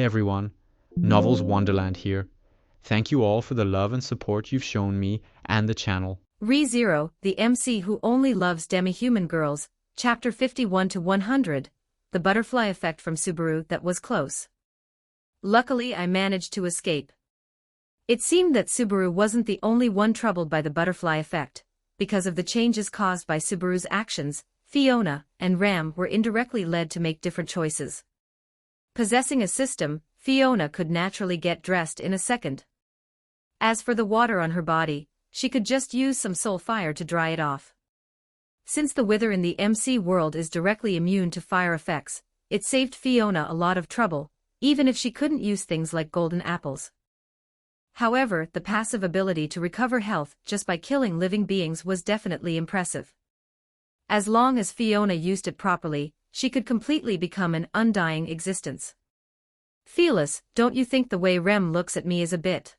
everyone, Novels Wonderland here. Thank you all for the love and support you've shown me and the channel. ReZero, the MC who only loves demi-human girls, Chapter 51 to 100, The Butterfly Effect from Subaru. That was close. Luckily I managed to escape. It seemed that Subaru wasn't the only one troubled by the butterfly effect. Because of the changes caused by Subaru's actions, Fiona and Ram were indirectly led to make different choices. Possessing a system, Fiona could naturally get dressed in a second. As for the water on her body, she could just use some soul fire to dry it off. Since the Wither in the MC world is directly immune to fire effects, it saved Fiona a lot of trouble, even if she couldn't use things like golden apples. However, the passive ability to recover health just by killing living beings was definitely impressive. As long as Fiona used it properly, she could completely become an undying existence. Fearless, don't you think the way Rem looks at me is a bit?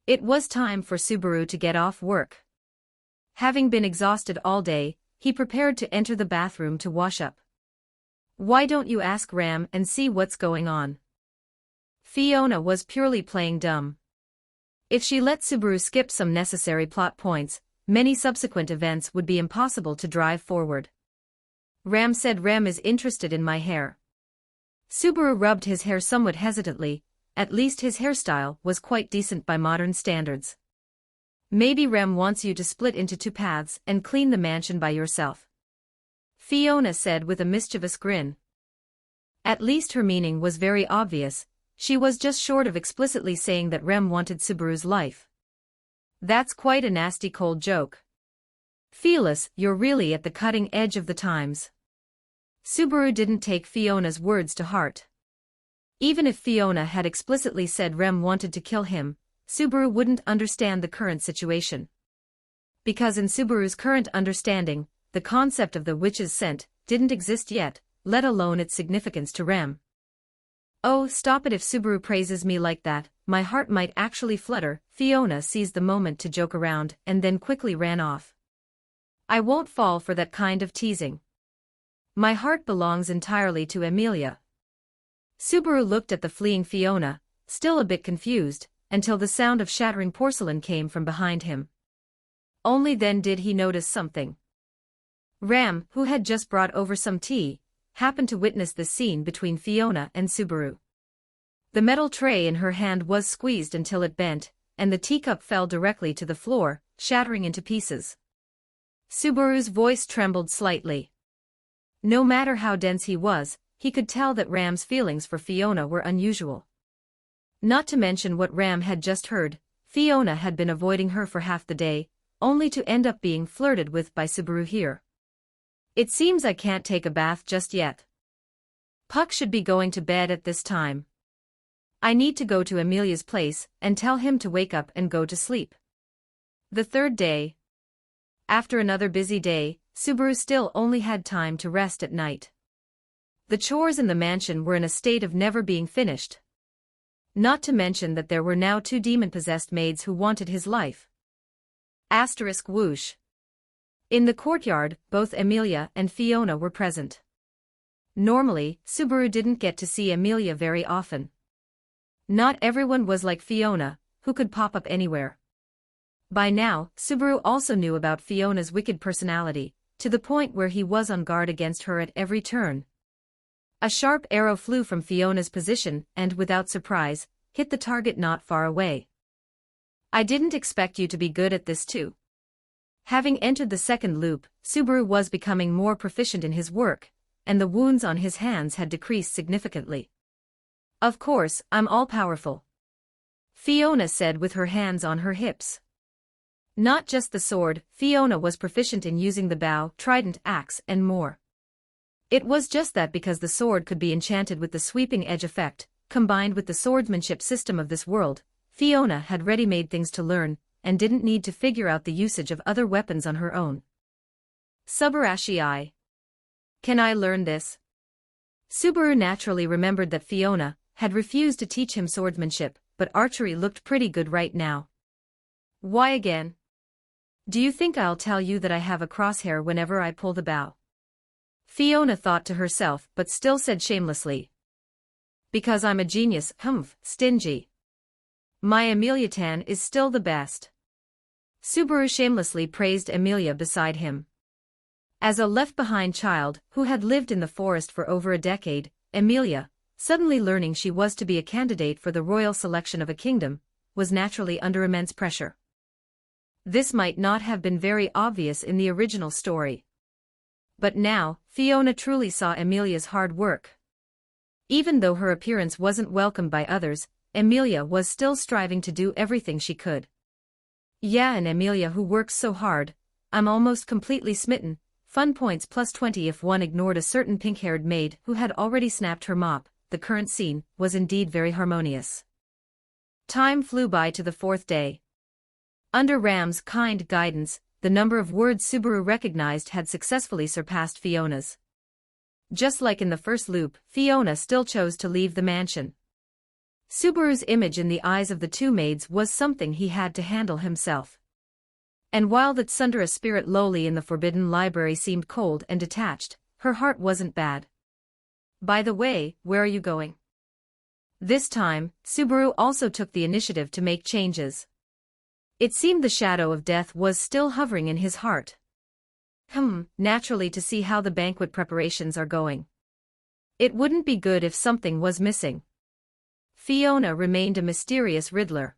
It was time for Subaru to get off work. Having been exhausted all day, he prepared to enter the bathroom to wash up. Why don't you ask Ram and see what's going on? Fiona was purely playing dumb. If she let Subaru skip some necessary plot points, many subsequent events would be impossible to drive forward. Ram said Ram is interested in my hair. Subaru rubbed his hair somewhat hesitantly, at least his hairstyle was quite decent by modern standards. Maybe Ram wants you to split into two paths and clean the mansion by yourself. Fiona said with a mischievous grin. At least her meaning was very obvious, she was just short of explicitly saying that Rem wanted Subaru's life. That's quite a nasty cold joke. Fearless, you're really at the cutting edge of the times. Subaru didn't take Fiona's words to heart. Even if Fiona had explicitly said Rem wanted to kill him, Subaru wouldn't understand the current situation. Because in Subaru's current understanding, the concept of the witch's scent didn't exist yet, let alone its significance to Rem. Oh, stop it, if Subaru praises me like that, my heart might actually flutter. Fiona seized the moment to joke around and then quickly ran off. I won't fall for that kind of teasing. My heart belongs entirely to Amelia. Subaru looked at the fleeing Fiona, still a bit confused, until the sound of shattering porcelain came from behind him. Only then did he notice something. Ram, who had just brought over some tea, happened to witness the scene between Fiona and Subaru. The metal tray in her hand was squeezed until it bent, and the teacup fell directly to the floor, shattering into pieces. Subaru's voice trembled slightly. No matter how dense he was, he could tell that Ram's feelings for Fiona were unusual. Not to mention what Ram had just heard, Fiona had been avoiding her for half the day, only to end up being flirted with by Subaru here. It seems I can't take a bath just yet. Puck should be going to bed at this time. I need to go to Amelia's place and tell him to wake up and go to sleep. The third day. After another busy day, Subaru still only had time to rest at night. The chores in the mansion were in a state of never being finished. Not to mention that there were now two demon-possessed maids who wanted his life. Asterisk whoosh. In the courtyard, both Amelia and Fiona were present. Normally, Subaru didn't get to see Amelia very often. Not everyone was like Fiona, who could pop up anywhere. By now, Subaru also knew about Fiona's wicked personality, to the point where he was on guard against her at every turn. A sharp arrow flew from Fiona's position and, without surprise, hit the target not far away. I didn't expect you to be good at this too. Having entered the second loop, Subaru was becoming more proficient in his work, and the wounds on his hands had decreased significantly. Of course, I'm all-powerful, Fiona said with her hands on her hips. Not just the sword, Fiona was proficient in using the bow, trident, axe, and more. It was just that because the sword could be enchanted with the sweeping edge effect, combined with the swordsmanship system of this world, Fiona had ready-made things to learn, and didn't need to figure out the usage of other weapons on her own. Subarashi. Can I learn this? Subaru naturally remembered that Fiona had refused to teach him swordsmanship, but archery looked pretty good right now. Why again? Do you think I'll tell you that I have a crosshair whenever I pull the bow? Fiona thought to herself but still said shamelessly. Because I'm a genius, stingy. My Amelia-tan is still the best. Subaru shamelessly praised Amelia beside him. As a left-behind child who had lived in the forest for over a decade, Amelia, suddenly learning she was to be a candidate for the royal selection of a kingdom, was naturally under immense pressure. This might not have been very obvious in the original story. But now, Fiona truly saw Amelia's hard work. Even though her appearance wasn't welcomed by others, Amelia was still striving to do everything she could. Yeah, and Amelia who works so hard, I'm almost completely smitten. Fun points +20 if one ignored a certain pink-haired maid who had already snapped her mop. The current scene was indeed very harmonious. Time flew by to the fourth day. Under Ram's kind guidance, the number of words Subaru recognized had successfully surpassed Fiona's. Just like in the first loop, Fiona still chose to leave the mansion. Subaru's image in the eyes of the two maids was something he had to handle himself. And while that Sundara spirit lowly in the forbidden library seemed cold and detached, her heart wasn't bad. By the way, where are you going? This time, Subaru also took the initiative to make changes. It seemed the shadow of death was still hovering in his heart. Naturally to see how the banquet preparations are going. It wouldn't be good if something was missing. Fiona remained a mysterious riddler.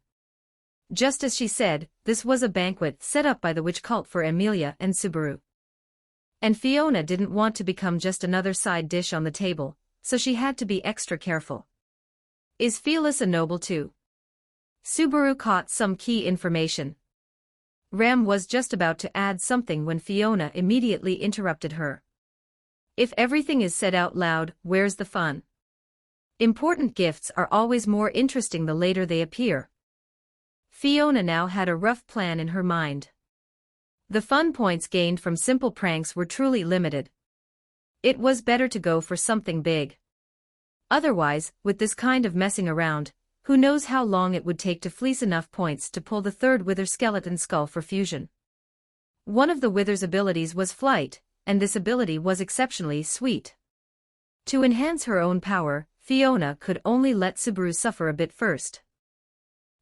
Just as she said, this was a banquet set up by the witch cult for Amelia and Subaru. And Fiona didn't want to become just another side dish on the table, so she had to be extra careful. Is Phyllis a noble too? Subaru caught some key information. Ram was just about to add something when Fiona immediately interrupted her. If everything is said out loud, where's the fun? Important gifts are always more interesting the later they appear. Fiona now had a rough plan in her mind. The fun points gained from simple pranks were truly limited. It was better to go for something big. Otherwise, with this kind of messing around, who knows how long it would take to fleece enough points to pull the third Wither skeleton skull for fusion. One of the Wither's abilities was flight, and this ability was exceptionally sweet. To enhance her own power, Fiona could only let Subaru suffer a bit first.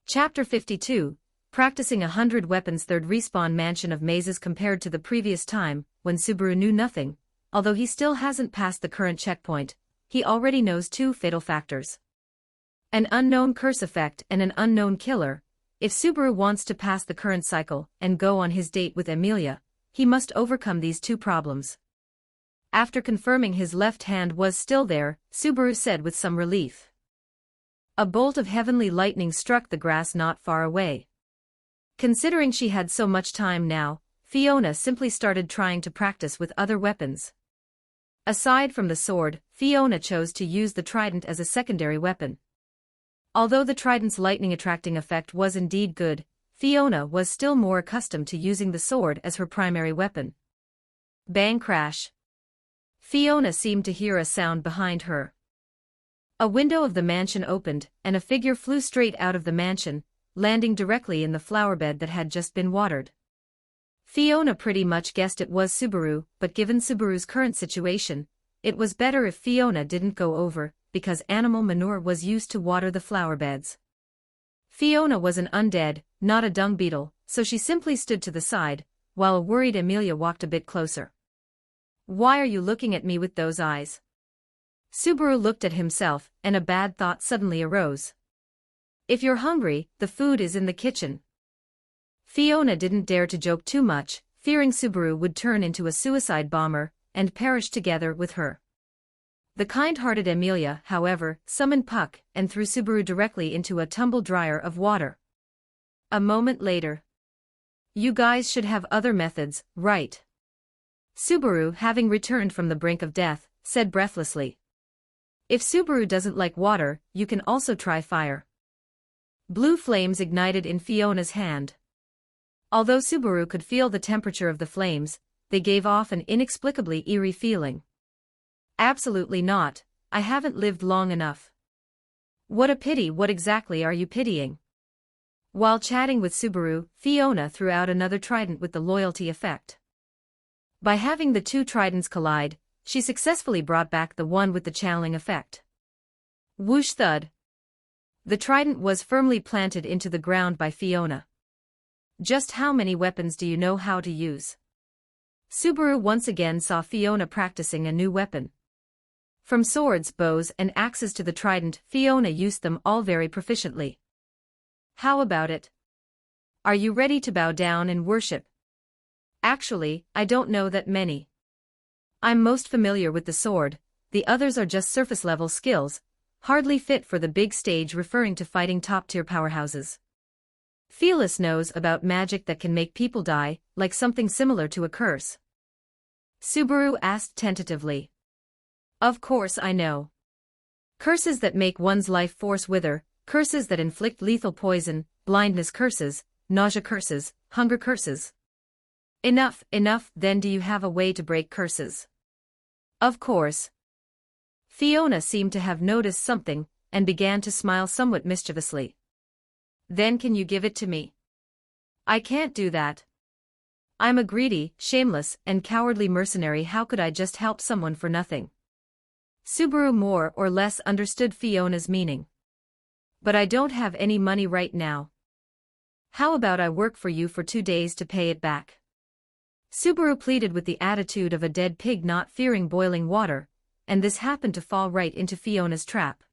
Chapter 52, Practicing 100 Weapons. Third respawn mansion of mazes. Compared to the previous time, when Subaru knew nothing, although he still hasn't passed the current checkpoint, he already knows two fatal factors. An unknown curse effect and an unknown killer. If Subaru wants to pass the current cycle and go on his date with Amelia, he must overcome these two problems. After confirming his left hand was still there, Subaru said with some relief. A bolt of heavenly lightning struck the grass not far away. Considering she had so much time now, Fiona simply started trying to practice with other weapons. Aside from the sword, Fiona chose to use the trident as a secondary weapon. Although the trident's lightning-attracting effect was indeed good, Fiona was still more accustomed to using the sword as her primary weapon. Bang crash. Fiona seemed to hear a sound behind her. A window of the mansion opened, and a figure flew straight out of the mansion, landing directly in the flower bed that had just been watered. Fiona pretty much guessed it was Subaru, but given Subaru's current situation, it was better if Fiona didn't go over, because animal manure was used to water the flower beds. Fiona was an undead, not a dung beetle, so she simply stood to the side, while a worried Amelia walked a bit closer. Why are you looking at me with those eyes? Subaru looked at himself, and a bad thought suddenly arose. If you're hungry, the food is in the kitchen. Fiona didn't dare to joke too much, fearing Subaru would turn into a suicide bomber and perish together with her. The kind-hearted Amelia, however, summoned Puck and threw Subaru directly into a tumble dryer of water. A moment later. You guys should have other methods, right? Subaru, having returned from the brink of death, said breathlessly. If Subaru doesn't like water, you can also try fire. Blue flames ignited in Fiona's hand. Although Subaru could feel the temperature of the flames, they gave off an inexplicably eerie feeling. Absolutely not, I haven't lived long enough. What a pity. What exactly are you pitying? While chatting with Subaru, Fiona threw out another trident with the loyalty effect. By having the two tridents collide, she successfully brought back the one with the channeling effect. Whoosh thud. The trident was firmly planted into the ground by Fiona. Just how many weapons do you know how to use? Subaru once again saw Fiona practicing a new weapon. From swords, bows, and axes to the trident, Fiona used them all very proficiently. How about it? Are you ready to bow down and worship? Actually, I don't know that many. I'm most familiar with the sword, the others are just surface-level skills, hardly fit for the big stage, referring to fighting top-tier powerhouses. Felis knows about magic that can make people die, like something similar to a curse. Subaru asked tentatively. Of course I know. Curses that make one's life force wither, curses that inflict lethal poison, blindness curses, nausea curses, hunger curses. Enough, then do you have a way to break curses? Of course. Fiona seemed to have noticed something, and began to smile somewhat mischievously. Then can you give it to me? I can't do that. I'm a greedy, shameless, and cowardly mercenary. How could I just help someone for nothing? Subaru more or less understood Fiona's meaning. But I don't have any money right now. How about I work for you for 2 days to pay it back? Subaru pleaded with the attitude of a dead pig not fearing boiling water, and this happened to fall right into Fiona's trap.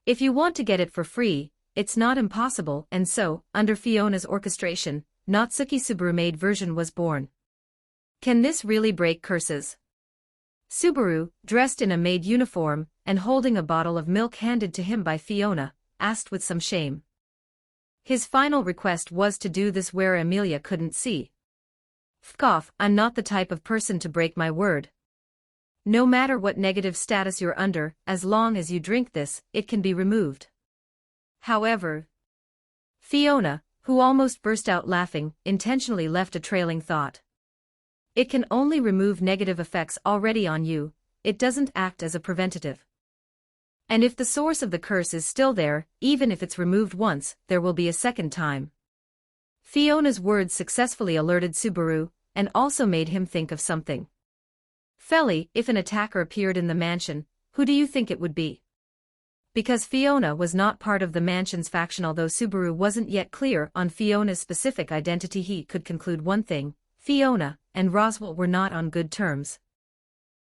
If you want to get it for free, it's not impossible, and so, under Fiona's orchestration, Natsuki Subaru maid version was born. Can this really break curses? Subaru, dressed in a maid uniform, and holding a bottle of milk handed to him by Fiona, asked with some shame. His final request was to do this where Amelia couldn't see. F off, I'm not the type of person to break my word. No matter what negative status you're under, as long as you drink this, it can be removed. However, Fiona, who almost burst out laughing, intentionally left a trailing thought. It can only remove negative effects already on you, it doesn't act as a preventative. And if the source of the curse is still there, even if it's removed once, there will be a second time. Fiona's words successfully alerted Subaru, and also made him think of something. Feli, if an attacker appeared in the mansion, who do you think it would be? Because Fiona was not part of the mansion's faction. Although Subaru wasn't yet clear on Fiona's specific identity, he could conclude one thing: Fiona and Roswell were not on good terms.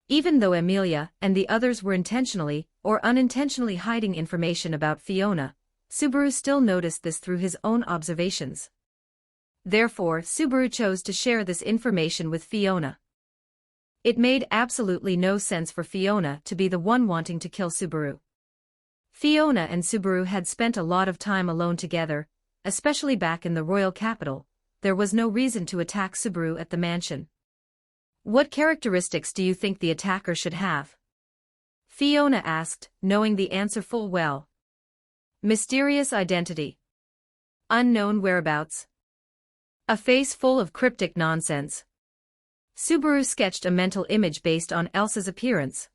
Even though Amelia and the others were intentionally or unintentionally hiding information about Fiona, Subaru still noticed this through his own observations. Therefore, Subaru chose to share this information with Fiona. It made absolutely no sense for Fiona to be the one wanting to kill Subaru. Fiona and Subaru had spent a lot of time alone together, especially back in the royal capital. There was no reason to attack Subaru at the mansion. What characteristics do you think the attacker should have? Fiona asked, knowing the answer full well. Mysterious identity. Unknown whereabouts. A face full of cryptic nonsense. Subaru sketched a mental image based on Elsa's appearance.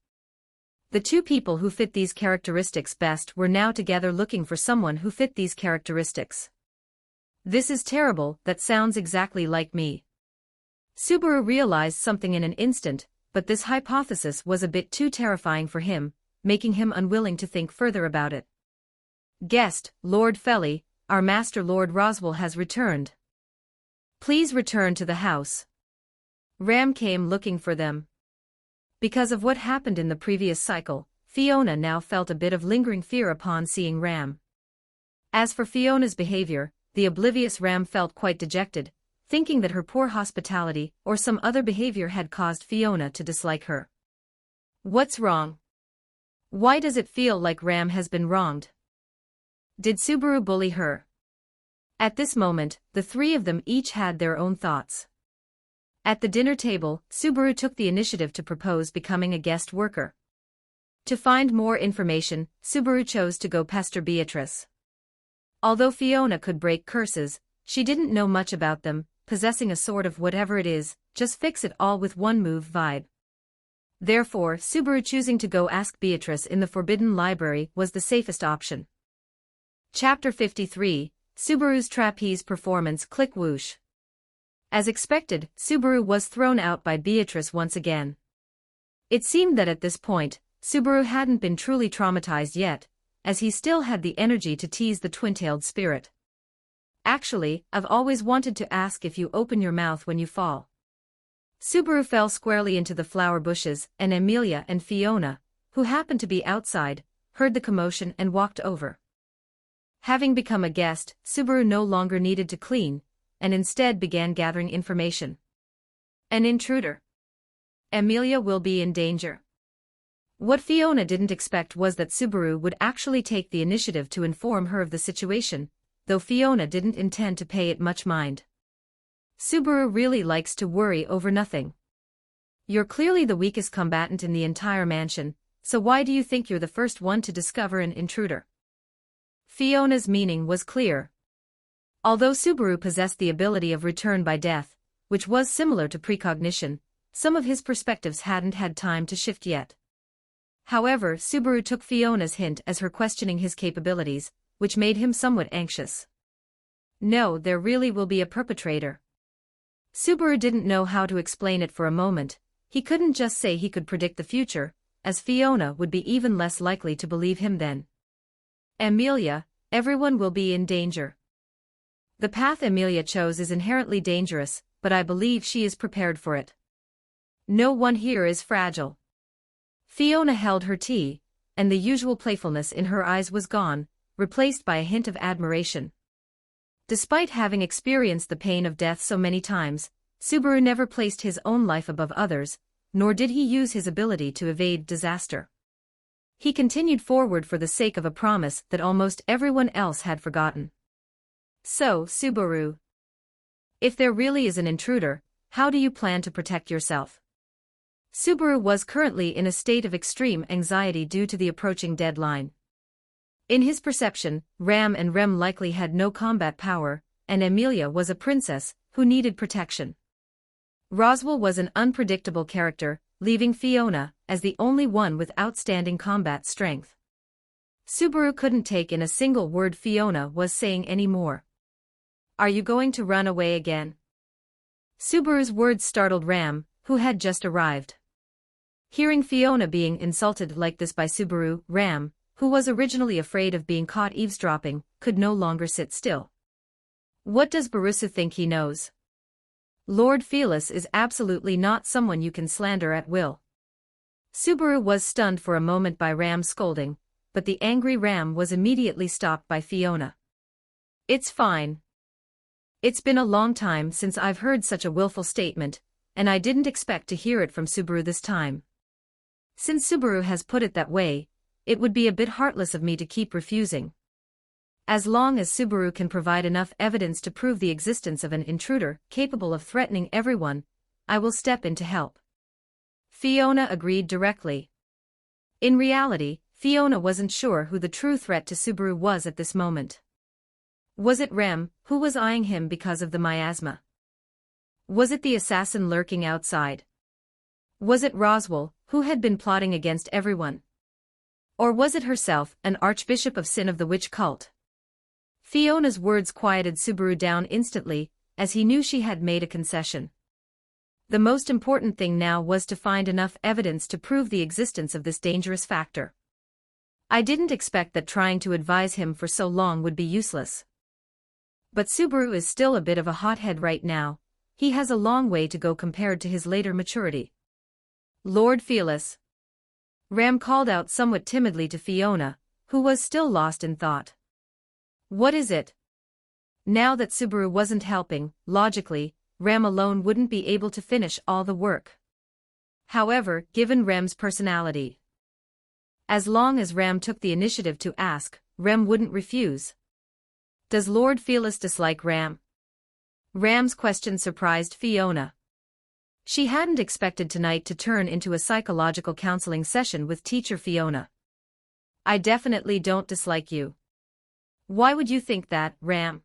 The two people who fit these characteristics best were now together looking for someone who fit these characteristics. This is terrible, that sounds exactly like me. Subaru realized something in an instant, but this hypothesis was a bit too terrifying for him, making him unwilling to think further about it. Guest, Lord Feli, our master Lord Roswell has returned. Please return to the house. Ram came looking for them. Because of what happened in the previous cycle, Fiona now felt a bit of lingering fear upon seeing Ram. As for Fiona's behavior, the oblivious Ram felt quite dejected, thinking that her poor hospitality or some other behavior had caused Fiona to dislike her. What's wrong? Why does it feel like Ram has been wronged? Did Subaru bully her? At this moment, the three of them each had their own thoughts. At the dinner table, Subaru took the initiative to propose becoming a guest worker. To find more information, Subaru chose to go pester Beatrice. Although Fiona could break curses, she didn't know much about them, possessing a sort of whatever it is, just fix it all with one move vibe. Therefore, Subaru choosing to go ask Beatrice in the Forbidden Library was the safest option. Chapter 53, Subaru's Trapeze Performance. Click whoosh. As expected, Subaru was thrown out by Beatrice once again. It seemed that at this point, Subaru hadn't been truly traumatized yet, as he still had the energy to tease the twin-tailed spirit. Actually, I've always wanted to ask if you open your mouth when you fall. Subaru fell squarely into the flower bushes, and Amelia and Fiona, who happened to be outside, heard the commotion and walked over. Having become a guest, Subaru no longer needed to clean, and instead began gathering information. An intruder. Amelia will be in danger. What Fiona didn't expect was that Subaru would actually take the initiative to inform her of the situation, though Fiona didn't intend to pay it much mind. Subaru really likes to worry over nothing. You're clearly the weakest combatant in the entire mansion, so why do you think you're the first one to discover an intruder? Fiona's meaning was clear. Although Subaru possessed the ability of return by death, which was similar to precognition, some of his perspectives hadn't had time to shift yet. However, Subaru took Fiona's hint as her questioning his capabilities, which made him somewhat anxious. No, there really will be a perpetrator. Subaru didn't know how to explain it for a moment. He couldn't just say he could predict the future, as Fiona would be even less likely to believe him then. Amelia, everyone will be in danger. The path Amelia chose is inherently dangerous, but I believe she is prepared for it. No one here is fragile. Fiona held her tea, and the usual playfulness in her eyes was gone, replaced by a hint of admiration. Despite having experienced the pain of death so many times, Subaru never placed his own life above others, nor did he use his ability to evade disaster. He continued forward for the sake of a promise that almost everyone else had forgotten. So, Subaru, if there really is an intruder, how do you plan to protect yourself? Subaru was currently in a state of extreme anxiety due to the approaching deadline. In his perception, Ram and Rem likely had no combat power, and Amelia was a princess who needed protection. Roswell was an unpredictable character, leaving Fiona as the only one with outstanding combat strength. Subaru couldn't take in a single word Fiona was saying anymore. Are you going to run away again? Subaru's words startled Ram, who had just arrived. Hearing Fiona being insulted like this by Subaru, Ram, who was originally afraid of being caught eavesdropping, could no longer sit still. What does Barusa think he knows? Lord Felis is absolutely not someone you can slander at will. Subaru was stunned for a moment by Ram's scolding, but the angry Ram was immediately stopped by Fiona. It's fine. It's been a long time since I've heard such a willful statement, and I didn't expect to hear it from Subaru this time. Since Subaru has put it that way, it would be a bit heartless of me to keep refusing. As long as Subaru can provide enough evidence to prove the existence of an intruder capable of threatening everyone, I will step in to help. Fiona agreed directly. In reality, Fiona wasn't sure who the true threat to Subaru was at this moment. Was it Rem, who was eyeing him because of the miasma? Was it the assassin lurking outside? Was it Roswell, who had been plotting against everyone? Or was it herself, an archbishop of Sin of the witch cult? Fiona's words quieted Subaru down instantly, as he knew she had made a concession. The most important thing now was to find enough evidence to prove the existence of this dangerous factor. I didn't expect that trying to advise him for so long would be useless. But Subaru is still a bit of a hothead right now. He has a long way to go compared to his later maturity. Lord Felis. Ram called out somewhat timidly to Fiona, who was still lost in thought. What is it? Now that Subaru wasn't helping, logically, Ram alone wouldn't be able to finish all the work. However, given Ram's personality, as long as Ram took the initiative to ask, Ram wouldn't refuse. Does Lord Felis dislike Ram? Ram's question surprised Fiona. She hadn't expected tonight to turn into a psychological counseling session with teacher Fiona. I definitely don't dislike you. Why would you think that, Ram?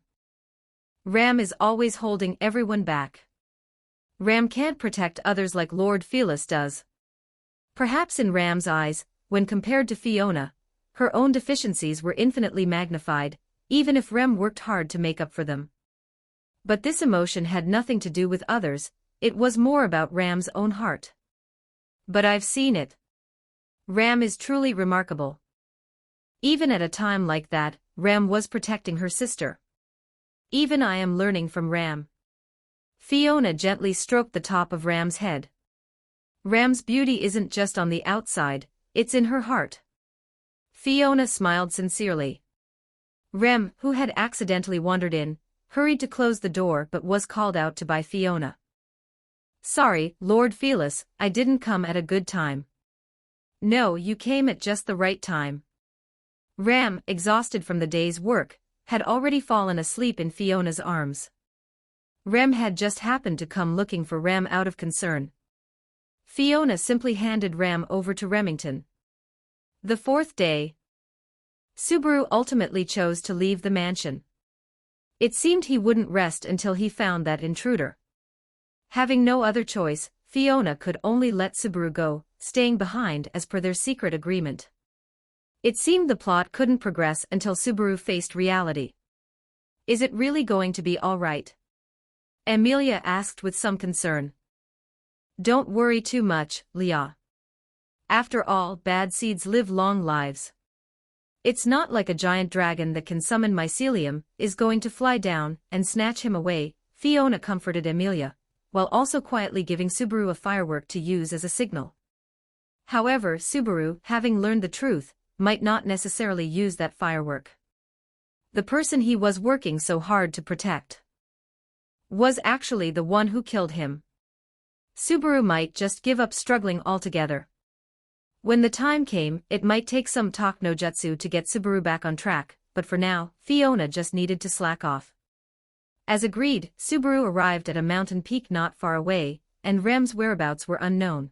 Ram is always holding everyone back. Ram can't protect others like Lord Felis does. Perhaps in Ram's eyes, when compared to Fiona, her own deficiencies were infinitely magnified, even if Ram worked hard to make up for them. But this emotion had nothing to do with others, it was more about Ram's own heart. But I've seen it. Ram is truly remarkable. Even at a time like that, Ram was protecting her sister. Even I am learning from Ram. Fiona gently stroked the top of Ram's head. Ram's beauty isn't just on the outside, it's in her heart. Fiona smiled sincerely. Ram, who had accidentally wandered in, hurried to close the door but was called out to by Fiona. Sorry, Lord Felis, I didn't come at a good time. No, you came at just the right time. Ram, exhausted from the day's work, had already fallen asleep in Fiona's arms. Ram had just happened to come looking for Ram out of concern. Fiona simply handed Ram over to Remington. The fourth day, Subaru ultimately chose to leave the mansion. It seemed he wouldn't rest until he found that intruder. Having no other choice, Fiona could only let Subaru go, staying behind as per their secret agreement. It seemed the plot couldn't progress until Subaru faced reality. Is it really going to be all right? Amelia asked with some concern. Don't worry too much, Leah. After all, bad seeds live long lives. It's not like a giant dragon that can summon mycelium is going to fly down and snatch him away, Fiona comforted Amelia, while also quietly giving Subaru a firework to use as a signal. However, Subaru, having learned the truth, might not necessarily use that firework. The person he was working so hard to protect was actually the one who killed him. Subaru might just give up struggling altogether. When the time came, it might take some talk no jutsu to get Subaru back on track, but for now, Fiona just needed to slack off. As agreed, Subaru arrived at a mountain peak not far away, and Ram's whereabouts were unknown.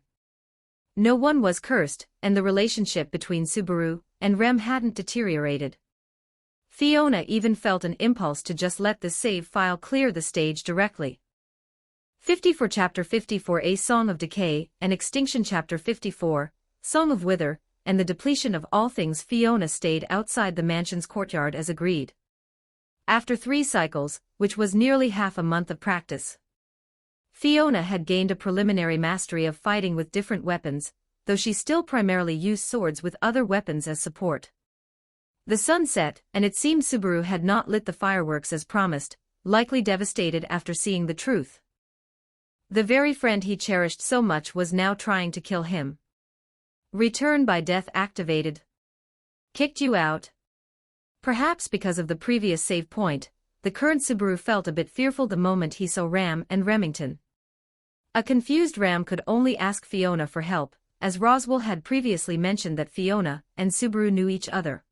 No one was cursed, and the relationship between Subaru and Ram hadn't deteriorated. Fiona even felt an impulse to just let the save file clear the stage directly. 54 Chapter 54 A Song of Decay and Extinction Chapter 54, Song of Wither, and the Depletion of All Things. Fiona stayed outside the mansion's courtyard as agreed. After 3 cycles, which was nearly half a month of practice, Fiona had gained a preliminary mastery of fighting with different weapons, though she still primarily used swords with other weapons as support. The sun set, and it seemed Subaru had not lit the fireworks as promised, likely devastated after seeing the truth. The very friend he cherished so much was now trying to kill him. Return by death activated. Kicked you out. Perhaps because of the previous save point, the current Subaru felt a bit fearful the moment he saw Ram and Remington. A confused Ram could only ask Fiona for help, as Roswell had previously mentioned that Fiona and Subaru knew each other.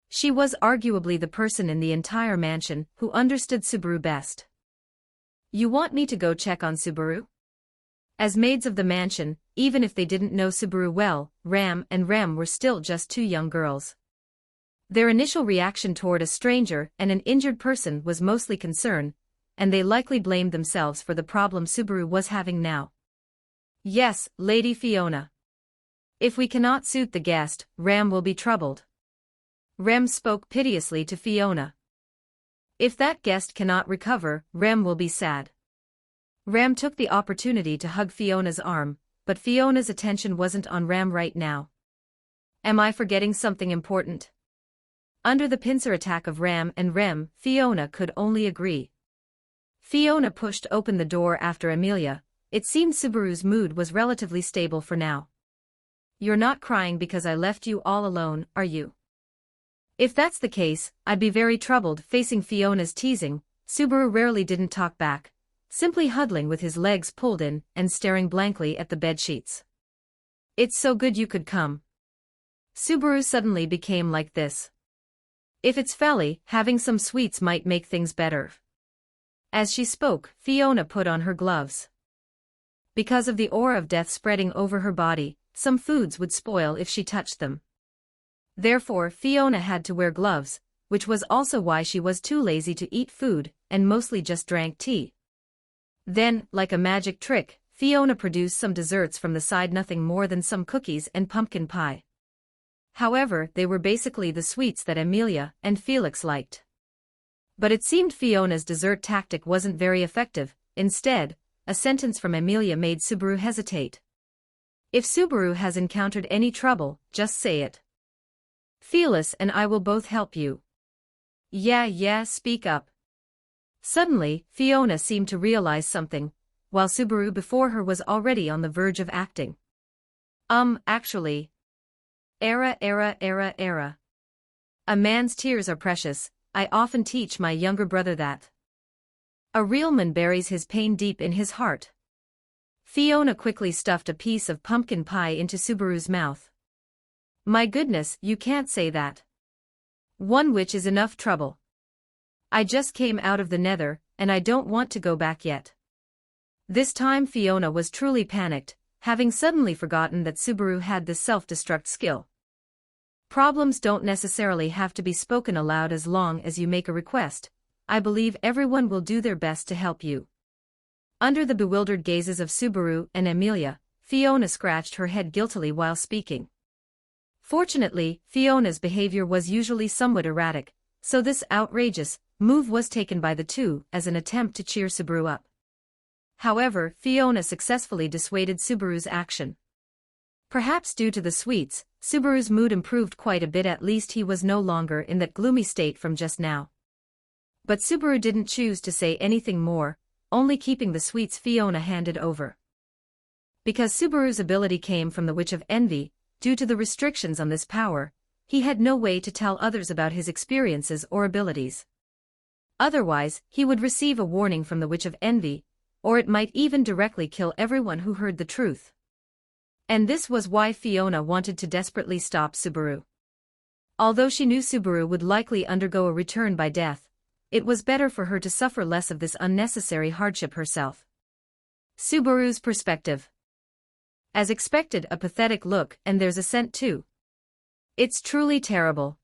She was arguably the person in the entire mansion who understood Subaru best. You want me to go check on Subaru? As maids of the mansion, even if they didn't know Subaru well, Ram and Rem were still just 2 young girls. Their initial reaction toward a stranger and an injured person was mostly concern, and they likely blamed themselves for the problem Subaru was having now. Yes, Lady Fiona. If we cannot suit the guest, Ram will be troubled. Rem spoke piteously to Fiona. If that guest cannot recover, Rem will be sad. Ram took the opportunity to hug Fiona's arm, but Fiona's attention wasn't on Ram right now. Am I forgetting something important? Under the pincer attack of Ram and Rem, Fiona could only agree. Fiona pushed open the door after Amelia. It seemed Subaru's mood was relatively stable for now. You're not crying because I left you all alone, are you? If that's the case, I'd be very troubled. Facing Fiona's teasing, Subaru rarely didn't talk back, simply huddling with his legs pulled in and staring blankly at the bedsheets. It's so good you could come. Subaru suddenly became like this. If it's Felly, having some sweets might make things better. As she spoke, Fiona put on her gloves. Because of the aura of death spreading over her body, some foods would spoil if she touched them. Therefore, Fiona had to wear gloves, which was also why she was too lazy to eat food, and mostly just drank tea. Then, like a magic trick, Fiona produced some desserts from the side, nothing more than some cookies and pumpkin pie. However, they were basically the sweets that Amelia and Felix liked. But it seemed Fiona's dessert tactic wasn't very effective. Instead, a sentence from Amelia made Subaru hesitate. If Subaru has encountered any trouble, just say it. Felis and I will both help you. Yeah, speak up. Suddenly, Fiona seemed to realize something, while Subaru before her was already on the verge of acting. Actually. Era. A man's tears are precious, I often teach my younger brother that. A real man buries his pain deep in his heart. Fiona quickly stuffed a piece of pumpkin pie into Subaru's mouth. My goodness, you can't say that. One witch is enough trouble. I just came out of the nether, and I don't want to go back yet. This time Fiona was truly panicked, having suddenly forgotten that Subaru had this self-destruct skill. Problems don't necessarily have to be spoken aloud as long as you make a request. I believe everyone will do their best to help you. Under the bewildered gazes of Subaru and Amelia, Fiona scratched her head guiltily while speaking. Fortunately, Fiona's behavior was usually somewhat erratic, so this outrageous move was taken by the two as an attempt to cheer Subaru up. However, Fiona successfully dissuaded Subaru's action. Perhaps due to the sweets, Subaru's mood improved quite a bit, at least he was no longer in that gloomy state from just now. But Subaru didn't choose to say anything more, only keeping the sweets Fiona handed over. Because Subaru's ability came from the Witch of Envy, due to the restrictions on this power, he had no way to tell others about his experiences or abilities. Otherwise, he would receive a warning from the Witch of Envy, or it might even directly kill everyone who heard the truth. And this was why Fiona wanted to desperately stop Subaru. Although she knew Subaru would likely undergo a return by death, it was better for her to suffer less of this unnecessary hardship herself. Subaru's perspective. As expected, a pathetic look, and there's a scent too. It's truly terrible.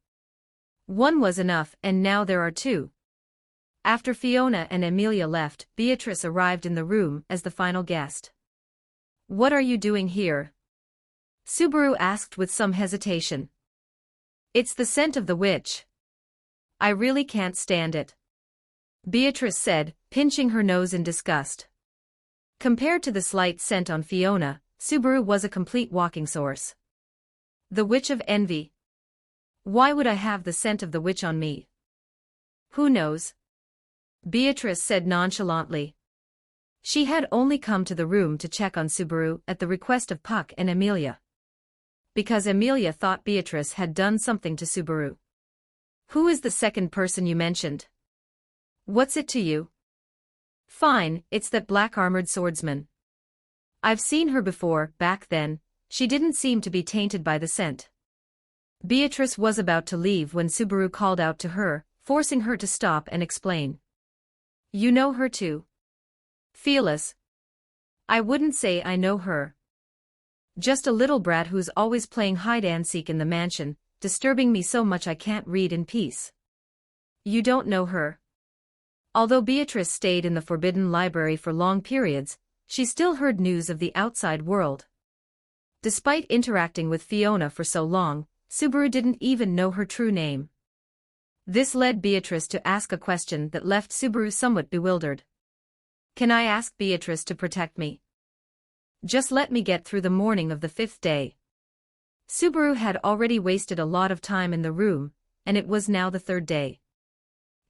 One was enough, and now there are two. After Fiona and Amelia left, Beatrice arrived in the room as the final guest. What are you doing here? Subaru asked with some hesitation. It's the scent of the witch. I really can't stand it. Beatrice said, pinching her nose in disgust. Compared to the slight scent on Fiona, Subaru was a complete walking source. The Witch of Envy. Why would I have the scent of the witch on me? Who knows? Beatrice said nonchalantly. She had only come to the room to check on Subaru at the request of Puck and Amelia. Because Amelia thought Beatrice had done something to Subaru. Who is the second person you mentioned? What's it to you? Fine, it's that black-armored swordsman. I've seen her before, back then, she didn't seem to be tainted by the scent. Beatrice was about to leave when Subaru called out to her, forcing her to stop and explain. You know her too? Felis. I wouldn't say I know her. Just a little brat who's always playing hide-and-seek in the mansion, disturbing me so much I can't read in peace. You don't know her? Although Beatrice stayed in the Forbidden Library for long periods, she still heard news of the outside world. Despite interacting with Fiona for so long, Subaru didn't even know her true name. This led Beatrice to ask a question that left Subaru somewhat bewildered. Can I ask Beatrice to protect me? Just let me get through the morning of the 5th day. Subaru had already wasted a lot of time in the room, and it was now the 3rd day.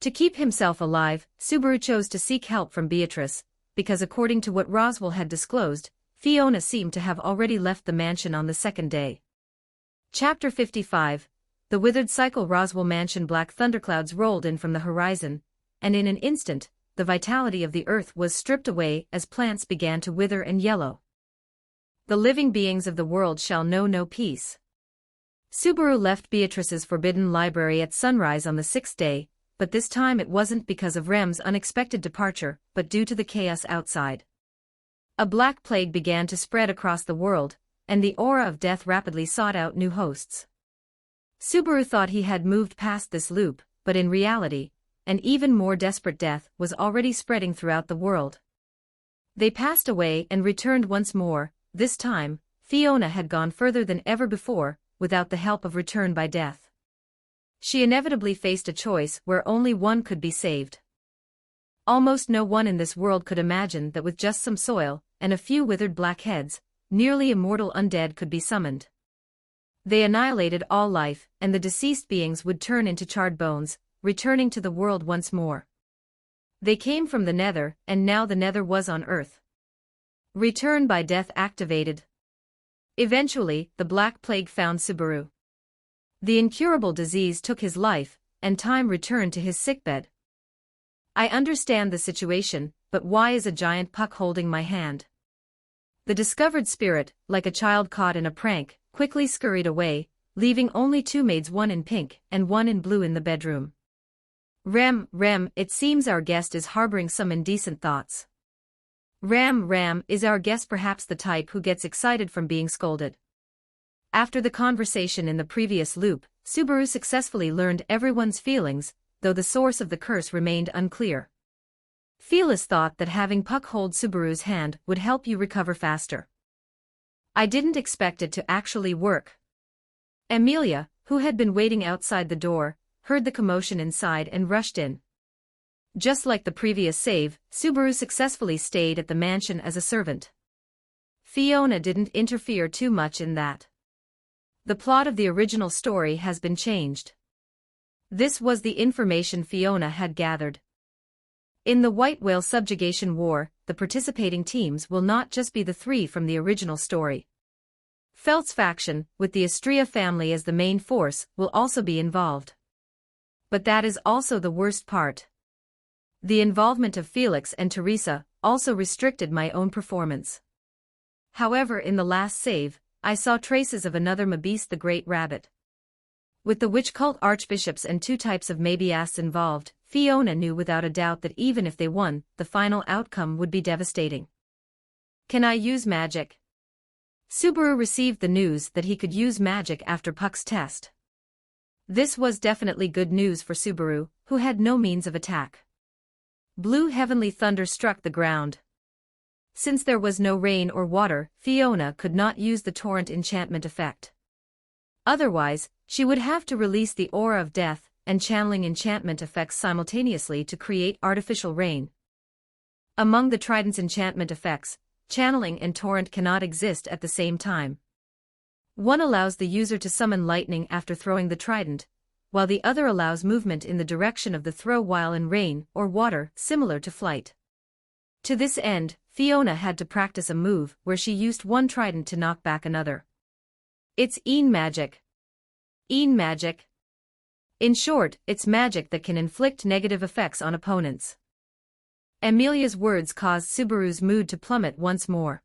To keep himself alive, Subaru chose to seek help from Beatrice, because according to what Roswell had disclosed, Fiona seemed to have already left the mansion on the 2nd day. Chapter 55. The withered cycle. Roswell Mansion. Black thunderclouds rolled in from the horizon, and in an instant, the vitality of the earth was stripped away as plants began to wither and yellow. The living beings of the world shall know no peace. Subaru left Beatrice's forbidden library at sunrise on the 6th day, but this time it wasn't because of Rem's unexpected departure, but due to the chaos outside. A black plague began to spread across the world, and the aura of death rapidly sought out new hosts. Subaru thought he had moved past this loop, but in reality, an even more desperate death was already spreading throughout the world. They passed away and returned once more. This time, Fiona had gone further than ever before, without the help of return by death. She inevitably faced a choice where only one could be saved. Almost no one in this world could imagine that with just some soil, and a few withered black heads, nearly immortal undead could be summoned. They annihilated all life, and the deceased beings would turn into charred bones, returning to the world once more. They came from the Nether, and now the Nether was on Earth. Return by death activated. Eventually, the Black Plague found Subaru. The incurable disease took his life, and time returned to his sickbed. I understand the situation, but why is a giant puck holding my hand? The discovered spirit, like a child caught in a prank, quickly scurried away, leaving only two maids, one in pink and one in blue in the bedroom. Rem, it seems our guest is harboring some indecent thoughts. Ram, is our guest perhaps the type who gets excited from being scolded? After the conversation in the previous loop, Subaru successfully learned everyone's feelings, though the source of the curse remained unclear. Felis thought that having Puck hold Subaru's hand would help you recover faster. I didn't expect it to actually work. Amelia, who had been waiting outside the door, heard the commotion inside and rushed in. Just like the previous save, Subaru successfully stayed at the mansion as a servant. Fiona didn't interfere too much in that. The plot of the original story has been changed. This was the information Fiona had gathered. In the White Whale Subjugation War, the participating teams will not just be the three from the original story. Felt's faction, with the Astria family as the main force, will also be involved. But that is also the worst part. The involvement of Felix and Teresa also restricted my own performance. However, in the last save, I saw traces of another Mabeast the Great Rabbit. With the witch cult archbishops and two types of Mabiasts involved, Fiona knew without a doubt that even if they won, the final outcome would be devastating. Can I use magic? Subaru received the news that he could use magic after Puck's test. This was definitely good news for Subaru, who had no means of attack. Blue heavenly thunder struck the ground. Since there was no rain or water, Fiona could not use the torrent enchantment effect. Otherwise, she would have to release the aura of death and channeling enchantment effects simultaneously to create artificial rain. Among the trident's enchantment effects, channeling and torrent cannot exist at the same time. One allows the user to summon lightning after throwing the trident, while the other allows movement in the direction of the throw while in rain or water, similar to flight. To this end, Fiona had to practice a move where she used one trident to knock back another. It's Een magic. Een magic. In short, it's magic that can inflict negative effects on opponents. Amelia's words caused Subaru's mood to plummet once more.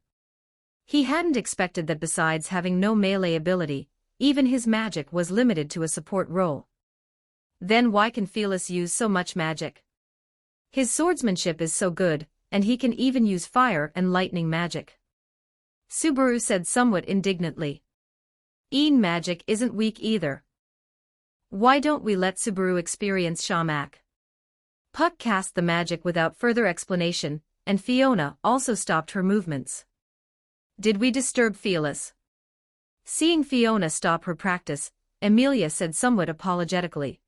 He hadn't expected that besides having no melee ability, even his magic was limited to a support role. Then why can Felis use so much magic? His swordsmanship is so good, and he can even use fire and lightning magic. Subaru said somewhat indignantly. Een magic isn't weak either. Why don't we let Subaru experience Shamak? Puck cast the magic without further explanation, and Fiona also stopped her movements. Did we disturb Felis? Seeing Fiona stop her practice, Amelia said somewhat apologetically.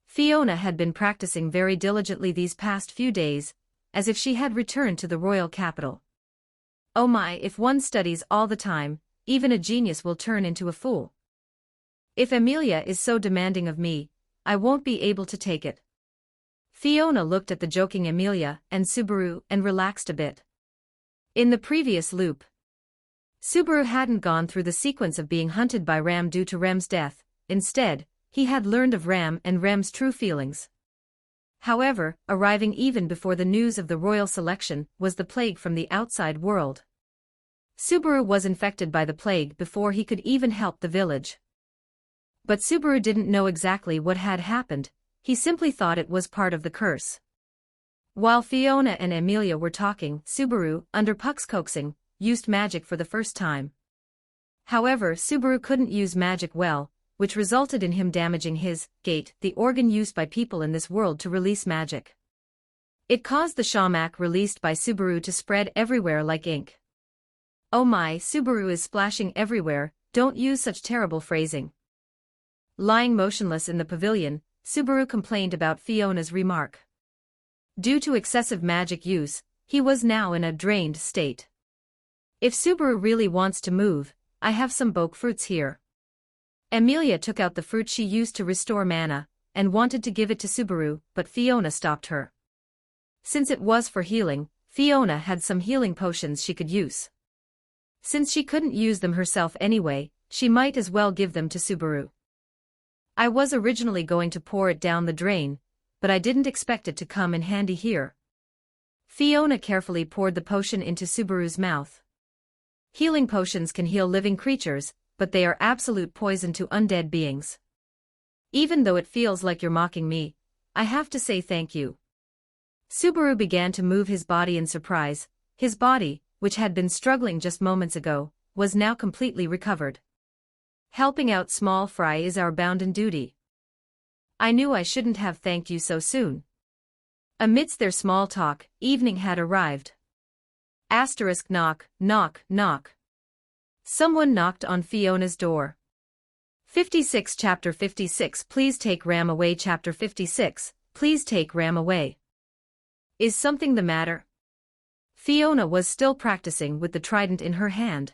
Fiona had been practicing very diligently these past few days, as if she had returned to the royal capital. Oh my, if one studies all the time, even a genius will turn into a fool. If Amelia is so demanding of me, I won't be able to take it. Fiona looked at the joking Amelia and Subaru and relaxed a bit. In the previous loop, Subaru hadn't gone through the sequence of being hunted by Ram due to Rem's death. Instead, he had learned of Ram and Rem's true feelings. However, arriving even before the news of the royal selection was the plague from the outside world. Subaru was infected by the plague before he could even help the village. But Subaru didn't know exactly what had happened, he simply thought it was part of the curse. While Fiona and Amelia were talking, Subaru, under Puck's coaxing, used magic for the first time. However, Subaru couldn't use magic well, which resulted in him damaging his gate, the organ used by people in this world to release magic. It caused the shamak released by Subaru to spread everywhere like ink. Oh my, Subaru is splashing everywhere, don't use such terrible phrasing. Lying motionless in the pavilion, Subaru complained about Fiona's remark. Due to excessive magic use, he was now in a drained state. If Subaru really wants to move, I have some bok fruits here. Amelia took out the fruit she used to restore mana, and wanted to give it to Subaru, but Fiona stopped her. Since it was for healing, Fiona had some healing potions she could use. Since she couldn't use them herself anyway, she might as well give them to Subaru. I was originally going to pour it down the drain, but I didn't expect it to come in handy here. Fiona carefully poured the potion into Subaru's mouth. Healing potions can heal living creatures, but they are absolute poison to undead beings. Even though it feels like you're mocking me, I have to say thank you. Subaru began to move his body in surprise. His body, which had been struggling just moments ago, was now completely recovered. Helping out small fry is our bounden duty. I knew I shouldn't have thanked you so soon. Amidst their small talk, evening had arrived. Asterisk knock, knock, knock. Someone knocked on Fiona's door. 56 Chapter 56 Please take Ram away. Chapter 56 Please take Ram away. Is something the matter? Fiona was still practicing with the trident in her hand.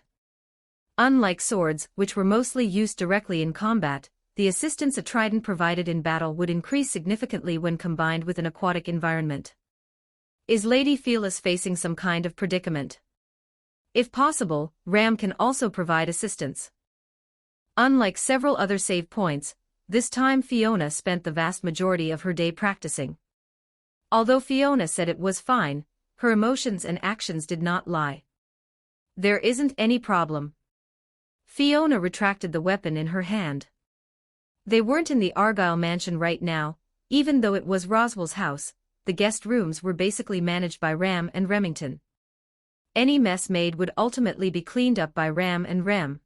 Unlike swords, which were mostly used directly in combat, the assistance a trident provided in battle would increase significantly when combined with an aquatic environment. Is Lady Felis facing some kind of predicament? If possible, Ram can also provide assistance. Unlike several other save points, this time Fiona spent the vast majority of her day practicing. Although Fiona said it was fine, her emotions and actions did not lie. There isn't any problem. Fiona retracted the weapon in her hand. They weren't in the Argyle mansion right now, even though it was Roswell's house. The guest rooms were basically managed by Ram and Remington. Any mess made would ultimately be cleaned up by Ram and Rem.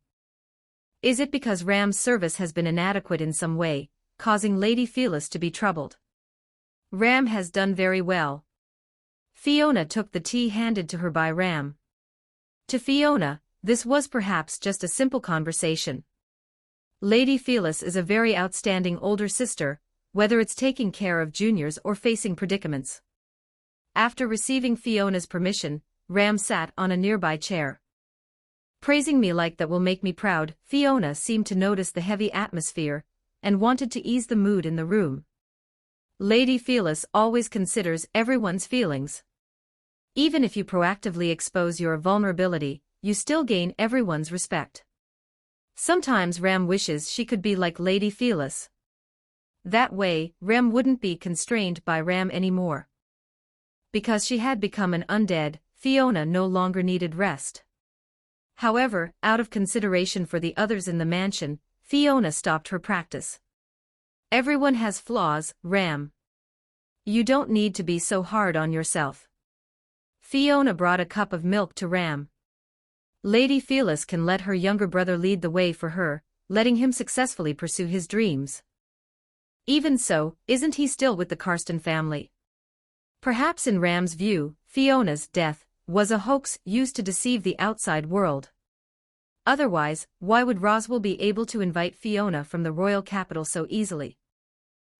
Is it because Ram's service has been inadequate in some way, causing Lady Felis to be troubled? Ram has done very well. Fiona took the tea handed to her by Ram. To Fiona, this was perhaps just a simple conversation. Lady Felis is a very outstanding older sister, whether it's taking care of juniors or facing predicaments. After receiving Fiona's permission, Ram sat on a nearby chair. Praising me like that will make me proud. Fiona seemed to notice the heavy atmosphere, and wanted to ease the mood in the room. Lady Felis always considers everyone's feelings. Even if you proactively expose your vulnerability, you still gain everyone's respect. Sometimes Ram wishes she could be like Lady Felis. That way, Rem wouldn't be constrained by Ram anymore. Because she had become an undead, Fiona no longer needed rest. However, out of consideration for the others in the mansion, Fiona stopped her practice. Everyone has flaws, Ram. You don't need to be so hard on yourself. Fiona brought a cup of milk to Ram. Lady Felis can let her younger brother lead the way for her, letting him successfully pursue his dreams. Even so, isn't he still with the Karsten family? Perhaps in Ram's view, Fiona's death was a hoax used to deceive the outside world. Otherwise, why would Roswell be able to invite Fiona from the royal capital so easily?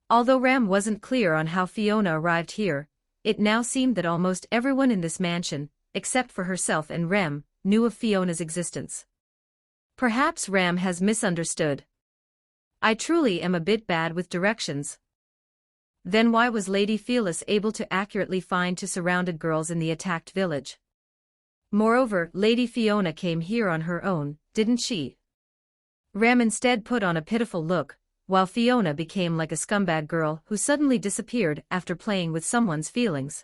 Although Ram wasn't clear on how Fiona arrived here, it now seemed that almost everyone in this mansion, except for herself and Rem, knew of Fiona's existence. Perhaps Ram has misunderstood. I truly am a bit bad with directions. Then why was Lady Felis able to accurately find two surrounded girls in the attacked village? Moreover, Lady Fiona came here on her own, didn't she? Ram instead put on a pitiful look, while Fiona became like a scumbag girl who suddenly disappeared after playing with someone's feelings.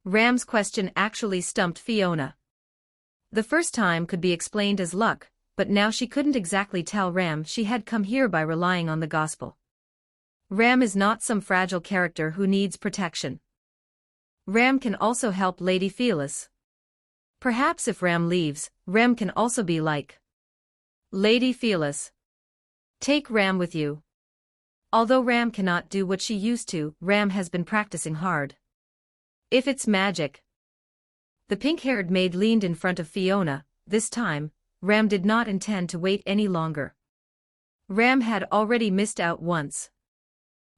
Ram's question actually stumped Fiona. The first time could be explained as luck, but now she couldn't exactly tell Ram she had come here by relying on the gospel. Ram is not some fragile character who needs protection. Ram can also help Lady Felis. Perhaps if Ram leaves, Ram can also be like Lady Felis. Take Ram with you. Although Ram cannot do what she used to, Ram has been practicing hard. If it's magic. The pink-haired maid leaned in front of Fiona. This time, Ram did not intend to wait any longer. Ram had already missed out once.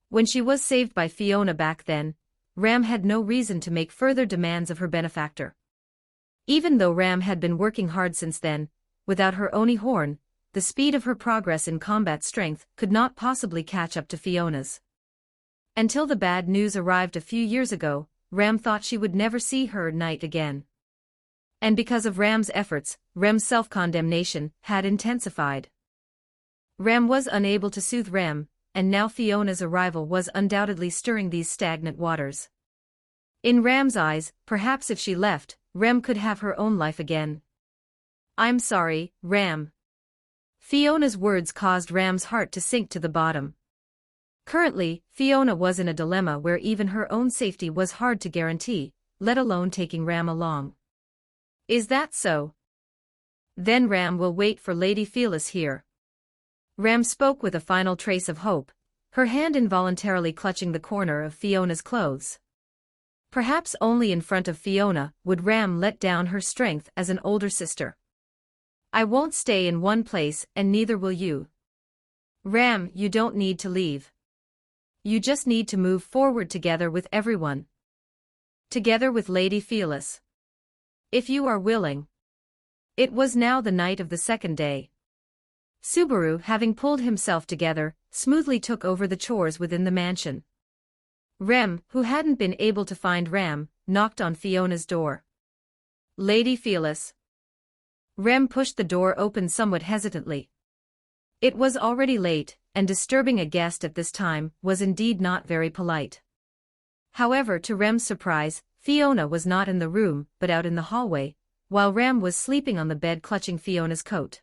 When she was saved by Fiona back then, Ram had no reason to make further demands of her benefactor. Even though Ram had been working hard since then, without her Oni horn, the speed of her progress in combat strength could not possibly catch up to Fiona's. Until the bad news arrived a few years ago, Ram thought she would never see her knight again. And because of Ram's efforts, Ram's self-condemnation had intensified. Ram was unable to soothe Ram, and now Fiona's arrival was undoubtedly stirring these stagnant waters. In Ram's eyes, perhaps if she left, Ram could have her own life again. "I'm sorry, Ram." Fiona's words caused Ram's heart to sink to the bottom. Currently, Fiona was in a dilemma where even her own safety was hard to guarantee, let alone taking Ram along. "Is that so? Then Ram will wait for Lady Phyllis here." Ram spoke with a final trace of hope, her hand involuntarily clutching the corner of Fiona's clothes. Perhaps only in front of Fiona would Ram let down her strength as an older sister. "I won't stay in one place and neither will you. Ram, you don't need to leave. You just need to move forward together with everyone. Together with Lady Phyllis. If you are willing." It was now the night of the second day. Subaru, having pulled himself together, smoothly took over the chores within the mansion. Rem, who hadn't been able to find Ram, knocked on Fiona's door. "Lady Phyllis." Rem pushed the door open somewhat hesitantly. It was already late, and disturbing a guest at this time was indeed not very polite. However, to Rem's surprise, Fiona was not in the room but out in the hallway, while Rem was sleeping on the bed clutching Fiona's coat.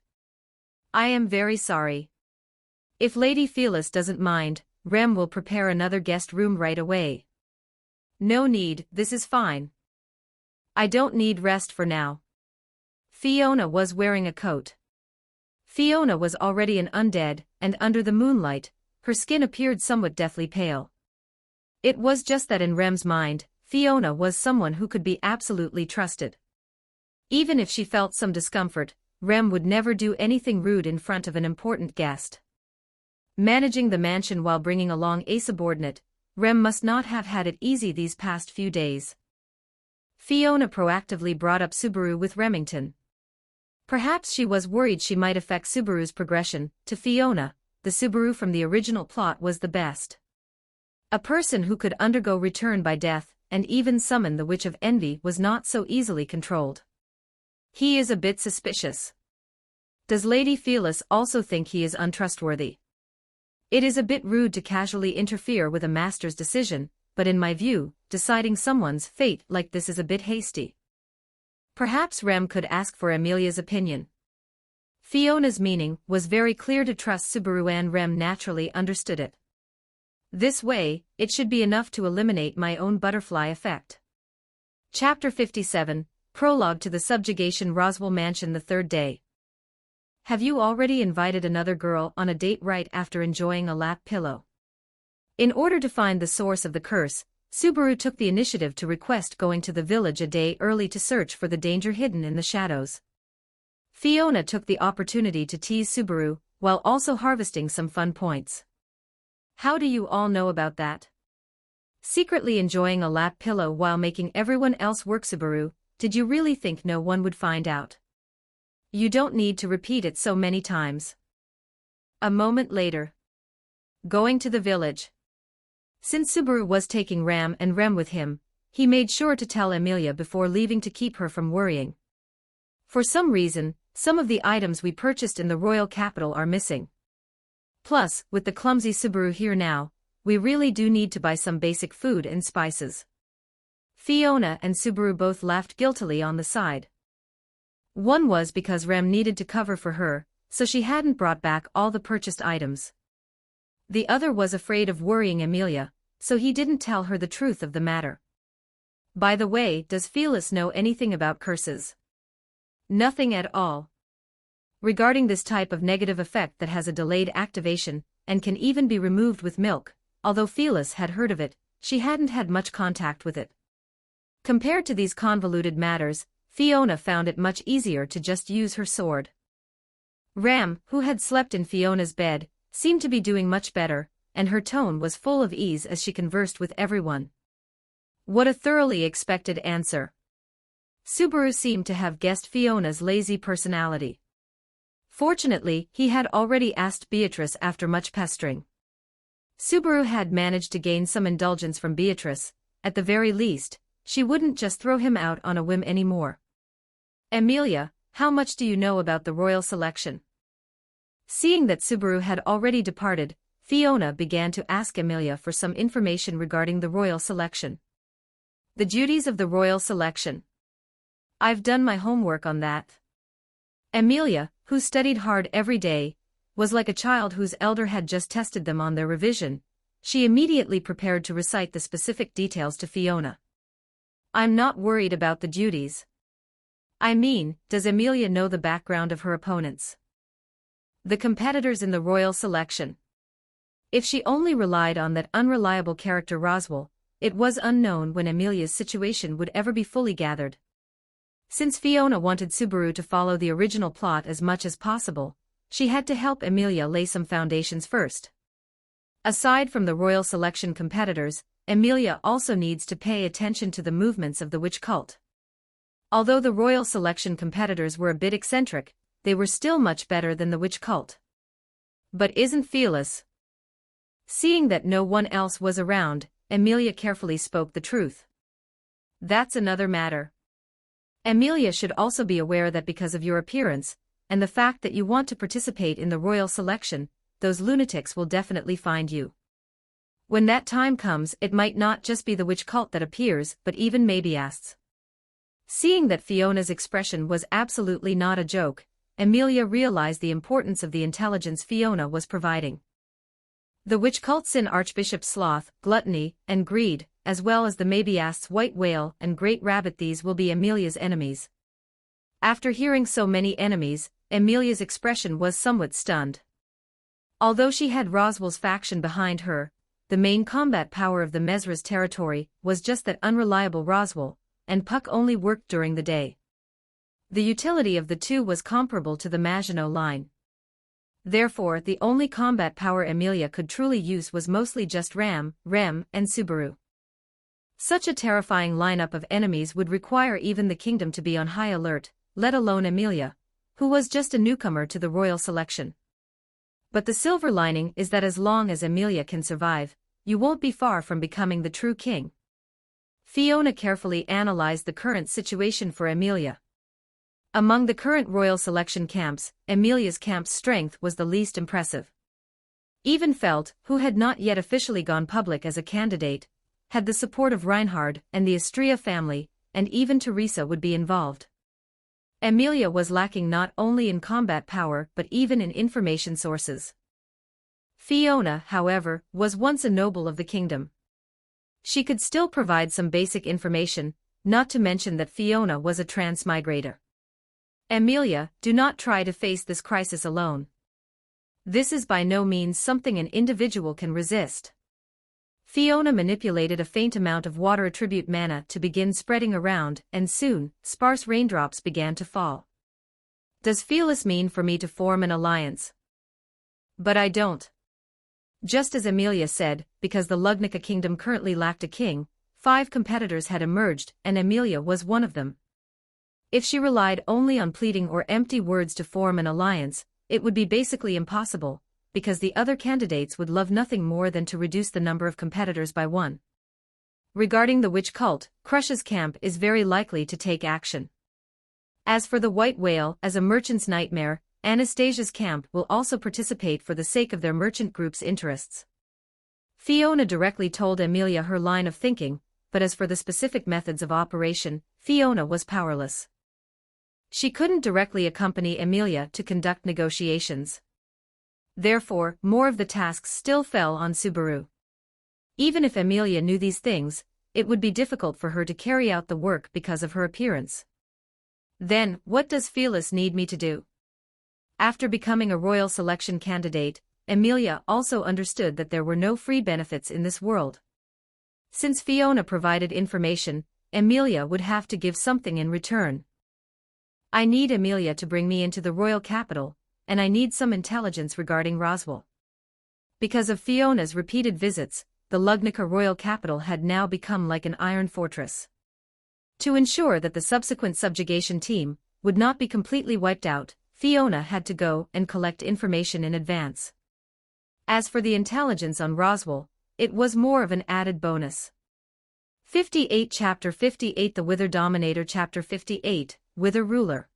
"I am very sorry. If Lady Phyllis doesn't mind, Rem will prepare another guest room right away." "No need, this is fine. I don't need rest for now." Fiona was wearing a coat. Fiona was already an undead, and under the moonlight, her skin appeared somewhat deathly pale. It was just that in Rem's mind, Fiona was someone who could be absolutely trusted. Even if she felt some discomfort, Rem would never do anything rude in front of an important guest. Managing the mansion while bringing along a subordinate, Rem must not have had it easy these past few days. Fiona proactively brought up Subaru with Remington. Perhaps she was worried she might affect Subaru's progression. To Fiona, the Subaru from the original plot was the best. A person who could undergo return by death, and even summon the Witch of Envy was not so easily controlled. He is a bit suspicious. Does Lady Phyllis also think he is untrustworthy? It is a bit rude to casually interfere with a master's decision, but in my view, deciding someone's fate like this is a bit hasty. Perhaps Rem could ask for Amelia's opinion. Fiona's meaning was very clear to trust Subaru, and Rem naturally understood it. This way, it should be enough to eliminate my own butterfly effect. Chapter 57, Prologue to the Subjugation. Roswell Mansion. The third day. Have you already invited another girl on a date right after enjoying a lap pillow? In order to find the source of the curse, Subaru took the initiative to request going to the village a day early to search for the danger hidden in the shadows. Fiona took the opportunity to tease Subaru, while also harvesting some fun points. "How do you all know about that? Secretly enjoying a lap pillow while making everyone else work. Subaru, did you really think no one would find out? You don't need to repeat it so many times." A moment later. Going to the village. Since Subaru was taking Ram and Rem with him, he made sure to tell Amelia before leaving to keep her from worrying. For some reason, some of the items we purchased in the royal capital are missing. Plus, with the clumsy Subaru here now, we really do need to buy some basic food and spices. Fiona and Subaru both laughed guiltily on the side. One was because Rem needed to cover for her, so she hadn't brought back all the purchased items. The other was afraid of worrying Amelia, so he didn't tell her the truth of the matter. "By the way, does Phyllis know anything about curses?" "Nothing at all. Regarding this type of negative effect that has a delayed activation, and can even be removed with milk, although Phyllis had heard of it, she hadn't had much contact with it. Compared to these convoluted matters, Fiona found it much easier to just use her sword." Ram, who had slept in Fiona's bed, seemed to be doing much better, and her tone was full of ease as she conversed with everyone. What a thoroughly expected answer. Subaru seemed to have guessed Fiona's lazy personality. Fortunately, he had already asked Beatrice after much pestering. Subaru had managed to gain some indulgence from Beatrice. At the very least, she wouldn't just throw him out on a whim anymore. Emilia, how much do you know about the royal selection? Seeing that Subaru had already departed, Fiona began to ask Emilia for some information regarding the royal selection. The duties of the royal selection. I've done my homework on that. Emilia, who studied hard every day, was like a child whose elder had just tested them on their revision. She immediately prepared to recite the specific details to Fiona. I'm not worried about the duties. I mean, does Emilia know the background of her opponents? The competitors in the royal selection. If she only relied on that unreliable character Roswell, it was unknown when Emilia's situation would ever be fully gathered. Since Fiona wanted Subaru to follow the original plot as much as possible, she had to help Emilia lay some foundations first. Aside from the royal selection competitors, Emilia also needs to pay attention to the movements of the witch cult. Although the royal selection competitors were a bit eccentric, they were still much better than the witch cult. But isn't Phyllis? Seeing that no one else was around, Emilia carefully spoke the truth. That's another matter. Emilia should also be aware that because of your appearance, and the fact that you want to participate in the royal selection, those lunatics will definitely find you. When that time comes, it might not just be the witch cult that appears, but even Mabiasts. Seeing that Fiona's expression was absolutely not a joke, Emilia realized the importance of the intelligence Fiona was providing. The witch cult's in Archbishop Sloth, Gluttony, and Greed, as well as the Mabiasts White Whale and Great Rabbit, these will be Emilia's enemies. After hearing so many enemies, Emilia's expression was somewhat stunned. Although she had Roswell's faction behind her, the main combat power of the Mesra's territory was just that unreliable Roswell, and Puck only worked during the day. The utility of the two was comparable to the Maginot Line. Therefore, the only combat power Emilia could truly use was mostly just Ram, Rem, and Subaru. Such a terrifying lineup of enemies would require even the kingdom to be on high alert, let alone Emilia, who was just a newcomer to the royal selection. But the silver lining is that as long as Emilia can survive, you won't be far from becoming the true king. Fiona carefully analyzed the current situation for Emilia. Among the current royal selection camps, Emilia's camp's strength was the least impressive. Even Felt, who had not yet officially gone public as a candidate, had the support of Reinhard and the Astria family, and even Teresa would be involved. Emilia was lacking not only in combat power but even in information sources. Fiona, however, was once a noble of the kingdom. She could still provide some basic information, not to mention that Fiona was a transmigrator. Emilia, do not try to face this crisis alone. This is by no means something an individual can resist. Fiona manipulated a faint amount of water attribute mana to begin spreading around, and soon, sparse raindrops began to fall. Does Phyllis mean for me to form an alliance? But I don't. Just as Emilia said, because the Lugnica kingdom currently lacked a king, 5 competitors had emerged, and Emilia was one of them. If she relied only on pleading or empty words to form an alliance, it would be basically impossible, because the other candidates would love nothing more than to reduce the number of competitors by 1. Regarding the witch cult, Crush's camp is very likely to take action. As for the White Whale, as a merchant's nightmare, Anastasia's camp will also participate for the sake of their merchant group's interests. Fiona directly told Emilia her line of thinking, but as for the specific methods of operation, Fiona was powerless. She couldn't directly accompany Emilia to conduct negotiations. Therefore, more of the tasks still fell on Subaru. Even if Emilia knew these things, it would be difficult for her to carry out the work because of her appearance. Then, what does Phyllis need me to do? After becoming a royal selection candidate, Emilia also understood that there were no free benefits in this world. Since Fiona provided information, Emilia would have to give something in return. I need Emilia to bring me into the royal capital, and I need some intelligence regarding Roswell. Because of Fiona's repeated visits, the Lugnica royal capital had now become like an iron fortress. To ensure that the subsequent subjugation team would not be completely wiped out, Fiona had to go and collect information in advance. As for the intelligence on Roswell, it was more of an added bonus. 58 Chapter 58 The Wither Dominator Chapter 58 Wither Ruler.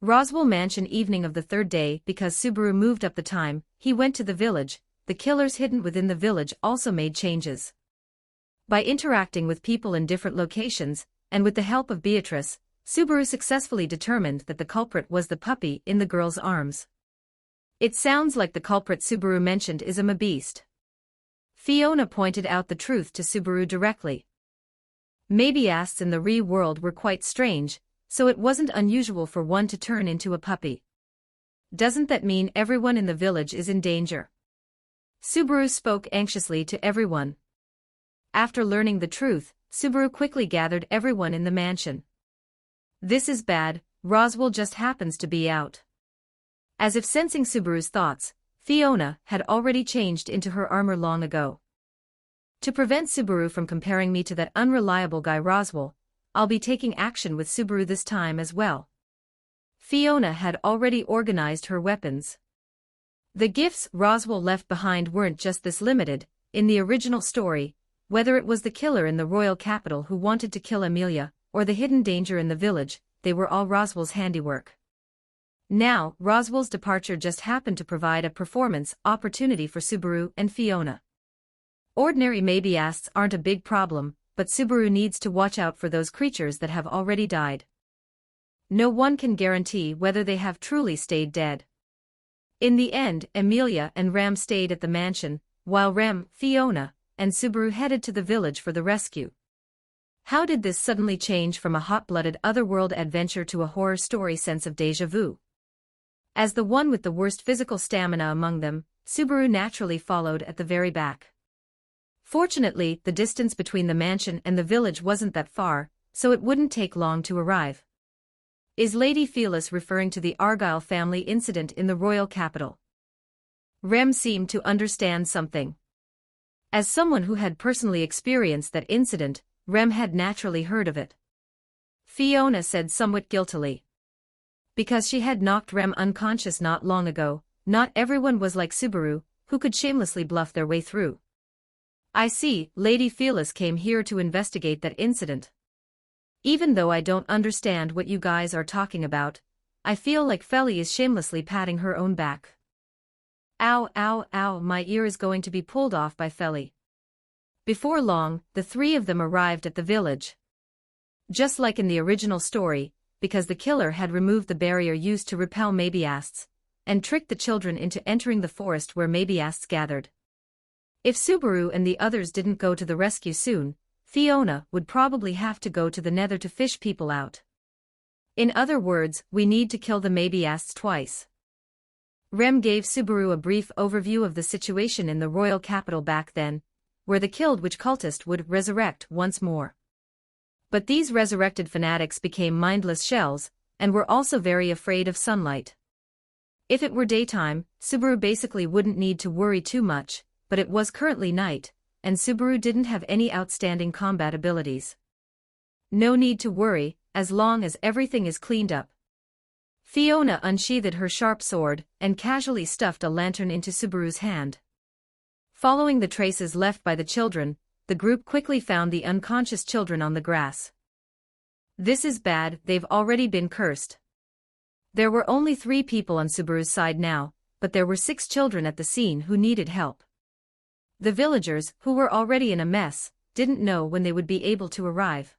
Roswell Mansion evening of the third day. Because Subaru moved up the time, he went to the village. The killers hidden within the village also made changes. By interacting with people in different locations, and with the help of Beatrice, Subaru successfully determined that the culprit was the puppy in the girl's arms. It sounds like the culprit Subaru mentioned is a beast. Fiona pointed out the truth to Subaru directly. Maybe-asts in the real world were quite strange, so it wasn't unusual for one to turn into a puppy. Doesn't that mean everyone in the village is in danger? Subaru spoke anxiously to everyone. After learning the truth, Subaru quickly gathered everyone in the mansion. This is bad, Roswell just happens to be out. As if sensing Subaru's thoughts, Fiona had already changed into her armor long ago. To prevent Subaru from comparing me to that unreliable guy Roswell, I'll be taking action with Subaru this time as well. Fiona had already organized her weapons. The gifts Roswell left behind weren't just this limited. In the original story, whether it was the killer in the royal capital who wanted to kill Amelia, or the hidden danger in the village, they were all Roswell's handiwork. Now, Roswell's departure just happened to provide a performance opportunity for Subaru and Fiona. Ordinary maybe-asts aren't a big problem, but Subaru needs to watch out for those creatures that have already died. No one can guarantee whether they have truly stayed dead. In the end, Amelia and Rem stayed at the mansion, while Rem, Fiona, and Subaru headed to the village for the rescue. How did this suddenly change from a hot-blooded otherworld adventure to a horror story sense of déjà vu? As the one with the worst physical stamina among them, Subaru naturally followed at the very back. Fortunately, the distance between the mansion and the village wasn't that far, so it wouldn't take long to arrive. Is Lady Phyllis referring to the Argyle family incident in the royal capital? Rem seemed to understand something. As someone who had personally experienced that incident, Rem had naturally heard of it. Fiona said somewhat guiltily. Because she had knocked Rem unconscious not long ago, not everyone was like Subaru, who could shamelessly bluff their way through. I see, Lady Phyllis came here to investigate that incident. Even though I don't understand what you guys are talking about, I feel like Felly is shamelessly patting her own back. Ow, ow, ow, my ear is going to be pulled off by Felly. Before long, the three of them arrived at the village. Just like in the original story, because the killer had removed the barrier used to repel maybe-asts, and tricked the children into entering the forest where maybe-asts gathered. If Subaru and the others didn't go to the rescue soon, Fiona would probably have to go to the Nether to fish people out. In other words, we need to kill the maybe-asts twice. Rem gave Subaru a brief overview of the situation in the royal capital back then, where the killed witch cultist would resurrect once more. But these resurrected fanatics became mindless shells, and were also very afraid of sunlight. If it were daytime, Subaru basically wouldn't need to worry too much, but it was currently night, and Subaru didn't have any outstanding combat abilities. No need to worry, as long as everything is cleaned up. Fiona unsheathed her sharp sword, and casually stuffed a lantern into Subaru's hand. Following the traces left by the children, the group quickly found the unconscious children on the grass. This is bad, they've already been cursed. There were only 3 people on Subaru's side now, but there were 6 children at the scene who needed help. The villagers, who were already in a mess, didn't know when they would be able to arrive.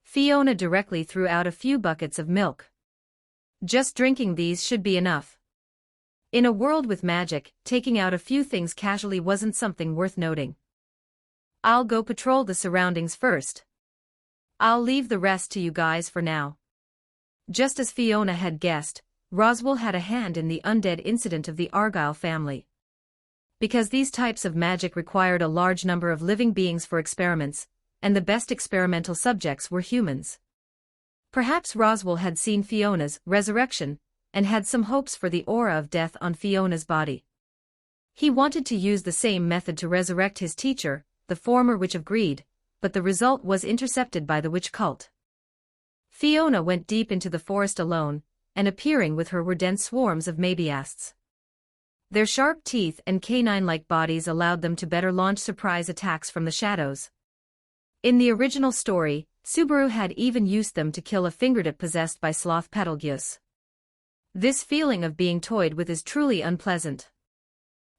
Fiona directly threw out a few buckets of milk. Just drinking these should be enough. In a world with magic, taking out a few things casually wasn't something worth noting. I'll go patrol the surroundings first. I'll leave the rest to you guys for now. Just as Fiona had guessed, Roswell had a hand in the undead incident of the Argyle family. Because these types of magic required a large number of living beings for experiments, and the best experimental subjects were humans. Perhaps Roswell had seen Fiona's resurrection, and had some hopes for the aura of death on Fiona's body. He wanted to use the same method to resurrect his teacher, the former Witch of Greed, but the result was intercepted by the witch cult. Fiona went deep into the forest alone, and appearing with her were dense swarms of mabiasts. Their sharp teeth and canine-like bodies allowed them to better launch surprise attacks from the shadows. In the original story, Subaru had even used them to kill a fingertip possessed by sloth Betelgeuse. This feeling of being toyed with is truly unpleasant.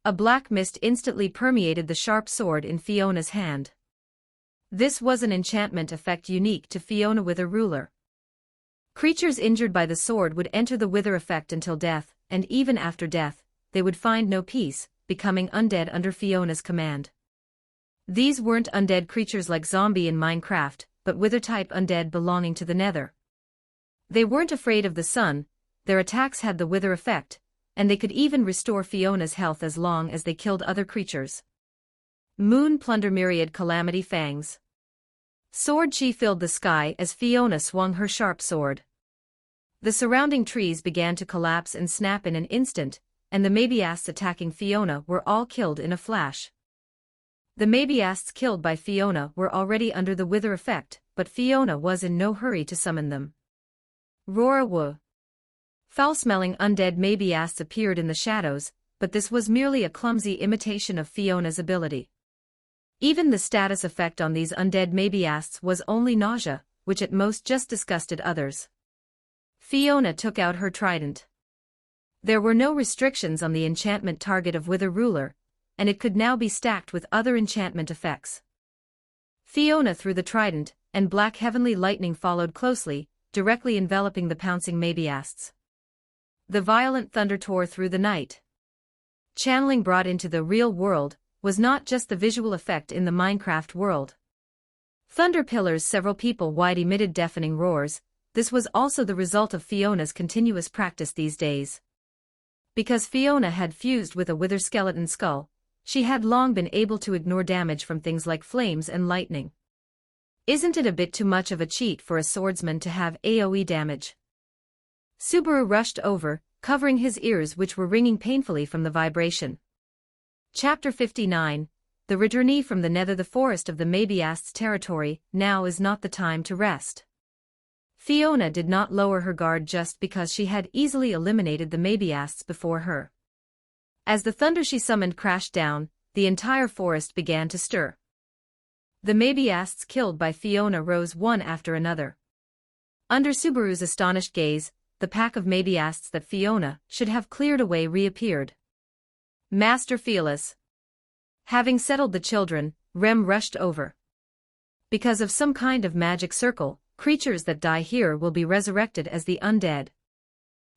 A black mist instantly permeated the sharp sword in Fiona's hand. This was an enchantment effect unique to Fiona Wither Ruler. Creatures injured by the sword would enter the Wither effect until death, and even after death, they would find no peace, becoming undead under Fiona's command. These weren't undead creatures like zombie in Minecraft, but Wither-type undead belonging to the Nether. They weren't afraid of the sun, their attacks had the Wither effect, and they could even restore Fiona's health as long as they killed other creatures. Moon Plunder Myriad Calamity Fangs. Sword chi filled the sky as Fiona swung her sharp sword. The surrounding trees began to collapse and snap in an instant, and the mabiasts attacking Fiona were all killed in a flash. The mabiasts killed by Fiona were already under the Wither effect, but Fiona was in no hurry to summon them. Roar-woo. Foul-smelling undead mabiasts appeared in the shadows, but this was merely a clumsy imitation of Fiona's ability. Even the status effect on these undead mabiasts was only nausea, which at most just disgusted others. Fiona took out her trident. There were no restrictions on the enchantment target of Wither Ruler, and it could now be stacked with other enchantment effects. Fiona threw the trident, and black heavenly lightning followed closely, directly enveloping the pouncing mabiasts. The violent thunder tore through the night. Channeling brought into the real world was not just the visual effect in the Minecraft world. Thunder pillars several people wide emitted deafening roars. This was also the result of Fiona's continuous practice these days. Because Fiona had fused with a Wither skeleton skull, she had long been able to ignore damage from things like flames and lightning. Isn't it a bit too much of a cheat for a swordsman to have AoE damage? Subaru rushed over, covering his ears which were ringing painfully from the vibration. Chapter 59, The Returnee from the Nether. The forest of the mabiasts territory. Now is not the time to rest. Fiona did not lower her guard just because she had easily eliminated the mabiasts before her. As the thunder she summoned crashed down, the entire forest began to stir. The mabiasts killed by Fiona rose one after another. Under Subaru's astonished gaze, the pack of mabiasts that Fiona should have cleared away reappeared. Master Fearless. Having settled the children, Rem rushed over. Because of some kind of magic circle, creatures that die here will be resurrected as the undead.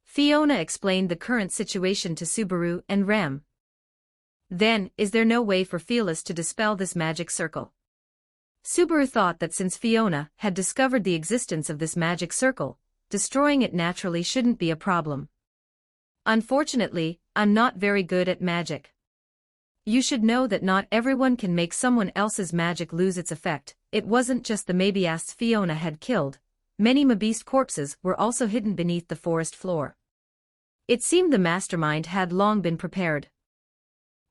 Fiona explained the current situation to Subaru and Rem. Then, is there no way for Fearless to dispel this magic circle? Subaru thought that since Fiona had discovered the existence of this magic circle, destroying it naturally shouldn't be a problem. Unfortunately, I'm not very good at magic. You should know that not everyone can make someone else's magic lose its effect. It wasn't just the mabiasts Fiona had killed. Many mabeast corpses were also hidden beneath the forest floor. It seemed the mastermind had long been prepared.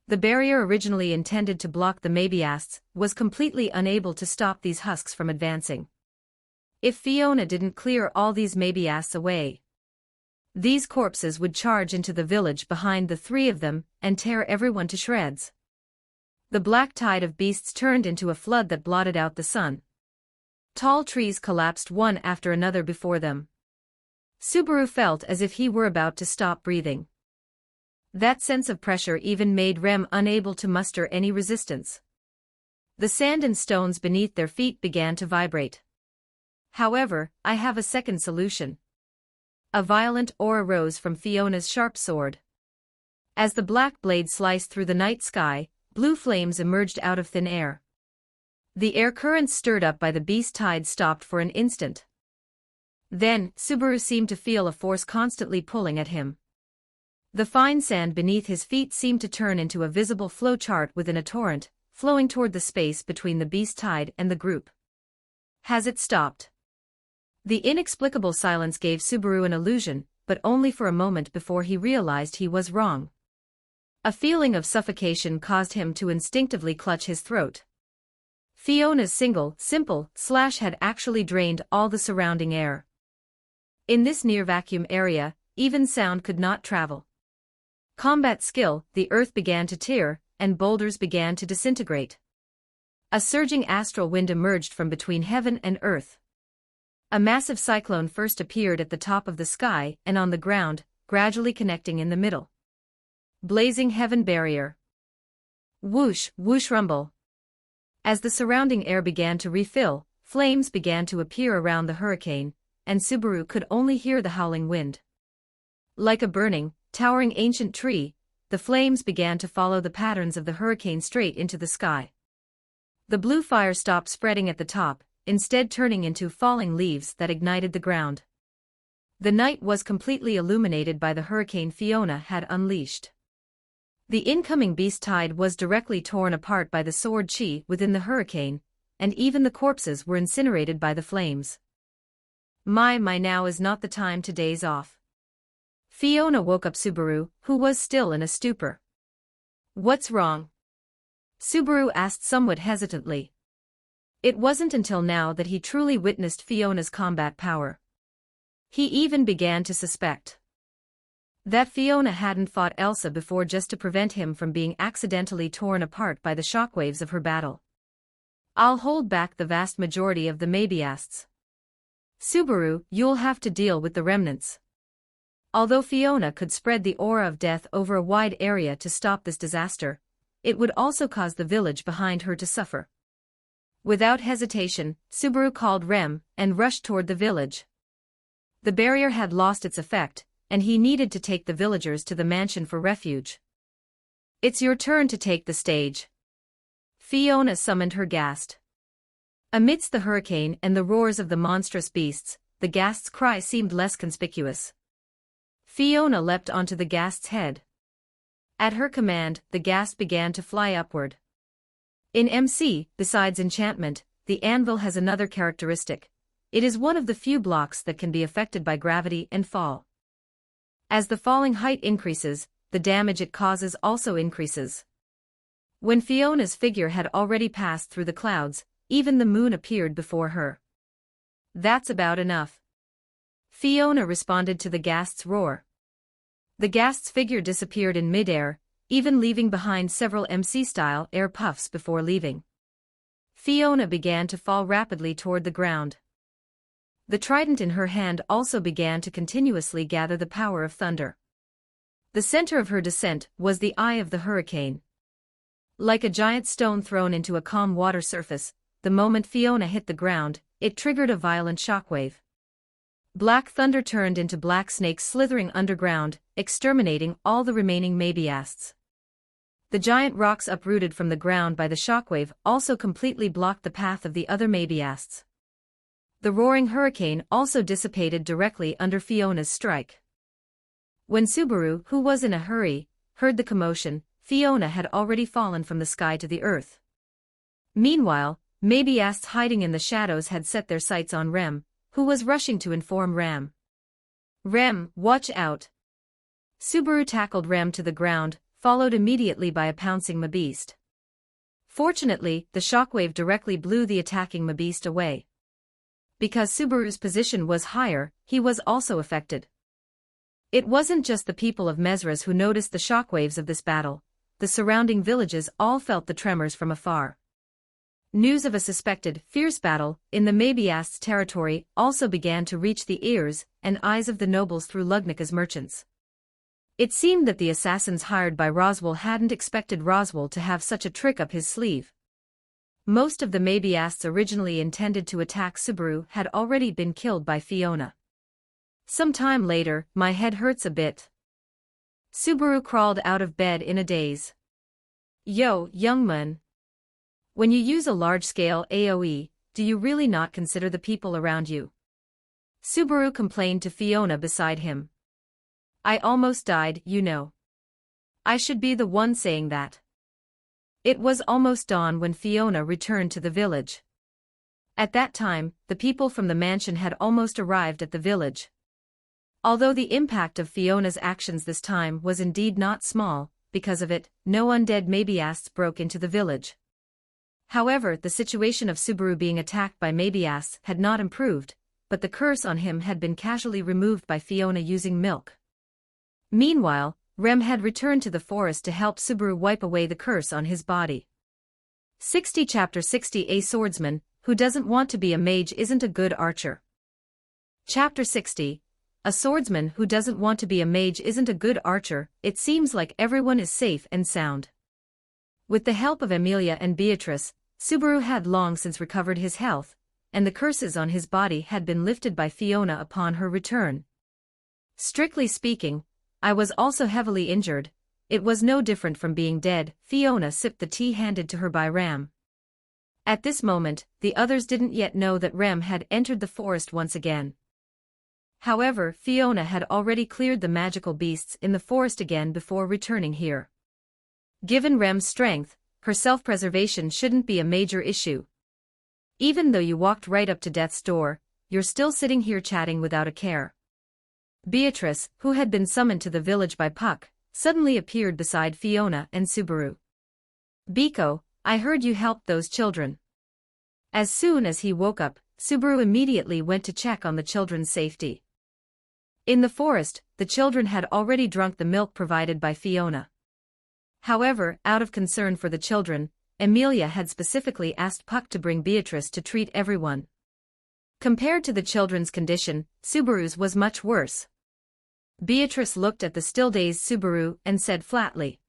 The barrier originally intended to block the mabiasts was completely unable to stop these husks from advancing. If Fiona didn't clear all these mabiasts away, these corpses would charge into the village behind the three of them and tear everyone to shreds. The black tide of beasts turned into a flood that blotted out the sun. Tall trees collapsed one after another before them. Subaru felt as if he were about to stop breathing. That sense of pressure even made Rem unable to muster any resistance. The sand and stones beneath their feet began to vibrate. However, I have a second solution. A violent aura rose from Fiona's sharp sword. As the black blade sliced through the night sky, blue flames emerged out of thin air. The air currents stirred up by the beast tide stopped for an instant. Then, Subaru seemed to feel a force constantly pulling at him. The fine sand beneath his feet seemed to turn into a visible flowchart within a torrent, flowing toward the space between the beast tide and the group. Has it stopped? The inexplicable silence gave Subaru an illusion, but only for a moment before he realized he was wrong. A feeling of suffocation caused him to instinctively clutch his throat. Fiona's simple slash had actually drained all the surrounding air. In this near-vacuum area, even sound could not travel. Combat skill, the earth began to tear, and boulders began to disintegrate. A surging astral wind emerged from between heaven and earth. A massive cyclone first appeared at the top of the sky and on the ground, gradually connecting in the middle. Blazing heaven barrier. Whoosh, whoosh rumble. As the surrounding air began to refill, flames began to appear around the hurricane, and Subaru could only hear the howling wind. Like a burning, towering ancient tree, the flames began to follow the patterns of the hurricane straight into the sky. The blue fire stopped spreading at the top, instead turning into falling leaves that ignited the ground. The night was completely illuminated by the hurricane Fiona had unleashed. The incoming beast tide was directly torn apart by the sword chi within the hurricane, and even the corpses were incinerated by the flames. My now is not the time to daze off. Fiona woke up Subaru, who was still in a stupor. What's wrong? Subaru asked somewhat hesitantly. It wasn't until now that he truly witnessed Fiona's combat power. He even began to suspect that Fiona hadn't fought Elsa before just to prevent him from being accidentally torn apart by the shockwaves of her battle. I'll hold back the vast majority of the Maybyasts. Subaru, you'll have to deal with the remnants. Although Fiona could spread the aura of death over a wide area to stop this disaster, it would also cause the village behind her to suffer. Without hesitation, Subaru called Rem and rushed toward the village. The barrier had lost its effect, and he needed to take the villagers to the mansion for refuge. It's your turn to take the stage. Fiona summoned her ghast. Amidst the hurricane and the roars of the monstrous beasts, the ghast's cry seemed less conspicuous. Fiona leapt onto the ghast's head. At her command, the ghast began to fly upward. In MC, besides enchantment, the anvil has another characteristic. It is one of the few blocks that can be affected by gravity and fall. As the falling height increases, the damage it causes also increases. When Fiona's figure had already passed through the clouds, even the moon appeared before her. That's about enough. Fiona responded to the ghast's roar. The ghast's figure disappeared in midair, even leaving behind several MC-style air puffs before leaving. Fiona began to fall rapidly toward the ground. The trident in her hand also began to continuously gather the power of thunder. The center of her descent was the eye of the hurricane. Like a giant stone thrown into a calm water surface, the moment Fiona hit the ground, it triggered a violent shockwave. Black thunder turned into black snakes slithering underground, exterminating all the remaining Maybyasts. The giant rocks uprooted from the ground by the shockwave also completely blocked the path of the other Maybyasts. The roaring hurricane also dissipated directly under Fiona's strike. When Subaru, who was in a hurry, heard the commotion, Fiona had already fallen from the sky to the earth. Meanwhile, Maybyasts hiding in the shadows had set their sights on Rem, who was rushing to inform Ram. Rem, watch out! Subaru tackled Rem to the ground, followed immediately by a pouncing Mabeast. Fortunately, the shockwave directly blew the attacking Mabeast away. Because Subaru's position was higher, he was also affected. It wasn't just the people of Mesras who noticed the shockwaves of this battle. The surrounding villages all felt the tremors from afar. News of a suspected, fierce battle in the Maybyasts' territory also began to reach the ears and eyes of the nobles through Lugnika's merchants. It seemed that the assassins hired by Roswell hadn't expected Roswell to have such a trick up his sleeve. Most of the Maybyasts originally intended to attack Subaru had already been killed by Fiona. Some time later, my head hurts a bit. Subaru crawled out of bed in a daze. Yo, young man. When you use a large-scale AoE, do you really not consider the people around you? Subaru complained to Fiona beside him. I almost died, you know. I should be the one saying that. It was almost dawn when Fiona returned to the village. At that time, the people from the mansion had almost arrived at the village. Although the impact of Fiona's actions this time was indeed not small, because of it, no undead Maybyasts broke into the village. However, the situation of Subaru being attacked by Maybyasts had not improved, but the curse on him had been casually removed by Fiona using milk. Meanwhile, Rem had returned to the forest to help Subaru wipe away the curse on his body. 60 Chapter 60 A swordsman who doesn't want to be a mage isn't a good archer. Chapter 60 A swordsman who doesn't want to be a mage isn't a good archer. It seems like everyone is safe and sound. With the help of Emilia and Beatrice, Subaru had long since recovered his health, and the curses on his body had been lifted by Fiona upon her return. Strictly speaking, I was also heavily injured. It was no different from being dead. Fiona sipped the tea handed to her by Rem. At this moment, the others didn't yet know that Rem had entered the forest once again. However, Fiona had already cleared the magical beasts in the forest again before returning here. Given Rem's strength, her self-preservation shouldn't be a major issue. Even though you walked right up to death's door, you're still sitting here chatting without a care. Beatrice, who had been summoned to the village by Puck, suddenly appeared beside Fiona and Subaru. Biko, I heard you helped those children. As soon as he woke up, Subaru immediately went to check on the children's safety. In the forest, the children had already drunk the milk provided by Fiona. However, out of concern for the children, Emilia had specifically asked Puck to bring Beatrice to treat everyone. Compared to the children's condition, Subaru's was much worse. Beatrice looked at the still-dazed Subaru and said flatly.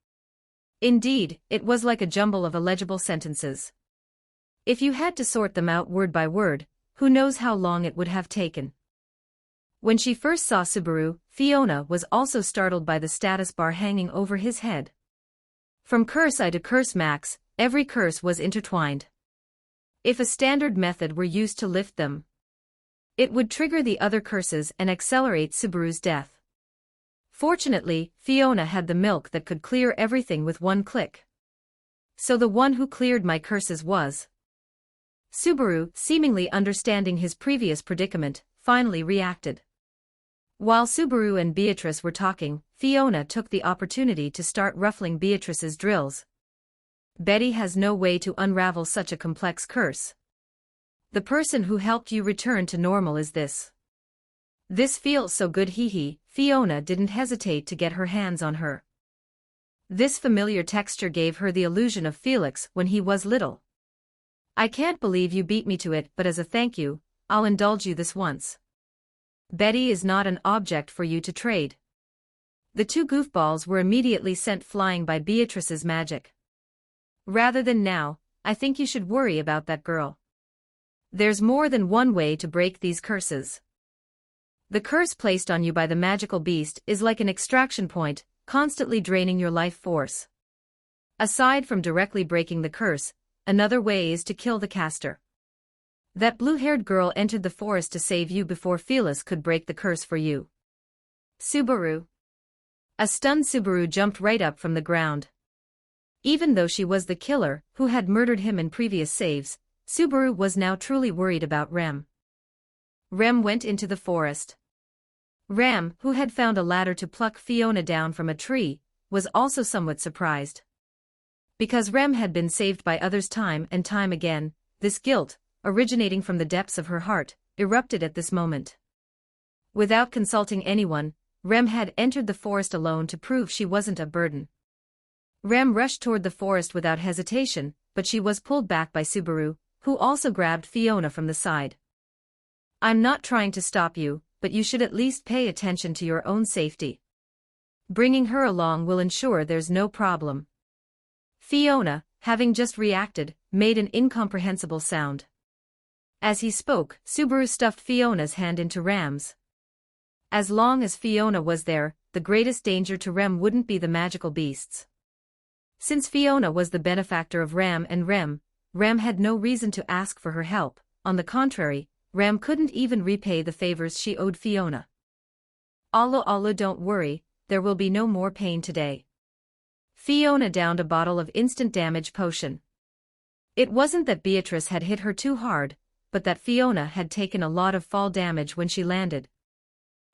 Indeed, it was like a jumble of illegible sentences. If you had to sort them out word by word, who knows how long it would have taken. When she first saw Subaru, Fiona was also startled by the status bar hanging over his head. From curse I to curse max, every curse was intertwined. If a standard method were used to lift them, it would trigger the other curses and accelerate Subaru's death. Fortunately, Fiona had the milk that could clear everything with one click. So the one who cleared my curses was. Subaru, seemingly understanding his previous predicament, finally reacted. While Subaru and Beatrice were talking, Fiona took the opportunity to start ruffling Beatrice's drills. Betty has no way to unravel such a complex curse. The person who helped you return to normal is this. This feels so good, hee. Fiona didn't hesitate to get her hands on her. This familiar texture gave her the illusion of Felix when he was little. I can't believe you beat me to it, but as a thank you, I'll indulge you this once. Betty is not an object for you to trade. The two goofballs were immediately sent flying by Beatrice's magic. Rather than now, I think you should worry about that girl. There's more than one way to break these curses. The curse placed on you by the magical beast is like an extraction point, constantly draining your life force. Aside from directly breaking the curse, another way is to kill the caster. That blue-haired girl entered the forest to save you before Felix could break the curse for you. Subaru. A stunned Subaru jumped right up from the ground. Even though she was the killer who had murdered him in previous saves, Subaru was now truly worried about Rem. Rem went into the forest. Rem, who had found a ladder to pluck Fiona down from a tree, was also somewhat surprised. Because Rem had been saved by others time and time again, this guilt, originating from the depths of her heart, erupted at this moment. Without consulting anyone, Rem had entered the forest alone to prove she wasn't a burden. Rem rushed toward the forest without hesitation, but she was pulled back by Subaru, who also grabbed Fiona from the side. I'm not trying to stop you, but you should at least pay attention to your own safety. Bringing her along will ensure there's no problem. Fiona, having just reacted, made an incomprehensible sound. As he spoke, Subaru stuffed Fiona's hand into Rem's. As long as Fiona was there, the greatest danger to Rem wouldn't be the magical beasts. Since Fiona was the benefactor of Rem and Rem had no reason to ask for her help. On the contrary, Rem couldn't even repay the favors she owed Fiona. Allah, don't worry, there will be no more pain today. Fiona downed a bottle of instant damage potion. It wasn't that Beatrice had hit her too hard, but that Fiona had taken a lot of fall damage when she landed.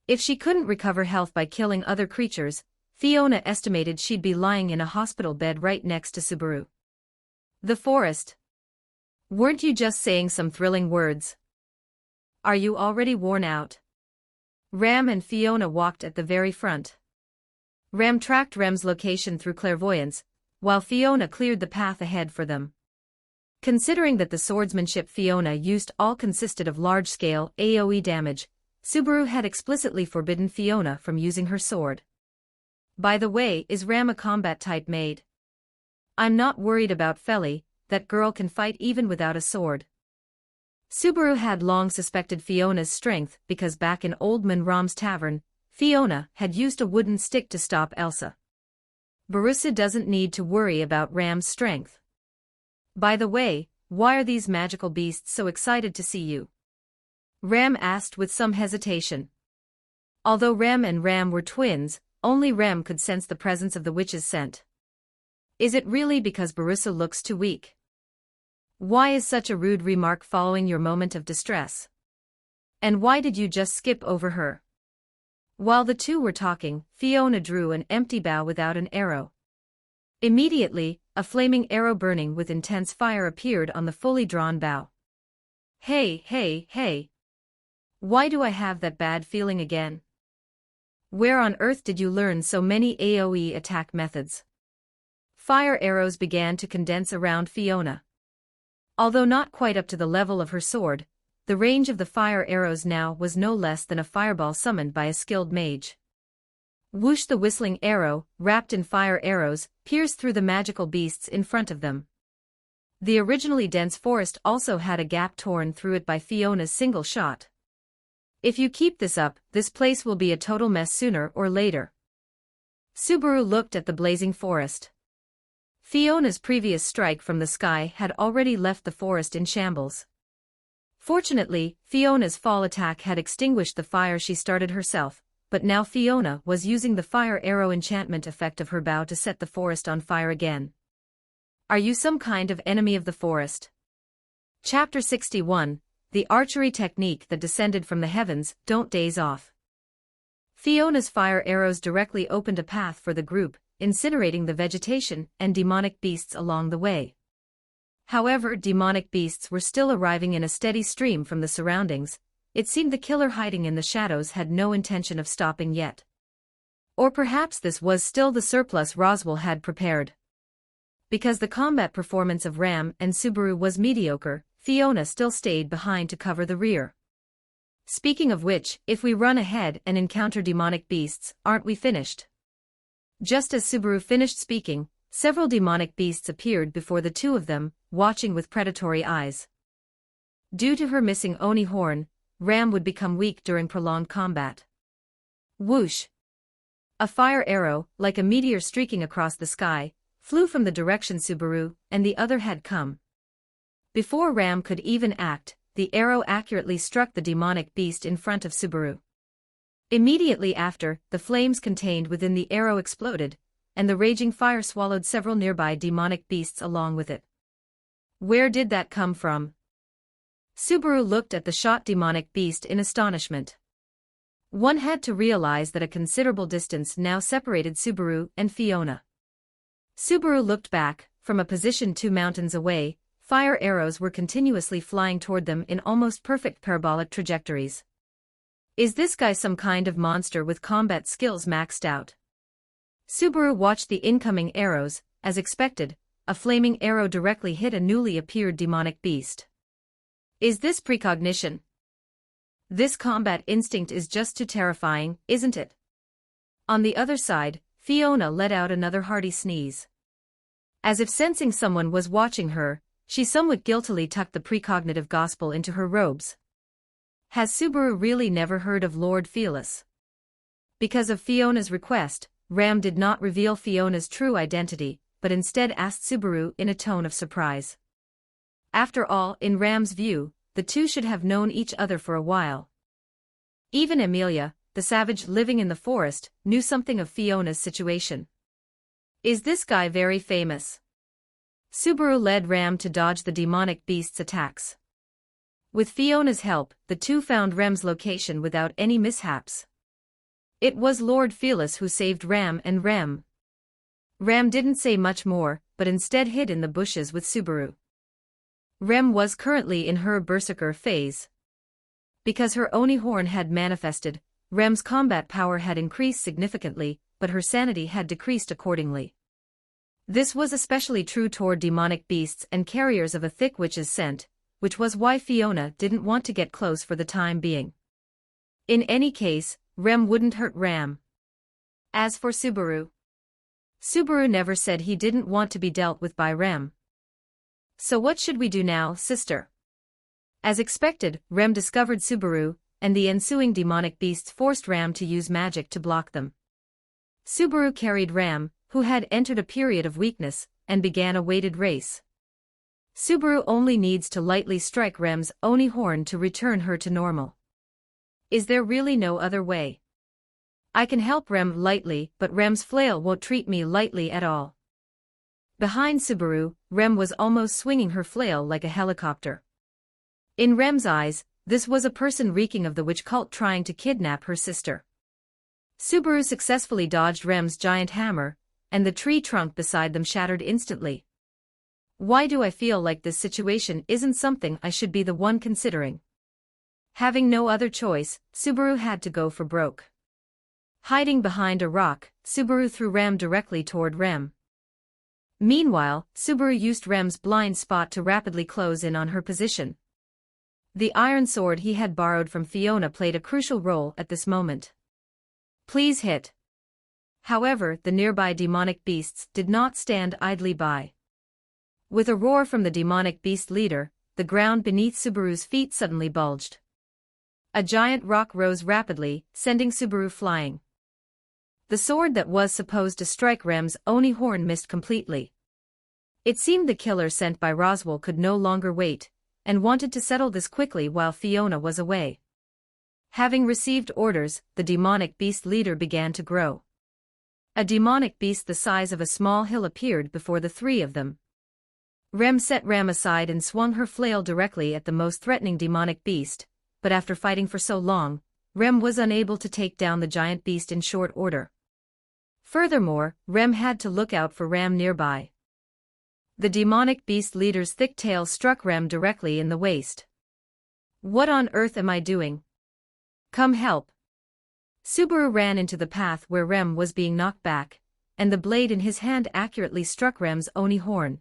If she couldn't recover health by killing other creatures, Fiona estimated she'd be lying in a hospital bed right next to Subaru. The forest. Weren't you just saying some thrilling words? Are you already worn out? Ram and Fiona walked at the very front. Ram tracked Rem's location through clairvoyance, while Fiona cleared the path ahead for them. Considering that the swordsmanship Fiona used all consisted of large-scale AoE damage, Subaru had explicitly forbidden Fiona from using her sword. By the way, is Ram a combat-type maid? I'm not worried about Feli, that girl can fight even without a sword. Subaru had long suspected Fiona's strength because back in Old Man Ram's tavern, Fiona had used a wooden stick to stop Elsa. Barusa doesn't need to worry about Ram's strength. By the way, why are these magical beasts so excited to see you? Ram asked with some hesitation. Although Rem and Ram were twins, only Rem could sense the presence of the witch's scent. Is it really because Barusa looks too weak? Why is such a rude remark following your moment of distress? And why did you just skip over her? While the two were talking, Fiona drew an empty bow without an arrow. Immediately, a flaming arrow burning with intense fire appeared on the fully drawn bow. Hey, hey, hey! Why do I have that bad feeling again? Where on earth did you learn so many AoE attack methods? Fire arrows began to condense around Fiona. Although not quite up to the level of her sword, the range of the fire arrows now was no less than a fireball summoned by a skilled mage. Whoosh! The whistling arrow, wrapped in fire arrows, pierced through the magical beasts in front of them. The originally dense forest also had a gap torn through it by Fiona's single shot. If you keep this up, this place will be a total mess sooner or later. Subaru looked at the blazing forest. Fiona's previous strike from the sky had already left the forest in shambles. Fortunately, Fiona's fall attack had extinguished the fire she started herself, but now Fiona was using the fire arrow enchantment effect of her bow to set the forest on fire again. Are you some kind of enemy of the forest? Chapter 61, The Archery Technique That Descended from the Heavens, Don't Daze Off. Fiona's fire arrows directly opened a path for the group, incinerating the vegetation and demonic beasts along the way. However, demonic beasts were still arriving in a steady stream from the surroundings. It seemed the killer hiding in the shadows had no intention of stopping yet. Or perhaps this was still the surplus Roswell had prepared. Because the combat performance of Ram and Subaru was mediocre, Fiona still stayed behind to cover the rear. Speaking of which, if we run ahead and encounter demonic beasts, aren't we finished? Just as Subaru finished speaking, several demonic beasts appeared before the two of them, watching with predatory eyes. Due to her missing Oni horn, Ram would become weak during prolonged combat. Whoosh! A fire arrow, like a meteor streaking across the sky, flew from the direction Subaru and the other had come. Before Ram could even act, the arrow accurately struck the demonic beast in front of Subaru. Immediately after, the flames contained within the arrow exploded, and the raging fire swallowed several nearby demonic beasts along with it. Where did that come from? Subaru looked at the shot demonic beast in astonishment. One had to realize that a considerable distance now separated Subaru and Fiona. Subaru looked back, from a position 2 mountains away. Fire arrows were continuously flying toward them in almost perfect parabolic trajectories. Is this guy some kind of monster with combat skills maxed out? Subaru watched the incoming arrows. As expected, a flaming arrow directly hit a newly appeared demonic beast. Is this precognition? This combat instinct is just too terrifying, isn't it? On the other side, Fiona let out another hearty sneeze. As if sensing someone was watching her, she somewhat guiltily tucked the precognitive gospel into her robes. Has Subaru really never heard of Lord Felis? Because of Fiona's request, Ram did not reveal Fiona's true identity, but instead asked Subaru in a tone of surprise. After all, in Ram's view, the two should have known each other for a while. Even Amelia, the savage living in the forest, knew something of Fiona's situation. Is this guy very famous? Subaru led Ram to dodge the demonic beast's attacks. With Fiona's help, the two found Ram's location without any mishaps. It was Lord Felis who saved Ram and Rem. Ram didn't say much more, but instead hid in the bushes with Subaru. Rem was currently in her berserker phase. Because her Oni horn had manifested, Rem's combat power had increased significantly, but her sanity had decreased accordingly. This was especially true toward demonic beasts and carriers of a thick witch's scent, which was why Fiona didn't want to get close for the time being. In any case, Rem wouldn't hurt Ram. As for Subaru, Subaru never said he didn't want to be dealt with by Rem. So what should we do now, sister? As expected, Rem discovered Subaru, and the ensuing demonic beasts forced Ram to use magic to block them. Subaru carried Ram, who had entered a period of weakness, and began a weighted race. Subaru only needs to lightly strike Rem's Oni horn to return her to normal. Is there really no other way? I can help Rem lightly, but Rem's flail won't treat me lightly at all. Behind Subaru, Rem was almost swinging her flail like a helicopter. In Rem's eyes, this was a person reeking of the witch cult trying to kidnap her sister. Subaru successfully dodged Rem's giant hammer, and the tree trunk beside them shattered instantly. Why do I feel like this situation isn't something I should be the one considering? Having no other choice, Subaru had to go for broke. Hiding behind a rock, Subaru threw Rem directly toward Rem. Meanwhile, Subaru used Rem's blind spot to rapidly close in on her position. The iron sword he had borrowed from Fiona played a crucial role at this moment. Please hit. However, the nearby demonic beasts did not stand idly by. With a roar from the demonic beast leader, the ground beneath Subaru's feet suddenly bulged. A giant rock rose rapidly, sending Subaru flying. The sword that was supposed to strike Rem's Oni horn missed completely. It seemed the killer sent by Roswell could no longer wait, and wanted to settle this quickly while Fiona was away. Having received orders, the demonic beast leader began to grow. A demonic beast the size of a small hill appeared before the three of them. Rem set Ram aside and swung her flail directly at the most threatening demonic beast, but after fighting for so long, Rem was unable to take down the giant beast in short order. Furthermore, Rem had to look out for Ram nearby. The demonic beast leader's thick tail struck Rem directly in the waist. What on earth am I doing? Come help. Subaru ran into the path where Rem was being knocked back, and the blade in his hand accurately struck Rem's Oni horn.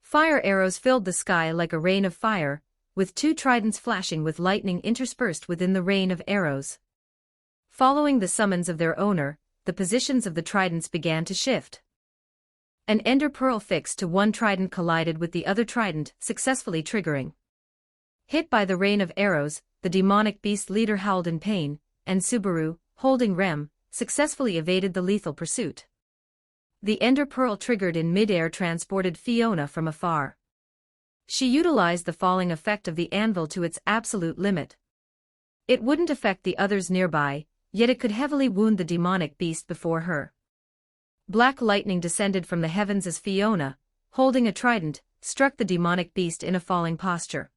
Fire arrows filled the sky like a rain of fire, with two tridents flashing with lightning interspersed within the rain of arrows. Following the summons of their owner, the positions of the tridents began to shift. An ender pearl fixed to one trident collided with the other trident, successfully triggering. Hit by the rain of arrows, the demonic beast leader howled in pain, and Subaru, holding Rem, successfully evaded the lethal pursuit. The ender pearl triggered in mid-air transported Fiona from afar. She utilized the falling effect of the anvil to its absolute limit. It wouldn't affect the others nearby, yet it could heavily wound the demonic beast before her. Black lightning descended from the heavens as Fiona, holding a trident, struck the demonic beast in a falling posture.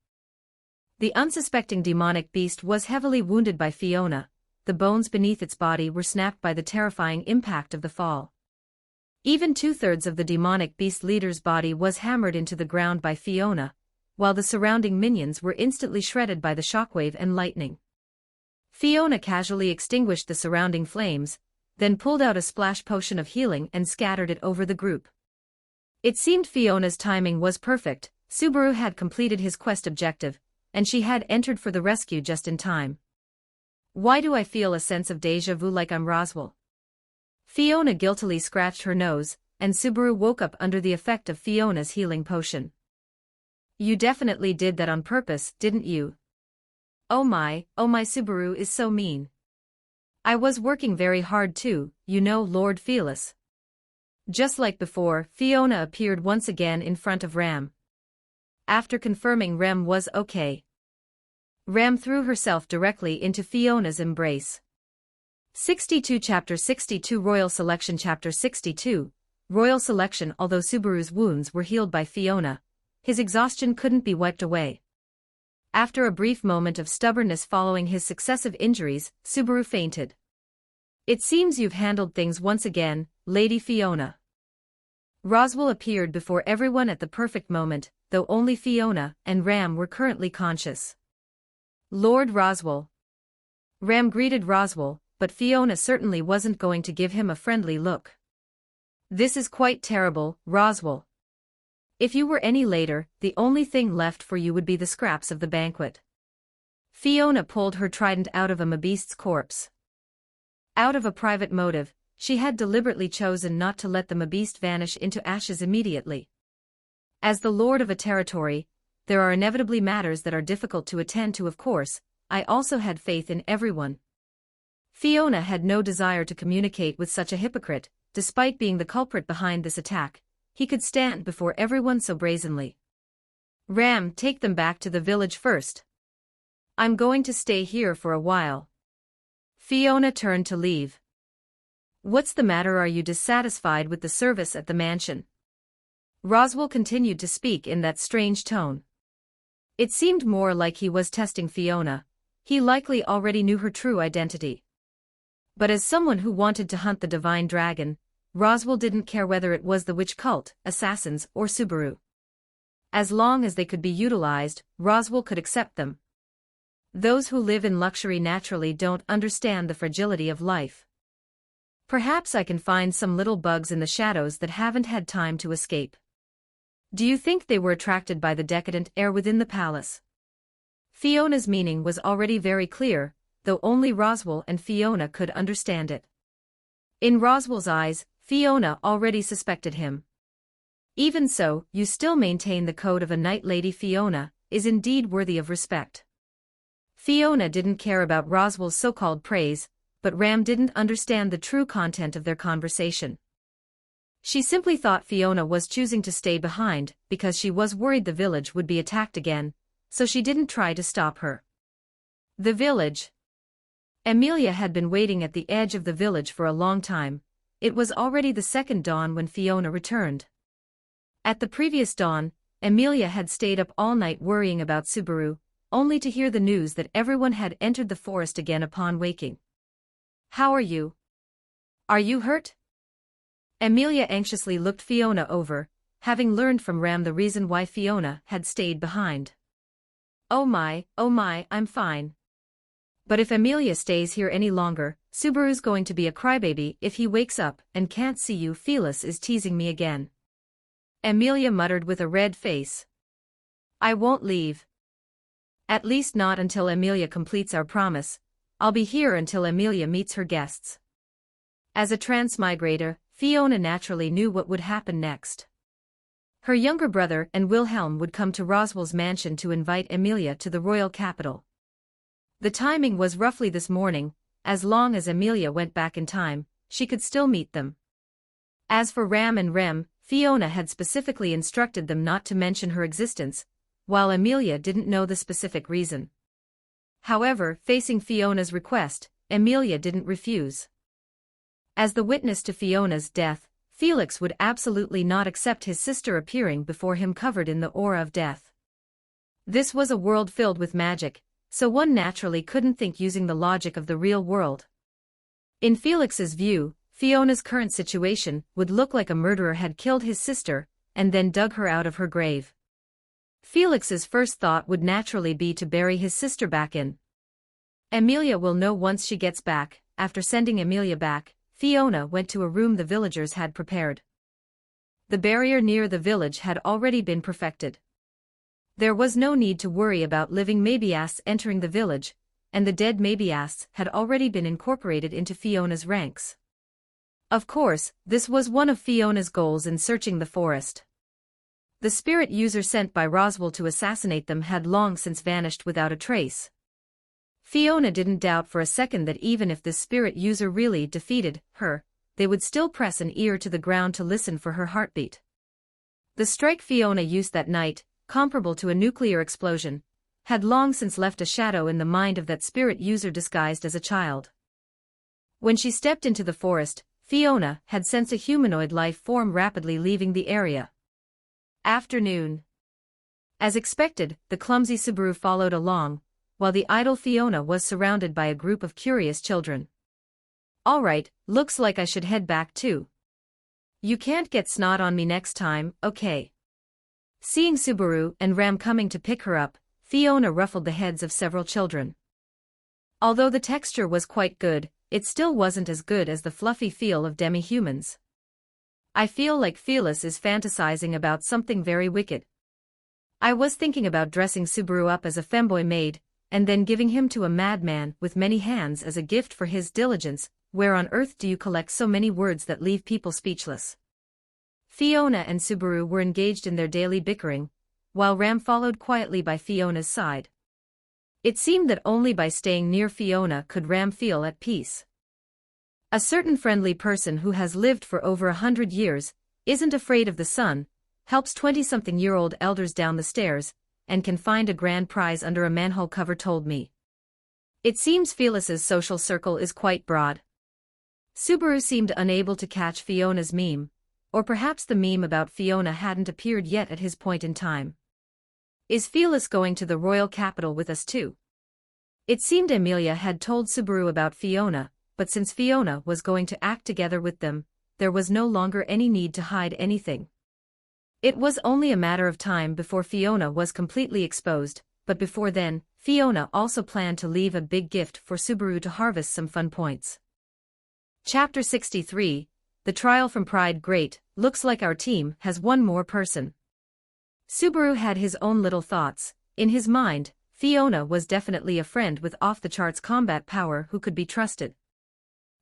The unsuspecting demonic beast was heavily wounded by Fiona. The bones beneath its body were snapped by the terrifying impact of the fall. Even 2/3 of the demonic beast leader's body was hammered into the ground by Fiona, while the surrounding minions were instantly shredded by the shockwave and lightning. Fiona casually extinguished the surrounding flames, then pulled out a splash potion of healing and scattered it over the group. It seemed Fiona's timing was perfect. Subaru had completed his quest objective, and she had entered for the rescue just in time. Why do I feel a sense of déjà vu like I'm Roswell? Fiona guiltily scratched her nose, and Subaru woke up under the effect of Fiona's healing potion. You definitely did that on purpose, didn't you? Oh my, Subaru is so mean. I was working very hard too, you know, Lord Felis. Just like before, Fiona appeared once again in front of Ram. After confirming Rem was okay, Ram threw herself directly into Fiona's embrace. 62 Chapter 62 Royal Selection Chapter 62 Royal Selection. Although Subaru's wounds were healed by Fiona, his exhaustion couldn't be wiped away. After a brief moment of stubbornness following his successive injuries, Subaru fainted. It seems you've handled things once again, Lady Fiona. Roswell appeared before everyone at the perfect moment, though only Fiona and Ram were currently conscious. Lord Roswell. Ram greeted Roswell, but Fiona certainly wasn't going to give him a friendly look. This is quite terrible, Roswell. If you were any later, the only thing left for you would be the scraps of the banquet. Fiona pulled her trident out of a beast's corpse. Out of a private motive, she had deliberately chosen not to let the beast vanish into ashes immediately. As the lord of a territory, there are inevitably matters that are difficult to attend to. Of course, I also had faith in everyone. Fiona had no desire to communicate with such a hypocrite, despite being the culprit behind this attack. He could stand before everyone so brazenly. Ram, take them back to the village first. I'm going to stay here for a while. Fiona turned to leave. What's the matter? Are you dissatisfied with the service at the mansion? Roswell continued to speak in that strange tone. It seemed more like he was testing Fiona. He likely already knew her true identity. But as someone who wanted to hunt the divine dragon, Roswell didn't care whether it was the witch cult, assassins, or Subaru. As long as they could be utilized, Roswell could accept them. Those who live in luxury naturally don't understand the fragility of life. Perhaps I can find some little bugs in the shadows that haven't had time to escape. Do you think they were attracted by the decadent air within the palace? Fiona's meaning was already very clear, though only Roswell and Fiona could understand it. In Roswell's eyes, Fiona already suspected him. Even so, you still maintain the code of a night lady. Fiona is indeed worthy of respect. Fiona didn't care about Roswell's so-called praise, but Ram didn't understand the true content of their conversation. She simply thought Fiona was choosing to stay behind because she was worried the village would be attacked again, so she didn't try to stop her. The village. Amelia had been waiting at the edge of the village for a long time. It was already the second dawn when Fiona returned. At the previous dawn, Amelia had stayed up all night worrying about Subaru, only to hear the news that everyone had entered the forest again upon waking. How are you? Are you hurt? Amelia anxiously looked Fiona over, having learned from Ram the reason why Fiona had stayed behind. Oh my, I'm fine. But if Amelia stays here any longer, Subaru's going to be a crybaby if he wakes up and can't see you. Phyllis is teasing me again. Amelia muttered with a red face. I won't leave. At least not until Amelia completes our promise. I'll be here until Amelia meets her guests. As a transmigrator, Fiona naturally knew what would happen next. Her younger brother and Wilhelm would come to Roswell's mansion to invite Amelia to the royal capital. The timing was roughly this morning. As long as Amelia went back in time, she could still meet them. As for Ram and Rem, Fiona had specifically instructed them not to mention her existence, while Amelia didn't know the specific reason. However, facing Fiona's request, Amelia didn't refuse. As the witness to Fiona's death, Felix would absolutely not accept his sister appearing before him covered in the aura of death. This was a world filled with magic, so one naturally couldn't think using the logic of the real world. In Felix's view, Fiona's current situation would look like a murderer had killed his sister and then dug her out of her grave. Felix's first thought would naturally be to bury his sister back in. Amelia will know once she gets back. After sending Amelia back, Fiona went to a room the villagers had prepared. The barrier near the village had already been perfected. There was no need to worry about living Mabiasts entering the village, and the dead Mabiasts had already been incorporated into Fiona's ranks. Of course, this was one of Fiona's goals in searching the forest. The spirit user sent by Roswell to assassinate them had long since vanished without a trace. Fiona didn't doubt for a second that even if this spirit user really defeated her, they would still press an ear to the ground to listen for her heartbeat. The strike Fiona used that night, comparable to a nuclear explosion, had long since left a shadow in the mind of that spirit user disguised as a child. When she stepped into the forest, Fiona had sensed a humanoid life form rapidly leaving the area. Afternoon. As expected, the clumsy Subaru followed along, while the idle Fiona was surrounded by a group of curious children. All right, looks like I should head back too. You can't get snot on me next time, okay? Seeing Subaru and Ram coming to pick her up, Fiona ruffled the heads of several children. Although the texture was quite good, it still wasn't as good as the fluffy feel of demi-humans. I feel like Felis is fantasizing about something very wicked. I was thinking about dressing Subaru up as a femboy maid, and then giving him to a madman with many hands as a gift for his diligence. Where on earth do you collect so many words that leave people speechless? Fiona and Subaru were engaged in their daily bickering, while Ram followed quietly by Fiona's side. It seemed that only by staying near Fiona could Ram feel at peace. A certain friendly person who has lived for over 100 years, isn't afraid of the sun, helps 20-something-year-old elders down the stairs, and can find a grand prize under a manhole cover told me. It seems Felis's social circle is quite broad. Subaru seemed unable to catch Fiona's meme, or perhaps the meme about Fiona hadn't appeared yet at his point in time. Is Felis going to the royal capital with us too? It seemed Amelia had told Subaru about Fiona, but since Fiona was going to act together with them, there was no longer any need to hide anything. It was only a matter of time before Fiona was completely exposed, but before then, Fiona also planned to leave a big gift for Subaru to harvest some fun points. Chapter 63, The Trial from Pride. Great, looks like our team has one more person. Subaru had his own little thoughts. In his mind, Fiona was definitely a friend with off-the-charts combat power who could be trusted.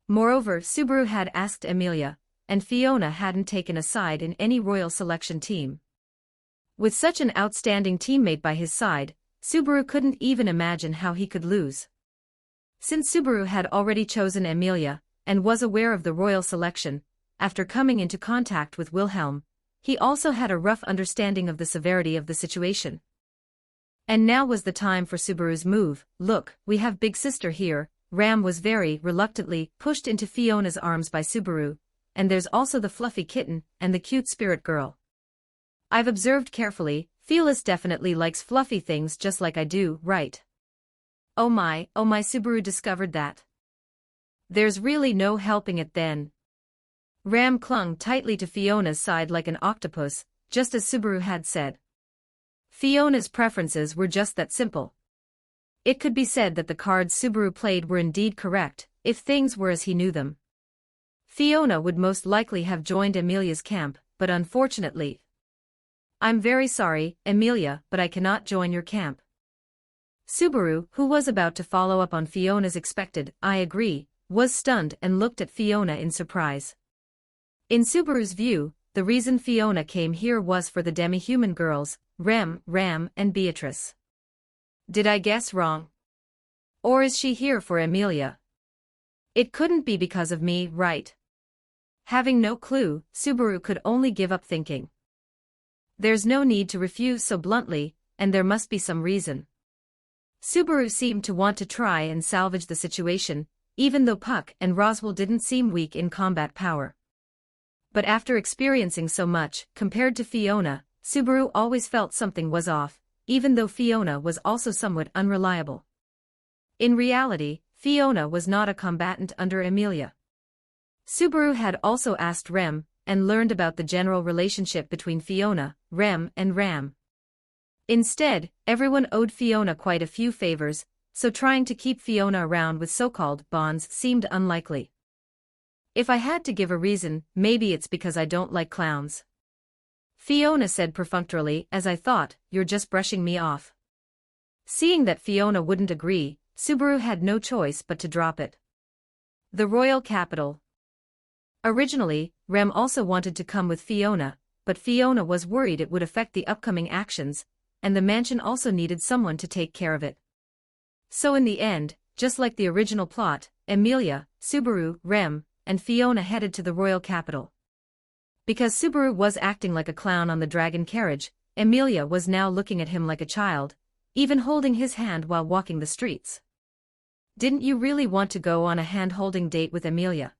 Moreover, Subaru had asked Amelia, and Fiona hadn't taken a side in any royal selection team. With such an outstanding teammate by his side, Subaru couldn't even imagine how he could lose. Since Subaru had already chosen Amelia, and was aware of the royal selection, after coming into contact with Wilhelm, he also had a rough understanding of the severity of the situation. And now was the time for Subaru's move. Look, we have Big Sister here. Ram was very reluctantly pushed into Fiona's arms by Subaru, and there's also the fluffy kitten and the cute spirit girl. I've observed carefully, Felis definitely likes fluffy things just like I do, right? Oh my, Subaru discovered that. There's really no helping it then. Ram clung tightly to Fiona's side like an octopus, just as Subaru had said. Fiona's preferences were just that simple. It could be said that the cards Subaru played were indeed correct, if things were as he knew them. Fiona would most likely have joined Amelia's camp, but unfortunately. I'm very sorry, Amelia, but I cannot join your camp. Subaru, who was about to follow up on Fiona's expected, I agree, was stunned and looked at Fiona in surprise. In Subaru's view, the reason Fiona came here was for the demi-human girls, Ram, and Beatrice. Did I guess wrong? Or is she here for Amelia? It couldn't be because of me, right? Having no clue, Subaru could only give up thinking. There's no need to refuse so bluntly, and there must be some reason. Subaru seemed to want to try and salvage the situation, even though Puck and Roswell didn't seem weak in combat power. But after experiencing so much, compared to Fiona, Subaru always felt something was off, even though Fiona was also somewhat unreliable. In reality, Fiona was not a combatant under Amelia. Subaru had also asked Rem, and learned about the general relationship between Fiona, Rem, and Ram. Instead, everyone owed Fiona quite a few favors, so trying to keep Fiona around with so-called bonds seemed unlikely. If I had to give a reason, maybe it's because I don't like clowns. Fiona said perfunctorily, as I thought, you're just brushing me off. Seeing that Fiona wouldn't agree, Subaru had no choice but to drop it. The royal capital. Originally, Rem also wanted to come with Fiona, but Fiona was worried it would affect the upcoming actions, and the mansion also needed someone to take care of it. So in the end, just like the original plot, Amelia, Subaru, Rem, and Fiona headed to the royal capital. Because Subaru was acting like a clown on the dragon carriage, Amelia was now looking at him like a child, even holding his hand while walking the streets. Didn't you really want to go on a hand-holding date with Amelia?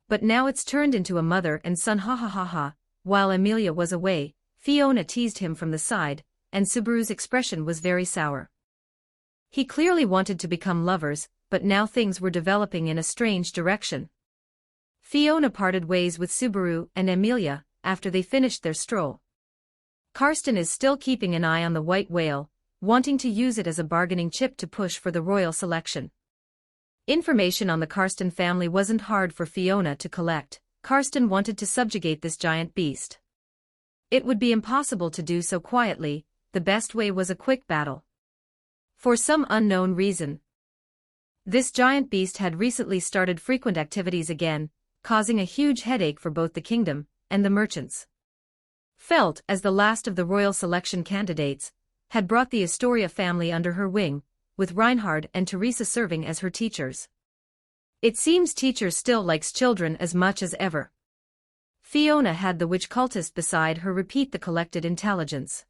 But now it's turned into a mother and son ha ha ha ha. While Amelia was away, Fiona teased him from the side, and Subaru's expression was very sour. He clearly wanted to become lovers, but now things were developing in a strange direction. Fiona parted ways with Subaru and Amelia after they finished their stroll. Karsten is still keeping an eye on the white whale, wanting to use it as a bargaining chip to push for the royal selection. Information on the Karsten family wasn't hard for Fiona to collect. Karsten wanted to subjugate this giant beast. It would be impossible to do so quietly. The best way was a quick battle. For some unknown reason, this giant beast had recently started frequent activities again, causing a huge headache for both the kingdom and the merchants. Felt as the last of the royal selection candidates, had brought the Astoria family under her wing, with Reinhard and Teresa serving as her teachers. It seems teachers still likes children as much as ever. Fiona had the witch cultist beside her repeat the collected intelligence.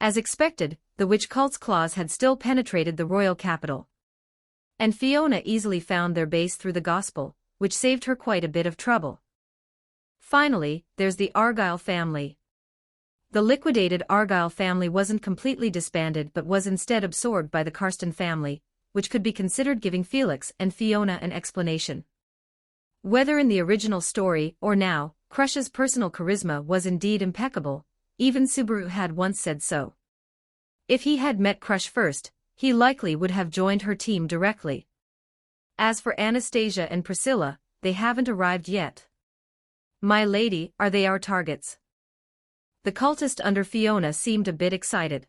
As expected, the witch cult's claws had still penetrated the royal capital. And Fiona easily found their base through the gospel, which saved her quite a bit of trouble. Finally, there's the Argyle family. The liquidated Argyle family wasn't completely disbanded but was instead absorbed by the Karsten family, which could be considered giving Felix and Fiona an explanation. Whether in the original story or now, Crush's personal charisma was indeed impeccable, even Subaru had once said so. If he had met Crush first, he likely would have joined her team directly. As for Anastasia and Priscilla, they haven't arrived yet. My lady, are they our targets? The cultist under Fiona seemed a bit excited.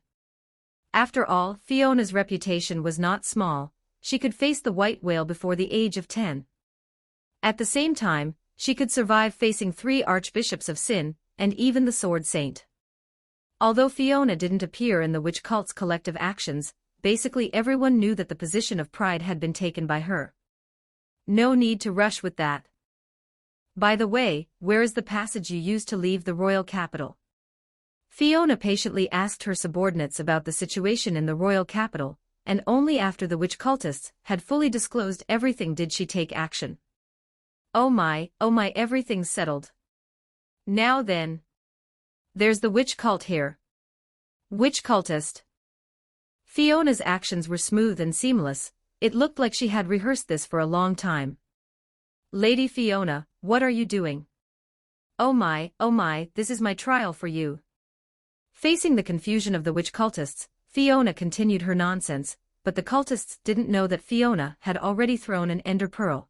After all, Fiona's reputation was not small. She could face the white whale before the age of 10. At the same time, she could survive facing 3 archbishops of sin, and even the sword saint. Although Fiona didn't appear in the witch cult's collective actions, basically everyone knew that the position of pride had been taken by her. No need to rush with that. By the way, where is the passage you used to leave the royal capital? Fiona patiently asked her subordinates about the situation in the royal capital, and only after the witch cultists had fully disclosed everything did she take action. Oh my, everything's settled. Now then. There's the witch cult here. Witch cultist. Fiona's actions were smooth and seamless. It looked like she had rehearsed this for a long time. Lady Fiona, what are you doing? Oh my, this is my trial for you. Facing the confusion of the witch cultists, Fiona continued her nonsense, but the cultists didn't know that Fiona had already thrown an ender pearl.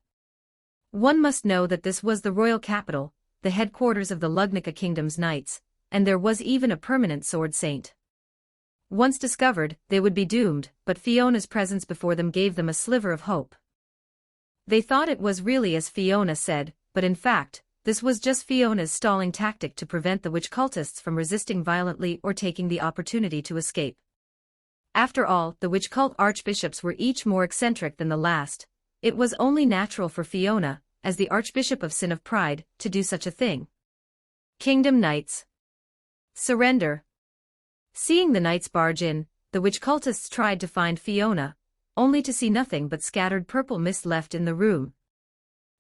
One must know that this was the royal capital, the headquarters of the Lugnica Kingdom's knights, and there was even a permanent sword saint. Once discovered, they would be doomed, but Fiona's presence before them gave them a sliver of hope. They thought it was really as Fiona said, but in fact, this was just Fiona's stalling tactic to prevent the witch cultists from resisting violently or taking the opportunity to escape. After all, the witch cult archbishops were each more eccentric than the last. It was only natural for Fiona, as the Archbishop of Sin of Pride, to do such a thing. Kingdom Knights. Surrender. Seeing the knights barge in, the witch cultists tried to find Fiona, only to see nothing but scattered purple mist left in the room.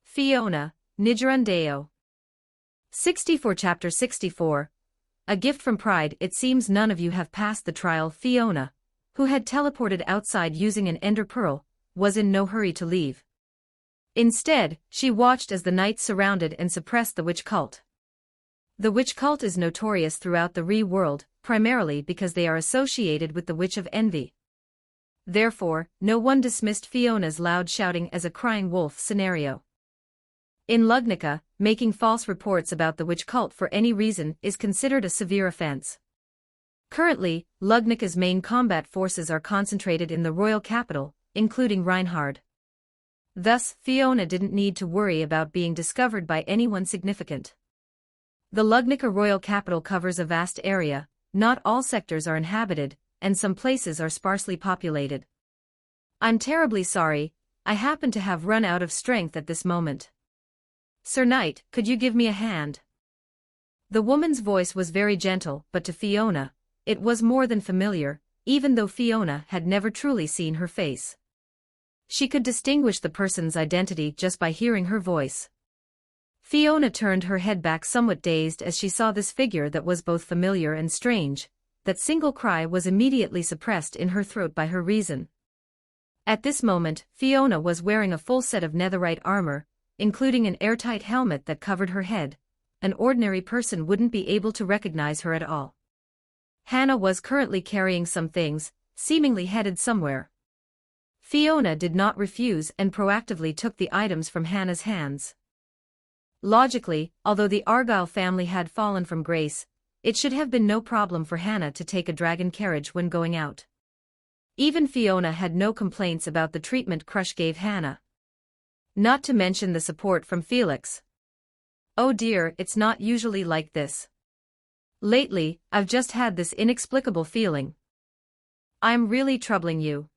Fiona, Nigerundeo. 64 Chapter 64. A gift from Pride. It seems none of you have passed the trial. Fiona, who had teleported outside using an ender pearl, was in no hurry to leave. Instead, she watched as the knights surrounded and suppressed the witch cult. The witch cult is notorious throughout the Re-world, primarily because they are associated with the Witch of Envy. Therefore, no one dismissed Fiona's loud shouting as a crying wolf scenario. In Lugnica, making false reports about the witch cult for any reason is considered a severe offense. Currently, Lugnica's main combat forces are concentrated in the royal capital, including Reinhard. Thus, Fiona didn't need to worry about being discovered by anyone significant. The Lugnica royal capital covers a vast area, not all sectors are inhabited, and some places are sparsely populated. I'm terribly sorry, I happen to have run out of strength at this moment. Sir Knight, could you give me a hand? The woman's voice was very gentle, but to Fiona, it was more than familiar, even though Fiona had never truly seen her face. She could distinguish the person's identity just by hearing her voice. Fiona turned her head back somewhat dazed as she saw this figure that was both familiar and strange. That single cry was immediately suppressed in her throat by her reason. At this moment, Fiona was wearing a full set of netherite armor, including an airtight helmet that covered her head. An ordinary person wouldn't be able to recognize her at all. Hannah was currently carrying some things, seemingly headed somewhere. Fiona did not refuse and proactively took the items from Hannah's hands. Logically, although the Argyle family had fallen from grace, it should have been no problem for Hannah to take a dragon carriage when going out. Even Fiona had no complaints about the treatment Crush gave Hannah. Not to mention the support from Felix. "Oh dear, it's not usually like this. Lately, I've just had this inexplicable feeling. I'm really troubling you."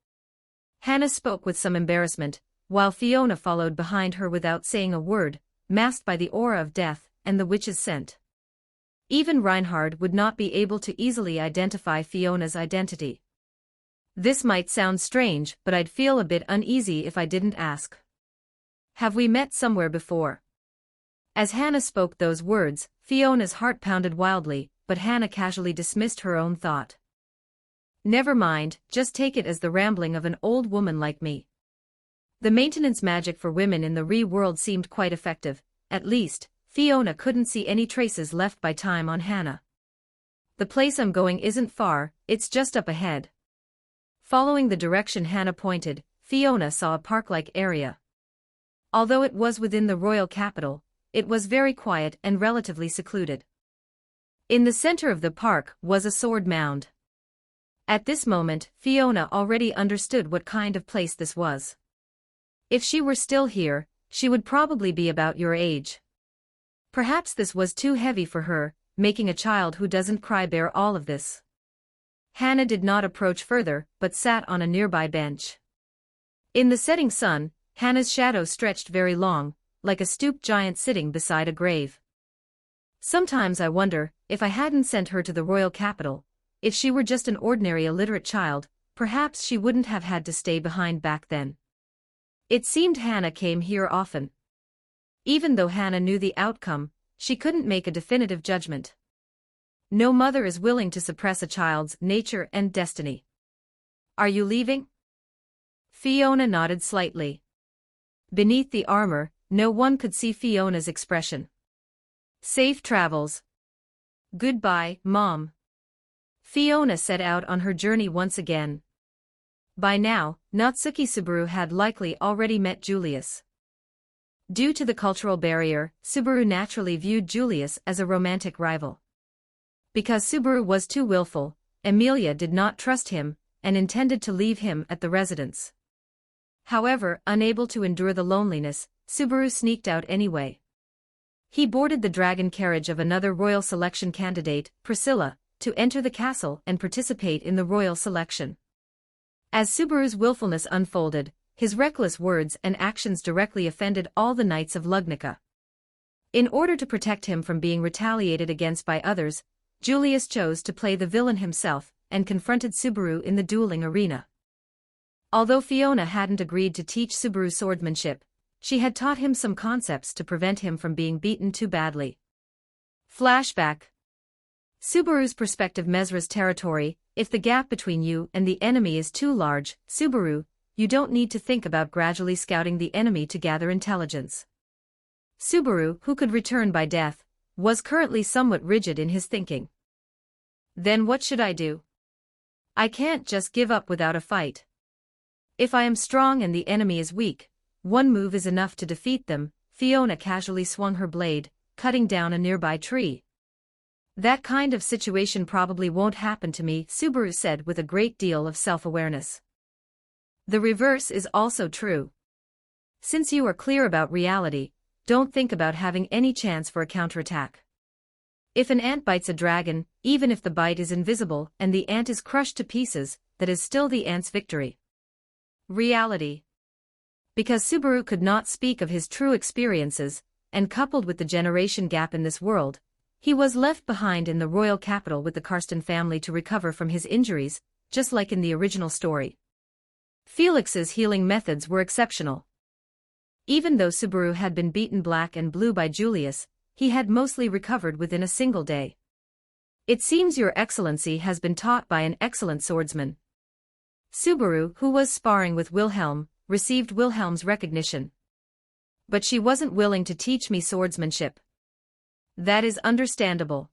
Hannah spoke with some embarrassment, while Fiona followed behind her without saying a word, masked by the aura of death and the witch's scent. Even Reinhard would not be able to easily identify Fiona's identity. "This might sound strange, but I'd feel a bit uneasy if I didn't ask. Have we met somewhere before?" As Hannah spoke those words, Fiona's heart pounded wildly, but Hannah casually dismissed her own thought. "Never mind, just take it as the rambling of an old woman like me." The maintenance magic for women in the Re-world seemed quite effective. At least, Fiona couldn't see any traces left by time on Hannah. "The place I'm going isn't far, it's just up ahead." Following the direction Hannah pointed, Fiona saw a park-like area. Although it was within the royal capital, it was very quiet and relatively secluded. In the center of the park was a sword mound. At this moment, Fiona already understood what kind of place this was. If she were still here, she would probably be about your age. Perhaps this was too heavy for her, making a child who doesn't cry bear all of this. Hannah did not approach further, but sat on a nearby bench. In the setting sun, Hannah's shadow stretched very long, like a stooped giant sitting beside a grave. Sometimes I wonder, if I hadn't sent her to the royal capital, if she were just an ordinary illiterate child, perhaps she wouldn't have had to stay behind back then. It seemed Hannah came here often. Even though Hannah knew the outcome, she couldn't make a definitive judgment. No mother is willing to suppress a child's nature and destiny. "Are you leaving?" Fiona nodded slightly. Beneath the armor, no one could see Fiona's expression. "Safe travels." "Goodbye, Mom." Fiona set out on her journey once again. By now, Natsuki Subaru had likely already met Julius. Due to the cultural barrier, Subaru naturally viewed Julius as a romantic rival. Because Subaru was too willful, Emilia did not trust him, and intended to leave him at the residence. However, unable to endure the loneliness, Subaru sneaked out anyway. He boarded the dragon carriage of another royal selection candidate, Priscilla, to enter the castle and participate in the royal selection. As Subaru's willfulness unfolded, his reckless words and actions directly offended all the knights of Lugnica. In order to protect him from being retaliated against by others, Julius chose to play the villain himself and confronted Subaru in the dueling arena. Although Fiona hadn't agreed to teach Subaru swordsmanship, she had taught him some concepts to prevent him from being beaten too badly. Flashback. Subaru's perspective: Mesra's territory. If the gap between you and the enemy is too large, Subaru, you don't need to think about gradually scouting the enemy to gather intelligence. Subaru, who could return by death, was currently somewhat rigid in his thinking. Then what should I do? I can't just give up without a fight. If I am strong and the enemy is weak, one move is enough to defeat them. Fiona casually swung her blade, cutting down a nearby tree. That kind of situation probably won't happen to me, Subaru said with a great deal of self-awareness. The reverse is also true. Since you are clear about reality, don't think about having any chance for a counterattack. If an ant bites a dragon, even if the bite is invisible and the ant is crushed to pieces, that is still the ant's victory. Reality. Because Subaru could not speak of his true experiences, and coupled with the generation gap in this world, he was left behind in the royal capital with the Karsten family to recover from his injuries, just like in the original story. Felix's healing methods were exceptional. Even though Subaru had been beaten black and blue by Julius, he had mostly recovered within a single day. It seems Your Excellency has been taught by an excellent swordsman. Subaru, who was sparring with Wilhelm, received Wilhelm's recognition. But she wasn't willing to teach me swordsmanship. That is understandable.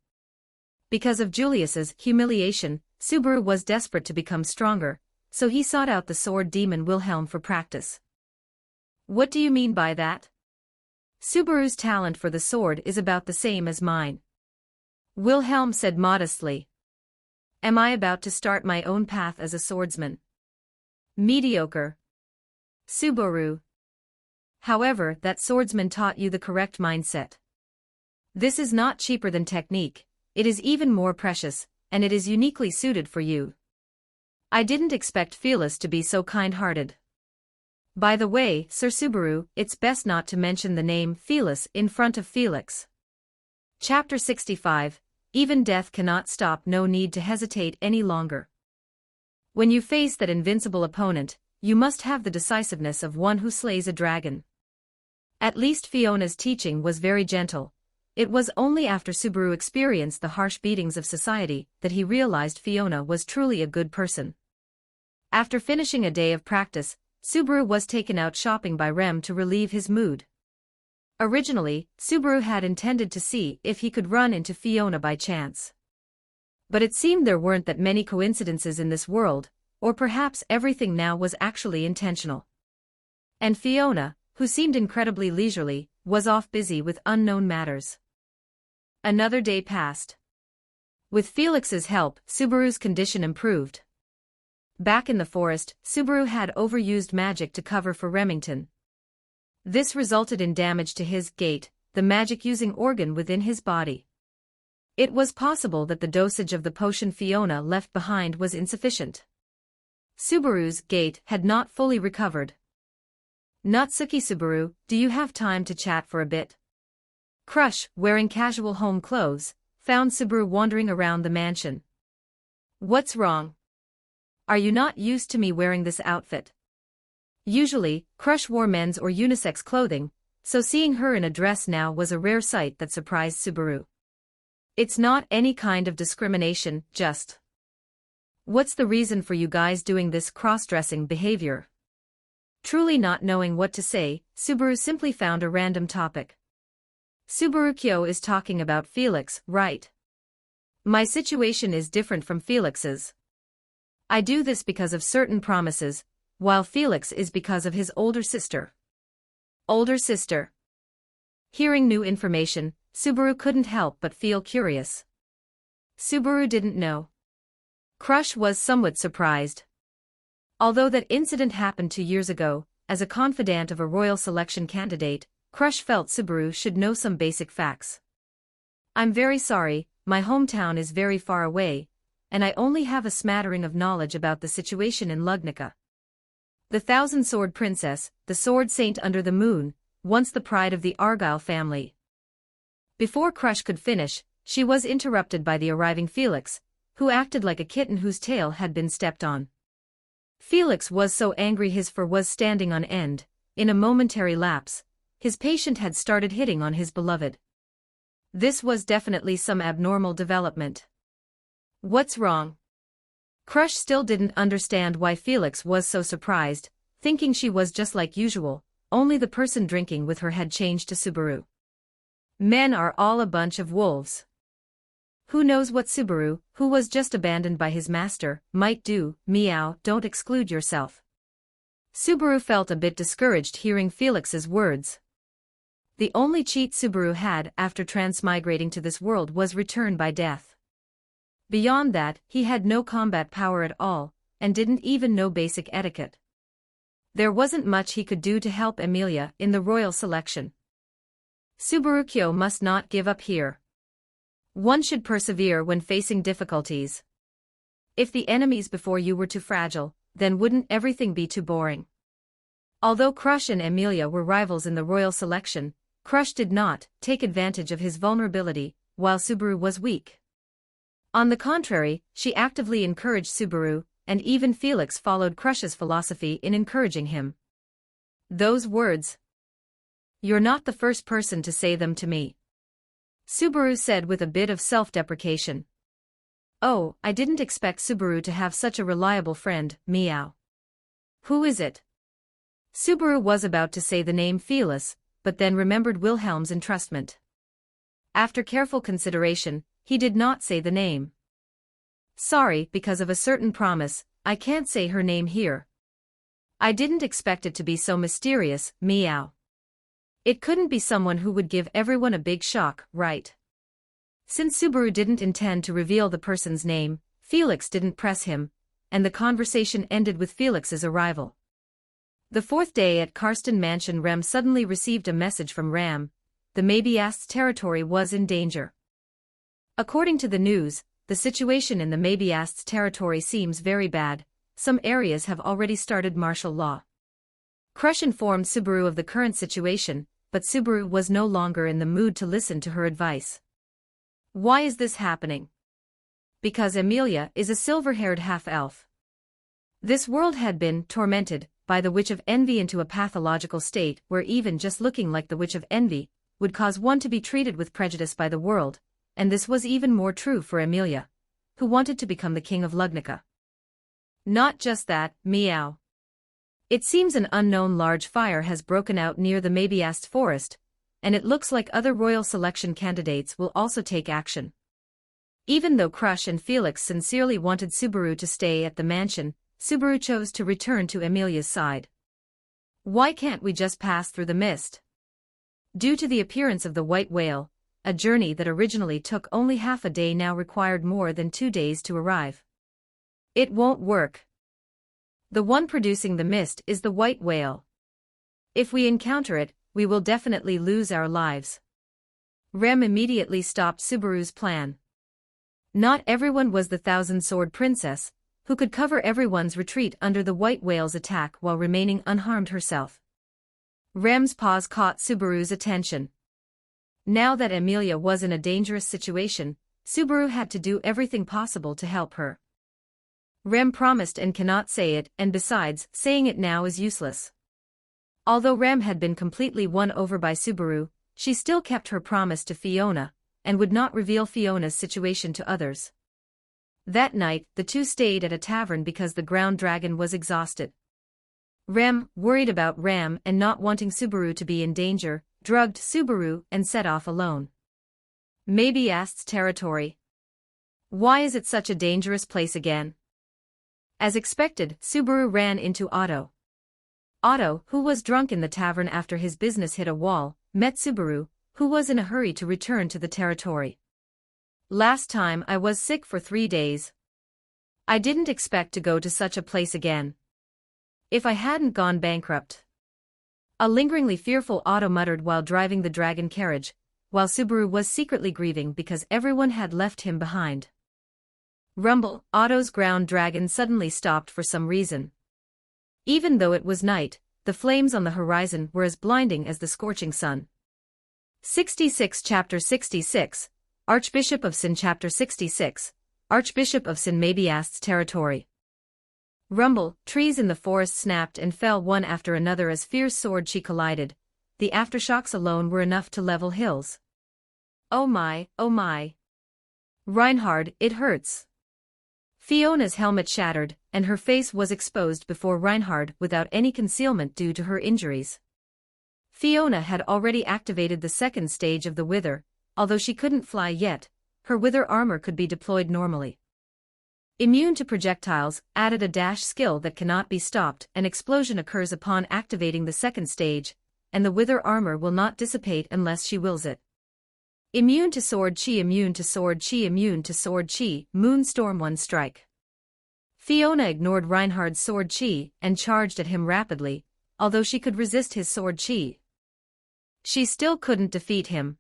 Because of Julius's humiliation, Subaru was desperate to become stronger, so he sought out the sword demon Wilhelm for practice. What do you mean by that? Subaru's talent for the sword is about the same as mine. Wilhelm said modestly. Am I about to start my own path as a swordsman? Mediocre. Subaru. However, that swordsman taught you the correct mindset. This is not cheaper than technique, it is even more precious, and it is uniquely suited for you. I didn't expect Felix to be so kind-hearted. By the way, Sir Subaru, it's best not to mention the name Felix in front of Felix. Chapter 65, Even death cannot stop. No need to hesitate any longer. When you face that invincible opponent, you must have the decisiveness of one who slays a dragon. At least Fiona's teaching was very gentle. It was only after Subaru experienced the harsh beatings of society that he realized Fiona was truly a good person. After finishing a day of practice, Subaru was taken out shopping by Rem to relieve his mood. Originally, Subaru had intended to see if he could run into Fiona by chance. But it seemed there weren't that many coincidences in this world, or perhaps everything now was actually intentional. And Fiona, who seemed incredibly leisurely, was off busy with unknown matters. Another day passed. With Felix's help, Subaru's condition improved. Back in the forest, Subaru had overused magic to cover for Remington. This resulted in damage to his gate, the magic-using organ within his body. It was possible that the dosage of the potion Fiona left behind was insufficient. Subaru's gate had not fully recovered. Natsuki Subaru, do you have time to chat for a bit? Crush, wearing casual home clothes, found Subaru wandering around the mansion. What's wrong? Are you not used to me wearing this outfit? Usually, Crush wore men's or unisex clothing, so seeing her in a dress now was a rare sight that surprised Subaru. It's not any kind of discrimination, just. What's the reason for you guys doing this cross-dressing behavior? Truly not knowing what to say, Subaru simply found a random topic. Subaru-kyo is talking about Felix, right? My situation is different from Felix's. I do this because of certain promises, while Felix is because of his older sister. Older sister. Hearing new information, Subaru couldn't help but feel curious. Subaru didn't know. Crush was somewhat surprised. Although that incident happened 2 years ago, as a confidant of a royal selection candidate, Crush felt Subaru should know some basic facts. I'm very sorry, my hometown is very far away, and I only have a smattering of knowledge about the situation in Lugnica. The Thousand-Sword Princess, the Sword Saint under the moon, once the pride of the Argyle family. Before Crush could finish, she was interrupted by the arriving Felix, who acted like a kitten whose tail had been stepped on. Felix was so angry his fur was standing on end. In a momentary lapse, his patient had started hitting on his beloved. This was definitely some abnormal development. What's wrong? Crush still didn't understand why Felix was so surprised, thinking she was just like usual, only the person drinking with her had changed to Subaru. Men are all a bunch of wolves. Who knows what Subaru, who was just abandoned by his master, might do. Meow, don't exclude yourself. Subaru felt a bit discouraged hearing Felix's words. The only cheat Subaru had after transmigrating to this world was return by death. Beyond that, he had no combat power at all, and didn't even know basic etiquette. There wasn't much he could do to help Emilia in the royal selection. Subaru-kyo must not give up here. One should persevere when facing difficulties. If the enemies before you were too fragile, then wouldn't everything be too boring? Although Crush and Emilia were rivals in the royal selection, Crush did not take advantage of his vulnerability, while Subaru was weak. On the contrary, she actively encouraged Subaru, and even Felix followed Crush's philosophy in encouraging him. Those words. You're not the first person to say them to me. Subaru said with a bit of self-deprecation. Oh, I didn't expect Subaru to have such a reliable friend, meow. Who is it? Subaru was about to say the name Felix, but then remembered Wilhelm's entrustment. After careful consideration, he did not say the name. Sorry, because of a certain promise, I can't say her name here. I didn't expect it to be so mysterious, meow. It couldn't be someone who would give everyone a big shock, right? Since Subaru didn't intend to reveal the person's name, Felix didn't press him, and the conversation ended with Felix's arrival. The fourth day at Karsten Mansion, Rem suddenly received a message from Ram. The Maybeast's territory was in danger. According to the news, the situation in the Maybeast's territory seems very bad. Some areas have already started martial law. Crush informed Subaru of the current situation, but Subaru was no longer in the mood to listen to her advice. Why is this happening? Because Emilia is a silver-haired half-elf. This world had been tormented by the Witch of Envy into a pathological state where even just looking like the Witch of Envy would cause one to be treated with prejudice by the world, and this was even more true for Emilia, who wanted to become the king of Lugnica. Not just that, meow. It seems an unknown large fire has broken out near the Maybeast forest, and it looks like other royal selection candidates will also take action. Even though Crush and Felix sincerely wanted Subaru to stay at the mansion, Subaru chose to return to Emilia's side. Why can't we just pass through the mist? Due to the appearance of the white whale, a journey that originally took only half a day now required more than 2 days to arrive. It won't work. The one producing the mist is the white whale. If we encounter it, we will definitely lose our lives. Rem immediately stopped Subaru's plan. Not everyone was the thousand-sword princess, who could cover everyone's retreat under the white whale's attack while remaining unharmed herself. Rem's pause caught Subaru's attention. Now that Emilia was in a dangerous situation, Subaru had to do everything possible to help her. Rem promised and cannot say it, and besides, saying it now is useless. Although Rem had been completely won over by Subaru, she still kept her promise to Fiona, and would not reveal Fiona's situation to others. That night, the two stayed at a tavern because the ground dragon was exhausted. Rem, worried about Ram and not wanting Subaru to be in danger, drugged Subaru and set off alone. Maybeast's territory. Why is it such a dangerous place again? As expected, Subaru ran into Otto. Otto, who was drunk in the tavern after his business hit a wall, met Subaru, who was in a hurry to return to the territory. Last time I was sick for 3 days. I didn't expect to go to such a place again. If I hadn't gone bankrupt. A lingeringly fearful Otto muttered while driving the dragon carriage, while Subaru was secretly grieving because everyone had left him behind. Rumble, Otto's ground dragon suddenly stopped for some reason. Even though it was night, the flames on the horizon were as blinding as the scorching sun. 66 Chapter 66, Archbishop of Sin. Chapter 66, Archbishop of Sin. Maybeast's territory. Rumble, trees in the forest snapped and fell one after another as fierce sword chi collided. The aftershocks alone were enough to level hills. Oh my, oh my. Reinhard, it hurts. Fiona's helmet shattered, and her face was exposed before Reinhard without any concealment due to her injuries. Fiona had already activated the second stage of the Wither, although she couldn't fly yet, her Wither armor could be deployed normally. Immune to projectiles, added a dash skill that cannot be stopped. An explosion occurs upon activating the second stage, and the Wither armor will not dissipate unless she wills it. Immune to sword chi, immune to sword chi, immune to sword chi, Moonstorm 1 strike. Fiona ignored Reinhard's sword chi and charged at him rapidly, although she could resist his sword chi. She still couldn't defeat him.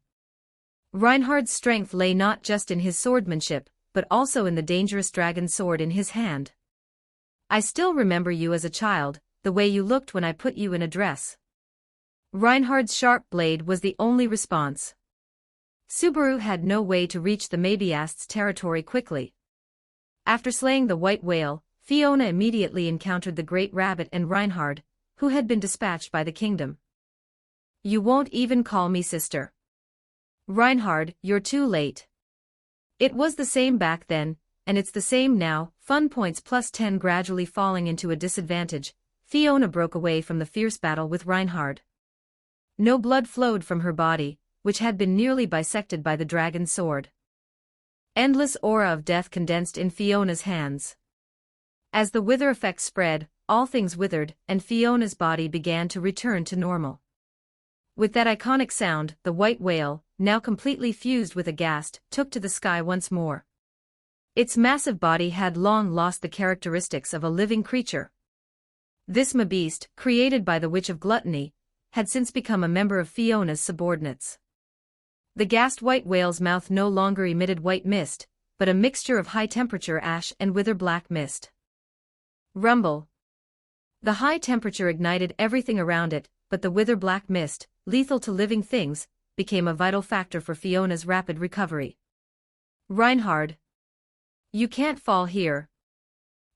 Reinhard's strength lay not just in his swordsmanship, but also in the dangerous dragon sword in his hand. I still remember you as a child, the way you looked when I put you in a dress. Reinhard's sharp blade was the only response. Subaru had no way to reach the Maybeast's territory quickly. After slaying the white whale, Fiona immediately encountered the great rabbit and Reinhard, who had been dispatched by the kingdom. You won't even call me sister. Reinhard, you're too late. It was the same back then, and it's the same now. Fun points plus 10 gradually falling into a disadvantage. Fiona broke away from the fierce battle with Reinhard. No blood flowed from her body, which had been nearly bisected by the dragon's sword. Endless aura of death condensed in Fiona's hands. As the wither effect spread, all things withered, and Fiona's body began to return to normal. With that iconic sound, the white whale, now completely fused with aghast, took to the sky once more. Its massive body had long lost the characteristics of a living creature. This beast, created by the Witch of Gluttony, had since become a member of Fiona's subordinates. The gassed white whale's mouth no longer emitted white mist, but a mixture of high-temperature ash and wither black mist. Rumble. The high temperature ignited everything around it, but the wither black mist, lethal to living things, became a vital factor for Fiona's rapid recovery. Reinhard. You can't fall here.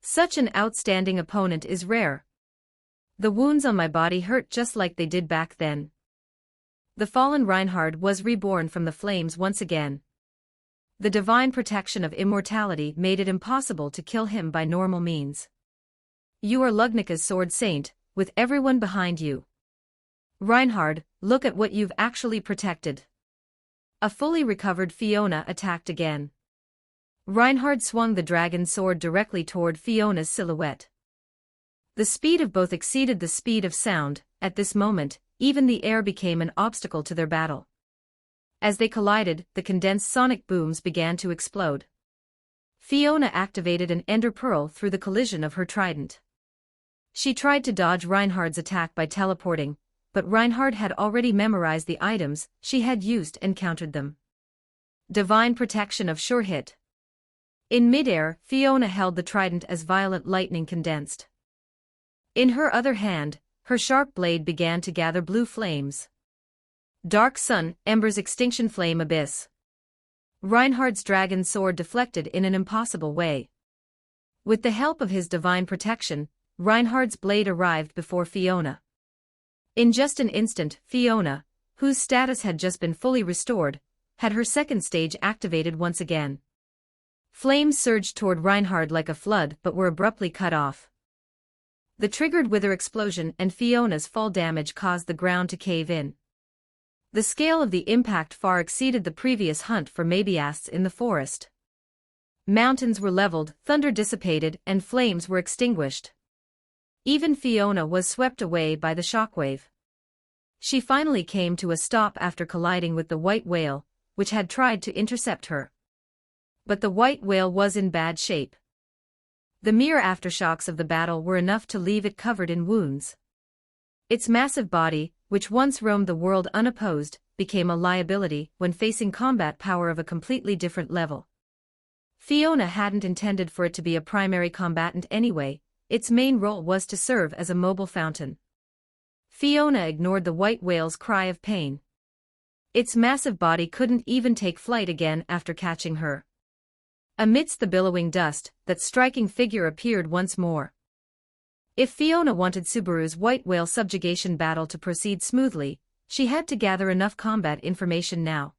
Such an outstanding opponent is rare. The wounds on my body hurt just like they did back then. The fallen Reinhard was reborn from the flames once again. The divine protection of immortality made it impossible to kill him by normal means. You are Lugnika's sword saint, with everyone behind you. Reinhard, look at what you've actually protected. A fully recovered Fiona attacked again. Reinhard swung the dragon sword directly toward Fiona's silhouette. The speed of both exceeded the speed of sound. At this moment, even the air became an obstacle to their battle. As they collided, the condensed sonic booms began to explode. Fiona activated an ender pearl through the collision of her trident. She tried to dodge Reinhard's attack by teleporting, but Reinhard had already memorized the items she had used and countered them. Divine protection of sure hit. In midair, Fiona held the trident as violet lightning condensed. In her other hand, her sharp blade began to gather blue flames. Dark sun, embers, extinction flame abyss. Reinhard's dragon sword deflected in an impossible way. With the help of his divine protection, Reinhard's blade arrived before Fiona. In just an instant, Fiona, whose status had just been fully restored, had her second stage activated once again. Flames surged toward Reinhard like a flood but were abruptly cut off. The triggered wither explosion and Fiona's fall damage caused the ground to cave in. The scale of the impact far exceeded the previous hunt for mabiasts in the forest. Mountains were leveled, thunder dissipated, and flames were extinguished. Even Fiona was swept away by the shockwave. She finally came to a stop after colliding with the white whale, which had tried to intercept her. But the white whale was in bad shape. The mere aftershocks of the battle were enough to leave it covered in wounds. Its massive body, which once roamed the world unopposed, became a liability when facing combat power of a completely different level. Fiona hadn't intended for it to be a primary combatant anyway. Its main role was to serve as a mobile fountain. Fiona ignored the white whale's cry of pain. Its massive body couldn't even take flight again after catching her. Amidst the billowing dust, that striking figure appeared once more. If Fiona wanted Subaru's white whale subjugation battle to proceed smoothly, she had to gather enough combat information now.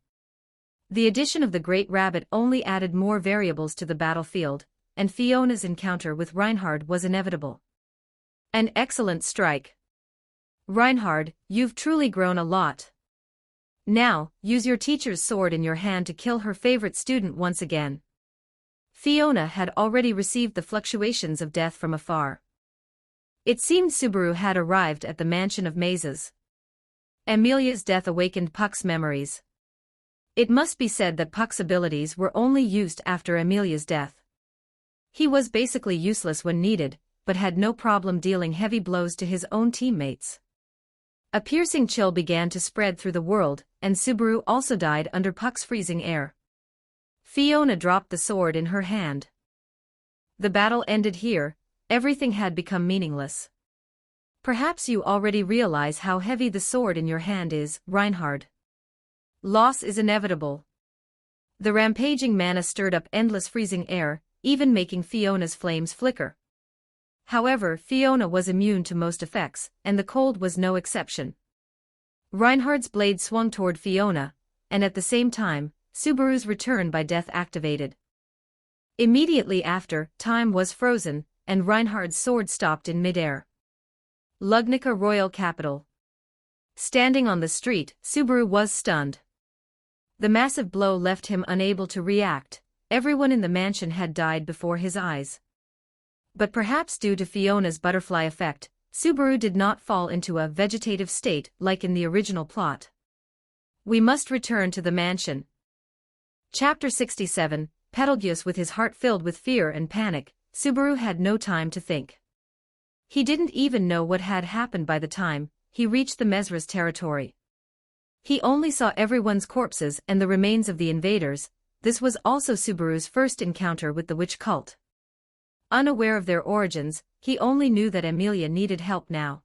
The addition of the Great Rabbit only added more variables to the battlefield, and Fiona's encounter with Reinhard was inevitable. An excellent strike. Reinhard, you've truly grown a lot. Now, use your teacher's sword in your hand to kill her favorite student once again. Fiona had already received the fluctuations of death from afar. It seemed Subaru had arrived at the mansion of mazes. Amelia's death awakened Puck's memories. It must be said that Puck's abilities were only used after Amelia's death. He was basically useless when needed, but had no problem dealing heavy blows to his own teammates. A piercing chill began to spread through the world, and Subaru also died under Puck's freezing air. Fiona dropped the sword in her hand. The battle ended here, everything had become meaningless. Perhaps you already realize how heavy the sword in your hand is, Reinhard. Loss is inevitable. The rampaging mana stirred up endless freezing air, even making Fiona's flames flicker. However, Fiona was immune to most effects, and the cold was no exception. Reinhard's blade swung toward Fiona, and at the same time, Subaru's return by death activated. Immediately after, time was frozen, and Reinhard's sword stopped in midair. Lugnica Royal Capital. Standing on the street, Subaru was stunned. The massive blow left him unable to react, everyone in the mansion had died before his eyes. But perhaps due to Fiona's butterfly effect, Subaru did not fall into a vegetative state like in the original plot. We must return to the mansion. Chapter 67, Betelgeuse. With his heart filled with fear and panic, Subaru had no time to think. He didn't even know what had happened by the time he reached the Mesra's territory. He only saw everyone's corpses and the remains of the invaders. This was also Subaru's first encounter with the witch cult. Unaware of their origins, he only knew that Emilia needed help now.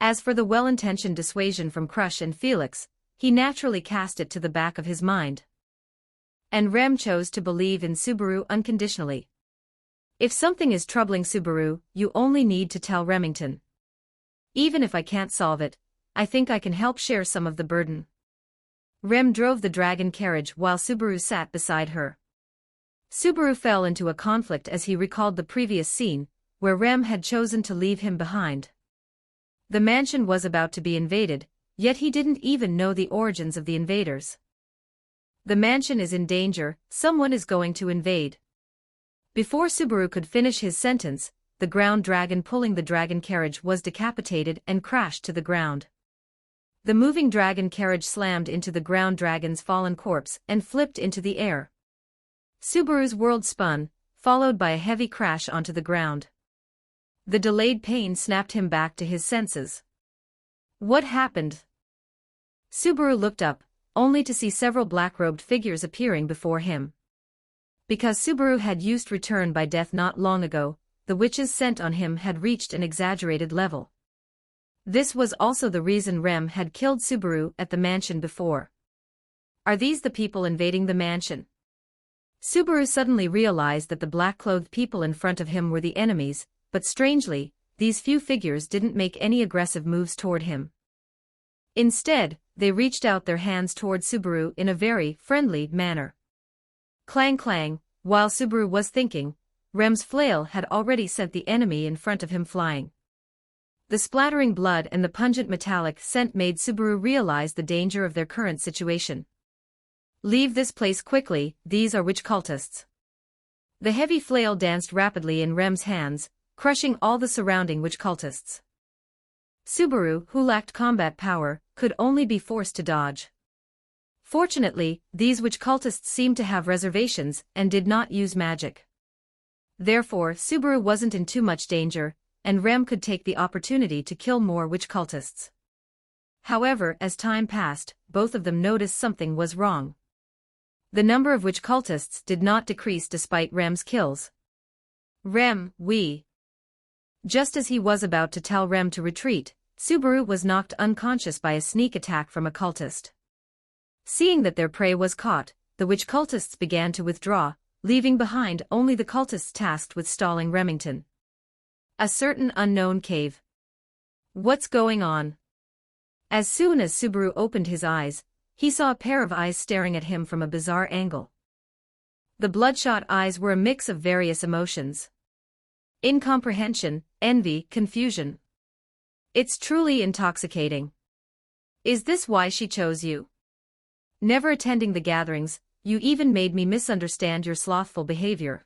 As for the well-intentioned dissuasion from Crush and Felix, he naturally cast it to the back of his mind. And Rem chose to believe in Subaru unconditionally. If something is troubling Subaru, you only need to tell Remington. Even if I can't solve it, I think I can help share some of the burden. Rem drove the dragon carriage while Subaru sat beside her. Subaru fell into a conflict as he recalled the previous scene, where Rem had chosen to leave him behind. The mansion was about to be invaded, yet he didn't even know the origins of the invaders. The mansion is in danger, someone is going to invade. Before Subaru could finish his sentence, the ground dragon pulling the dragon carriage was decapitated and crashed to the ground. The moving dragon carriage slammed into the ground dragon's fallen corpse and flipped into the air. Subaru's world spun, followed by a heavy crash onto the ground. The delayed pain snapped him back to his senses. What happened? Subaru looked up, only to see several black-robed figures appearing before him. Because Subaru had used return by death not long ago, the witch's scent on him had reached an exaggerated level. This was also the reason Rem had killed Subaru at the mansion before. Are these the people invading the mansion? Subaru suddenly realized that the black-clothed people in front of him were the enemies, but strangely, these few figures didn't make any aggressive moves toward him. Instead, they reached out their hands toward Subaru in a very friendly manner. Clang clang, while Subaru was thinking, Rem's flail had already sent the enemy in front of him flying. The splattering blood and the pungent metallic scent made Subaru realize the danger of their current situation. Leave this place quickly, these are witch cultists. The heavy flail danced rapidly in Rem's hands, crushing all the surrounding witch cultists. Subaru, who lacked combat power, could only be forced to dodge. Fortunately, these witch cultists seemed to have reservations and did not use magic. Therefore, Subaru wasn't in too much danger, and Rem could take the opportunity to kill more witch cultists. However, as time passed, both of them noticed something was wrong. The number of witch cultists did not decrease despite Rem's kills. Rem, we. Just as he was about to tell Rem to retreat, Subaru was knocked unconscious by a sneak attack from a cultist. Seeing that their prey was caught, the witch cultists began to withdraw, leaving behind only the cultists tasked with stalling Remington. A certain unknown cave. What's going on? As soon as Subaru opened his eyes, he saw a pair of eyes staring at him from a bizarre angle. The bloodshot eyes were a mix of various emotions. Incomprehension, envy, confusion. It's truly intoxicating. Is this why she chose you? Never attending the gatherings, you even made me misunderstand your slothful behavior.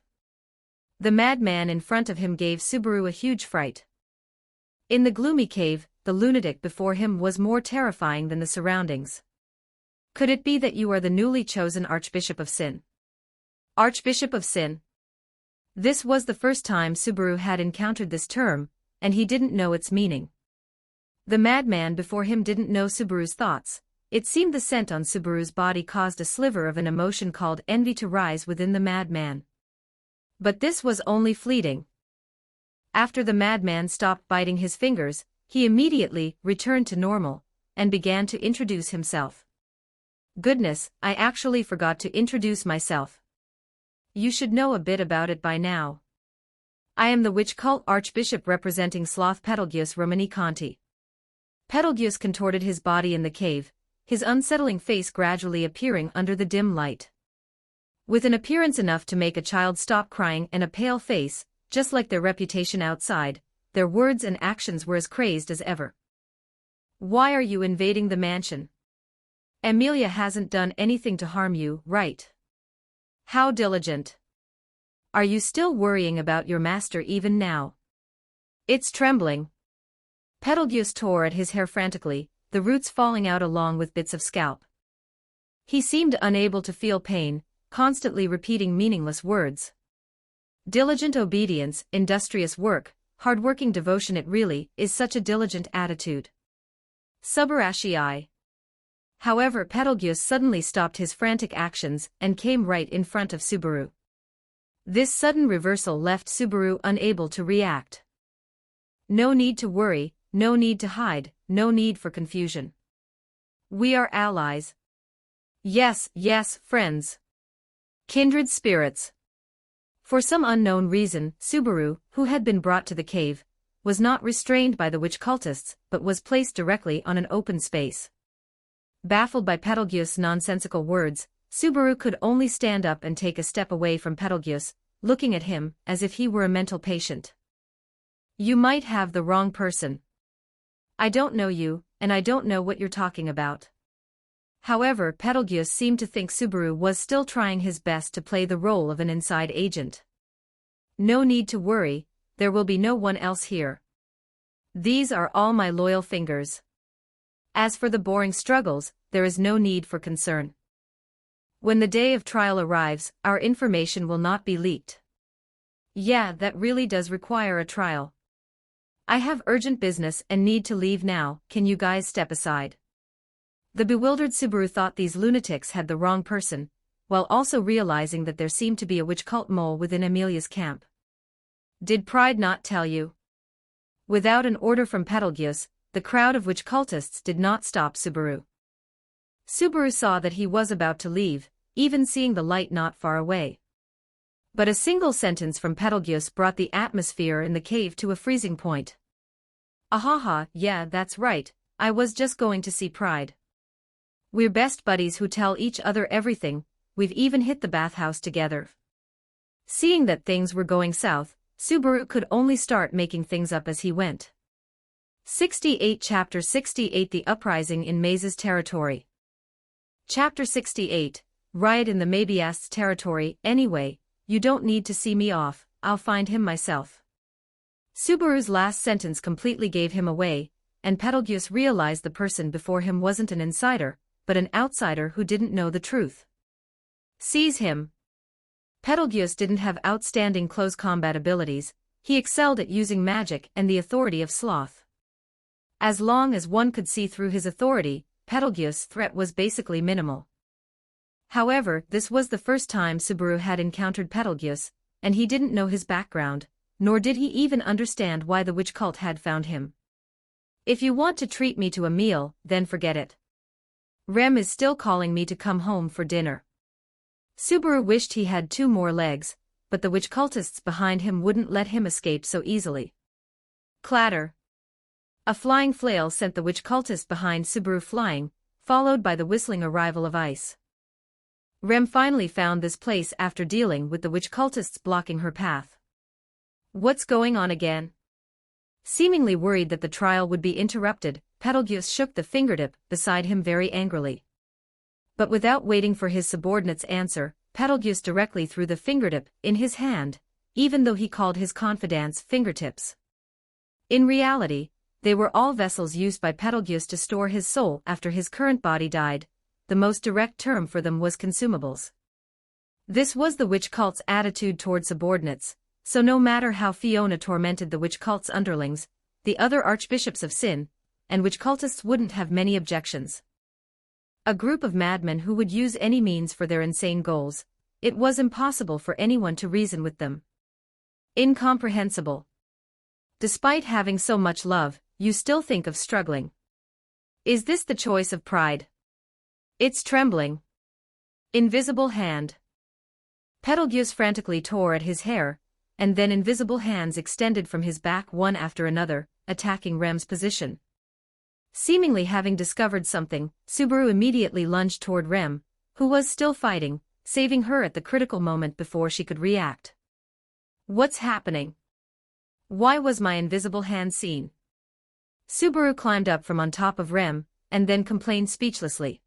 The madman in front of him gave Subaru a huge fright. In the gloomy cave, the lunatic before him was more terrifying than the surroundings. Could it be that you are the newly chosen Archbishop of Sin? Archbishop of Sin? This was the first time Subaru had encountered this term, and he didn't know its meaning. The madman before him didn't know Subaru's thoughts. It seemed the scent on Subaru's body caused a sliver of an emotion called envy to rise within the madman. But this was only fleeting. After the madman stopped biting his fingers, he immediately returned to normal, and began to introduce himself. Goodness, I actually forgot to introduce myself. You should know a bit about it by now. I am the witch cult archbishop representing Sloth Betelgeuse Romani Conti. Betelgeuse contorted his body in the cave, his unsettling face gradually appearing under the dim light. With an appearance enough to make a child stop crying and a pale face, just like their reputation outside, their words and actions were as crazed as ever. Why are you invading the mansion? Emilia hasn't done anything to harm you, right? How diligent. Are you still worrying about your master even now? It's trembling. Betelgeuse tore at his hair frantically, the roots falling out along with bits of scalp. He seemed unable to feel pain, constantly repeating meaningless words. Diligent obedience, industrious work, hard-working devotion, it really is such a diligent attitude. Subarashi. However, Betelgeuse suddenly stopped his frantic actions and came right in front of Subaru. This sudden reversal left Subaru unable to react. No need to worry, no need to hide, no need for confusion. We are allies. Yes, yes, friends. Kindred spirits. For some unknown reason, Subaru, who had been brought to the cave, was not restrained by the witch cultists, but was placed directly on an open space. Baffled by Betelgeuse's nonsensical words, Subaru could only stand up and take a step away from Betelgeuse, looking at him as if he were a mental patient. You might have the wrong person. I don't know you, and I don't know what you're talking about. However, Betelgeuse seemed to think Subaru was still trying his best to play the role of an inside agent. No need to worry, there will be no one else here. These are all my loyal fingers. As for the boring struggles, there is no need for concern. When the day of trial arrives, our information will not be leaked. Yeah, that really does require a trial. I have urgent business and need to leave now, can you guys step aside? The bewildered Subaru thought these lunatics had the wrong person, while also realizing that there seemed to be a witch cult mole within Amelia's camp. Did Pride not tell you? Without an order from Betelgeuse, the crowd of witch cultists did not stop Subaru. Subaru saw that he was about to leave, even seeing the light not far away. But a single sentence from Betelgeuse brought the atmosphere in the cave to a freezing point. Ahaha, yeah, that's right, I was just going to see Pride. We're best buddies who tell each other everything, we've even hit the bathhouse together. Seeing that things were going south, Subaru could only start making things up as he went. 68 Chapter 68 The Uprising in Maze's Territory. Chapter 68, Riot in the Mabiast's Territory. Anyway, you don't need to see me off, I'll find him myself. Subaru's last sentence completely gave him away, and Betelgeuse realized the person before him wasn't an insider, but an outsider who didn't know the truth. Seize him. Betelgeuse didn't have outstanding close combat abilities, he excelled at using magic and the authority of sloth. As long as one could see through his authority, Betelgeuse's threat was basically minimal. However, this was the first time Subaru had encountered Betelgeuse, and he didn't know his background, nor did he even understand why the witch cult had found him. If you want to treat me to a meal, then forget it. Rem is still calling me to come home for dinner. Subaru wished he had 2 more legs, but the witch cultists behind him wouldn't let him escape so easily. Clatter. A flying flail sent the witch cultist behind Subaru flying, followed by the whistling arrival of ice. Rem finally found this place after dealing with the witch cultists blocking her path. What's going on again? Seemingly worried that the trial would be interrupted, Betelgeuse shook the fingertip beside him very angrily. But without waiting for his subordinate's answer, Betelgeuse directly threw the fingertip in his hand, even though he called his confidants fingertips. In reality, they were all vessels used by Betelgeuse to store his soul after his current body died. The most direct term for them was consumables. This was the witch cult's attitude toward subordinates, so no matter how Fiona tormented the witch cult's underlings, the other archbishops of Sin, and witch cultists wouldn't have many objections. A group of madmen who would use any means for their insane goals, it was impossible for anyone to reason with them. Incomprehensible. Despite having so much love, you still think of struggling. Is this the choice of pride? It's trembling. Invisible hand. Betelgeuse frantically tore at his hair, and then invisible hands extended from his back one after another, attacking Rem's position. Seemingly having discovered something, Subaru immediately lunged toward Rem, who was still fighting, saving her at the critical moment before she could react. What's happening? Why was my invisible hand seen? Subaru climbed up from on top of Rem, and then complained speechlessly.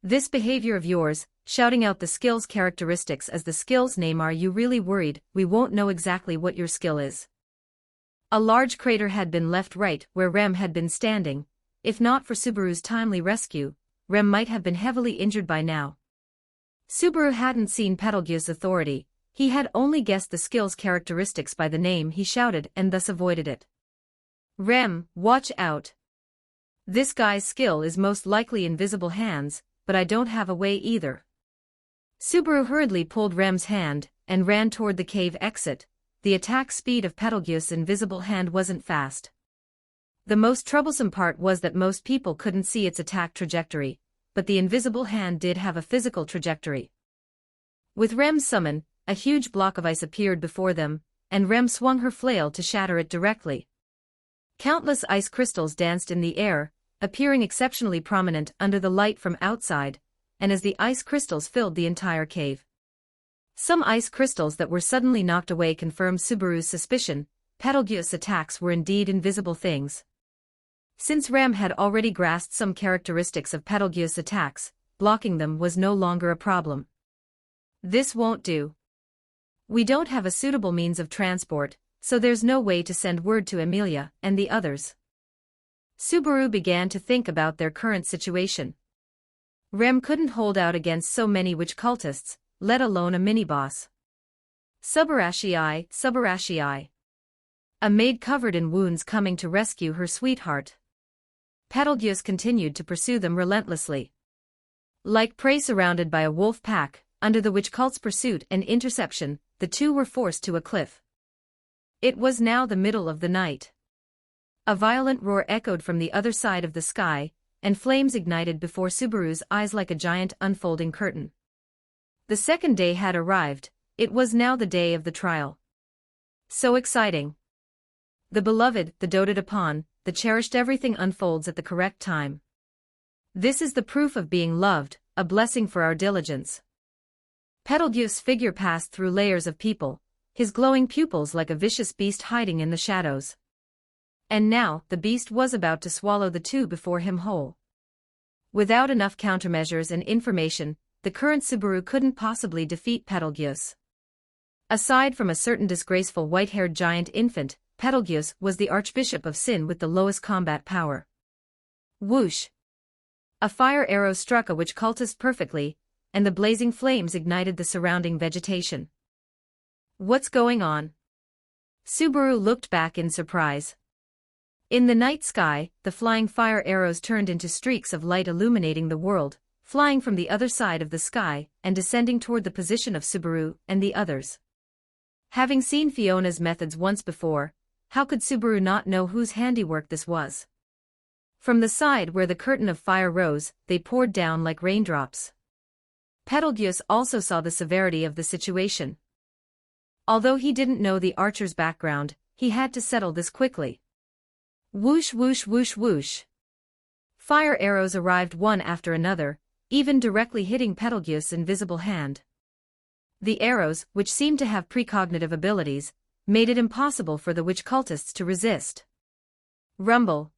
This behavior of yours, shouting out the skill's characteristics as the skill's name. Are you really worried? We won't know exactly what your skill is. A large crater had been left right where Rem had been standing. If not for Subaru's timely rescue, Rem might have been heavily injured by now. Subaru hadn't seen Betelgeuse's authority, he had only guessed the skill's characteristics by the name he shouted and thus avoided it. Rem, watch out. This guy's skill is most likely invisible hands, but I don't have a way either. Subaru hurriedly pulled Rem's hand and ran toward the cave exit. The attack speed of Betelgeuse's invisible hand wasn't fast. The most troublesome part was that most people couldn't see its attack trajectory, but the invisible hand did have a physical trajectory. With Rem's summon, a huge block of ice appeared before them, and Rem swung her flail to shatter it directly. Countless ice crystals danced in the air, appearing exceptionally prominent under the light from outside, and as the ice crystals filled the entire cave. Some ice crystals that were suddenly knocked away confirmed Subaru's suspicion. Betelgeuse's attacks were indeed invisible things. Since Rem had already grasped some characteristics of Betelgeuse's attacks, blocking them was no longer a problem. This won't do. We don't have a suitable means of transport, so there's no way to send word to Emilia and the others. Subaru began to think about their current situation. Rem couldn't hold out against so many witch cultists, let alone a mini-boss. Subarashii. A maid covered in wounds coming to rescue her sweetheart. Betelgeuse continued to pursue them relentlessly. Like prey surrounded by a wolf pack, under the witch cult's pursuit and interception, the two were forced to a cliff. It was now the middle of the night. A violent roar echoed from the other side of the sky, and flames ignited before Subaru's eyes like a giant unfolding curtain. The second day had arrived. It was now the day of the trial. So exciting. The beloved, the doted upon, the cherished, everything unfolds at the correct time. This is the proof of being loved, a blessing for our diligence. Betelgeuse's figure passed through layers of people, his glowing pupils like a vicious beast hiding in the shadows. And now, the beast was about to swallow the two before him whole. Without enough countermeasures and information, the current Subaru couldn't possibly defeat Betelgeuse. Aside from a certain disgraceful white-haired giant infant, Betelgeuse was the Archbishop of Sin with the lowest combat power. Whoosh! A fire arrow struck a witch cultist perfectly, and the blazing flames ignited the surrounding vegetation. What's going on? Subaru looked back in surprise. In the night sky, the flying fire arrows turned into streaks of light illuminating the world, flying from the other side of the sky and descending toward the position of Subaru and the others. Having seen Fiona's methods once before, how could Subaru not know whose handiwork this was? From the side where the curtain of fire rose, they poured down like raindrops. Betelgeuse also saw the severity of the situation. Although he didn't know the archer's background, he had to settle this quickly. Whoosh whoosh whoosh whoosh. Fire arrows arrived one after another, even directly hitting Betelgeuse's invisible hand. The arrows, which seemed to have precognitive abilities, made it impossible for the witch cultists to resist. Rumble.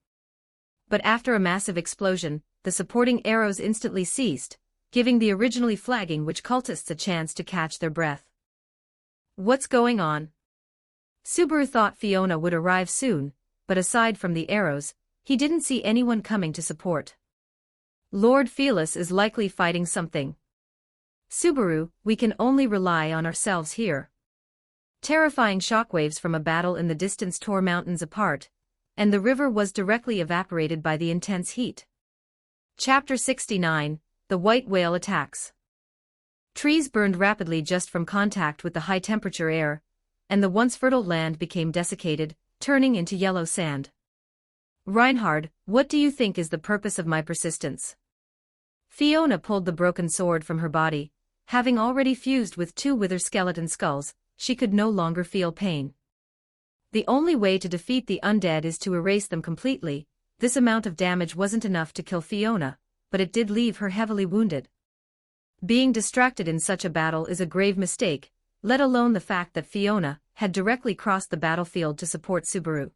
But after a massive explosion, the supporting arrows instantly ceased, giving the originally flagging witch cultists a chance to catch their breath. What's going on? Subaru thought Fiona would arrive soon, but aside from the arrows, he didn't see anyone coming to support. Lord Felis is likely fighting something. Subaru, we can only rely on ourselves here. Terrifying shockwaves from a battle in the distance tore mountains apart, and the river was directly evaporated by the intense heat. Chapter 69, The White Whale Attacks. Trees burned rapidly just from contact with the high-temperature air, and the once fertile land became desiccated, turning into yellow sand. Reinhard, what do you think is the purpose of my persistence? Fiona pulled the broken sword from her body. Having already fused with two wither skeleton skulls, she could no longer feel pain. The only way to defeat the undead is to erase them completely. This amount of damage wasn't enough to kill Fiona, but it did leave her heavily wounded. Being distracted in such a battle is a grave mistake, let alone the fact that Fiona had directly crossed the battlefield to support Subaru.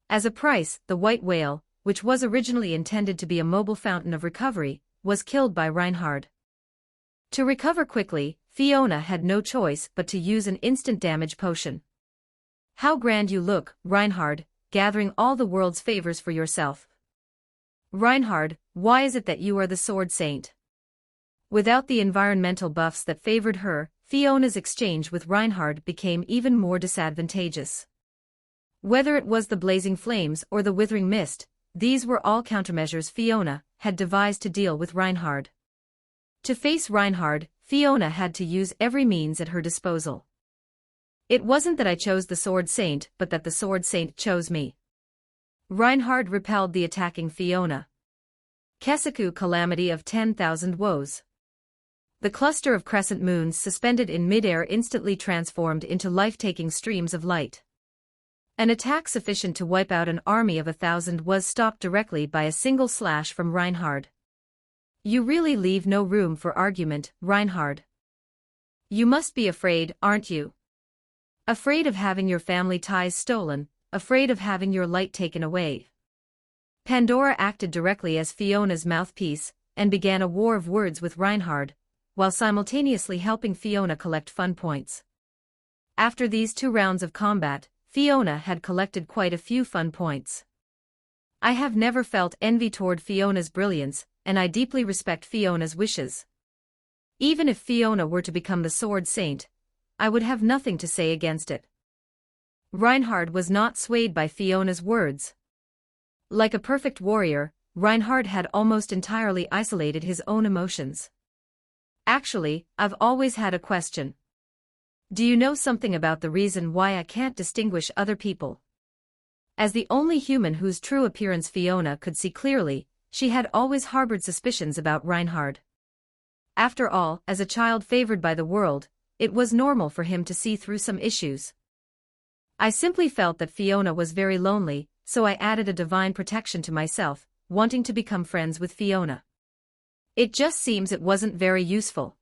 As a price, the white whale, which was originally intended to be a mobile fountain of recovery, was killed by Reinhard. To recover quickly, Fiona had no choice but to use an instant damage potion. How grand you look, Reinhard, gathering all the world's favors for yourself. Reinhard, why is it that you are the sword saint? Without the environmental buffs that favored her, Fiona's exchange with Reinhard became even more disadvantageous. Whether it was the blazing flames or the withering mist, these were all countermeasures Fiona had devised to deal with Reinhard. To face Reinhard, Fiona had to use every means at her disposal. It wasn't that I chose the Sword Saint, but that the Sword Saint chose me. Reinhard repelled the attacking Fiona. Kesaku calamity of 10,000 woes. The cluster of crescent moons suspended in midair instantly transformed into life-taking streams of light. An attack sufficient to wipe out an army of 1,000 was stopped directly by a single slash from Reinhard. You really leave no room for argument, Reinhard. You must be afraid, aren't you? Afraid of having your family ties stolen, afraid of having your light taken away. Pandora acted directly as Fiona's mouthpiece, and began a war of words with Reinhard, while simultaneously helping Fiona collect fun points. After these 2 rounds of combat, Fiona had collected quite a few fun points. I have never felt envy toward Fiona's brilliance, and I deeply respect Fiona's wishes. Even if Fiona were to become the Sword Saint, I would have nothing to say against it. Reinhard was not swayed by Fiona's words. Like a perfect warrior, Reinhard had almost entirely isolated his own emotions. Actually, I've always had a question. Do you know something about the reason why I can't distinguish other people? As the only human whose true appearance Fiona could see clearly, she had always harbored suspicions about Reinhard. After all, as a child favored by the world, it was normal for him to see through some issues. I simply felt that Fiona was very lonely, so I added a divine protection to myself, wanting to become friends with Fiona. It just seems it wasn't very useful.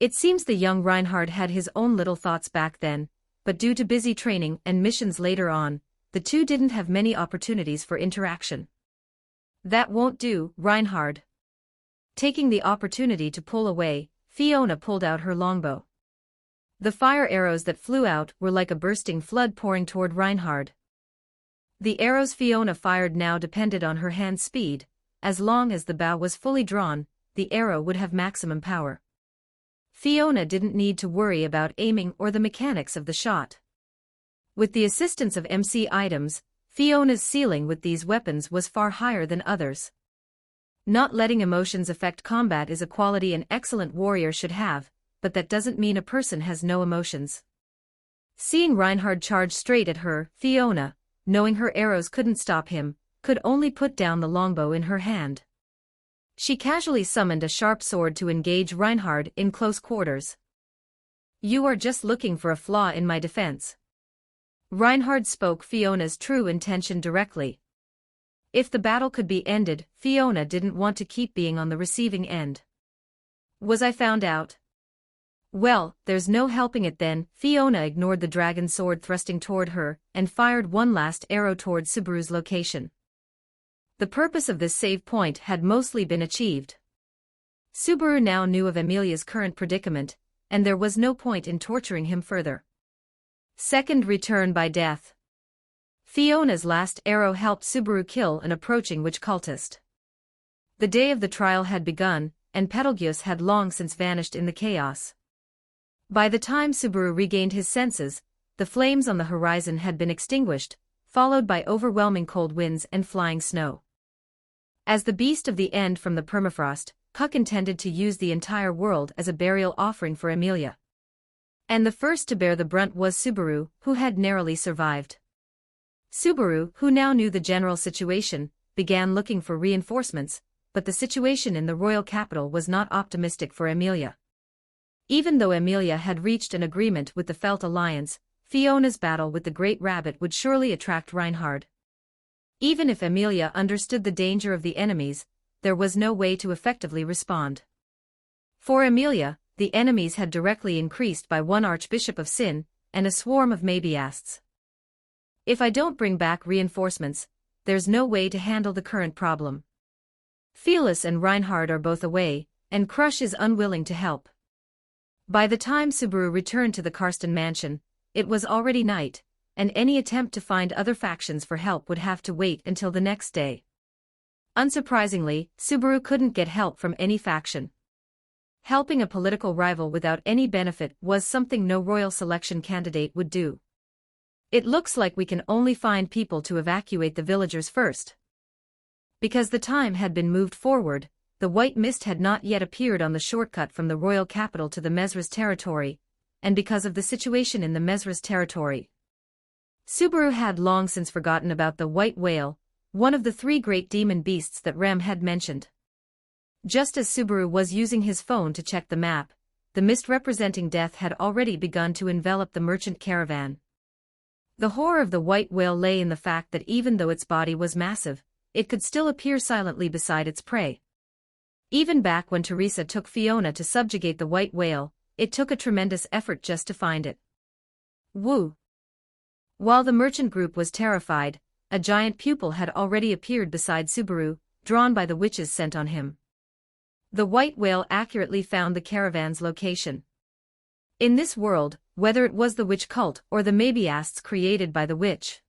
It seems the young Reinhard had his own little thoughts back then, but due to busy training and missions later on, the two didn't have many opportunities for interaction. That won't do, Reinhard. Taking the opportunity to pull away, Fiona pulled out her longbow. The fire arrows that flew out were like a bursting flood pouring toward Reinhard. The arrows Fiona fired now depended on her hand speed. As long as the bow was fully drawn, the arrow would have maximum power. Fiona didn't need to worry about aiming or the mechanics of the shot. With the assistance of MC items, Fiona's ceiling with these weapons was far higher than others. Not letting emotions affect combat is a quality an excellent warrior should have, but that doesn't mean a person has no emotions. Seeing Reinhard charge straight at her, Fiona, knowing her arrows couldn't stop him, could only put down the longbow in her hand. She casually summoned a sharp sword to engage Reinhard in close quarters. You are just looking for a flaw in my defense. Reinhard spoke Fiona's true intention directly. If the battle could be ended, Fiona didn't want to keep being on the receiving end. Was I found out? Well, there's no helping it then. Fiona ignored the dragon sword thrusting toward her, and fired one last arrow toward Subaru's location. The purpose of this save point had mostly been achieved. Subaru now knew of Emilia's current predicament, and there was no point in torturing him further. Second return by death. Fiona's last arrow helped Subaru kill an approaching witch cultist. The day of the trial had begun, and Betelgeuse had long since vanished in the chaos. By the time Subaru regained his senses, the flames on the horizon had been extinguished, followed by overwhelming cold winds and flying snow. As the beast of the end from the permafrost, Puck intended to use the entire world as a burial offering for Emilia. And the first to bear the brunt was Subaru, who had narrowly survived. Subaru, who now knew the general situation, began looking for reinforcements, but the situation in the royal capital was not optimistic for Emilia. Even though Emilia had reached an agreement with the Felt Alliance, Fiona's battle with the Great Rabbit would surely attract Reinhard. Even if Emilia understood the danger of the enemies, there was no way to effectively respond. For Emilia, the enemies had directly increased by one Archbishop of Sin, and a swarm of Mabiasts. If I don't bring back reinforcements, there's no way to handle the current problem. Felis and Reinhard are both away, and Crush is unwilling to help. By the time Subaru returned to the Karsten mansion, it was already night, and any attempt to find other factions for help would have to wait until the next day. Unsurprisingly, Subaru couldn't get help from any faction. Helping a political rival without any benefit was something no royal selection candidate would do. It looks like we can only find people to evacuate the villagers first. Because the time had been moved forward, the white mist had not yet appeared on the shortcut from the royal capital to the Mesras territory, and because of the situation in the Mesras territory, Subaru had long since forgotten about the white whale, one of the 3 great demon beasts that Rem had mentioned. Just as Subaru was using his phone to check the map, the mist representing death had already begun to envelop the merchant caravan. The horror of the white whale lay in the fact that even though its body was massive, it could still appear silently beside its prey. Even back when Teresa took Fiona to subjugate the white whale, it took a tremendous effort just to find it. Woo! While the merchant group was terrified, a giant pupil had already appeared beside Subaru, drawn by the witch's scent on him. The white whale accurately found the caravan's location. In this world, whether it was the witch cult or the Mabiasts created by the witch,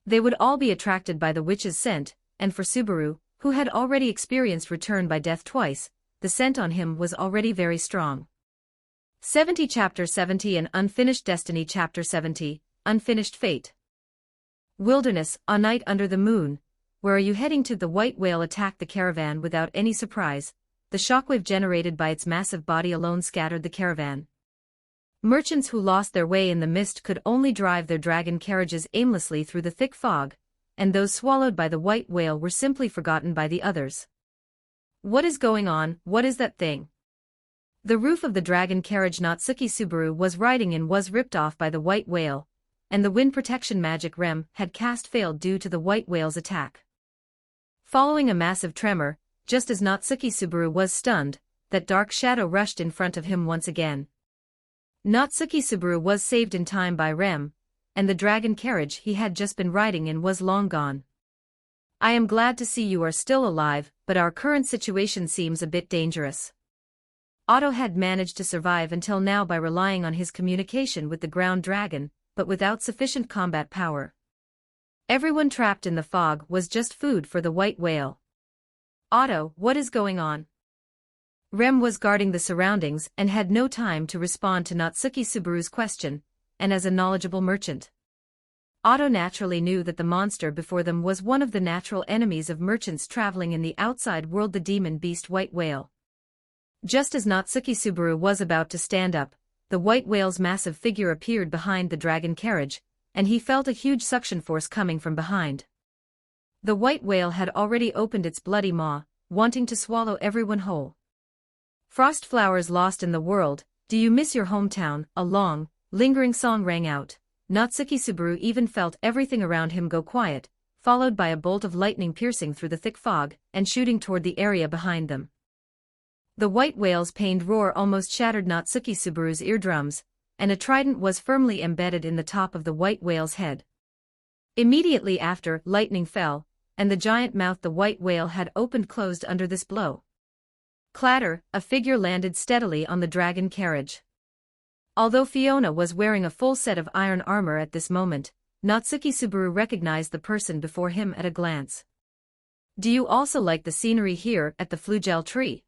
they would all be attracted by the witch's scent, and for Subaru, who had already experienced return by death twice, the scent on him was already very strong. 70 Chapter 70 An Unfinished Destiny Chapter 70, Unfinished Fate. Wilderness, a night under the moon. Where are you heading to? The white whale attacked the caravan without any surprise. The shockwave generated by its massive body alone scattered the caravan. Merchants who lost their way in the mist could only drive their dragon carriages aimlessly through the thick fog, and those swallowed by the white whale were simply forgotten by the others. What is going on? What is that thing? The roof of the dragon carriage Natsuki Subaru was riding in was ripped off by the white whale, and the wind protection magic Rem had cast failed due to the white whale's attack. Following a massive tremor, just as Natsuki Subaru was stunned, that dark shadow rushed in front of him once again. Natsuki Subaru was saved in time by Rem, and the dragon carriage he had just been riding in was long gone. I am glad to see you are still alive, but our current situation seems a bit dangerous. Otto had managed to survive until now by relying on his communication with the ground dragon, but without sufficient combat power. Everyone trapped in the fog was just food for the white whale. Otto, what is going on? Rem was guarding the surroundings and had no time to respond to Natsuki Subaru's question, and as a knowledgeable merchant, Otto naturally knew that the monster before them was one of the natural enemies of merchants traveling in the outside world, the demon beast white whale. Just as Natsuki Subaru was about to stand up, the white whale's massive figure appeared behind the dragon carriage, and he felt a huge suction force coming from behind. The white whale had already opened its bloody maw, wanting to swallow everyone whole. Frost flowers lost in the world, do you miss your hometown? A long, lingering song rang out. Natsuki Subaru even felt everything around him go quiet, followed by a bolt of lightning piercing through the thick fog and shooting toward the area behind them. The white whale's pained roar almost shattered Natsuki Subaru's eardrums, and a trident was firmly embedded in the top of the white whale's head. Immediately after, lightning fell, and the giant mouth the white whale had opened closed under this blow. Clatter, a figure landed steadily on the dragon carriage. Although Fiona was wearing a full set of iron armor at this moment, Natsuki Subaru recognized the person before him at a glance. Do you also like the scenery here at the flugel tree?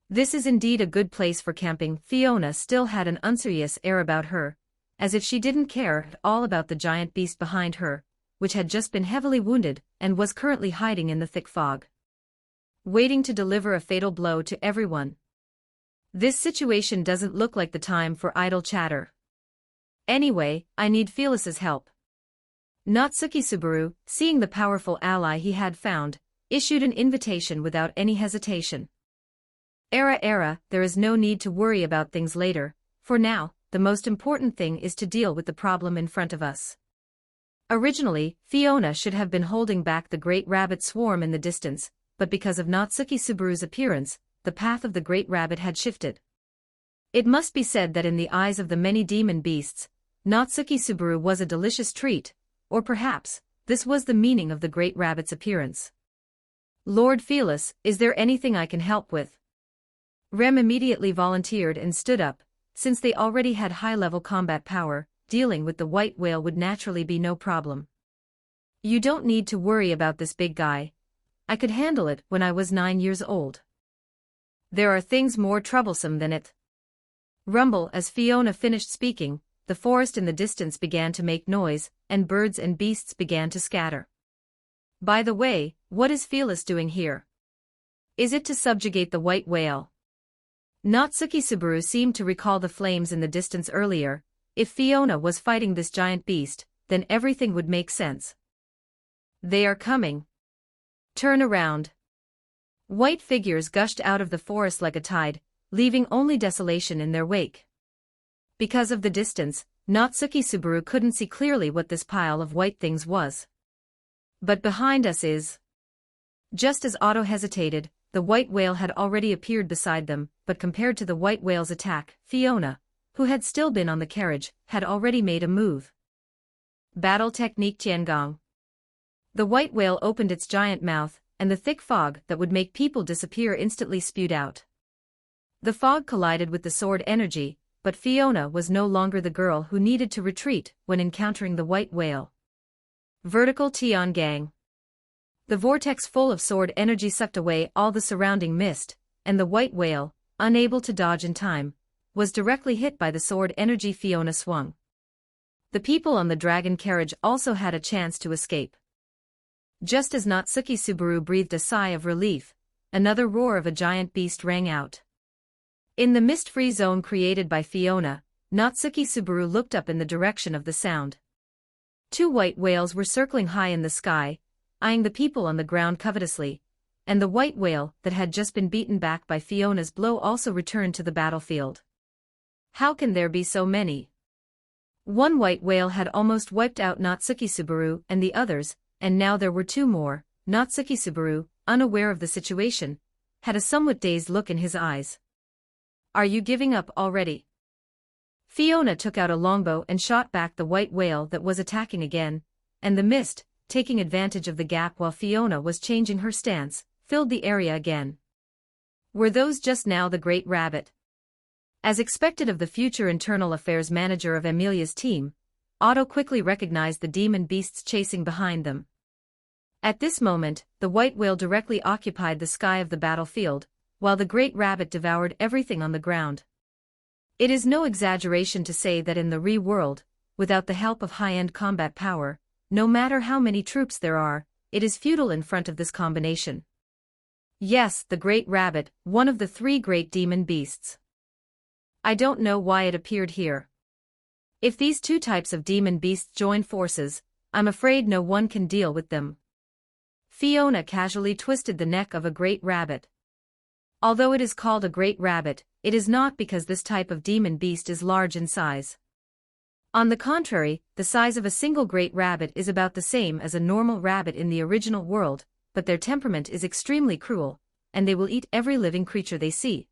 This is indeed a good place for camping. Fiona still had an unserious air about her, as if she didn't care at all about the giant beast behind her, which had just been heavily wounded and was currently hiding in the thick fog, waiting to deliver a fatal blow to everyone. This situation doesn't look like the time for idle chatter. Anyway, I need Felis's help. Natsuki Subaru, seeing the powerful ally he had found, issued an invitation without any hesitation. Era, there is no need to worry about things later. For now, the most important thing is to deal with the problem in front of us. Originally, Fiona should have been holding back the great rabbit swarm in the distance, but because of Natsuki Subaru's appearance, the path of the great rabbit had shifted. It must be said that in the eyes of the many demon beasts, Natsuki Subaru was a delicious treat, or perhaps, this was the meaning of the great rabbit's appearance. Lord Felis, is there anything I can help with? Rem immediately volunteered and stood up. Since they already had high-level combat power, dealing with the white whale would naturally be no problem. You don't need to worry about this big guy. I could handle it when I was 9 years old. There are things more troublesome than it. Rumble. As Fiona finished speaking, the forest in the distance began to make noise, and birds and beasts began to scatter. By the way, what is Felis doing here? Is it to subjugate the white whale? Natsuki Subaru seemed to recall the flames in the distance earlier. If Fiona was fighting this giant beast, then everything would make sense. They are coming. Turn around. White figures gushed out of the forest like a tide, leaving only desolation in their wake. Because of the distance, Natsuki Subaru couldn't see clearly what this pile of white things was. But behind us is... Just as Otto hesitated, the white whale had already appeared beside them, but compared to the white whale's attack, Fiona, who had still been on the carriage, had already made a move. Battle technique Tiangong. The white whale opened its giant mouth, and the thick fog that would make people disappear instantly spewed out. The fog collided with the sword energy, but Fiona was no longer the girl who needed to retreat when encountering the white whale. Vertical Tiangong. The vortex full of sword energy sucked away all the surrounding mist, and the white whale, unable to dodge in time, was directly hit by the sword energy Fiona swung. The people on the dragon carriage also had a chance to escape. Just as Natsuki Subaru breathed a sigh of relief, another roar of a giant beast rang out. In the mist-free zone created by Fiona, Natsuki Subaru looked up in the direction of the sound. 2 white whales were circling high in the sky, eyeing the people on the ground covetously, and the white whale that had just been beaten back by Fiona's blow also returned to the battlefield. How can there be so many? One white whale had almost wiped out Natsuki Subaru and the others, and now there were 2 more. Natsuki Subaru, unaware of the situation, had a somewhat dazed look in his eyes. Are you giving up already? Fiona took out a longbow and shot back the white whale that was attacking again, and the mist, taking advantage of the gap while Fiona was changing her stance, filled the area again. Were those just now the Great Rabbit? As expected of the future internal affairs manager of Amelia's team, Otto quickly recognized the demon beasts chasing behind them. At this moment, the white whale directly occupied the sky of the battlefield, while the Great Rabbit devoured everything on the ground. It is no exaggeration to say that in the Re-world, without the help of high-end combat power, no matter how many troops there are, it is futile in front of this combination. Yes, the Great Rabbit, one of the 3 great demon beasts. I don't know why it appeared here. If these 2 types of demon beasts join forces, I'm afraid no one can deal with them. Fiona casually twisted the neck of a great rabbit. Although it is called a great rabbit, it is not because this type of demon beast is large in size. On the contrary, the size of a single great rabbit is about the same as a normal rabbit in the original world, but their temperament is extremely cruel, and they will eat every living creature they see.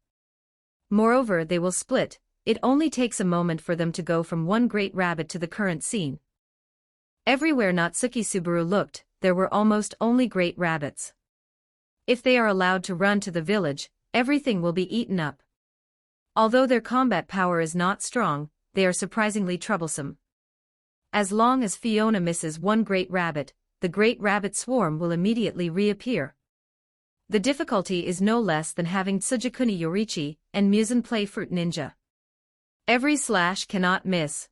Moreover, they will split. It only takes a moment for them to go from one great rabbit to the current scene. Everywhere Natsuki Subaru looked, there were almost only great rabbits. If they are allowed to run to the village, everything will be eaten up. Although their combat power is not strong, they are surprisingly troublesome. As long as Fiona misses one great rabbit, the great rabbit swarm will immediately reappear. The difficulty is no less than having Tsujikuni Yorichi and Musen play Fruit Ninja. Every slash cannot miss.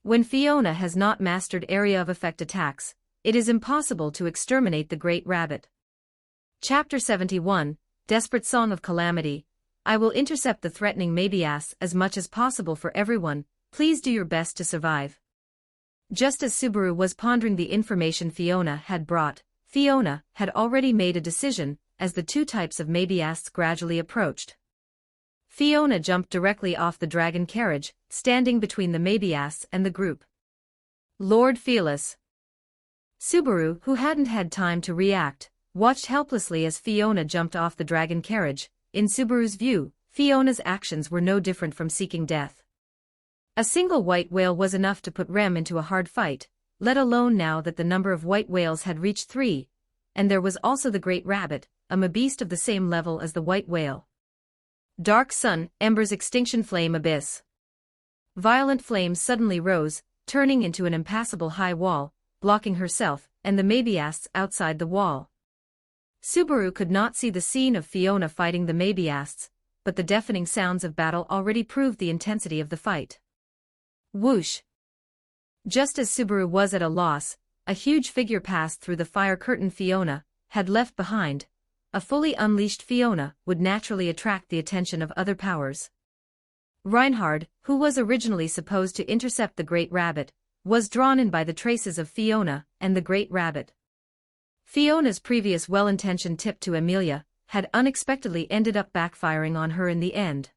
When Fiona has not mastered area of effect attacks, it is impossible to exterminate the great rabbit. Chapter 71, Desperate Song of Calamity. I will intercept the threatening Mabias as much as possible for everyone. Please do your best to survive. Just as Subaru was pondering the information Fiona had brought, Fiona had already made a decision as the 2 types of Mabias gradually approached. Fiona jumped directly off the dragon carriage, standing between the Mabias and the group. Lord Felis. Subaru, who hadn't had time to react, watched helplessly as Fiona jumped off the dragon carriage. In Subaru's view, Fiona's actions were no different from seeking death. A single white whale was enough to put Rem into a hard fight, let alone now that the number of white whales had reached 3, and there was also the great rabbit, a beast of the same level as the white whale. Dark sun, embers, extinction flame, abyss. Violent flames suddenly rose, turning into an impassable high wall, blocking herself and the Mabiasts outside the wall. Subaru could not see the scene of Fiona fighting the Mabiasts, but the deafening sounds of battle already proved the intensity of the fight. Whoosh! Just as Subaru was at a loss, a huge figure passed through the fire curtain Fiona had left behind. A fully unleashed Fiona would naturally attract the attention of other powers. Reinhard, who was originally supposed to intercept the Great Rabbit, was drawn in by the traces of Fiona and the Great Rabbit. Fiona's previous well-intentioned tip to Amelia had unexpectedly ended up backfiring on her in the end.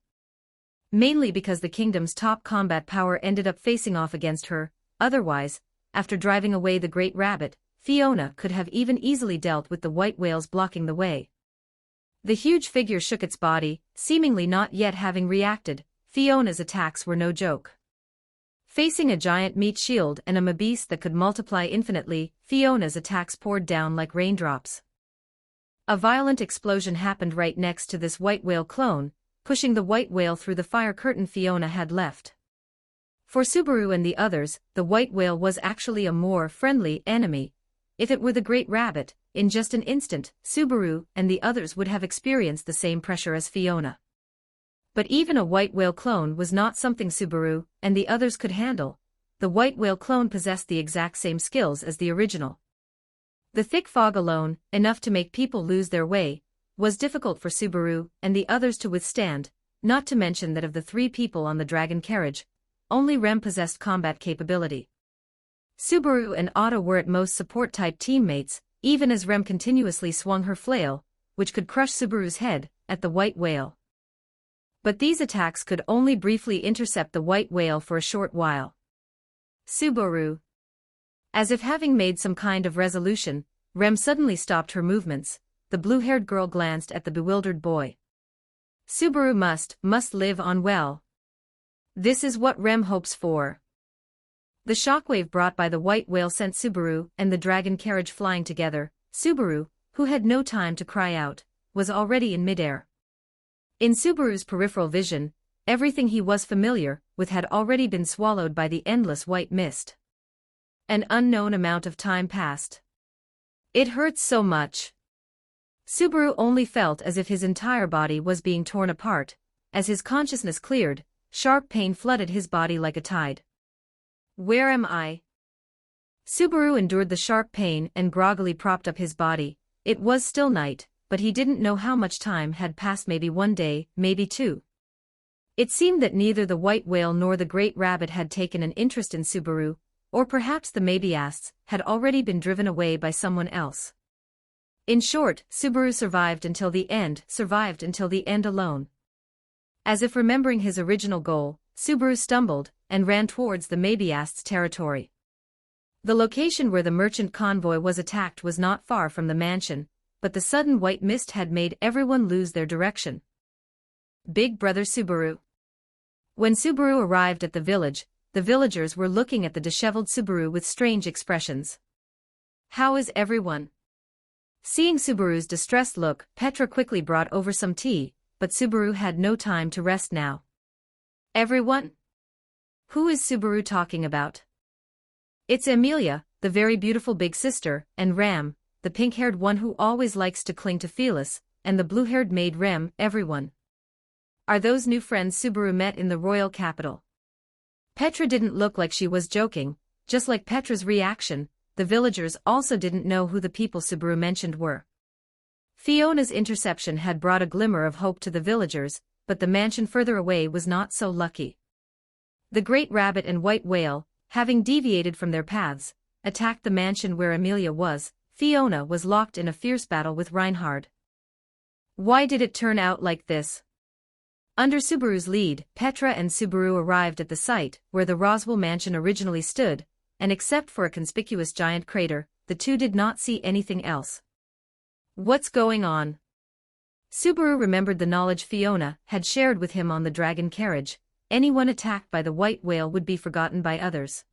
Mainly because the kingdom's top combat power ended up facing off against her. Otherwise, after driving away the Great Rabbit, Fiona could have even easily dealt with the white whales blocking the way. The huge figure shook its body, seemingly not yet having reacted. Fiona's attacks were no joke. Facing a giant meat shield and a mabeast that could multiply infinitely, Fiona's attacks poured down like raindrops. A violent explosion happened right next to this white whale clone, pushing the white whale through the fire curtain Fiona had left. For Subaru and the others, the white whale was actually a more friendly enemy. If it were the Great Rabbit, in just an instant, Subaru and the others would have experienced the same pressure as Fiona. But even a white whale clone was not something Subaru and the others could handle. The white whale clone possessed the exact same skills as the original. The thick fog alone, enough to make people lose their way, was difficult for Subaru and the others to withstand, not to mention that of the 3 people on the dragon carriage, only Rem possessed combat capability. Subaru and Otto were at most support-type teammates, even as Rem continuously swung her flail, which could crush Subaru's head, at the white whale. But these attacks could only briefly intercept the white whale for a short while. Subaru. As if having made some kind of resolution, Rem suddenly stopped her movements. The blue-haired girl glanced at the bewildered boy. Subaru must live on well. This is what Rem hopes for. The shockwave brought by the white whale sent Subaru and the dragon carriage flying together. Subaru, who had no time to cry out, was already in midair. In Subaru's peripheral vision, everything he was familiar with had already been swallowed by the endless white mist. An unknown amount of time passed. It hurts so much. Subaru only felt as if his entire body was being torn apart. As his consciousness cleared, sharp pain flooded his body like a tide. Where am I? Subaru endured the sharp pain and groggily propped up his body. It was still night, but he didn't know how much time had passed, maybe 1 day, maybe 2. It seemed that neither the white whale nor the Great Rabbit had taken an interest in Subaru, or perhaps the Mabiasts had already been driven away by someone else. In short, Subaru survived until the end alone. As if remembering his original goal, Subaru stumbled and ran towards the Mabiasts' territory. The location where the merchant convoy was attacked was not far from the mansion, but the sudden white mist had made everyone lose their direction. Big Brother Subaru. When Subaru arrived at the village, the villagers were looking at the disheveled Subaru with strange expressions. How is everyone? Seeing Subaru's distressed look, Petra quickly brought over some tea, but Subaru had no time to rest now. Everyone? Who is Subaru talking about? It's Amelia, the very beautiful big sister, and Ram, the pink-haired one who always likes to cling to Felis, and the blue-haired maid Rem. Everyone. Are those new friends Subaru met in the royal capital? Petra didn't look like she was joking. Just like Petra's reaction, the villagers also didn't know who the people Subaru mentioned were. Fiona's interception had brought a glimmer of hope to the villagers, but the mansion further away was not so lucky. The Great Rabbit and White Whale, having deviated from their paths, attacked the mansion where Amelia was. Fiona was locked in a fierce battle with Reinhard. Why did it turn out like this? Under Subaru's lead, Petra and Subaru arrived at the site where the Roswell mansion originally stood, and except for a conspicuous giant crater, the two did not see anything else. What's going on? Subaru remembered the knowledge Fiona had shared with him on the dragon carriage. Anyone attacked by the white whale would be forgotten by others.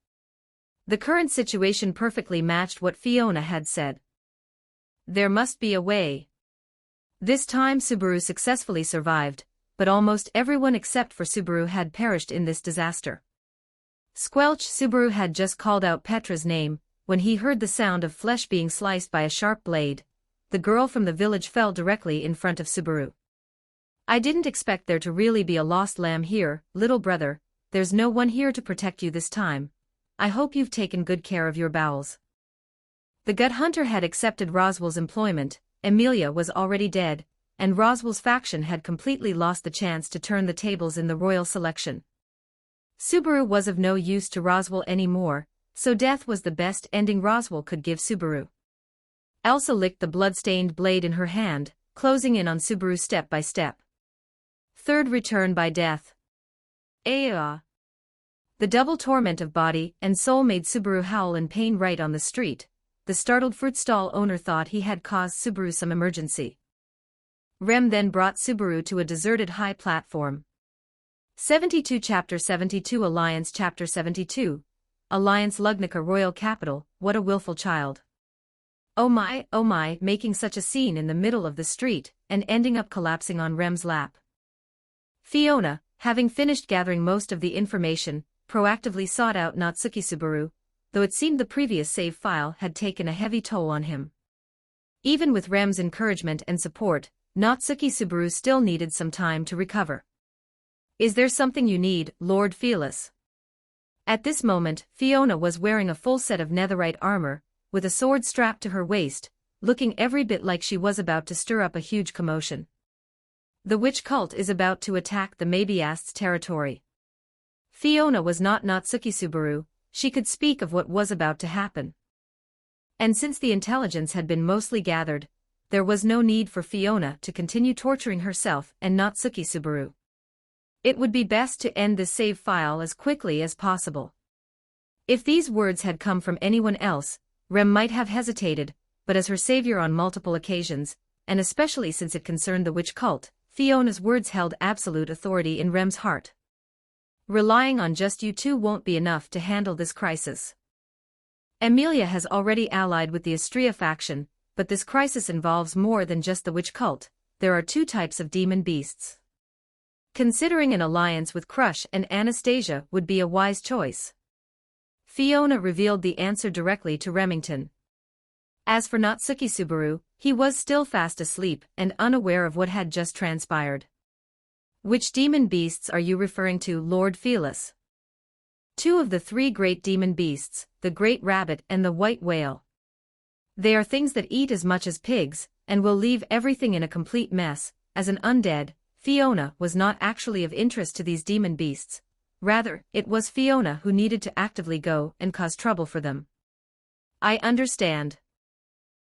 The current situation perfectly matched what Fiona had said. There must be a way. This time Subaru successfully survived, but almost everyone except for Subaru had perished in this disaster. Squelch! Subaru had just called out Petra's name, when he heard the sound of flesh being sliced by a sharp blade. The girl from the village fell directly in front of Subaru. I didn't expect there to really be a lost lamb here, little brother. There's no one here to protect you this time. I hope you've taken good care of your bowels. The gut hunter had accepted Roswell's employment. Emilia was already dead, and Roswell's faction had completely lost the chance to turn the tables in the royal selection. Subaru was of no use to Roswell anymore, so death was the best ending Roswell could give Subaru. Elsa licked the blood-stained blade in her hand, closing in on Subaru step by step. Third return by death. The double torment of body and soul made Subaru howl in pain right on the street. The startled fruit stall owner thought he had caused Subaru some emergency. Rem then brought Subaru to a deserted high platform. 72 Chapter 72 Alliance Chapter 72 Alliance Lugnica Royal Capital. What a willful child. Oh my, making such a scene in the middle of the street, and ending up collapsing on Rem's lap. Fiona, having finished gathering most of the information, proactively sought out Natsuki Subaru, though it seemed the previous save file had taken a heavy toll on him. Even with Rem's encouragement and support, Natsuki Subaru still needed some time to recover. Is there something you need, Lord Felis? At this moment, Fiona was wearing a full set of netherite armor, with a sword strapped to her waist, looking every bit like she was about to stir up a huge commotion. The witch cult is about to attack the Mabiast's territory. Fiona was not Natsuki Subaru, she could speak of what was about to happen. And since the intelligence had been mostly gathered, there was no need for Fiona to continue torturing herself and Natsuki Subaru. It would be best to end this save file as quickly as possible. If these words had come from anyone else, Rem might have hesitated, but as her savior on multiple occasions, and especially since it concerned the witch cult, Fiona's words held absolute authority in Rem's heart. Relying on just you two won't be enough to handle this crisis. Emilia has already allied with the Astrea faction, but this crisis involves more than just the witch cult. There are two types of demon beasts. Considering an alliance with Crush and Anastasia would be a wise choice. Fiona revealed the answer directly to Remington. As for Natsuki Subaru, he was still fast asleep and unaware of what had just transpired. Which demon beasts are you referring to, Lord Felis? Two of the three great demon beasts, the great rabbit and the white whale. They are things that eat as much as pigs, and will leave everything in a complete mess. As an undead, Fiona was not actually of interest to these demon beasts. Rather, it was Fiona who needed to actively go and cause trouble for them. I understand.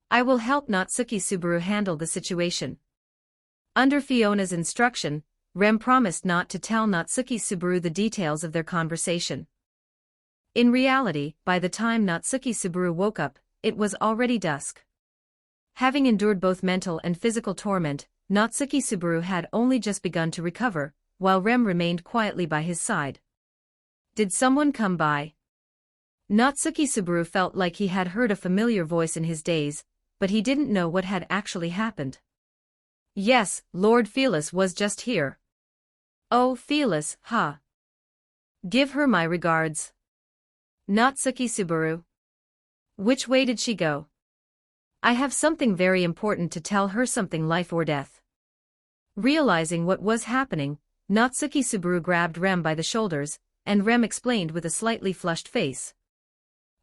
I will help Natsuki Subaru handle the situation. Under Fiona's instruction, Rem promised not to tell Natsuki Subaru the details of their conversation. In reality, by the time Natsuki Subaru woke up, it was already dusk. Having endured both mental and physical torment, Natsuki Subaru had only just begun to recover, while Rem remained quietly by his side. Did someone come by? Natsuki Subaru felt like he had heard a familiar voice in his daze, but he didn't know what had actually happened. Yes, Lord Felis was just here. Oh, Felis, huh? Give her my regards. Natsuki Subaru. Which way did she go? I have something very important to tell her, something life or death. Realizing what was happening, Natsuki Subaru grabbed Rem by the shoulders, and Rem explained with a slightly flushed face.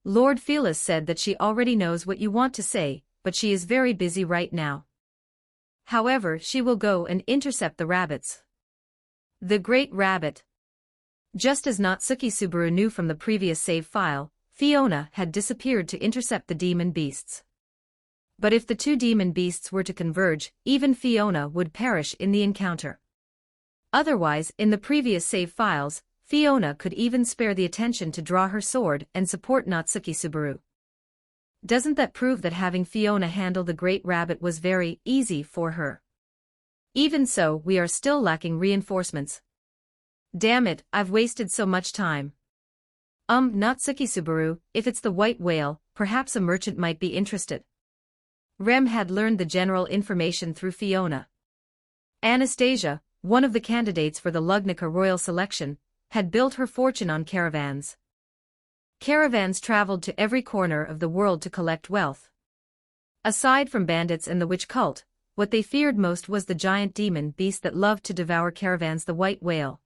Lord Felis said that she already knows what you want to say, but she is very busy right now. However, she will go and intercept the rabbits. The Great Rabbit. Just as Natsuki Subaru knew from the previous save file, Fiona had disappeared to intercept the demon beasts. But if the two demon beasts were to converge, even Fiona would perish in the encounter. Otherwise, in the previous save files, Fiona could even spare the attention to draw her sword and support Natsuki Subaru. Doesn't that prove that having Fiona handle the Great Rabbit was very easy for her? Even so, we are still lacking reinforcements. Damn it, I've wasted so much time. Natsuki Subaru, if it's the white whale, perhaps a merchant might be interested. Rem had learned the general information through Fiona. Anastasia, one of the candidates for the Lugnica royal selection, had built her fortune on caravans. Caravans traveled to every corner of the world to collect wealth. Aside from bandits and the witch cult, what they feared most was the giant demon beast that loved to devour caravans, the white whale.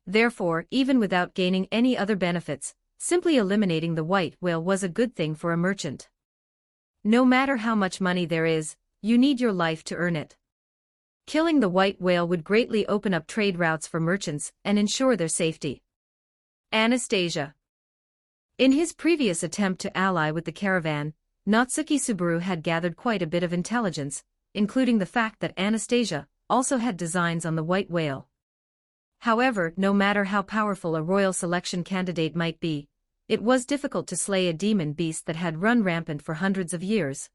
Therefore, even without gaining any other benefits, simply eliminating the white whale was a good thing for a merchant. No matter how much money there is, you need your life to earn it. Killing the white whale would greatly open up trade routes for merchants and ensure their safety. Anastasia. In his previous attempt to ally with the caravan, Natsuki Subaru had gathered quite a bit of intelligence, including the fact that Anastasia also had designs on the white whale. However, no matter how powerful a royal selection candidate might be, it was difficult to slay a demon beast that had run rampant for hundreds of years.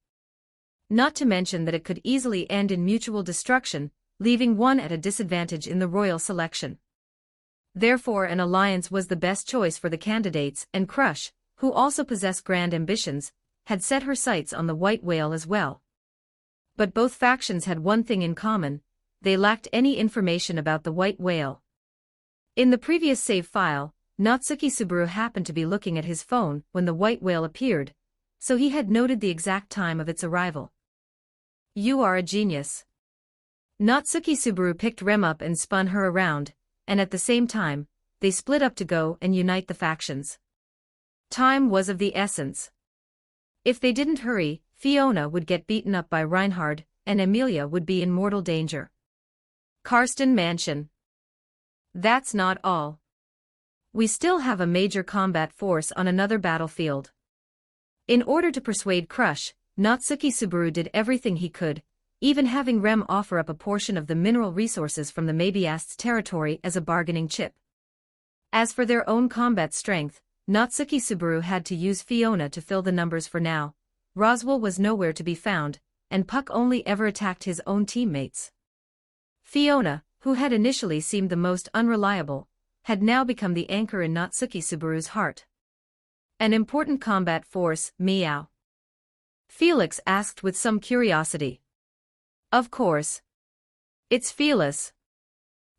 Not to mention that it could easily end in mutual destruction, leaving one at a disadvantage in the royal selection. Therefore, an alliance was the best choice for the candidates, and Crush, who also possessed grand ambitions, had set her sights on the white whale as well. But both factions had one thing in common: they lacked any information about the white whale. In the previous save file, Natsuki Subaru happened to be looking at his phone when the white whale appeared, so he had noted the exact time of its arrival. You are a genius. Natsuki Subaru picked Rem up and spun her around, and at the same time, they split up to go and unite the factions. Time was of the essence. If they didn't hurry, Fiona would get beaten up by Reinhard, and Emilia would be in mortal danger. Karsten Mansion. That's not all. We still have a major combat force on another battlefield. In order to persuade Crush, Natsuki Subaru did everything he could, even having Rem offer up a portion of the mineral resources from the Mabiast's territory as a bargaining chip. As for their own combat strength, Natsuki Subaru had to use Fiona to fill the numbers for now. Roswell was nowhere to be found, and Puck only ever attacked his own teammates. Fiona, who had initially seemed the most unreliable, had now become the anchor in Natsuki Subaru's heart. An important combat force, meow. Felix asked with some curiosity. Of course. It's Felis.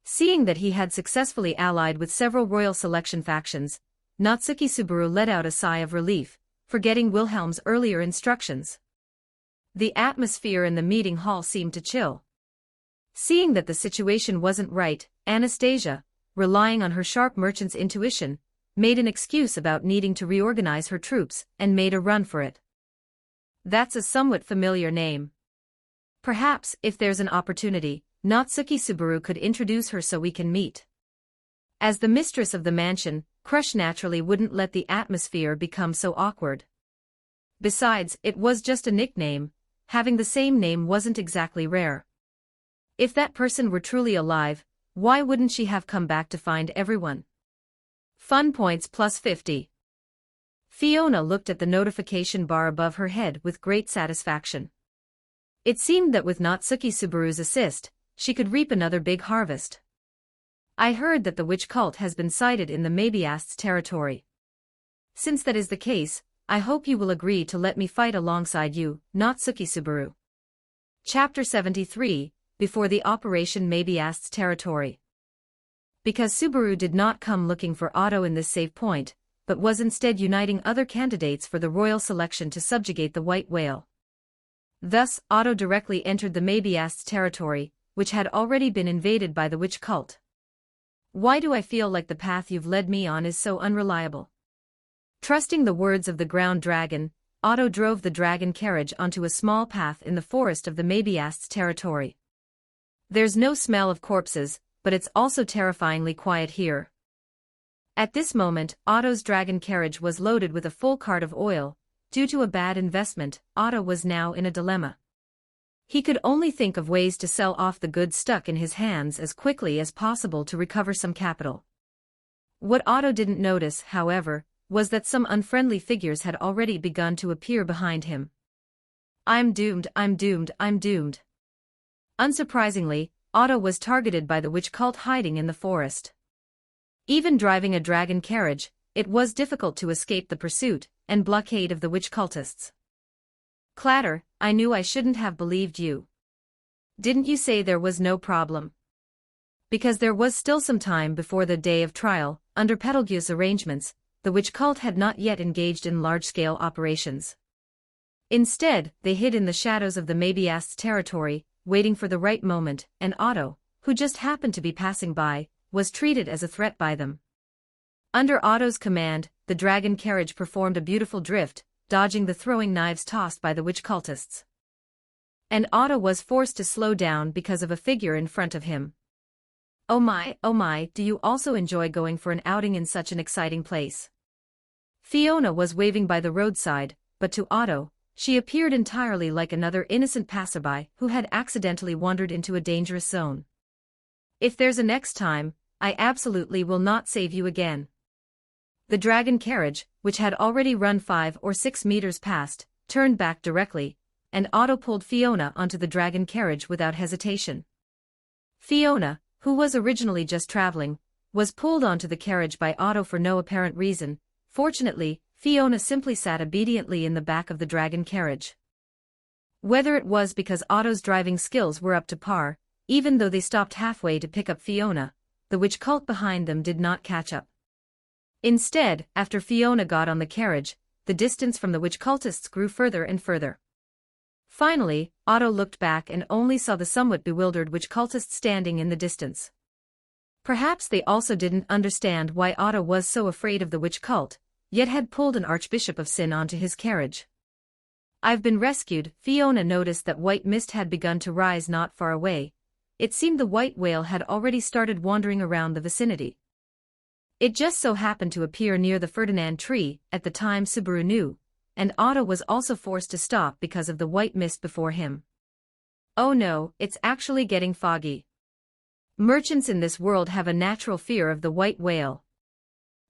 Seeing that he had successfully allied with several royal selection factions, Natsuki Subaru let out a sigh of relief, forgetting Wilhelm's earlier instructions. The atmosphere in the meeting hall seemed to chill. Seeing that the situation wasn't right, Anastasia, relying on her sharp merchant's intuition, made an excuse about needing to reorganize her troops and made a run for it. That's a somewhat familiar name. Perhaps, if there's an opportunity, Natsuki Subaru could introduce her so we can meet. As the mistress of the mansion, Crush naturally wouldn't let the atmosphere become so awkward. Besides, it was just a nickname. Having the same name wasn't exactly rare. If that person were truly alive, why wouldn't she have come back to find everyone? Fun points plus 50. Fiona looked at the notification bar above her head with great satisfaction. It seemed that with Natsuki Subaru's assist, she could reap another big harvest. I heard that the witch cult has been sighted in the Mabiast's territory. Since that is the case, I hope you will agree to let me fight alongside you, Natsuki Subaru. Chapter 73, Before the Operation Mabiast's Territory. Because Subaru did not come looking for Otto in this save point, but was instead uniting other candidates for the royal selection to subjugate the white whale. Thus, Otto directly entered the Mabiast's territory, which had already been invaded by the witch cult. Why do I feel like the path you've led me on is so unreliable? Trusting the words of the ground dragon, Otto drove the dragon carriage onto a small path in the forest of the Mabiast's territory. There's no smell of corpses, but it's also terrifyingly quiet here. At this moment, Otto's dragon carriage was loaded with a full cart of oil. Due to a bad investment, Otto was now in a dilemma. He could only think of ways to sell off the goods stuck in his hands as quickly as possible to recover some capital. What Otto didn't notice, however, was that some unfriendly figures had already begun to appear behind him. I'm doomed, I'm doomed, I'm doomed. Unsurprisingly, Otto was targeted by the witch cult hiding in the forest. Even driving a dragon carriage, it was difficult to escape the pursuit and blockade of the witch cultists. Clatter, I knew I shouldn't have believed you. Didn't you say there was no problem? Because there was still some time before the day of trial, under Betelgeuse's arrangements, the witch cult had not yet engaged in large-scale operations. Instead, they hid in the shadows of the Mabiast's territory, waiting for the right moment, and Otto, who just happened to be passing by, was treated as a threat by them. Under Otto's command, the dragon carriage performed a beautiful drift, dodging the throwing knives tossed by the witch cultists. And Otto was forced to slow down because of a figure in front of him. Oh my, do you also enjoy going for an outing in such an exciting place? Fiona was waving by the roadside, but to Otto, she appeared entirely like another innocent passerby who had accidentally wandered into a dangerous zone. If there's a next time, I absolutely will not save you again. The dragon carriage, which had already run 5 or 6 meters past, turned back directly, and Otto pulled Fiona onto the dragon carriage without hesitation. Fiona, who was originally just traveling, was pulled onto the carriage by Otto for no apparent reason. Fortunately, Fiona simply sat obediently in the back of the dragon carriage. Whether it was because Otto's driving skills were up to par, even though they stopped halfway to pick up Fiona, the witch cult behind them did not catch up. Instead, after Fiona got on the carriage, the distance from the witch cultists grew further and further. Finally, Otto looked back and only saw the somewhat bewildered witch cultists standing in the distance. Perhaps they also didn't understand why Otto was so afraid of the witch cult, yet had pulled an Archbishop of Sin onto his carriage. I've been rescued. Fiona noticed that white mist had begun to rise not far away. It seemed the white whale had already started wandering around the vicinity. It just so happened to appear near the Ferdinand tree at the time Subaru knew, and Otto was also forced to stop because of the white mist before him. Oh no, it's actually getting foggy. Merchants in this world have a natural fear of the white whale.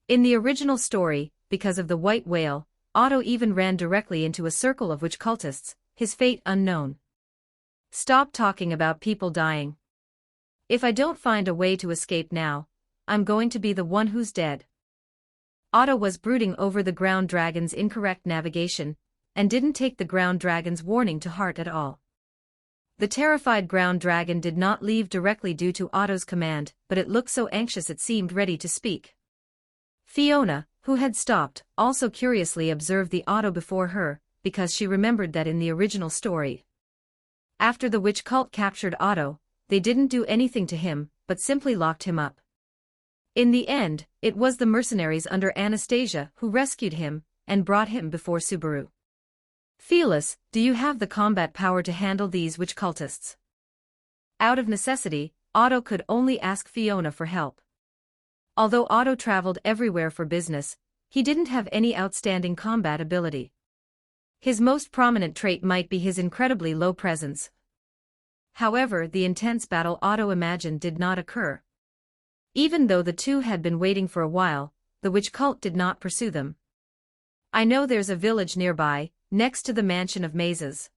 In the original story, because of the white whale, Otto even ran directly into a circle of witch cultists, his fate unknown. Stop talking about people dying. If I don't find a way to escape now, I'm going to be the one who's dead. Otto was brooding over the ground dragon's incorrect navigation, and didn't take the ground dragon's warning to heart at all. The terrified ground dragon did not leave directly due to Otto's command, but it looked so anxious it seemed ready to speak. Fiona, who had stopped, also curiously observed the Otto before her, because she remembered that in the original story, after the witch cult captured Otto, they didn't do anything to him, but simply locked him up. In the end, it was the mercenaries under Anastasia who rescued him and brought him before Subaru. Felis, do you have the combat power to handle these witch cultists? Out of necessity, Otto could only ask Fiona for help. Although Otto traveled everywhere for business, he didn't have any outstanding combat ability. His most prominent trait might be his incredibly low presence. However, the intense battle Otto imagined did not occur. Even though the two had been waiting for a while, the witch cult did not pursue them. I know there's a village nearby, next to the mansion of mazes.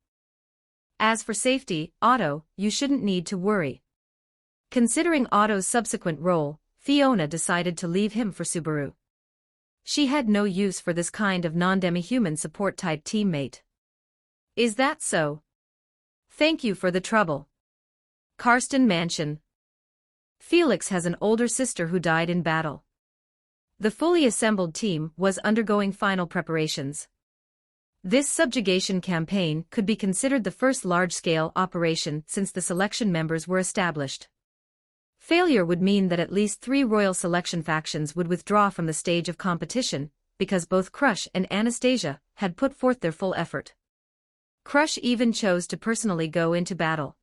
As for safety, Otto, you shouldn't need to worry. Considering Otto's subsequent role, Fiona decided to leave him for Subaru. She had no use for this kind of non-demi-human support-type teammate. Is that so? Thank you for the trouble. Karsten Mansion. Felix has an older sister who died in battle. The fully assembled team was undergoing final preparations. This subjugation campaign could be considered the first large-scale operation since the selection members were established. Failure would mean that at least 3 royal selection factions would withdraw from the stage of competition, because both Crush and Anastasia had put forth their full effort. Crush even chose to personally go into battle.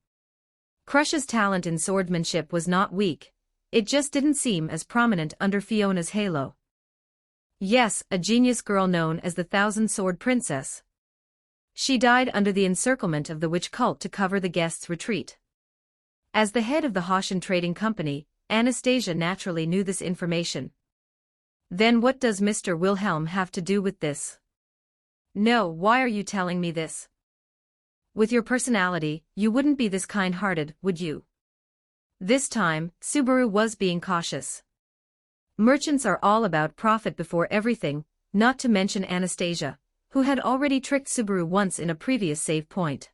Crush's talent in swordsmanship was not weak, it just didn't seem as prominent under Fiona's halo. Yes, a genius girl known as the Thousand-Sword Princess. She died under the encirclement of the witch cult to cover the guests' retreat. As the head of the Hoshin Trading Company, Anastasia naturally knew this information. Then what does Mr. Wilhelm have to do with this? No, why are you telling me this? With your personality, you wouldn't be this kind-hearted, would you? This time, Subaru was being cautious. Merchants are all about profit before everything, not to mention Anastasia, who had already tricked Subaru once in a previous save point.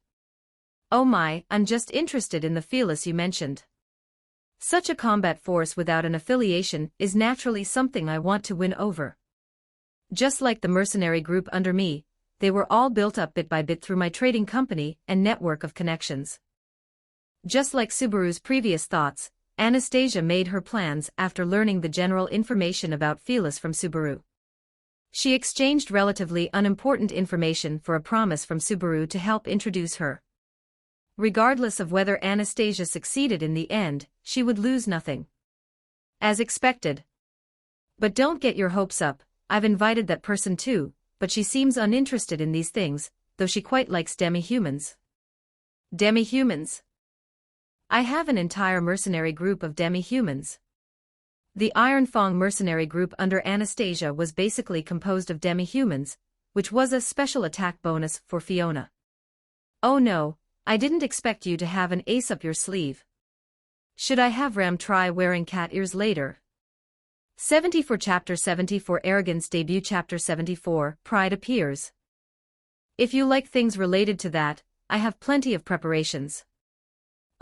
Oh my, I'm just interested in the Felis you mentioned. Such a combat force without an affiliation is naturally something I want to win over. Just like the mercenary group under me, they were all built up bit by bit through my trading company and network of connections. Just like Subaru's previous thoughts, Anastasia made her plans after learning the general information about Felis from Subaru. She exchanged relatively unimportant information for a promise from Subaru to help introduce her. Regardless of whether Anastasia succeeded in the end, she would lose nothing. As expected. But don't get your hopes up, I've invited that person too, but she seems uninterested in these things, though she quite likes demi-humans. Demi-humans? I have an entire mercenary group of demi-humans. The Iron Fang mercenary group under Anastasia was basically composed of demi-humans, which was a special attack bonus for Fiona. Oh no, I didn't expect you to have an ace up your sleeve. Should I have Ram try wearing cat ears later? 74 Chapter 74 Arrogance Debut Chapter 74 Pride Appears. If you like things related to that, I have plenty of preparations.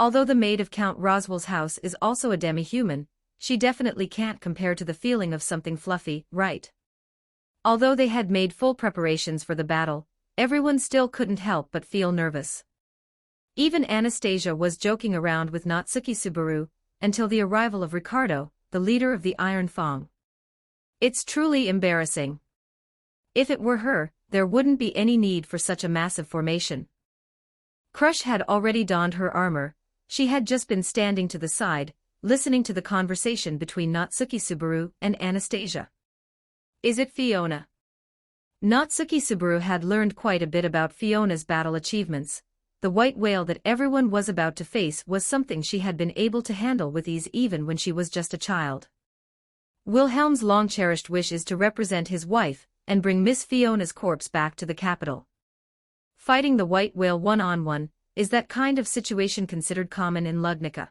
Although the maid of Count Roswell's house is also a demi-human, she definitely can't compare to the feeling of something fluffy, right? Although they had made full preparations for the battle, everyone still couldn't help but feel nervous. Even Anastasia was joking around with Natsuki Subaru, until the arrival of Ricardo, the leader of the Iron Fang. It's truly embarrassing. If it were her, there wouldn't be any need for such a massive formation. Crush had already donned her armor, she had just been standing to the side, listening to the conversation between Natsuki Subaru and Anastasia. Is it Fiona? Natsuki Subaru had learned quite a bit about Fiona's battle achievements. The white whale that everyone was about to face was something she had been able to handle with ease even when she was just a child. Wilhelm's long-cherished wish is to represent his wife and bring Miss Fiona's corpse back to the capital. Fighting the white whale one-on-one, is that kind of situation considered common in Lugnica?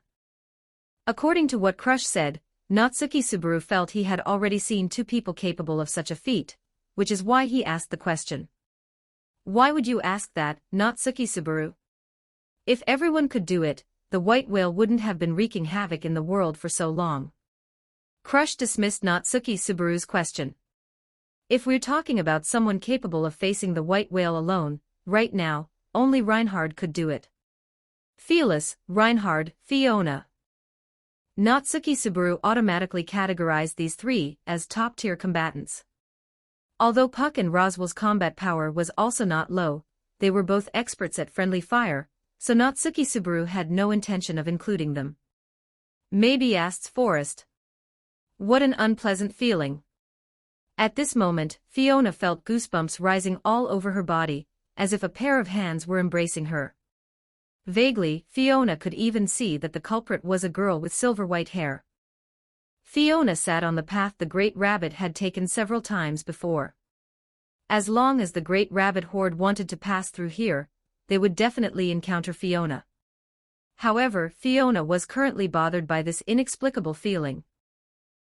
According to what Crush said, Natsuki Subaru felt he had already seen two people capable of such a feat, which is why he asked the question. Why would you ask that, Natsuki Subaru? If everyone could do it, the white whale wouldn't have been wreaking havoc in the world for so long. Crush dismissed Natsuki Subaru's question. If we're talking about someone capable of facing the white whale alone, right now, only Reinhard could do it. Felis, Reinhard, Fiona. Natsuki Subaru automatically categorized these three as top-tier combatants. Although Puck and Roswell's combat power was also not low, they were both experts at friendly fire, so Natsuki Subaru had no intention of including them. Maybe asks Forrest. What an unpleasant feeling. At this moment, Fiona felt goosebumps rising all over her body, as if a pair of hands were embracing her. Vaguely, Fiona could even see that the culprit was a girl with silver-white hair. Fiona sat on the path the Great Rabbit had taken several times before. As long as the Great Rabbit horde wanted to pass through here, they would definitely encounter Fiona. However, Fiona was currently bothered by this inexplicable feeling.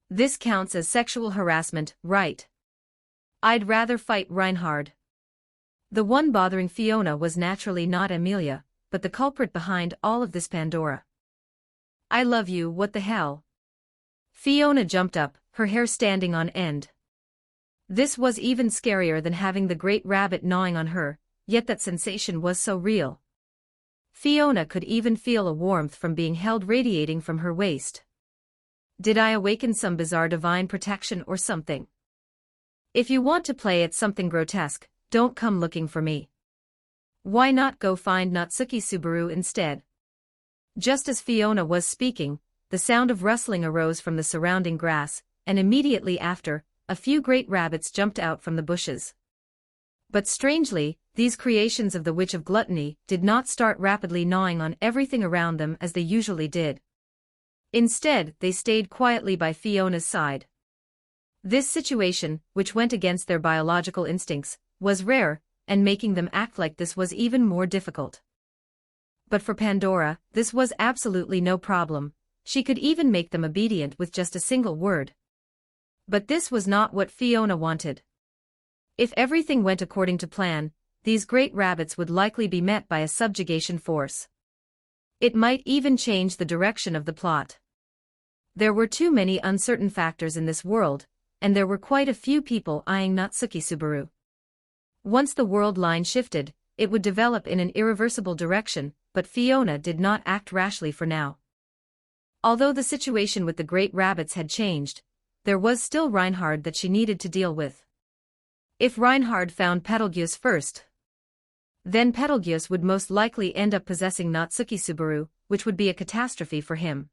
This counts as sexual harassment, right? I'd rather fight Reinhard. The one bothering Fiona was naturally not Amelia, but the culprit behind all of this Pandora. I love you, what the hell? Fiona jumped up, her hair standing on end. This was even scarier than having the Great Rabbit gnawing on her, yet that sensation was so real. Fiona could even feel a warmth from being held radiating from her waist. Did I awaken some bizarre divine protection or something? If you want to play at something grotesque, don't come looking for me. Why not go find Natsuki Subaru instead? Just as Fiona was speaking, the sound of rustling arose from the surrounding grass, and immediately after, a few great rabbits jumped out from the bushes. But strangely, these creations of the Witch of Gluttony did not start rapidly gnawing on everything around them as they usually did. Instead, they stayed quietly by Fiona's side. This situation, which went against their biological instincts, was rare, and making them act like this was even more difficult. But for Pandora, this was absolutely no problem. She could even make them obedient with just a single word. But this was not what Fiona wanted. If everything went according to plan, these great rabbits would likely be met by a subjugation force. It might even change the direction of the plot. There were too many uncertain factors in this world, and there were quite a few people eyeing Natsuki Subaru. Once the world line shifted, it would develop in an irreversible direction, but Fiona did not act rashly for now. Although the situation with the great rabbits had changed, there was still Reinhard that she needed to deal with. If Reinhard found Betelgeuse first, then Betelgeuse would most likely end up possessing Natsuki Subaru, which would be a catastrophe for him.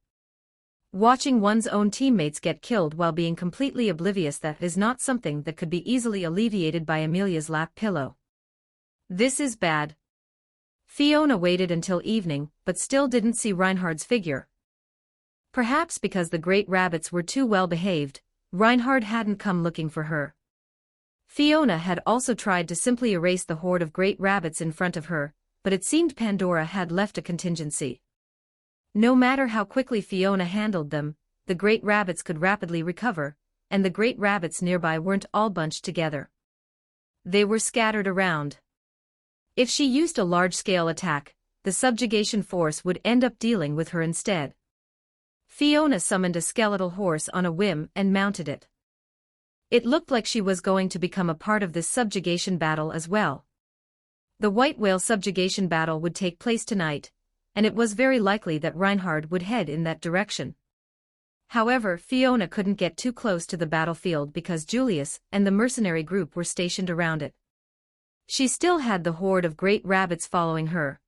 Watching one's own teammates get killed while being completely oblivious that is not something that could be easily alleviated by Amelia's lap pillow. This is bad. Fiona waited until evening, but still didn't see Reinhard's figure. Perhaps because the great rabbits were too well behaved, Reinhard hadn't come looking for her. Fiona had also tried to simply erase the horde of great rabbits in front of her, but it seemed Pandora had left a contingency. No matter how quickly Fiona handled them, the great rabbits could rapidly recover, and the great rabbits nearby weren't all bunched together. They were scattered around. If she used a large-scale attack, the subjugation force would end up dealing with her instead. Fiona summoned a skeletal horse on a whim and mounted it. It looked like she was going to become a part of this subjugation battle as well. The white whale subjugation battle would take place tonight, and it was very likely that Reinhard would head in that direction. However, Fiona couldn't get too close to the battlefield because Julius and the mercenary group were stationed around it. She still had the horde of great rabbits following her.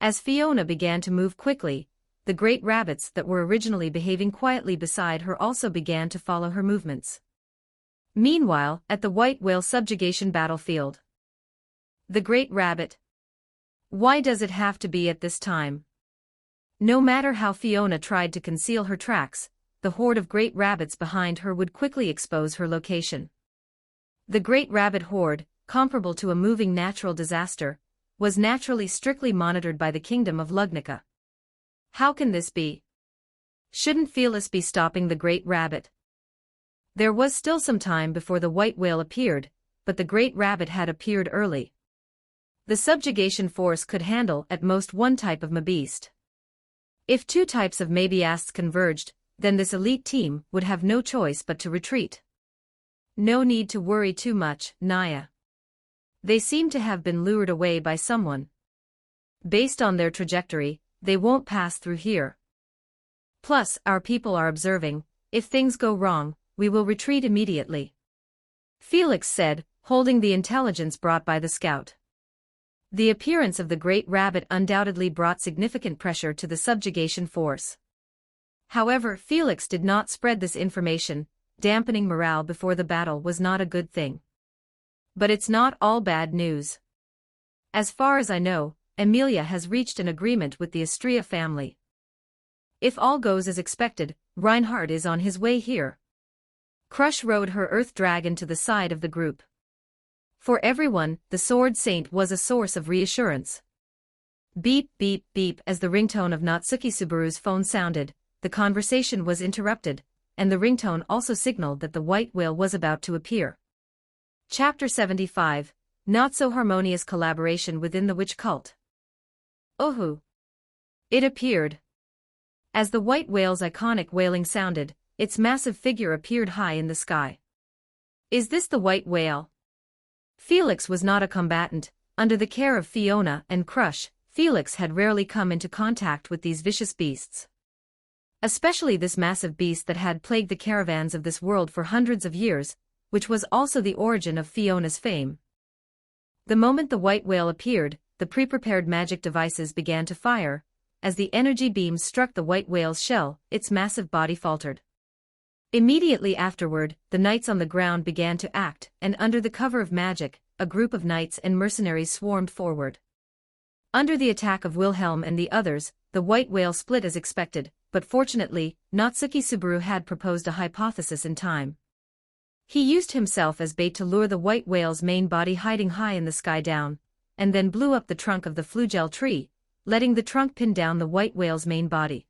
As Fiona began to move quickly, the great rabbits that were originally behaving quietly beside her also began to follow her movements. Meanwhile, at the white whale subjugation battlefield, the great rabbit. Why does it have to be at this time? No matter how Fiona tried to conceal her tracks, the horde of great rabbits behind her would quickly expose her location. The great rabbit horde, comparable to a moving natural disaster, was naturally strictly monitored by the kingdom of Lugnica. How can this be? Shouldn't Felis be stopping the great rabbit? There was still some time before the white whale appeared, but the great rabbit had appeared early. The subjugation force could handle at most one type of mabeast. If two types of mabeasts converged, then this elite team would have no choice but to retreat. No need to worry too much, Naya. They seem to have been lured away by someone. Based on their trajectory, they won't pass through here. Plus, our people are observing. If things go wrong, we will retreat immediately. Felix said, holding the intelligence brought by the scout. The appearance of the great rabbit undoubtedly brought significant pressure to the subjugation force. However, Felix did not spread this information. Dampening morale before the battle was not a good thing. But it's not all bad news. As far as I know, Emilia has reached an agreement with the Astria family. If all goes as expected, Reinhard is on his way here. Crush rode her earth dragon to the side of the group. For everyone, the Sword Saint was a source of reassurance. Beep beep beep as the ringtone of Natsuki Subaru's phone sounded, the conversation was interrupted, and the ringtone also signaled that the white whale was about to appear. Chapter 75, Not So Harmonious Collaboration Within the Witch Cult. Ohu! It appeared. As the white whale's iconic wailing sounded, its massive figure appeared high in the sky. Is this the white whale? Felix was not a combatant. Under the care of Fiona and Crush, Felix had rarely come into contact with these vicious beasts. Especially this massive beast that had plagued the caravans of this world for hundreds of years, which was also the origin of Fiona's fame. The moment the white whale appeared, the pre-prepared magic devices began to fire. As the energy beams struck the white whale's shell, its massive body faltered. Immediately afterward, the knights on the ground began to act, and under the cover of magic, a group of knights and mercenaries swarmed forward. Under the attack of Wilhelm and the others, the white whale split as expected, but fortunately, Natsuki Subaru had proposed a hypothesis in time. He used himself as bait to lure the white whale's main body hiding high in the sky down, and then blew up the trunk of the flugel tree, letting the trunk pin down the white whale's main body.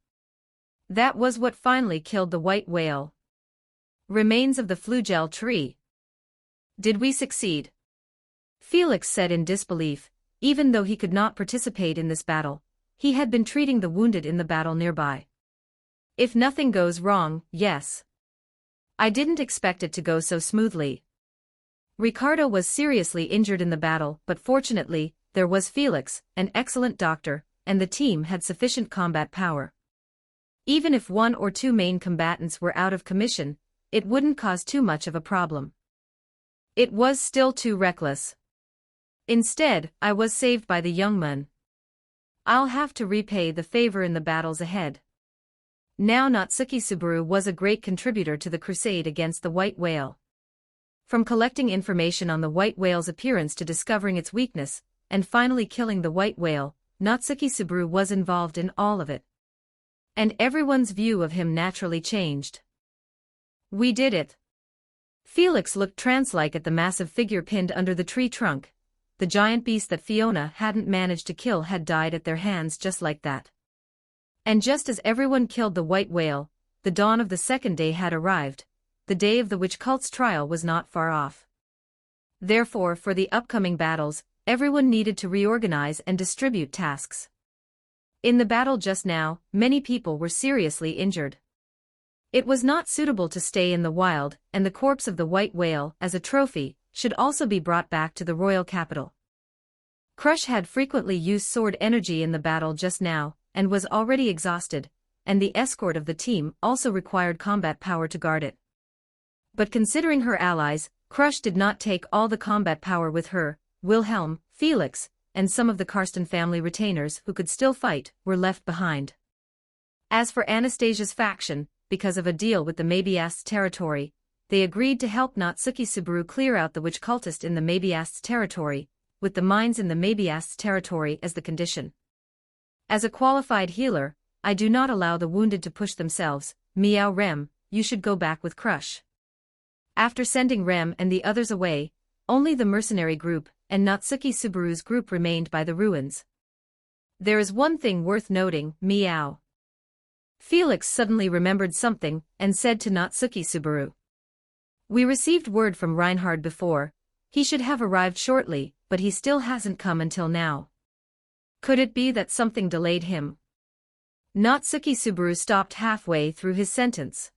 That was what finally killed the white whale. Remains of the flugel tree. Did we succeed? Felix said in disbelief. Even though he could not participate in this battle, he had been treating the wounded in the battle nearby. If nothing goes wrong, yes. I didn't expect it to go so smoothly. Ricardo was seriously injured in the battle, but fortunately, there was Felix, an excellent doctor, and the team had sufficient combat power. Even if one or two main combatants were out of commission, it wouldn't cause too much of a problem. It was still too reckless. Instead, I was saved by the young man. I'll have to repay the favor in the battles ahead. Now Natsuki Subaru was a great contributor to the crusade against the white whale. From collecting information on the white whale's appearance to discovering its weakness, and finally killing the white whale, Natsuki Subaru was involved in all of it. And everyone's view of him naturally changed. We did it. Felix looked trance-like at the massive figure pinned under the tree trunk. The giant beast that Fiona hadn't managed to kill had died at their hands just like that. And just as everyone killed the white whale, the dawn of the second day had arrived. The day of the witch cult's trial was not far off. Therefore, for the upcoming battles, everyone needed to reorganize and distribute tasks. In the battle just now, many people were seriously injured. It was not suitable to stay in the wild, and the corpse of the white whale, as a trophy, should also be brought back to the royal capital. Crush had frequently used sword energy in the battle just now, and was already exhausted, and the escort of the team also required combat power to guard it. But considering her allies, Crush did not take all the combat power with her. Wilhelm, Felix, and some of the Karsten family retainers who could still fight were left behind. As for Anastasia's faction, because of a deal with the Mabiasts territory, they agreed to help Natsuki Subaru clear out the witch cultist in the Mabiasts territory, with the mines in the Mabiasts territory as the condition. As a qualified healer, I do not allow the wounded to push themselves. Meow Rem, you should go back with Crush. After sending Rem and the others away, only the mercenary group and Natsuki Subaru's group remained by the ruins. There is one thing worth noting, meow. Felix suddenly remembered something and said to Natsuki Subaru. We received word from Reinhard before. He should have arrived shortly, but he still hasn't come until now. Could it be that something delayed him? Natsuki Subaru stopped halfway through his sentence.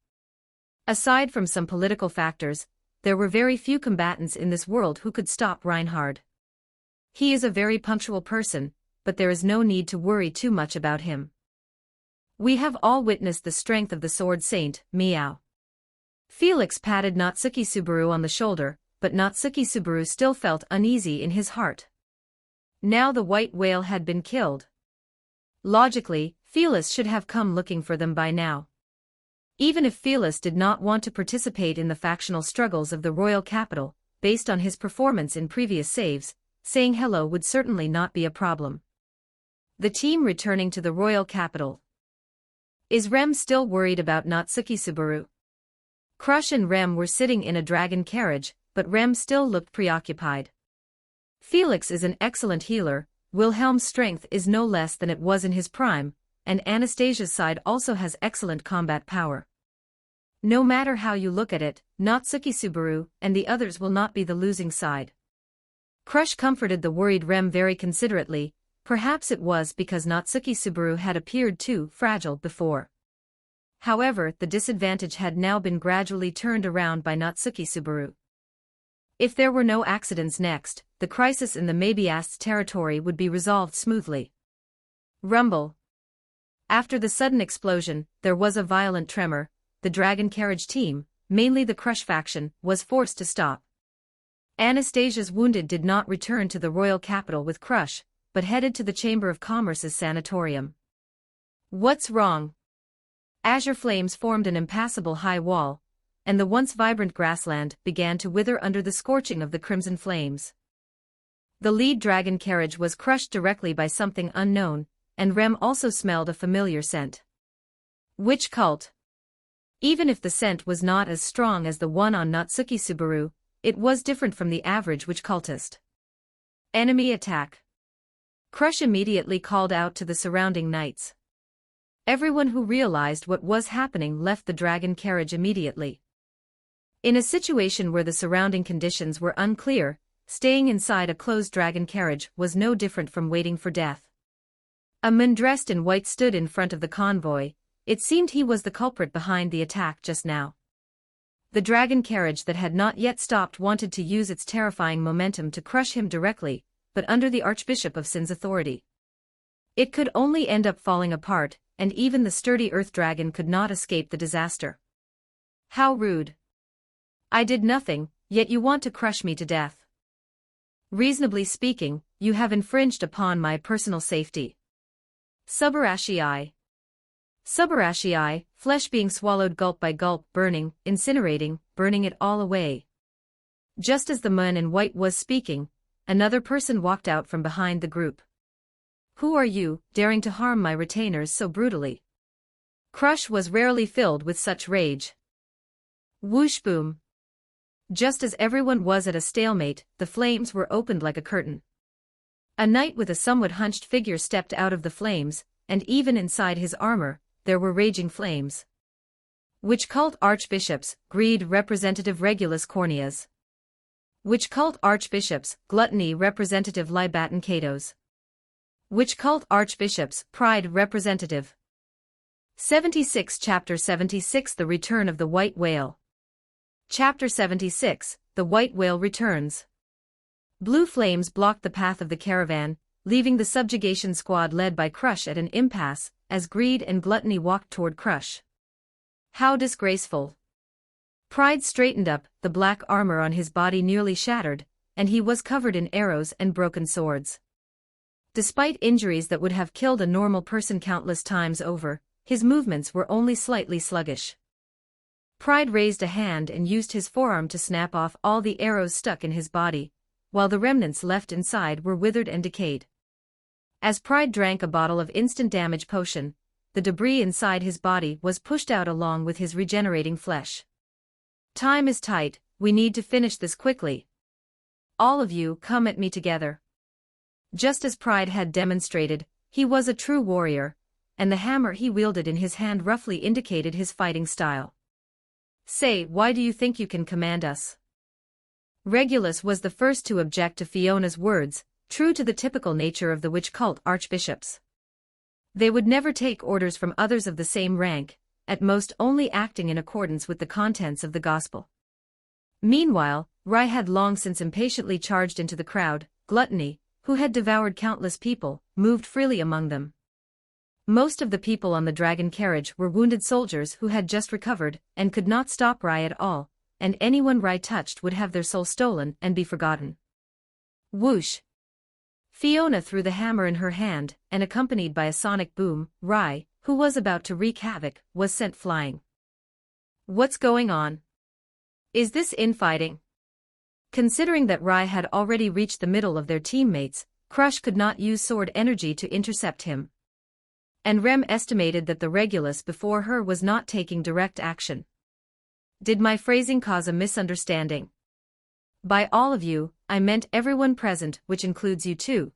Aside from some political factors, there were very few combatants in this world who could stop Reinhard. He is a very punctual person, but there is no need to worry too much about him. We have all witnessed the strength of the Sword Saint, meow. Felix patted Natsuki Subaru on the shoulder, but Natsuki Subaru still felt uneasy in his heart. Now the white whale had been killed. Logically, Felix should have come looking for them by now. Even if Felix did not want to participate in the factional struggles of the royal capital, based on his performance in previous saves, saying hello would certainly not be a problem. The team returning to the royal capital. Is Rem still worried about Natsuki Subaru? Crush and Rem were sitting in a dragon carriage, but Rem still looked preoccupied. Felix is an excellent healer, Wilhelm's strength is no less than it was in his prime, and Anastasia's side also has excellent combat power. No matter how you look at it, Natsuki Subaru and the others will not be the losing side. Crush comforted the worried Rem very considerately. Perhaps it was because Natsuki Subaru had appeared too fragile before. However, the disadvantage had now been gradually turned around by Natsuki Subaru. If there were no accidents next, the crisis in the Mabiasts territory would be resolved smoothly. Rumble. After the sudden explosion, there was a violent tremor. The dragon carriage team, mainly the Crush faction, was forced to stop. Anastasia's wounded did not return to the royal capital with Crush, but headed to the Chamber of Commerce's sanatorium. What's wrong? Azure flames formed an impassable high wall, and the once vibrant grassland began to wither under the scorching of the crimson flames. The lead dragon carriage was crushed directly by something unknown, and Rem also smelled a familiar scent. Witch cult. Even if the scent was not as strong as the one on Natsuki Subaru, it was different from the average witch cultist. Enemy attack. Crush immediately called out to the surrounding knights. Everyone who realized what was happening left the dragon carriage immediately. In a situation where the surrounding conditions were unclear, staying inside a closed dragon carriage was no different from waiting for death. A man dressed in white stood in front of the convoy. It seemed he was the culprit behind the attack just now. The dragon carriage that had not yet stopped wanted to use its terrifying momentum to crush him directly, but under the Archbishop of Sin's authority. It could only end up falling apart, and even the sturdy earth dragon could not escape the disaster. How rude. I did nothing, yet you want to crush me to death. Reasonably speaking, you have infringed upon my personal safety. Subarashii. Subarashii, flesh being swallowed gulp by gulp, burning, incinerating, burning it all away. Just as the man in white was speaking, another person walked out from behind the group. Who are you, daring to harm my retainers so brutally? Crush was rarely filled with such rage. Whoosh boom. Just as everyone was at a stalemate, the flames were opened like a curtain. A knight with a somewhat hunched figure stepped out of the flames, and even inside his armor, there were raging flames. Which cult archbishops, greed representative Regulus Corneas? Which cult archbishops, gluttony representative Libatin Catos? Which cult archbishops, pride representative? 76 Chapter 76 The Return of the White Whale. Chapter 76, The White Whale Returns. Blue flames blocked the path of the caravan, leaving the subjugation squad led by Crush at an impasse, as greed and gluttony walked toward Crush. How disgraceful. Pride straightened up, the black armor on his body nearly shattered, and he was covered in arrows and broken swords. Despite injuries that would have killed a normal person countless times over, his movements were only slightly sluggish. Pride raised a hand and used his forearm to snap off all the arrows stuck in his body, while the remnants left inside were withered and decayed. As Pride drank a bottle of instant damage potion, the debris inside his body was pushed out along with his regenerating flesh. Time is tight, we need to finish this quickly. All of you come at me together. Just as Pride had demonstrated, he was a true warrior, and the hammer he wielded in his hand roughly indicated his fighting style. Say, why do you think you can command us? Regulus was the first to object to Fiona's words, true to the typical nature of the witch cult archbishops. They would never take orders from others of the same rank, at most only acting in accordance with the contents of the gospel. Meanwhile, Rai had long since impatiently charged into the crowd. Gluttony, who had devoured countless people, moved freely among them. Most of the people on the dragon carriage were wounded soldiers who had just recovered and could not stop Rai at all, and anyone Rai touched would have their soul stolen and be forgotten. Whoosh! Fiona threw the hammer in her hand, and accompanied by a sonic boom, Rai, who was about to wreak havoc, was sent flying. What's going on? Is this infighting? Considering that Rai had already reached the middle of their teammates, Crush could not use sword energy to intercept him. And Rem estimated that the Regulus before her was not taking direct action. Did my phrasing cause a misunderstanding? By all of you, I meant everyone present, which includes you too.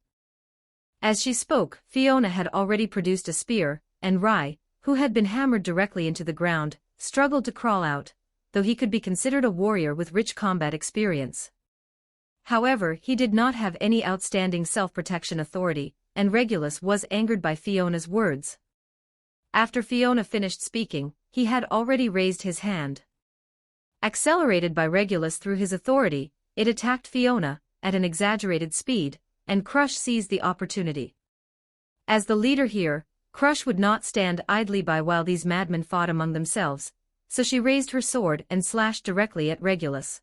As she spoke, Fiona had already produced a spear, and Rai, who had been hammered directly into the ground, struggled to crawl out, though he could be considered a warrior with rich combat experience. However, he did not have any outstanding self-protection authority, and Regulus was angered by Fiona's words. After Fiona finished speaking, he had already raised his hand. Accelerated by Regulus through his authority, it attacked Fiona, at an exaggerated speed, and Crush seized the opportunity. As the leader here, Crush would not stand idly by while these madmen fought among themselves, so she raised her sword and slashed directly at Regulus.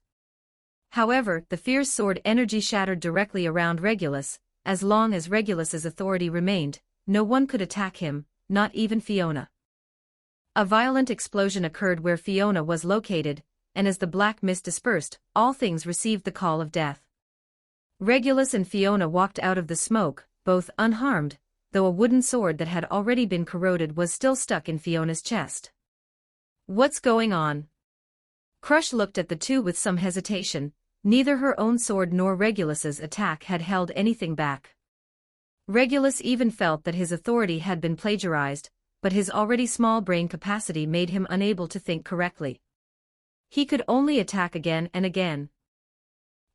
However, the fierce sword energy shattered directly around Regulus. As long as Regulus's authority remained, no one could attack him, not even Fiona. A violent explosion occurred where Fiona was located, and as the black mist dispersed, all things received the call of death. Regulus and Fiona walked out of the smoke, both unharmed, though a wooden sword that had already been corroded was still stuck in Fiona's chest. What's going on? Crush looked at the two with some hesitation. Neither her own sword nor Regulus's attack had held anything back. Regulus even felt that his authority had been plagiarized, but his already small brain capacity made him unable to think correctly. He could only attack again and again.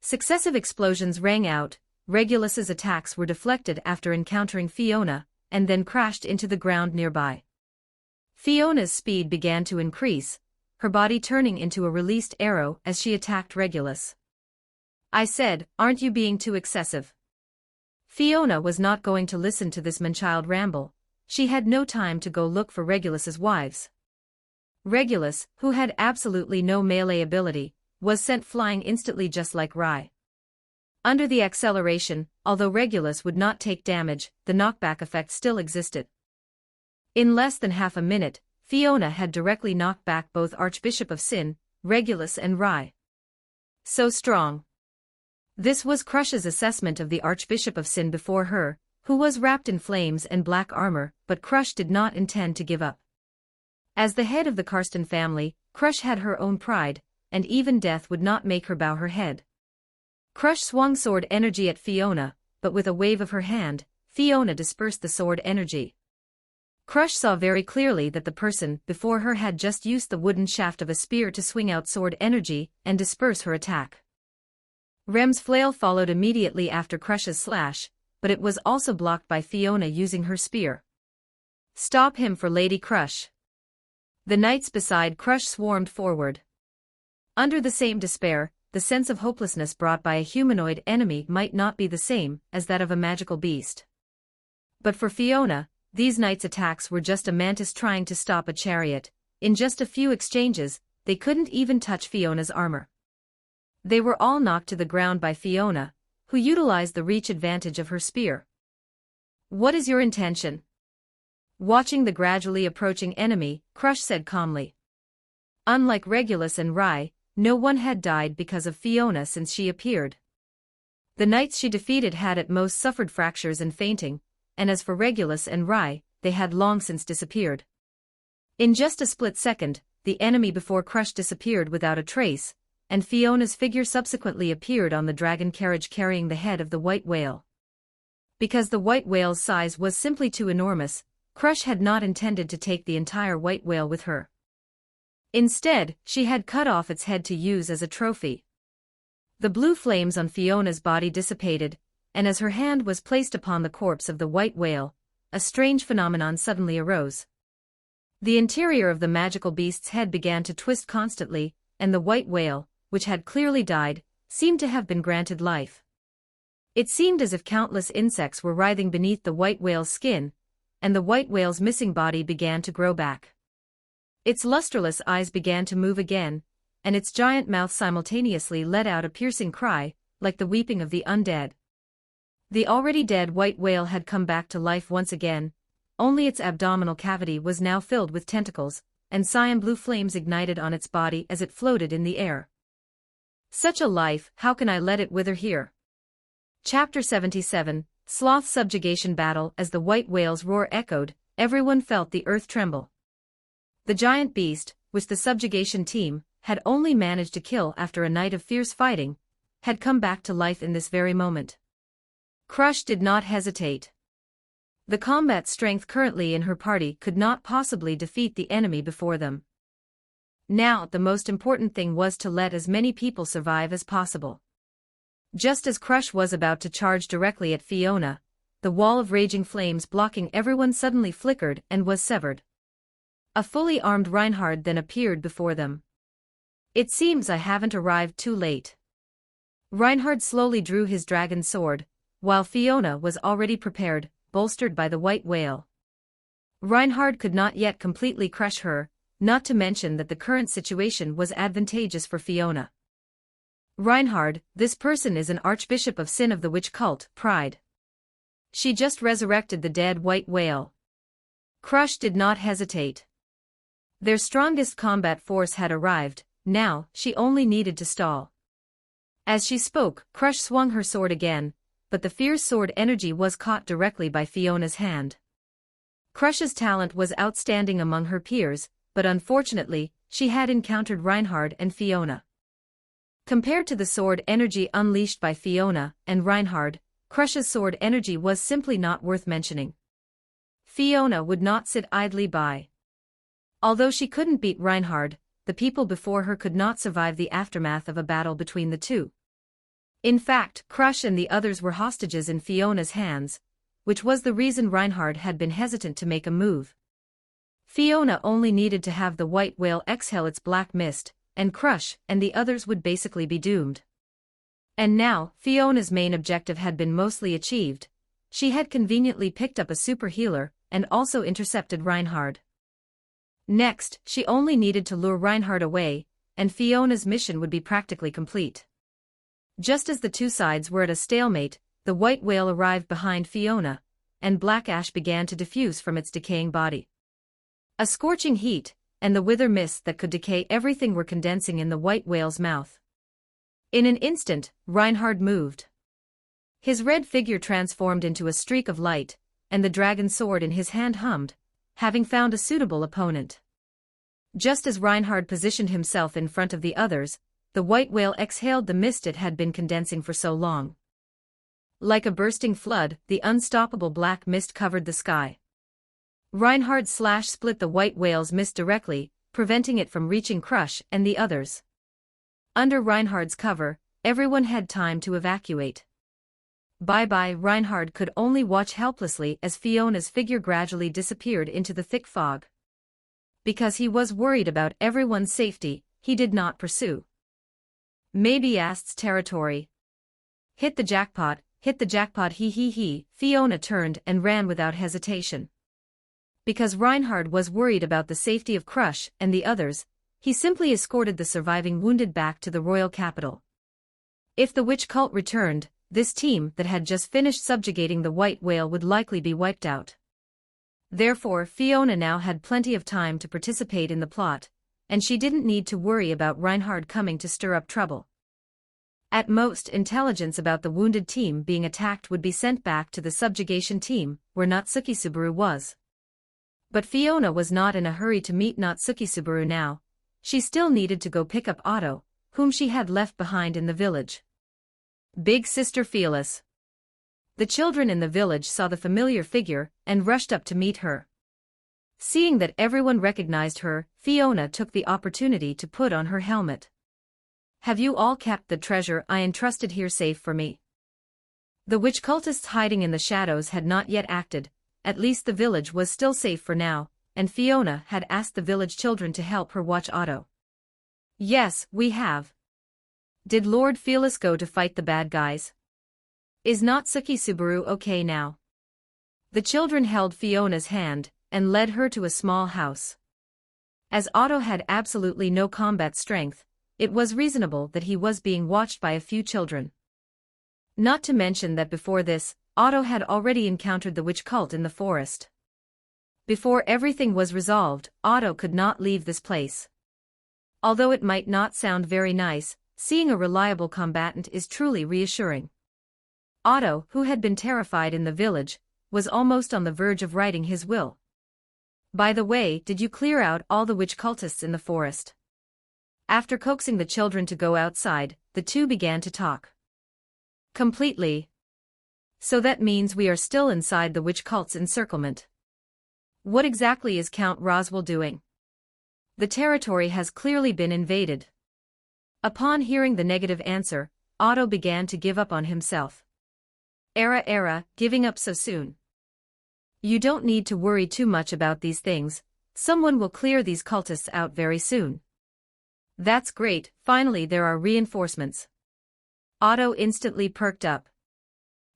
Successive explosions rang out. Regulus's attacks were deflected after encountering Fiona, and then crashed into the ground nearby. Fiona's speed began to increase, her body turning into a released arrow as she attacked Regulus. I said, aren't you being too excessive? Fiona was not going to listen to this man-child ramble. She had no time to go look for Regulus's wives. Regulus, who had absolutely no melee ability, was sent flying instantly just like Rai. Under the acceleration, although Regulus would not take damage, the knockback effect still existed. In less than half a minute, Fiona had directly knocked back both Archbishop of Sin, Regulus and Rai. So strong. This was Crush's assessment of the Archbishop of Sin before her, who was wrapped in flames and black armor, but Crush did not intend to give up. As the head of the Karsten family, Crush had her own pride, and even death would not make her bow her head. Crush swung sword energy at Fiona, but with a wave of her hand, Fiona dispersed the sword energy. Crush saw very clearly that the person before her had just used the wooden shaft of a spear to swing out sword energy and disperse her attack. Rem's flail followed immediately after Crush's slash, but it was also blocked by Fiona using her spear. Stop him for Lady Crush. The knights beside Crush swarmed forward. Under the same despair, the sense of hopelessness brought by a humanoid enemy might not be the same as that of a magical beast. But for Fiona, these knights' attacks were just a mantis trying to stop a chariot. In just a few exchanges, they couldn't even touch Fiona's armor. They were all knocked to the ground by Fiona, who utilized the reach advantage of her spear. What is your intention? Watching the gradually approaching enemy, Crush said calmly. Unlike Regulus and Rai, no one had died because of Fiona since she appeared. The knights she defeated had at most suffered fractures and fainting, and as for Regulus and Rai, they had long since disappeared. In just a split second, the enemy before Crush disappeared without a trace, and Fiona's figure subsequently appeared on the dragon carriage carrying the head of the white whale. Because the white whale's size was simply too enormous, Crush had not intended to take the entire white whale with her. Instead, she had cut off its head to use as a trophy. The blue flames on Fiona's body dissipated, and as her hand was placed upon the corpse of the white whale, a strange phenomenon suddenly arose. The interior of the magical beast's head began to twist constantly, and the white whale, which had clearly died, seemed to have been granted life. It seemed as if countless insects were writhing beneath the white whale's skin, and the white whale's missing body began to grow back. Its lustreless eyes began to move again, and its giant mouth simultaneously let out a piercing cry, like the weeping of the undead. The already dead white whale had come back to life once again, only its abdominal cavity was now filled with tentacles, and cyan blue flames ignited on its body as it floated in the air. Such a life, how can I let it wither here? Chapter 77, Sloth Subjugation Battle. As the white whale's roar echoed, everyone felt the earth tremble. The giant beast, which the subjugation team had only managed to kill after a night of fierce fighting, had come back to life in this very moment. Crush did not hesitate. The combat strength currently in her party could not possibly defeat the enemy before them. Now the most important thing was to let as many people survive as possible. Just as Crush was about to charge directly at Fiona, the wall of raging flames blocking everyone suddenly flickered and was severed. A fully armed Reinhard then appeared before them. It seems I haven't arrived too late. Reinhard slowly drew his dragon sword, while Fiona was already prepared, bolstered by the white whale. Reinhard could not yet completely crush her, not to mention that the current situation was advantageous for Fiona. Reinhard, this person is an Archbishop of Sin of the Witch Cult, Pride. She just resurrected the dead white whale. Crush did not hesitate. Their strongest combat force had arrived, now she only needed to stall. As she spoke, Crush swung her sword again, but the fierce sword energy was caught directly by Fiona's hand. Crush's talent was outstanding among her peers, but unfortunately, she had encountered Reinhard and Fiona. Compared to the sword energy unleashed by Fiona and Reinhard, Crush's sword energy was simply not worth mentioning. Fiona would not sit idly by. Although she couldn't beat Reinhard, the people before her could not survive the aftermath of a battle between the two. In fact, Crush and the others were hostages in Fiona's hands, which was the reason Reinhard had been hesitant to make a move. Fiona only needed to have the white whale exhale its black mist and crush, and the others would basically be doomed. And now, Fiona's main objective had been mostly achieved. She had conveniently picked up a super healer and also intercepted Reinhard. Next, she only needed to lure Reinhard away, and Fiona's mission would be practically complete. Just as the two sides were at a stalemate, the white whale arrived behind Fiona, and black ash began to diffuse from its decaying body. A scorching heat, and the wither mists that could decay everything were condensing in the white whale's mouth. In an instant, Reinhard moved. His red figure transformed into a streak of light, and the dragon sword in his hand hummed, having found a suitable opponent. Just as Reinhard positioned himself in front of the others, the white whale exhaled the mist it had been condensing for so long. Like a bursting flood, the unstoppable black mist covered the sky. Reinhard split the white whale's mist directly, preventing it from reaching Crush and the others. Under Reinhard's cover, everyone had time to evacuate. Bye-bye. Reinhard could only watch helplessly as Fiona's figure gradually disappeared into the thick fog. Because he was worried about everyone's safety, he did not pursue. Maybe Ast's territory. Hit the jackpot, he. Fiona turned and ran without hesitation. Because Reinhard was worried about the safety of Crush and the others, he simply escorted the surviving wounded back to the royal capital. If the witch cult returned, this team that had just finished subjugating the white whale would likely be wiped out. Therefore, Fiona now had plenty of time to participate in the plot, and she didn't need to worry about Reinhard coming to stir up trouble. At most, intelligence about the wounded team being attacked would be sent back to the subjugation team, where Natsuki Subaru was. But Fiona was not in a hurry to meet Natsuki Subaru now. She still needed to go pick up Otto, whom she had left behind in the village. Big Sister Fearless. The children in the village saw the familiar figure and rushed up to meet her. Seeing that everyone recognized her, Fiona took the opportunity to put on her helmet. Have you all kept the treasure I entrusted here safe for me? The witch cultists hiding in the shadows had not yet acted. At least the village was still safe for now, and Fiona had asked the village children to help her watch Otto. Yes, we have. Did Lord Fearless go to fight the bad guys? Is Natsuki Subaru okay now? The children held Fiona's hand and led her to a small house. As Otto had absolutely no combat strength, it was reasonable that he was being watched by a few children. Not to mention that before this, Otto had already encountered the witch cult in the forest. Before everything was resolved, Otto could not leave this place. Although it might not sound very nice, seeing a reliable combatant is truly reassuring. Otto, who had been terrified in the village, was almost on the verge of writing his will. By the way, did you clear out all the witch cultists in the forest? After coaxing the children to go outside, the two began to talk. Completely. So that means we are still inside the witch cult's encirclement. What exactly is Count Roswell doing? The territory has clearly been invaded. Upon hearing the negative answer, Otto began to give up on himself. Giving up so soon. You don't need to worry too much about these things, someone will clear these cultists out very soon. That's great, finally there are reinforcements. Otto instantly perked up.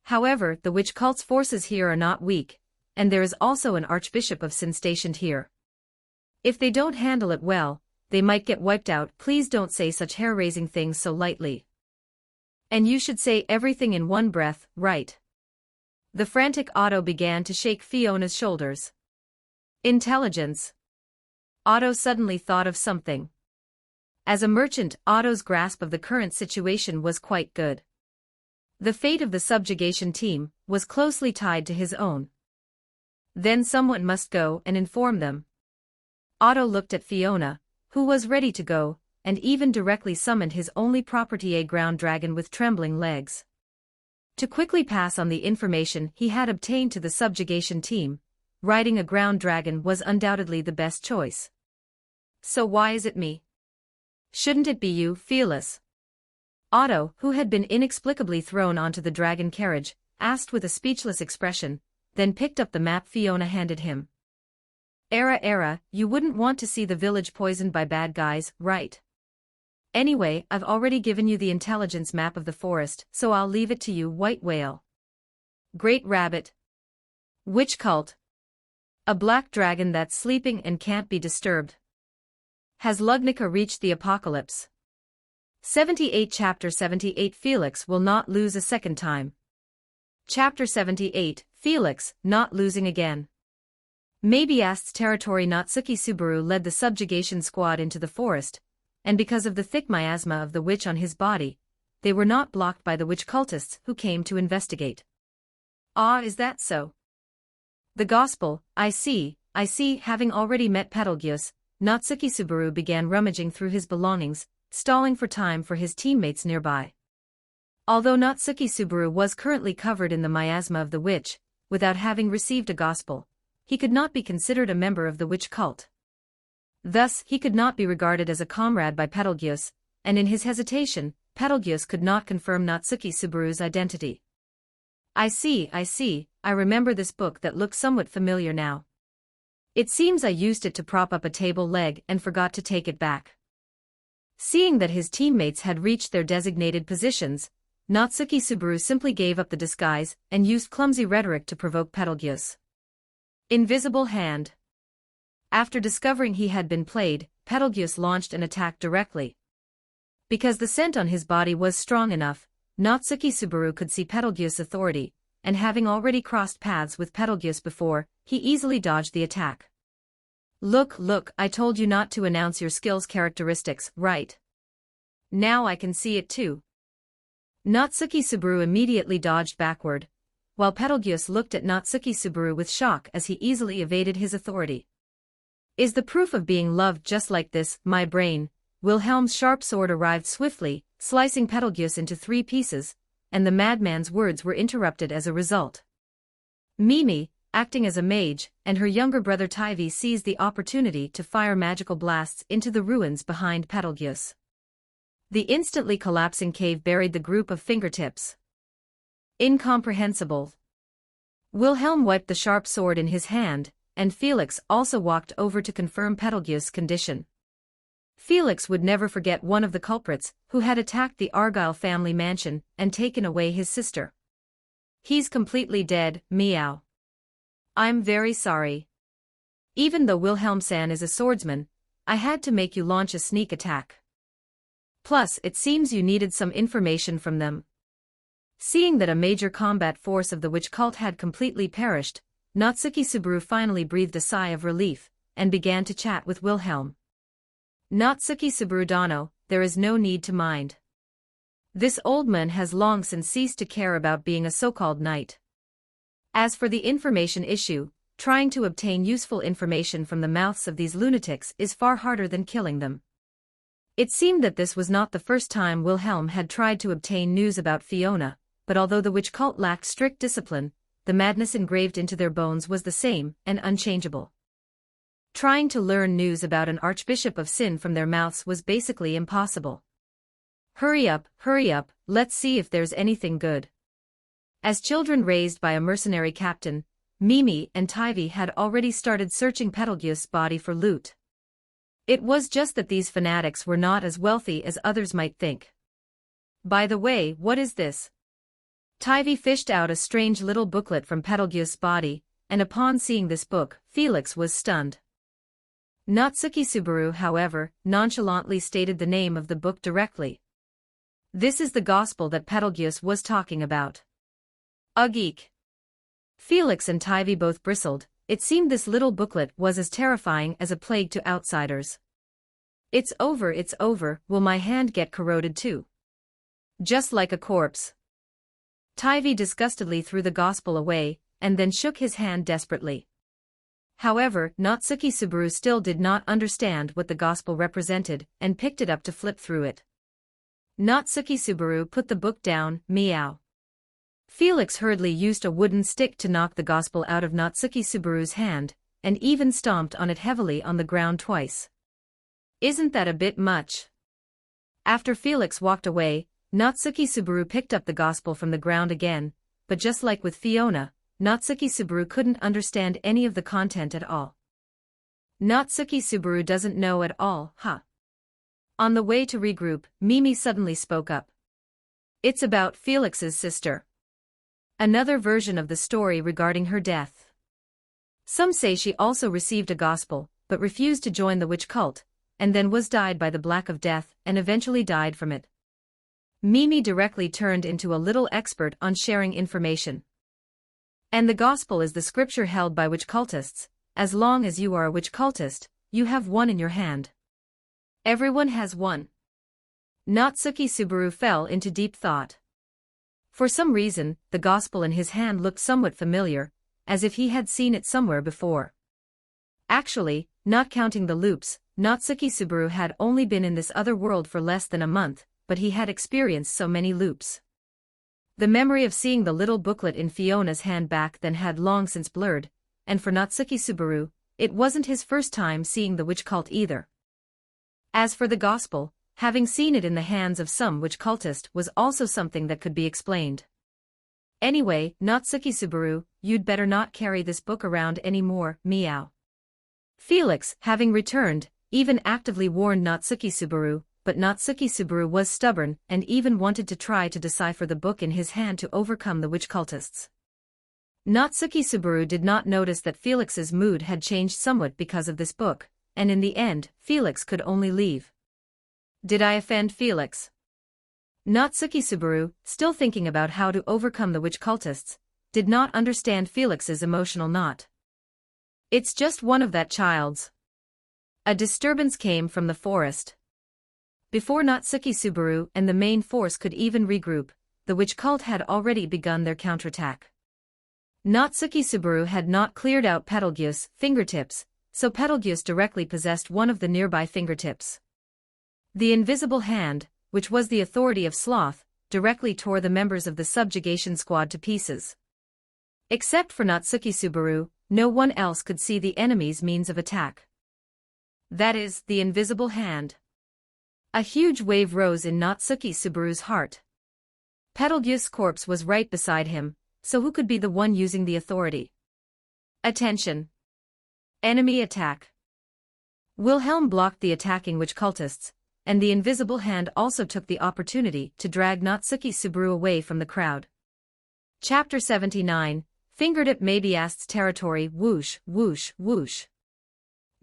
However, the witch cult's forces here are not weak, and there is also an Archbishop of Sin stationed here. If they don't handle it well, they might get wiped out. Please don't say such hair-raising things so lightly. And you should say everything in one breath, right? The frantic Otto began to shake Fiona's shoulders. Intelligence. Otto suddenly thought of something. As a merchant, Otto's grasp of the current situation was quite good. The fate of the subjugation team was closely tied to his own. Then someone must go and inform them. Otto looked at Fiona, who was ready to go, and even directly summoned his only property, a ground dragon with trembling legs. To quickly pass on the information he had obtained to the subjugation team, riding a ground dragon was undoubtedly the best choice. So why is it me? Shouldn't it be you, Fearless? Otto, who had been inexplicably thrown onto the dragon carriage, asked with a speechless expression, then picked up the map Fiona handed him. Era, you wouldn't want to see the village poisoned by bad guys, right? Anyway, I've already given you the intelligence map of the forest, so I'll leave it to you, White Whale. Great Rabbit. Witch cult. A black dragon that's sleeping and can't be disturbed. Has Lugnica reached the apocalypse? 78 Chapter 78 Felix will not lose a second time. Chapter 78 Felix, not losing again. Maybe Ast's territory. Natsuki Subaru led the subjugation squad into the forest, and because of the thick miasma of the witch on his body, they were not blocked by the witch cultists who came to investigate. Ah, is that so? The gospel, I see. Having already met Betelgeuse, Natsuki Subaru began rummaging through his belongings, stalling for time for his teammates nearby. Although Natsuki Subaru was currently covered in the miasma of the witch, without having received a gospel, he could not be considered a member of the witch cult. Thus, he could not be regarded as a comrade by Betelgeuse, and in his hesitation, Betelgeuse could not confirm Natsuki Subaru's identity. I see, I remember this book that looks somewhat familiar now. It seems I used it to prop up a table leg and forgot to take it back. Seeing that his teammates had reached their designated positions, Natsuki Subaru simply gave up the disguise and used clumsy rhetoric to provoke Betelgeuse. Invisible Hand. After discovering he had been played, Betelgeuse launched an attack directly. Because the scent on his body was strong enough, Natsuki Subaru could see Betelgeuse's authority, and having already crossed paths with Betelgeuse before, he easily dodged the attack. Look, I told you not to announce your skills characteristics, right? Now I can see it too. Natsuki Subaru immediately dodged backward, while Betelgeuse looked at Natsuki Subaru with shock as he easily evaded his authority. Is the proof of being loved just like this, my brain? Wilhelm's sharp sword arrived swiftly, slicing Betelgeuse into 3 pieces, and the madman's words were interrupted as a result. Mimi, acting as a mage, and her younger brother Tivy seized the opportunity to fire magical blasts into the ruins behind Betelgeuse. The instantly collapsing cave buried the group of fingertips. Incomprehensible. Wilhelm wiped the sharp sword in his hand, and Felix also walked over to confirm Betelgeuse's condition. Felix would never forget one of the culprits who had attacked the Argyle family mansion and taken away his sister. He's completely dead, meow. I'm very sorry. Even though Wilhelm-san is a swordsman, I had to make you launch a sneak attack. Plus, it seems you needed some information from them. Seeing that a major combat force of the witch cult had completely perished, Natsuki Subaru finally breathed a sigh of relief, and began to chat with Wilhelm. Natsuki Subaru Dano, there is no need to mind. This old man has long since ceased to care about being a so-called knight. As for the information issue, trying to obtain useful information from the mouths of these lunatics is far harder than killing them. It seemed that this was not the first time Wilhelm had tried to obtain news about Fiona, but although the witch cult lacked strict discipline, the madness engraved into their bones was the same and unchangeable. Trying to learn news about an archbishop of sin from their mouths was basically impossible. Hurry up, let's see if there's anything good. As children raised by a mercenary captain, Mimi and Tivy had already started searching Betelgeuse's body for loot. It was just that these fanatics were not as wealthy as others might think. By the way, what is this? Tivy fished out a strange little booklet from Betelgeuse's body, and upon seeing this book, Felix was stunned. Natsuki Subaru, however, nonchalantly stated the name of the book directly. This is the gospel that Betelgeuse was talking about. A geek. Felix and Tivy both bristled. It seemed this little booklet was as terrifying as a plague to outsiders. It's over, will my hand get corroded too? Just like a corpse. Tivy disgustedly threw the gospel away, and then shook his hand desperately. However, Natsuki Subaru still did not understand what the gospel represented, and picked it up to flip through it. Natsuki Subaru put the book down, meow. Felix hurriedly used a wooden stick to knock the gospel out of Natsuki Subaru's hand, and even stomped on it heavily on the ground twice. Isn't that a bit much? After Felix walked away, Natsuki Subaru picked up the gospel from the ground again, but just like with Fiona, Natsuki Subaru couldn't understand any of the content at all. Natsuki Subaru doesn't know at all, huh? On the way to regroup, Mimi suddenly spoke up. It's about Felix's sister. Another version of the story regarding her death. Some say she also received a gospel, but refused to join the witch cult, and then was died by the black of death and eventually died from it. Mimi directly turned into a little expert on sharing information. And the gospel is the scripture held by witch cultists. As long as you are a witch cultist, you have one in your hand. Everyone has one. Natsuki Subaru fell into deep thought. For some reason, the gospel in his hand looked somewhat familiar, as if he had seen it somewhere before. Actually, not counting the loops, Natsuki Subaru had only been in this other world for less than a month, but he had experienced so many loops. The memory of seeing the little booklet in Fiona's hand back then had long since blurred, and for Natsuki Subaru, it wasn't his first time seeing the witch cult either. As for the gospel, having seen it in the hands of some witch cultist was also something that could be explained. Anyway, Natsuki Subaru, you'd better not carry this book around anymore, meow. Felix, having returned, even actively warned Natsuki Subaru, but Natsuki Subaru was stubborn and even wanted to try to decipher the book in his hand to overcome the witch cultists. Natsuki Subaru did not notice that Felix's mood had changed somewhat because of this book, and in the end, Felix could only leave. Did I offend Felix? Natsuki Subaru, still thinking about how to overcome the witch cultists, did not understand Felix's emotional knot. It's just one of that child's. A disturbance came from the forest. Before Natsuki Subaru and the main force could even regroup, the witch cult had already begun their counterattack. Natsuki Subaru had not cleared out Betelgeuse fingertips, so Betelgeuse directly possessed one of the nearby fingertips. The invisible hand, which was the authority of Sloth, directly tore the members of the subjugation squad to pieces. Except for Natsuki Subaru, no one else could see the enemy's means of attack. That is, the invisible hand. A huge wave rose in Natsuki Subaru's heart. Betelgeuse's corpse was right beside him, so who could be the one using the authority? Attention! Enemy attack! Wilhelm blocked the attacking witch cultists, and the invisible hand also took the opportunity to drag Natsuki Subaru away from the crowd. Chapter 79, Fingertip Mabiast's territory. Whoosh, whoosh, whoosh.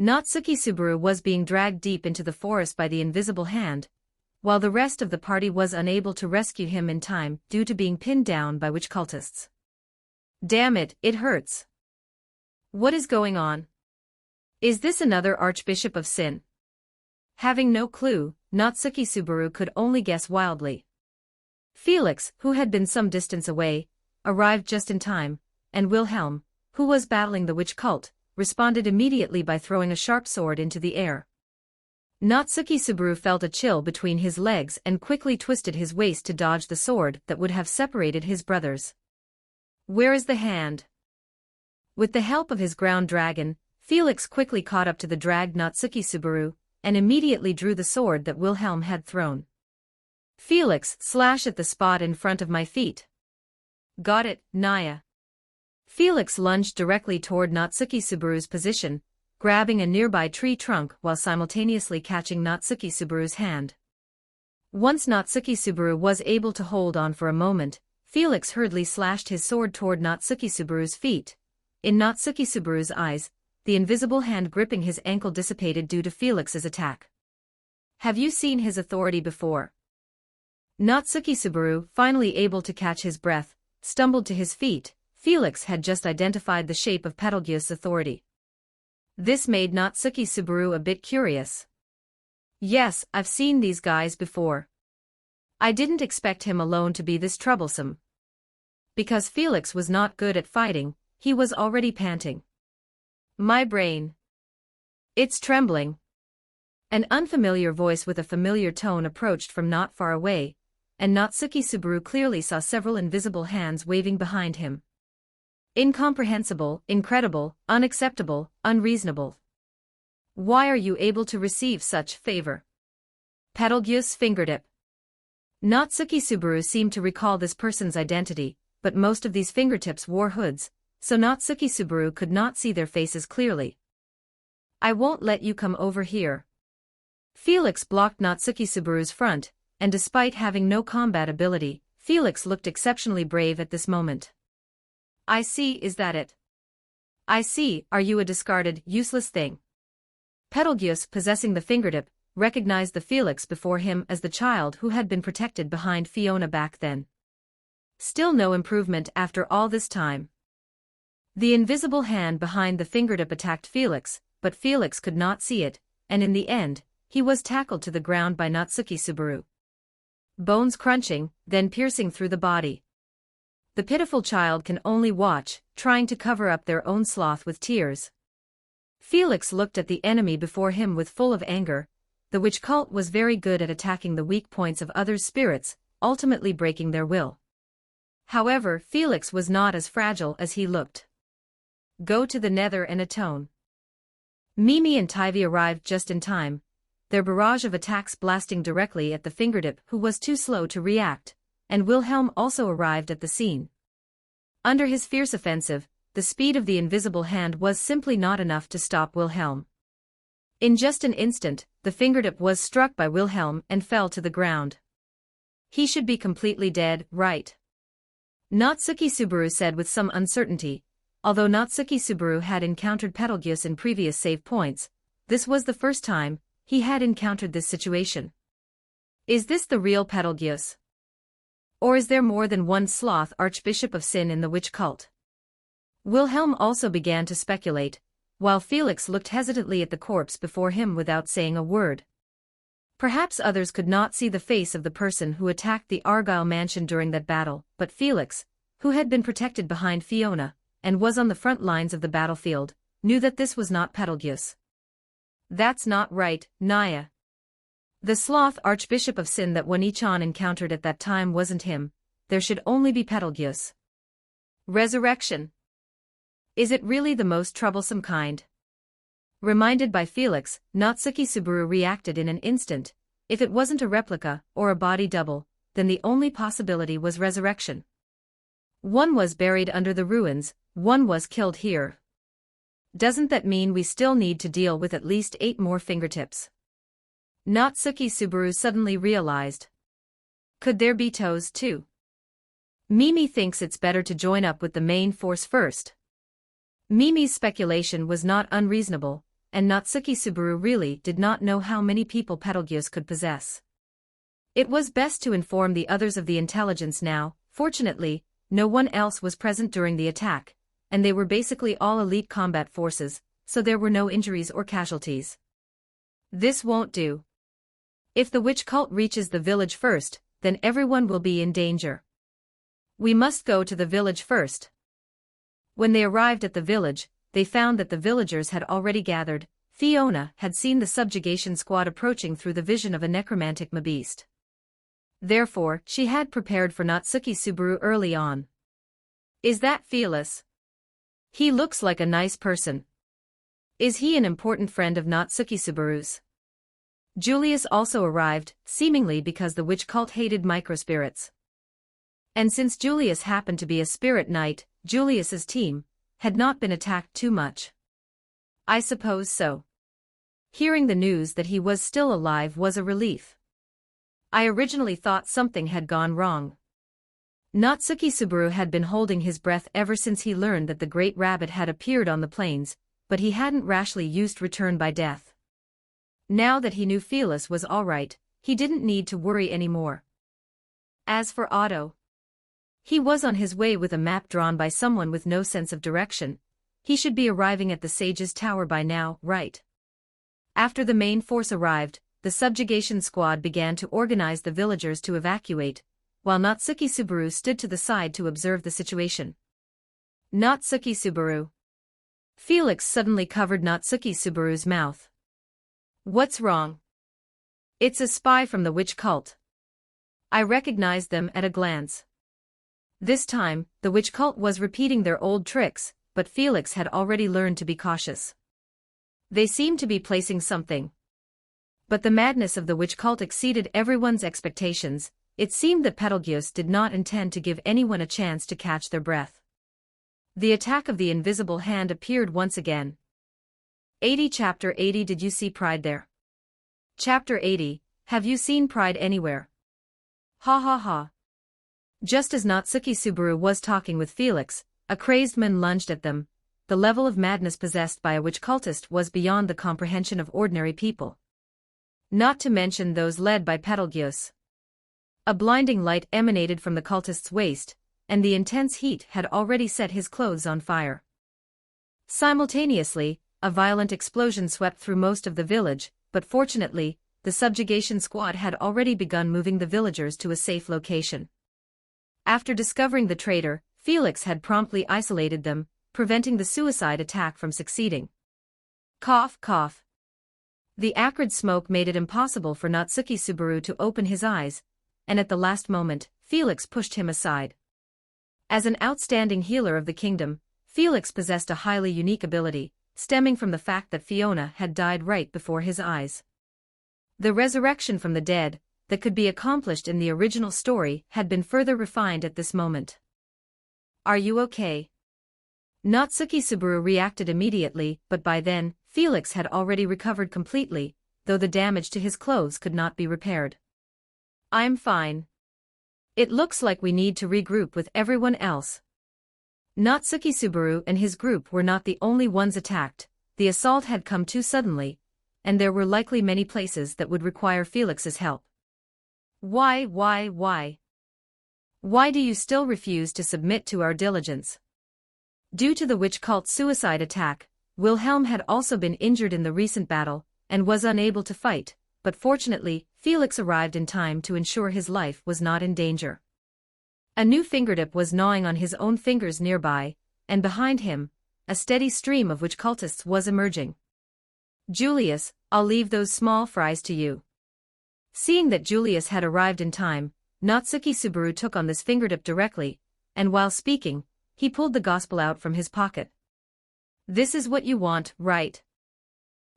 Natsuki Subaru was being dragged deep into the forest by the invisible hand, while the rest of the party was unable to rescue him in time due to being pinned down by witch cultists. Damn it, it hurts. What is going on? Is this another Archbishop of Sin? Having no clue, Natsuki Subaru could only guess wildly. Felix, who had been some distance away, arrived just in time, and Wilhelm, who was battling the witch cult, responded immediately by throwing a sharp sword into the air. Natsuki Subaru felt a chill between his legs and quickly twisted his waist to dodge the sword that would have separated his brothers. Where is the hand? With the help of his ground dragon, Felix quickly caught up to the dragged Natsuki Subaru, and immediately drew the sword that Wilhelm had thrown. Felix, slash at the spot in front of my feet. Got it, Naya. Felix lunged directly toward Natsuki Subaru's position, grabbing a nearby tree trunk while simultaneously catching Natsuki Subaru's hand. Once Natsuki Subaru was able to hold on for a moment, Felix hurriedly slashed his sword toward Natsuki Subaru's feet. In Natsuki Subaru's eyes, the invisible hand gripping his ankle dissipated due to Felix's attack. Have you seen his authority before? Natsuki Subaru, finally able to catch his breath, stumbled to his feet. Felix had just identified the shape of Betelgeuse's authority. This made Natsuki Subaru a bit curious. Yes, I've seen these guys before. I didn't expect him alone to be this troublesome. Because Felix was not good at fighting, he was already panting. My brain. It's trembling. An unfamiliar voice with a familiar tone approached from not far away, and Natsuki Subaru clearly saw several invisible hands waving behind him. Incomprehensible, incredible, unacceptable, unreasonable. Why are you able to receive such favor? Betelgeuse fingertip. Natsuki Subaru seemed to recall this person's identity, but most of these fingertips wore hoods, so Natsuki Subaru could not see their faces clearly. I won't let you come over here. Felix blocked Natsuki Subaru's front, and despite having no combat ability, Felix looked exceptionally brave at this moment. I see, is that it? I see, are you a discarded, useless thing? Betelgeuse, possessing the fingertip, recognized the Felix before him as the child who had been protected behind Fiona back then. Still no improvement after all this time. The invisible hand behind the fingertip attacked Felix, but Felix could not see it, and in the end, he was tackled to the ground by Natsuki Subaru. Bones crunching, then piercing through the body. The pitiful child can only watch, trying to cover up their own sloth with tears. Felix looked at the enemy before him with full of anger. The witch cult was very good at attacking the weak points of others' spirits, ultimately breaking their will. However, Felix was not as fragile as he looked. Go to the Nether and atone. Mimi and Tivy arrived just in time, their barrage of attacks blasting directly at the fingertip, who was too slow to react, and Wilhelm also arrived at the scene. Under his fierce offensive, the speed of the invisible hand was simply not enough to stop Wilhelm. In just an instant, the fingertip was struck by Wilhelm and fell to the ground. He should be completely dead, right? Natsuki Subaru said with some uncertainty. Although Natsuki Subaru had encountered Betelgeuse in previous save points, this was the first time he had encountered this situation. Is this the real Betelgeuse? Or is there more than one sloth Archbishop of Sin in the witch cult? Wilhelm also began to speculate, while Felix looked hesitantly at the corpse before him without saying a word. Perhaps others could not see the face of the person who attacked the Argyle mansion during that battle, but Felix, who had been protected behind Fiona, and was on the front lines of the battlefield, knew that this was not Betelgeuse. That's not right, Naya. The sloth Archbishop of Sin that Wanichan encountered at that time wasn't him. There should only be Betelgeuse. Resurrection. Is it really the most troublesome kind? Reminded by Felix, Natsuki Subaru reacted in an instant. If it wasn't a replica, or a body double, then the only possibility was resurrection. One was buried under the ruins, one was killed here. Doesn't that mean we still need to deal with at least 8 more fingertips? Natsuki Subaru suddenly realized. Could there be toes too? Mimi thinks it's better to join up with the main force first. Mimi's speculation was not unreasonable, and Natsuki Subaru really did not know how many people Betelgeuse could possess. It was best to inform the others of the intelligence now. Fortunately, no one else was present during the attack, and they were basically all elite combat forces, so there were no injuries or casualties. This won't do. If the witch cult reaches the village first, then everyone will be in danger. We must go to the village first. When they arrived at the village, they found that the villagers had already gathered. Fiona had seen the subjugation squad approaching through the vision of a necromantic beast. Therefore, she had prepared for Natsuki Subaru early on. Is that Felix? He looks like a nice person. Is he an important friend of Natsuki Subaru's? Julius also arrived, seemingly because the witch cult hated microspirits. And since Julius happened to be a spirit knight, Julius's team had not been attacked too much. I suppose so. Hearing the news that he was still alive was a relief. I originally thought something had gone wrong. Natsuki Subaru had been holding his breath ever since he learned that the Great Rabbit had appeared on the plains, but he hadn't rashly used return by death. Now that he knew Felix was alright, he didn't need to worry anymore. As for Otto, he was on his way with a map drawn by someone with no sense of direction. He should be arriving at the Sage's Tower by now, right? After the main force arrived, the subjugation squad began to organize the villagers to evacuate, while Natsuki Subaru stood to the side to observe the situation. Natsuki Subaru. Felix suddenly covered Natsuki Subaru's mouth. What's wrong? It's a spy from the witch cult. I recognized them at a glance. This time, the witch cult was repeating their old tricks, but Felix had already learned to be cautious. They seemed to be placing something. But the madness of the witch cult exceeded everyone's expectations. It seemed that Betelgeuse did not intend to give anyone a chance to catch their breath. The attack of the invisible hand appeared once again. 80 Chapter 80 Did you see Pride there? Chapter 80 Have you seen Pride anywhere? Ha ha ha. Just as Natsuki Subaru was talking with Felix, a crazed man lunged at them. The level of madness possessed by a witch cultist was beyond the comprehension of ordinary people. Not to mention those led by Betelgeuse. A blinding light emanated from the cultist's waist, and the intense heat had already set his clothes on fire. Simultaneously, a violent explosion swept through most of the village, but fortunately, the subjugation squad had already begun moving the villagers to a safe location. After discovering the traitor, Felix had promptly isolated them, preventing the suicide attack from succeeding. Cough, cough. The acrid smoke made it impossible for Natsuki Subaru to open his eyes, and at the last moment, Felix pushed him aside. As an outstanding healer of the kingdom, Felix possessed a highly unique ability, stemming from the fact that Fiona had died right before his eyes. The resurrection from the dead, that could be accomplished in the original story, had been further refined at this moment. Are you okay? Natsuki Subaru reacted immediately, but by then, Felix had already recovered completely, though the damage to his clothes could not be repaired. I'm fine. It looks like we need to regroup with everyone else. Natsuki Subaru and his group were not the only ones attacked. The assault had come too suddenly, and there were likely many places that would require Felix's help. Why? Why do you still refuse to submit to our diligence? Due to the witch cult suicide attack, Wilhelm had also been injured in the recent battle, and was unable to fight, but fortunately, Felix arrived in time to ensure his life was not in danger. A new fingertip was gnawing on his own fingers nearby, and behind him, a steady stream of witch cultists was emerging. Julius, I'll leave those small fries to you. Seeing that Julius had arrived in time, Natsuki Subaru took on this fingertip directly, and while speaking, he pulled the gospel out from his pocket. This is what you want, right?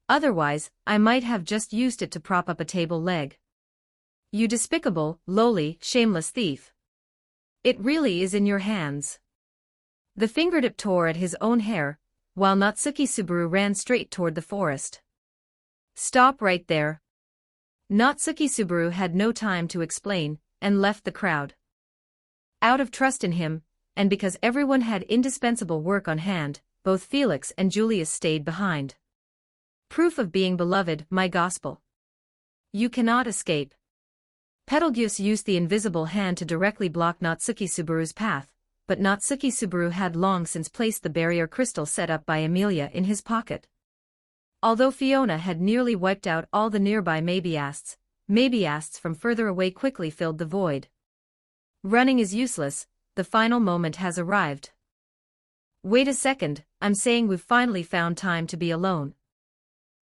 Otherwise, I might have just used it to prop up a table leg. You despicable, lowly, shameless thief. It really is in your hands. The fingertip tore at his own hair, while Natsuki Subaru ran straight toward the forest. Stop right there. Natsuki Subaru had no time to explain, and left the crowd. Out of trust in him, and because everyone had indispensable work on hand, both Felix and Julius stayed behind. Proof of being beloved, my gospel. You cannot escape. Betelgeuse used the invisible hand to directly block Natsuki Subaru's path, but Natsuki Subaru had long since placed the barrier crystal set up by Amelia in his pocket. Although Fiona had nearly wiped out all the nearby Maybeasts from further away quickly filled the void. Running is useless, the final moment has arrived. Wait a second, I'm saying we've finally found time to be alone.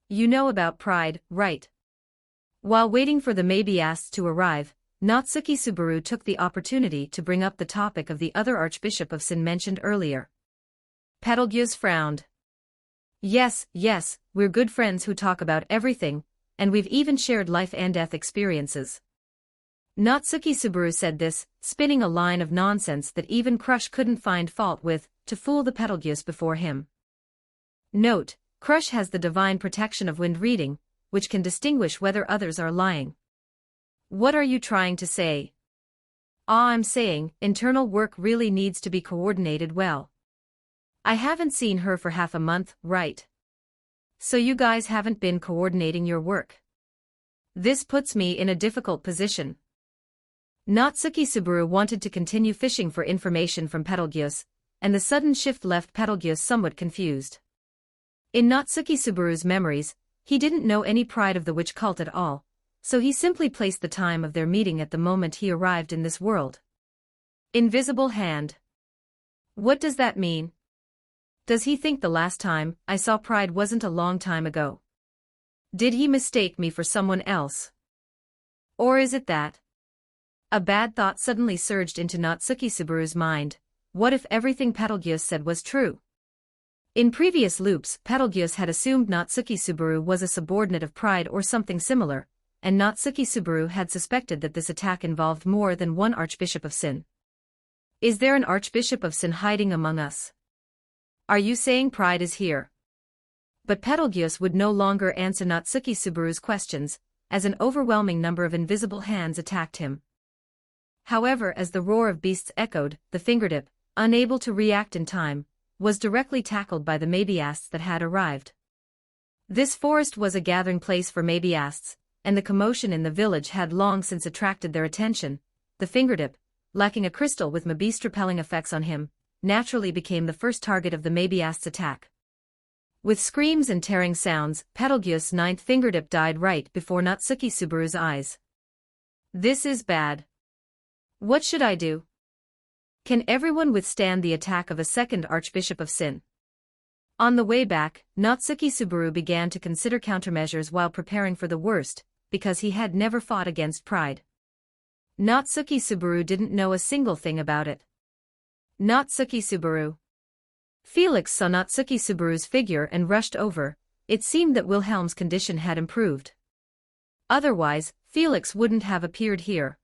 You know about Pride, right? While waiting for the Maybeasts to arrive, Natsuki Subaru took the opportunity to bring up the topic of the other Archbishop of Sin mentioned earlier. Betelgeuse frowned. Yes, we're good friends who talk about everything, and we've even shared life and death experiences. Natsuki Subaru said this, spinning a line of nonsense that even Crush couldn't find fault with, to fool the Betelgeuse before him. Note, Crush has the divine protection of wind reading, which can distinguish whether others are lying. What are you trying to say? I'm saying, internal work really needs to be coordinated well. I haven't seen her for half a month, right? So you guys haven't been coordinating your work. This puts me in a difficult position. Natsuki Subaru wanted to continue fishing for information from Betelgeuse, and the sudden shift left Betelgeuse somewhat confused. In Natsuki Subaru's memories, he didn't know any Pride of the Witch cult at all, so he simply placed the time of their meeting at the moment he arrived in this world. Invisible hand. What does that mean? Does he think the last time I saw Pride wasn't a long time ago? Did he mistake me for someone else? Or is it that? A bad thought suddenly surged into Natsuki Subaru's mind. What if everything Betelgeuse said was true? In previous loops, Betelgeuse had assumed Natsuki Subaru was a subordinate of Pride or something similar, and Natsuki Subaru had suspected that this attack involved more than one Archbishop of Sin. Is there an Archbishop of Sin hiding among us? Are you saying Pride is here? But Betelgeuse would no longer answer Natsuki Subaru's questions, as an overwhelming number of invisible hands attacked him. However, as the roar of beasts echoed, the fingertip, unable to react in time, was directly tackled by the Mabiasts that had arrived. This forest was a gathering place for Mabiasts, and the commotion in the village had long since attracted their attention. The fingertip, lacking a crystal with Mabeast-repelling effects on him, naturally became the first target of the Mabiasts' attack. With screams and tearing sounds, Betelgeuse's ninth fingertip died right before Natsuki Subaru's eyes. This is bad. What should I do? Can everyone withstand the attack of a second Archbishop of Sin? On the way back, Natsuki Subaru began to consider countermeasures while preparing for the worst, because he had never fought against pride. Natsuki Subaru didn't know a single thing about it. Natsuki Subaru. Felix saw Natsuki Subaru's figure and rushed over. It seemed that Wilhelm's condition had improved. Otherwise, Felix wouldn't have appeared here.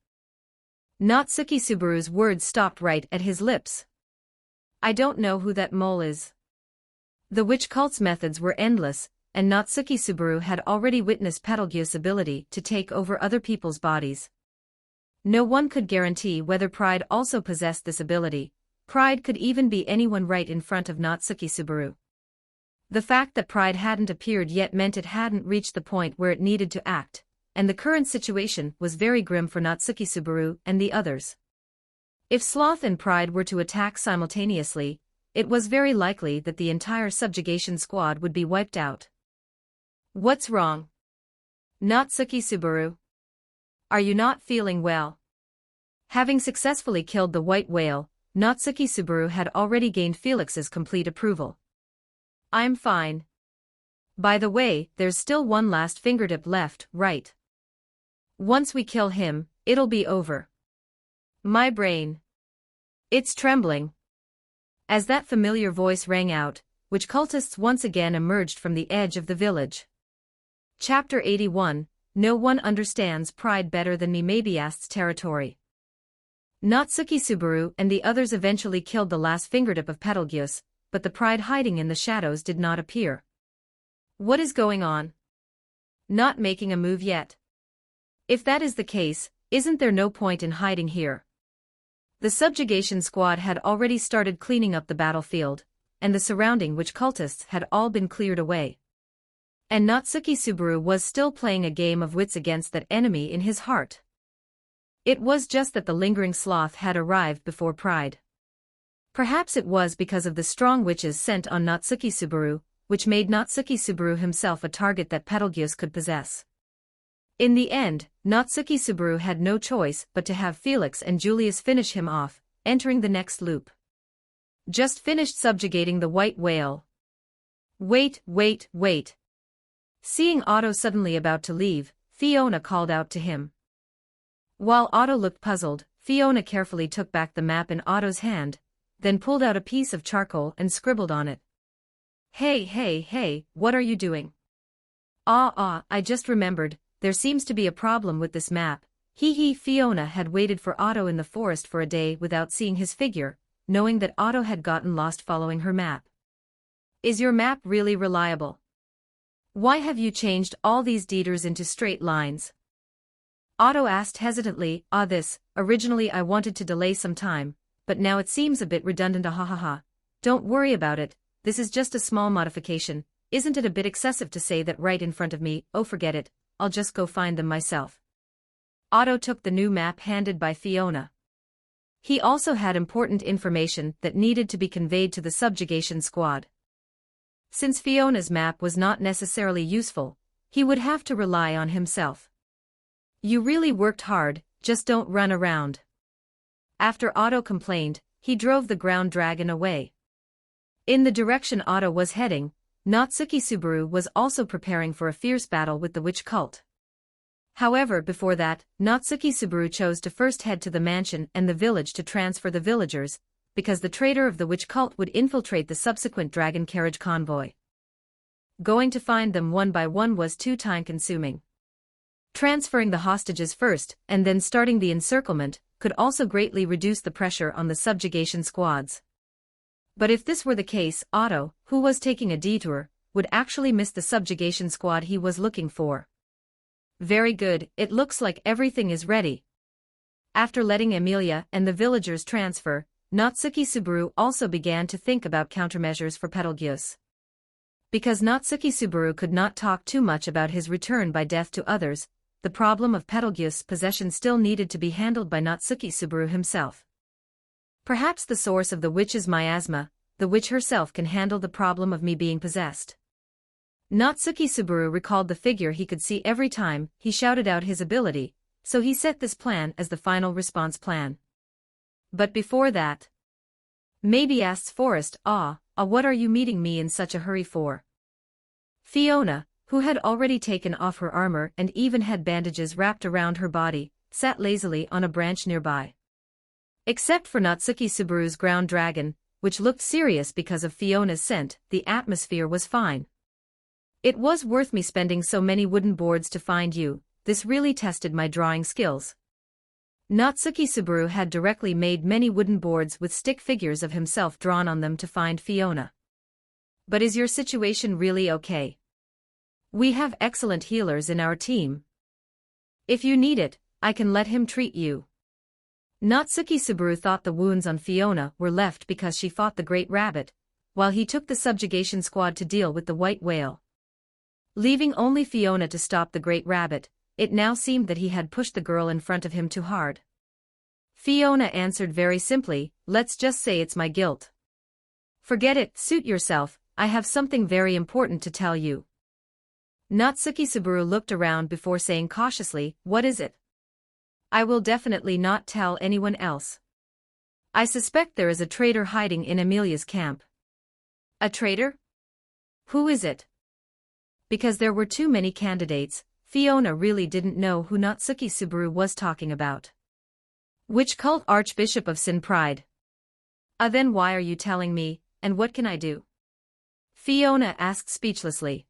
Natsuki Subaru's words stopped right at his lips. I don't know who that mole is. The witch cult's methods were endless, and Natsuki Subaru had already witnessed Betelgeuse's ability to take over other people's bodies. No one could guarantee whether Pride also possessed this ability. Pride could even be anyone right in front of Natsuki Subaru. The fact that Pride hadn't appeared yet meant it hadn't reached the point where it needed to act, and the current situation was very grim for Natsuki Subaru and the others. If Sloth and Pride were to attack simultaneously, it was very likely that the entire subjugation squad would be wiped out. What's wrong? Natsuki Subaru? Are you not feeling well? Having successfully killed the white whale, Natsuki Subaru had already gained Felix's complete approval. I'm fine. By the way, there's still one last fingertip left, right? Once we kill him, it'll be over. My brain. It's trembling. As that familiar voice rang out, witch cultists once again emerged from the edge of the village. Chapter 81, No one understands pride better than me. Mabiast's territory. Natsuki Subaru and the others eventually killed the last fingertip of Betelgeuse, but the pride hiding in the shadows did not appear. What is going on? Not making a move yet. If that is the case, isn't there no point in hiding here? The subjugation squad had already started cleaning up the battlefield, and the surrounding witch cultists had all been cleared away. And Natsuki Subaru was still playing a game of wits against that enemy in his heart. It was just that the lingering sloth had arrived before Pride. Perhaps it was because of the strong witches sent on Natsuki Subaru, which made Natsuki Subaru himself a target that Betelgeuse could possess. In the end, Natsuki Subaru had no choice but to have Felix and Julius finish him off, entering the next loop. Just finished subjugating the white whale. Wait. Seeing Otto suddenly about to leave, Fiona called out to him. While Otto looked puzzled, Fiona carefully took back the map in Otto's hand, then pulled out a piece of charcoal and scribbled on it. Hey, what are you doing? I just remembered, there seems to be a problem with this map. Fiona had waited for Otto in the forest for a day without seeing his figure, knowing that Otto had gotten lost following her map. Is your map really reliable? Why have you changed all these detours into straight lines? Otto asked hesitantly. Originally I wanted to delay some time, but now it seems a bit redundant. Don't worry about it, this is just a small modification. Isn't it a bit excessive to say that right in front of me? Oh, forget it, I'll just go find them myself. Otto took the new map handed by Fiona. He also had important information that needed to be conveyed to the subjugation squad. Since Fiona's map was not necessarily useful, he would have to rely on himself. You really worked hard, just don't run around. After Otto complained, he drove the ground dragon away. In the direction Otto was heading, Natsuki Subaru was also preparing for a fierce battle with the witch cult. However, before that, Natsuki Subaru chose to first head to the mansion and the village to transfer the villagers, because the traitor of the witch cult would infiltrate the subsequent dragon carriage convoy. Going to find them one by one was too time-consuming. Transferring the hostages first, and then starting the encirclement, could also greatly reduce the pressure on the subjugation squads. But if this were the case, Otto, who was taking a detour, would actually miss the subjugation squad he was looking for. Very good, it looks like everything is ready. After letting Emilia and the villagers transfer, Natsuki Subaru also began to think about countermeasures for Betelgeuse. Because Natsuki Subaru could not talk too much about his return by death to others, the problem of Betelgeuse's possession still needed to be handled by Natsuki Subaru himself. Perhaps the source of the witch's miasma, the witch herself can handle the problem of me being possessed. Natsuki Subaru recalled the figure he could see every time he shouted out his ability, so he set this plan as the final response plan. But before that, maybe asks Forest, what are you meeting me in such a hurry for? Fiona, who had already taken off her armor and even had bandages wrapped around her body, sat lazily on a branch nearby. Except for Natsuki Subaru's ground dragon, which looked serious because of Fiona's scent, the atmosphere was fine. It was worth me spending so many wooden boards to find you, this really tested my drawing skills. Natsuki Subaru had directly made many wooden boards with stick figures of himself drawn on them to find Fiona. But is your situation really okay? We have excellent healers in our team. If you need it, I can let him treat you. Natsuki Subaru thought the wounds on Fiona were left because she fought the Great Rabbit, while he took the subjugation squad to deal with the White Whale. Leaving only Fiona to stop the Great Rabbit, it now seemed that he had pushed the girl in front of him too hard. Fiona answered very simply, let's just say it's my guilt. Forget it, suit yourself, I have something very important to tell you. Natsuki Subaru looked around before saying cautiously, what is it? I will definitely not tell anyone else. I suspect there is a traitor hiding in Emilia's camp. A traitor? Who is it? Because there were too many candidates, Fiona really didn't know who Natsuki Subaru was talking about. Which cult? Archbishop of Sin Pride? Then why are you telling me, and what can I do? Fiona asked speechlessly.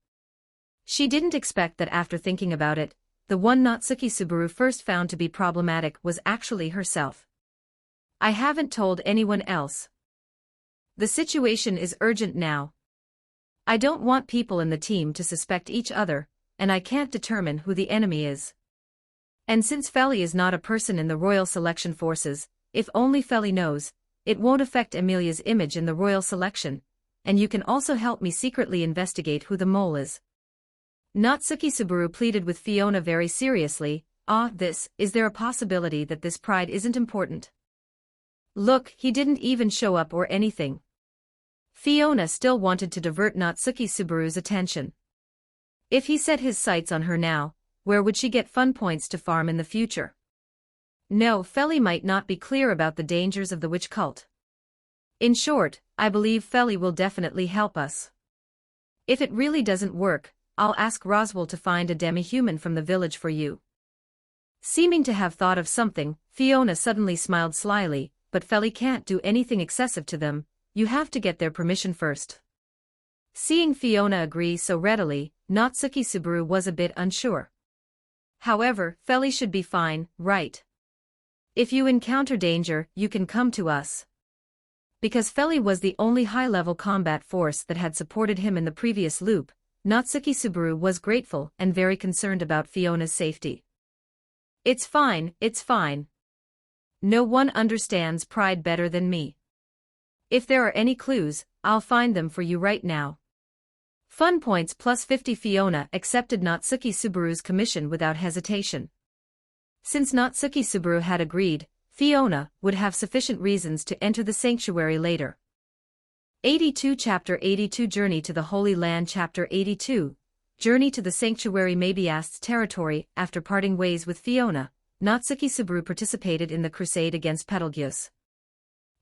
She didn't expect that after thinking about it, the one Natsuki Subaru first found to be problematic was actually herself. I haven't told anyone else. The situation is urgent now. I don't want people in the team to suspect each other, and I can't determine who the enemy is. And since Feli is not a person in the Royal Selection Forces, if only Feli knows, it won't affect Emilia's image in the Royal Selection, and you can also help me secretly investigate who the mole is. Natsuki Subaru pleaded with Fiona very seriously, is there a possibility that this pride isn't important? Look, he didn't even show up or anything. Fiona still wanted to divert Natsuki Subaru's attention. If he set his sights on her now, where would she get fun points to farm in the future? No, Feli might not be clear about the dangers of the witch cult. In short, I believe Feli will definitely help us. If it really doesn't work, I'll ask Roswell to find a demi-human from the village for you. Seeming to have thought of something, Fiona suddenly smiled slyly, but Feli can't do anything excessive to them, you have to get their permission first. Seeing Fiona agree so readily, Natsuki Subaru was a bit unsure. However, Feli should be fine, right? If you encounter danger, you can come to us. Because Feli was the only high-level combat force that had supported him in the previous loop, Natsuki Subaru was grateful and very concerned about Fiona's safety. It's fine, it's fine. No one understands pride better than me. If there are any clues, I'll find them for you right now. Fun points plus 50. Fiona accepted Natsuki Subaru's commission without hesitation. Since Natsuki Subaru had agreed, Fiona would have sufficient reasons to enter the sanctuary later. 82 Chapter 82 Journey to the Holy Land. Chapter 82 Journey to the Sanctuary. Mabiast's territory. After parting ways with Fiona, Natsuki Subaru participated in the crusade against Betelgeuse.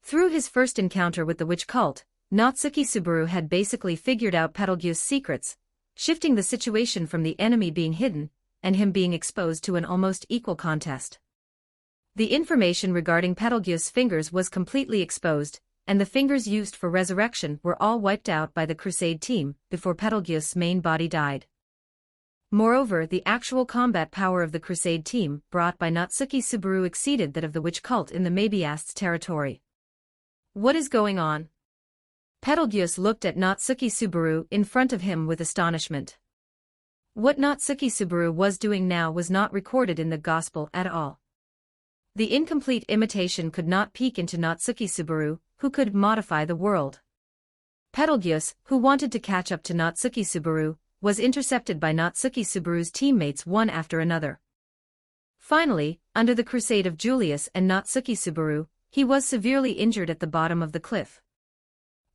Through his first encounter with the witch cult, Natsuki Subaru had basically figured out Betelgeuse's secrets, shifting the situation from the enemy being hidden, and him being exposed to an almost equal contest. The information regarding Betelgeuse's fingers was completely exposed, and the fingers used for resurrection were all wiped out by the Crusade team before Betelgeuse's main body died. Moreover, the actual combat power of the Crusade team brought by Natsuki Subaru exceeded that of the witch cult in the Mabiast's territory. What is going on? Betelgeuse looked at Natsuki Subaru in front of him with astonishment. What Natsuki Subaru was doing now was not recorded in the gospel at all. The incomplete imitation could not peek into Natsuki Subaru, who could modify the world. Betelgeuse, who wanted to catch up to Natsuki Subaru, was intercepted by Natsuki Subaru's teammates one after another. Finally, under the crusade of Julius and Natsuki Subaru, he was severely injured at the bottom of the cliff.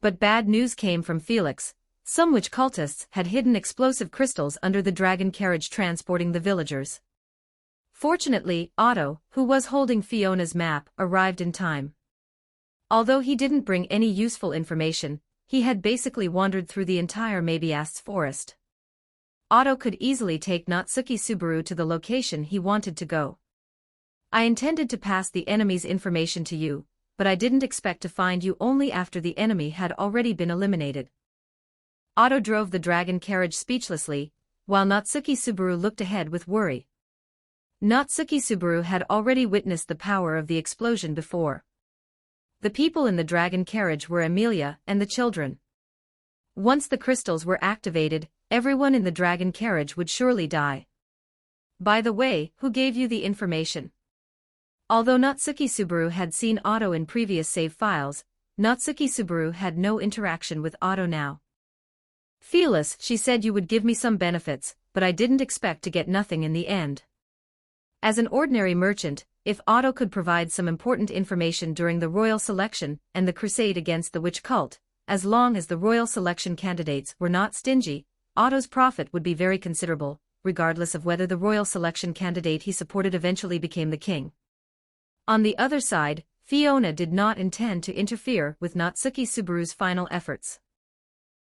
But bad news came from Felix. Some witch cultists had hidden explosive crystals under the dragon carriage transporting the villagers. Fortunately, Otto, who was holding Fiona's map, arrived in time. Although he didn't bring any useful information, he had basically wandered through the entire Mabiast's forest. Otto could easily take Natsuki Subaru to the location he wanted to go. I intended to pass the enemy's information to you, but I didn't expect to find you only after the enemy had already been eliminated. Otto drove the dragon carriage speechlessly, while Natsuki Subaru looked ahead with worry. Natsuki Subaru had already witnessed the power of the explosion before. The people in the dragon carriage were Emilia and the children. Once the crystals were activated, everyone in the dragon carriage would surely die. By the way, who gave you the information? Although Natsuki Subaru had seen Otto in previous save files, Natsuki Subaru had no interaction with Otto now. Felix, she said you would give me some benefits, but I didn't expect to get nothing in the end. As an ordinary merchant, if Otto could provide some important information during the royal selection and the crusade against the witch cult, as long as the royal selection candidates were not stingy, Otto's profit would be very considerable, regardless of whether the royal selection candidate he supported eventually became the king. On the other side, Fiona did not intend to interfere with Natsuki Subaru's final efforts.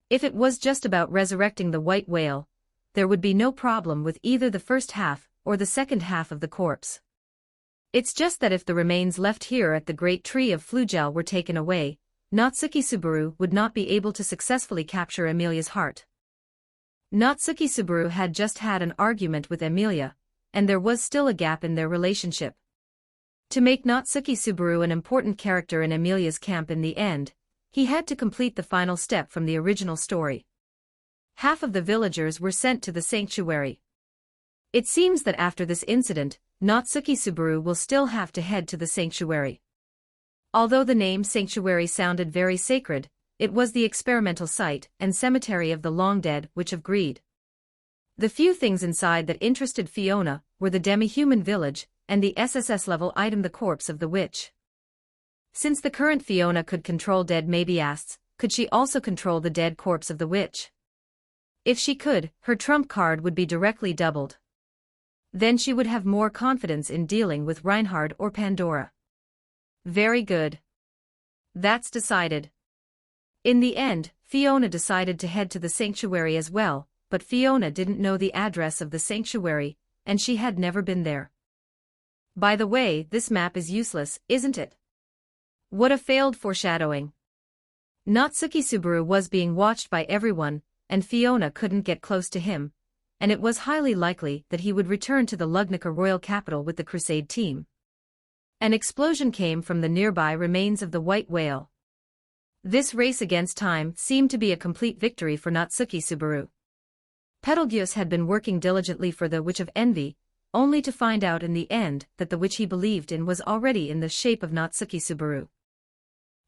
If it was just about resurrecting the white whale, there would be no problem with either the first half or the second half of the corpse. It's just that if the remains left here at the Great Tree of Flugel were taken away, Natsuki Subaru would not be able to successfully capture Emilia's heart. Natsuki Subaru had just had an argument with Emilia, and there was still a gap in their relationship. To make Natsuki Subaru an important character in Emilia's camp in the end, he had to complete the final step from the original story. Half of the villagers were sent to the sanctuary. It seems that after this incident, Natsuki Subaru will still have to head to the sanctuary. Although the name sanctuary sounded very sacred, it was the experimental site and cemetery of the long-dead Witch of Greed. The few things inside that interested Fiona were the demi-human village and the SSS-level item, the corpse of the witch. Since the current Fiona could control dead Mabiasts, could she also control the dead corpse of the witch? If she could, her trump card would be directly doubled. Then she would have more confidence in dealing with Reinhard or Pandora. Very good. That's decided. In the end, Fiona decided to head to the sanctuary as well, but Fiona didn't know the address of the sanctuary, and she had never been there. By the way, this map is useless, isn't it? What a failed foreshadowing. Natsuki Subaru was being watched by everyone, and Fiona couldn't get close to him, and it was highly likely that he would return to the Lugnica royal capital with the Crusade team. An explosion came from the nearby remains of the white whale. This race against time seemed to be a complete victory for Natsuki Subaru. Betelgeuse had been working diligently for the Witch of Envy, only to find out in the end that the witch he believed in was already in the shape of Natsuki Subaru.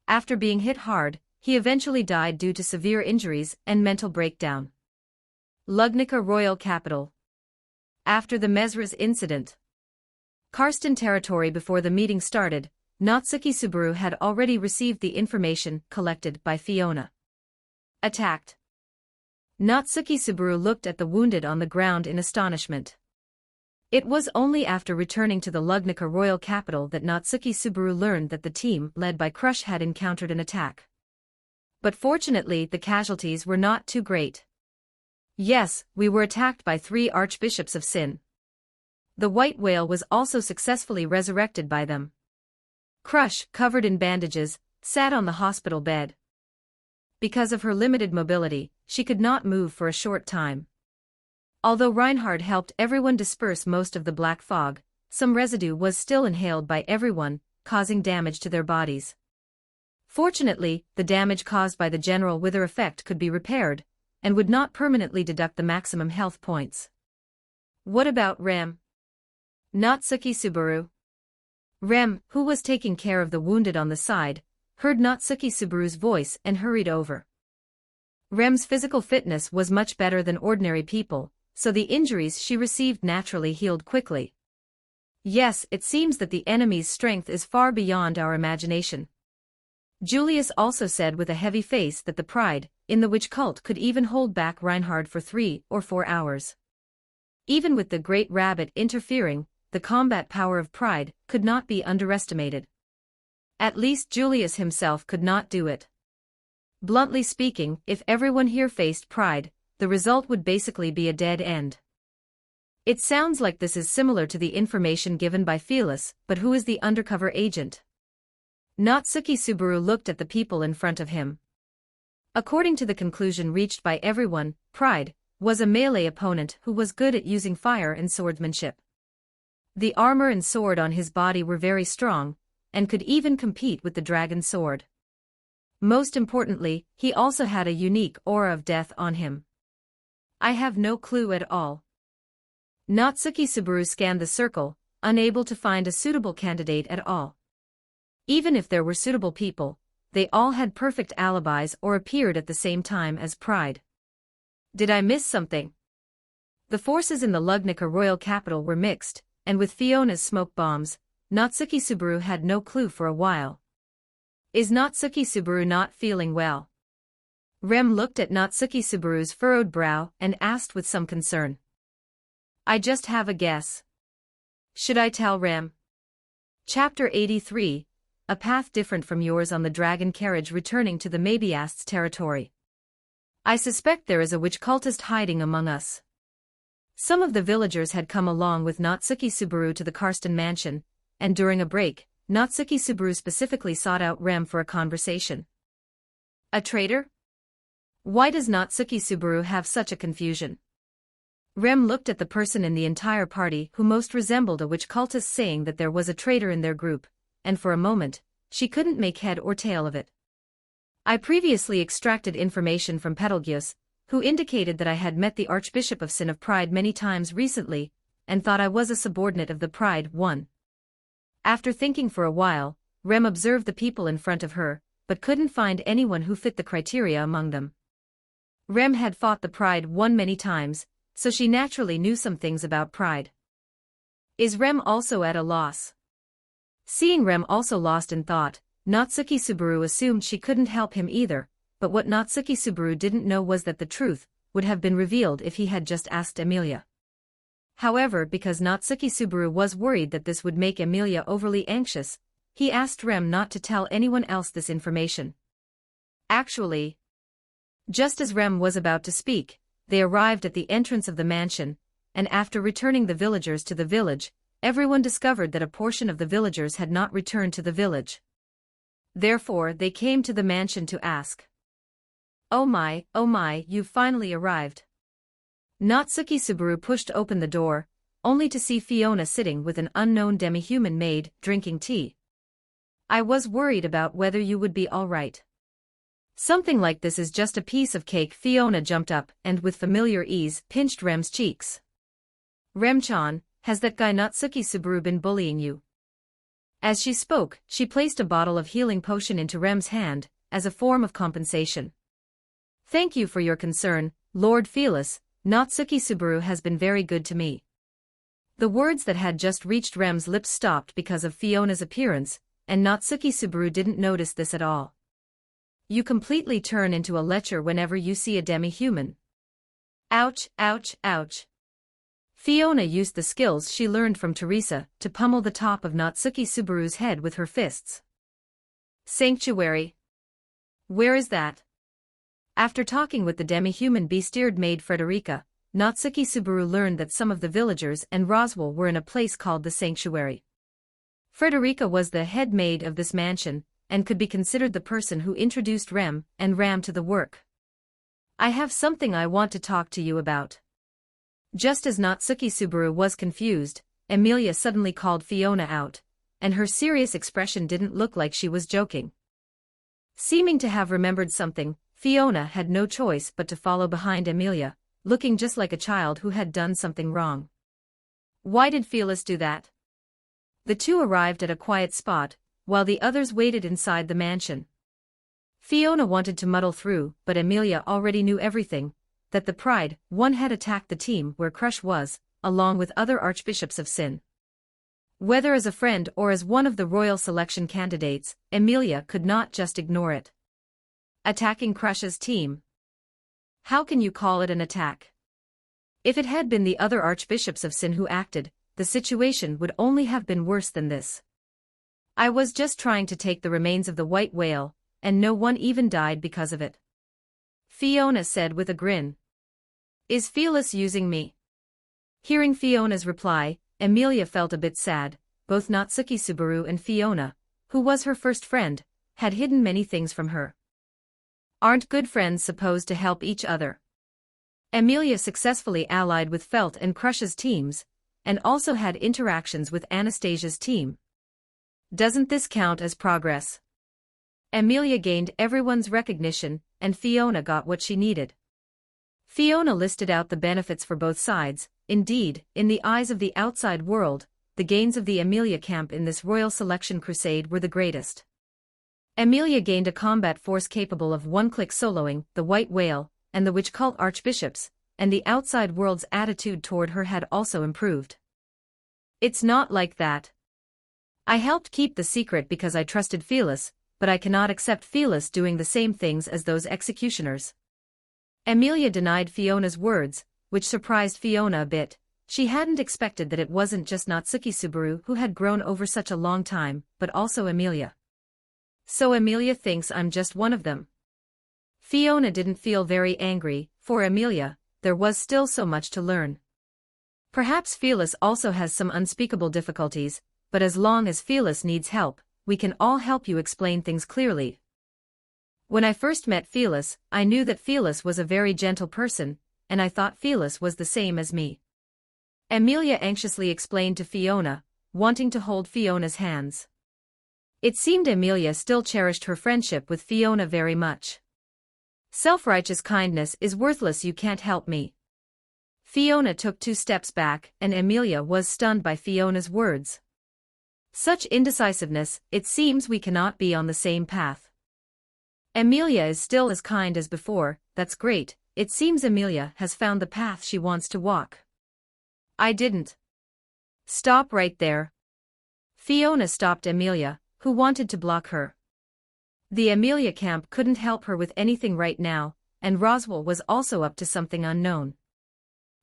After being hit hard, he eventually died due to severe injuries and mental breakdown. Lugnica royal capital. After the Mesras incident. Karsten territory. Before the meeting started, Natsuki Subaru had already received the information collected by Fiona. Attacked. Natsuki Subaru looked at the wounded on the ground in astonishment. It was only after returning to the Lugnica royal capital that Natsuki Subaru learned that the team led by Crush had encountered an attack. But fortunately the casualties were not too great. Yes, we were attacked by 3 archbishops of Sin. The white whale was also successfully resurrected by them. Crush, covered in bandages, sat on the hospital bed. Because of her limited mobility, she could not move for a short time. Although Reinhard helped everyone disperse most of the black fog, some residue was still inhaled by everyone, causing damage to their bodies. Fortunately, the damage caused by the general wither effect could be repaired, and would not permanently deduct the maximum health points. What about Rem? Natsuki Subaru. Rem, who was taking care of the wounded on the side, heard Natsuki Subaru's voice and hurried over. Rem's physical fitness was much better than ordinary people, so the injuries she received naturally healed quickly. Yes, it seems that the enemy's strength is far beyond our imagination. Julius also said with a heavy face that the pride in the witch cult could even hold back Reinhard for 3 or 4 hours. Even with the great rabbit interfering, the combat power of pride could not be underestimated. At least Julius himself could not do it. Bluntly speaking, if everyone here faced pride, the result would basically be a dead end. It sounds like this is similar to the information given by Felis, but who is the undercover agent? Natsuki Subaru looked at the people in front of him. According to the conclusion reached by everyone, Pride was a melee opponent who was good at using fire and swordsmanship. The armor and sword on his body were very strong, and could even compete with the dragon sword. Most importantly, he also had a unique aura of death on him. I have no clue at all. Natsuki Subaru scanned the circle, unable to find a suitable candidate at all. Even if there were suitable people, they all had perfect alibis or appeared at the same time as Pride. Did I miss something? The forces in the Lugnica royal capital were mixed, and with Fiona's smoke bombs, Natsuki Subaru had no clue for a while. Is Natsuki Subaru not feeling well? Rem looked at Natsuki Subaru's furrowed brow and asked with some concern. I just have a guess. Should I tell Rem? Chapter 83. A path different from yours on the dragon carriage returning to the Mabiast's territory. I suspect there is a witch cultist hiding among us. Some of the villagers had come along with Natsuki Subaru to the Karsten mansion, and during a break, Natsuki Subaru specifically sought out Rem for a conversation. A traitor? Why does Natsuki Subaru have such a confusion? Rem looked at the person in the entire party who most resembled a witch cultist saying that there was a traitor in their group, and for a moment, she couldn't make head or tail of it. I previously extracted information from Betelgeuse, who indicated that I had met the Archbishop of Sin of Pride many times recently, and thought I was a subordinate of the Pride one. After thinking for a while, Rem observed the people in front of her, but couldn't find anyone who fit the criteria among them. Rem had fought the Pride one many times, so she naturally knew some things about Pride. Is Rem also at a loss? Seeing Rem also lost in thought, Natsuki Subaru assumed she couldn't help him either, but what Natsuki Subaru didn't know was that the truth would have been revealed if he had just asked Emilia. However, because Natsuki Subaru was worried that this would make Emilia overly anxious, he asked Rem not to tell anyone else this information. Actually, just as Rem was about to speak, they arrived at the entrance of the mansion, and after returning the villagers to the village, everyone discovered that a portion of the villagers had not returned to the village. Therefore, they came to the mansion to ask. Oh my, you've finally arrived. Natsuki Subaru pushed open the door, only to see Fiona sitting with an unknown demi-human maid, drinking tea. I was worried about whether you would be all right. Something like this is just a piece of cake. Fiona jumped up and with familiar ease pinched Rem's cheeks. Rem-chan, has that guy Natsuki Subaru been bullying you? As she spoke, she placed a bottle of healing potion into Rem's hand, as a form of compensation. Thank you for your concern, Lord Felis. Natsuki Subaru has been very good to me. The words that had just reached Rem's lips stopped because of Fiona's appearance, and Natsuki Subaru didn't notice this at all. You completely turn into a lecher whenever you see a demi-human. Ouch, ouch, ouch. Fiona used the skills she learned from Teresa to pummel the top of Natsuki Subaru's head with her fists. Sanctuary. Where is that? After talking with the demi-human bestiared maid Frederica, Natsuki Subaru learned that some of the villagers and Roswell were in a place called the Sanctuary. Frederica was the head maid of this mansion, and could be considered the person who introduced Rem and Ram to the work. I have something I want to talk to you about. Just as Natsuki Subaru was confused, Emilia suddenly called Fiona out, and her serious expression didn't look like she was joking. Seeming to have remembered something, Fiona had no choice but to follow behind Amelia, looking just like a child who had done something wrong. Why did Phyllis do that? The two arrived at a quiet spot, while the others waited inside the mansion. Fiona wanted to muddle through, but Amelia already knew everything, that the Pride One had attacked the team where Crush was, along with other archbishops of Sin. Whether as a friend or as one of the royal selection candidates, Amelia could not just ignore it. Attacking Crush's team? How can you call it an attack? If it had been the other archbishops of Sin who acted, the situation would only have been worse than this. I was just trying to take the remains of the white whale, and no one even died because of it. Fiona said with a grin. Is Phyllis using me? Hearing Fiona's reply, Amelia felt a bit sad. Both Natsuki Subaru and Fiona, who was her first friend, had hidden many things from her. Aren't good friends supposed to help each other? Amelia successfully allied with Felt and Crush's teams, and also had interactions with Anastasia's team. Doesn't this count as progress? Amelia gained everyone's recognition, and Fiona got what she needed. Fiona listed out the benefits for both sides. Indeed, in the eyes of the outside world, the gains of the Amelia camp in this royal selection crusade were the greatest. Amelia gained a combat force capable of one-click soloing the White Whale and the Witch Cult archbishops, and the outside world's attitude toward her had also improved. It's not like that. I helped keep the secret because I trusted Phyllis, but I cannot accept Phyllis doing the same things as those executioners. Amelia denied Fiona's words, which surprised Fiona a bit. She hadn't expected that it wasn't just Natsuki Subaru who had grown over such a long time, but also Amelia. So Amelia thinks I'm just one of them. Fiona didn't feel very angry. For Amelia, there was still so much to learn. Perhaps Phyllis also has some unspeakable difficulties, but as long as Phyllis needs help, we can all help you explain things clearly. When I first met Phyllis, I knew that Phyllis was a very gentle person, and I thought Phyllis was the same as me. Amelia anxiously explained to Fiona, wanting to hold Fiona's hands. It seemed Amelia still cherished her friendship with Fiona very much. Self-righteous kindness is worthless, you can't help me. Fiona took 2 steps back, and Amelia was stunned by Fiona's words. Such indecisiveness, it seems we cannot be on the same path. Amelia is still as kind as before, that's great. It seems Amelia has found the path she wants to walk. I didn't. Stop right there. Fiona stopped Amelia, who wanted to block her. The Amelia camp couldn't help her with anything right now, and Roswell was also up to something unknown.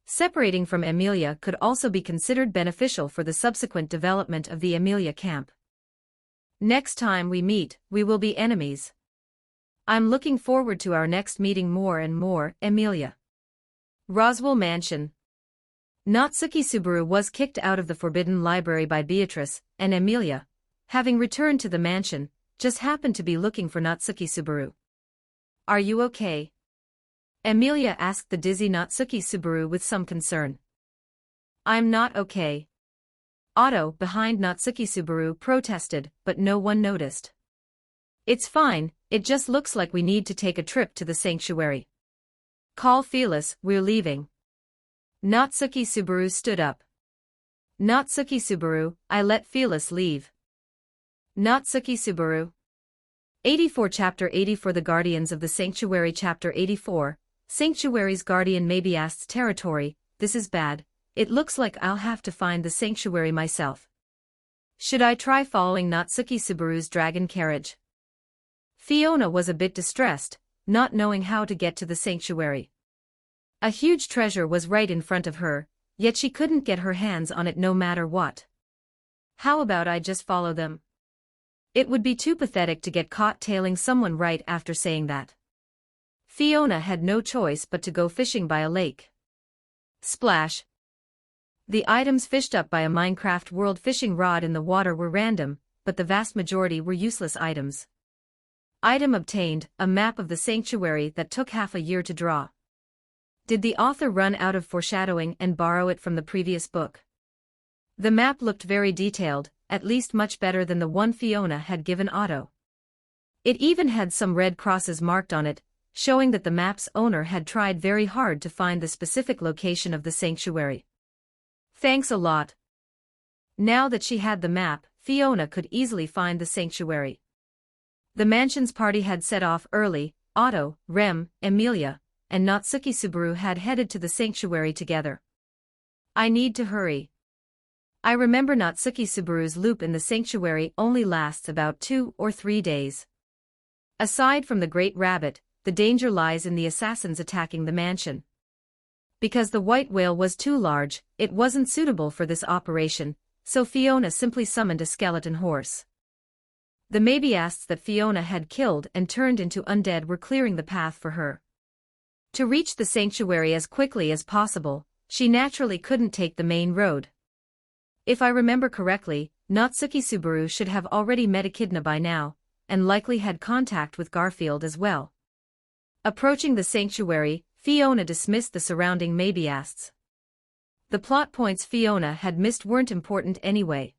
Separating from Amelia could also be considered beneficial for the subsequent development of the Amelia camp. Next time we meet, we will be enemies. I'm looking forward to our next meeting more and more, Amelia. Roswell Mansion. Natsuki Subaru was kicked out of the Forbidden Library by Beatrice, and Amelia, having returned to the mansion, just happened to be looking for Natsuki Subaru. Are you okay? Amelia asked the dizzy Natsuki Subaru with some concern. I'm not okay. Otto, behind Natsuki Subaru, protested, but no one noticed. It's fine, it just looks like we need to take a trip to the sanctuary. Call Phyllis, we're leaving. Natsuki Subaru stood up. Natsuki Subaru, I let Phyllis leave. Natsuki Subaru. 84 Chapter 80 For the Guardians of the Sanctuary. Chapter 84, Sanctuary's Guardian may be asked territory. This is bad. It looks like I'll have to find the sanctuary myself. Should I try following Natsuki Subaru's dragon carriage? Fiona was a bit distressed, not knowing how to get to the sanctuary. A huge treasure was right in front of her, yet she couldn't get her hands on it no matter what. How about I just follow them? It would be too pathetic to get caught tailing someone right after saying that. Fiona had no choice but to go fishing by a lake. Splash. The items fished up by a Minecraft World fishing rod in the water were random, but the vast majority were useless items. Item obtained, a map of the sanctuary that took half a year to draw. Did the author run out of foreshadowing and borrow it from the previous book? The map looked very detailed, at least much better than the one Fiona had given Otto. It even had some red crosses marked on it, showing that the map's owner had tried very hard to find the specific location of the sanctuary. Thanks a lot. Now that she had the map, Fiona could easily find the sanctuary. The mansion's party had set off early. Otto, Rem, Emilia, and Natsuki Subaru had headed to the sanctuary together. I need to hurry. I remember Natsuki Subaru's loop in the sanctuary only lasts about 2 or 3 days. Aside from the Great Rabbit, the danger lies in the assassins attacking the mansion. Because the white whale was too large, it wasn't suitable for this operation, so Fiona simply summoned a skeleton horse. The Mabiasts that Fiona had killed and turned into undead were clearing the path for her. To reach the sanctuary as quickly as possible, she naturally couldn't take the main road. If I remember correctly, Natsuki Subaru should have already met Echidna by now, and likely had contact with Garfield as well. Approaching the sanctuary, Fiona dismissed the surrounding Mabiasts. The plot points Fiona had missed weren't important anyway.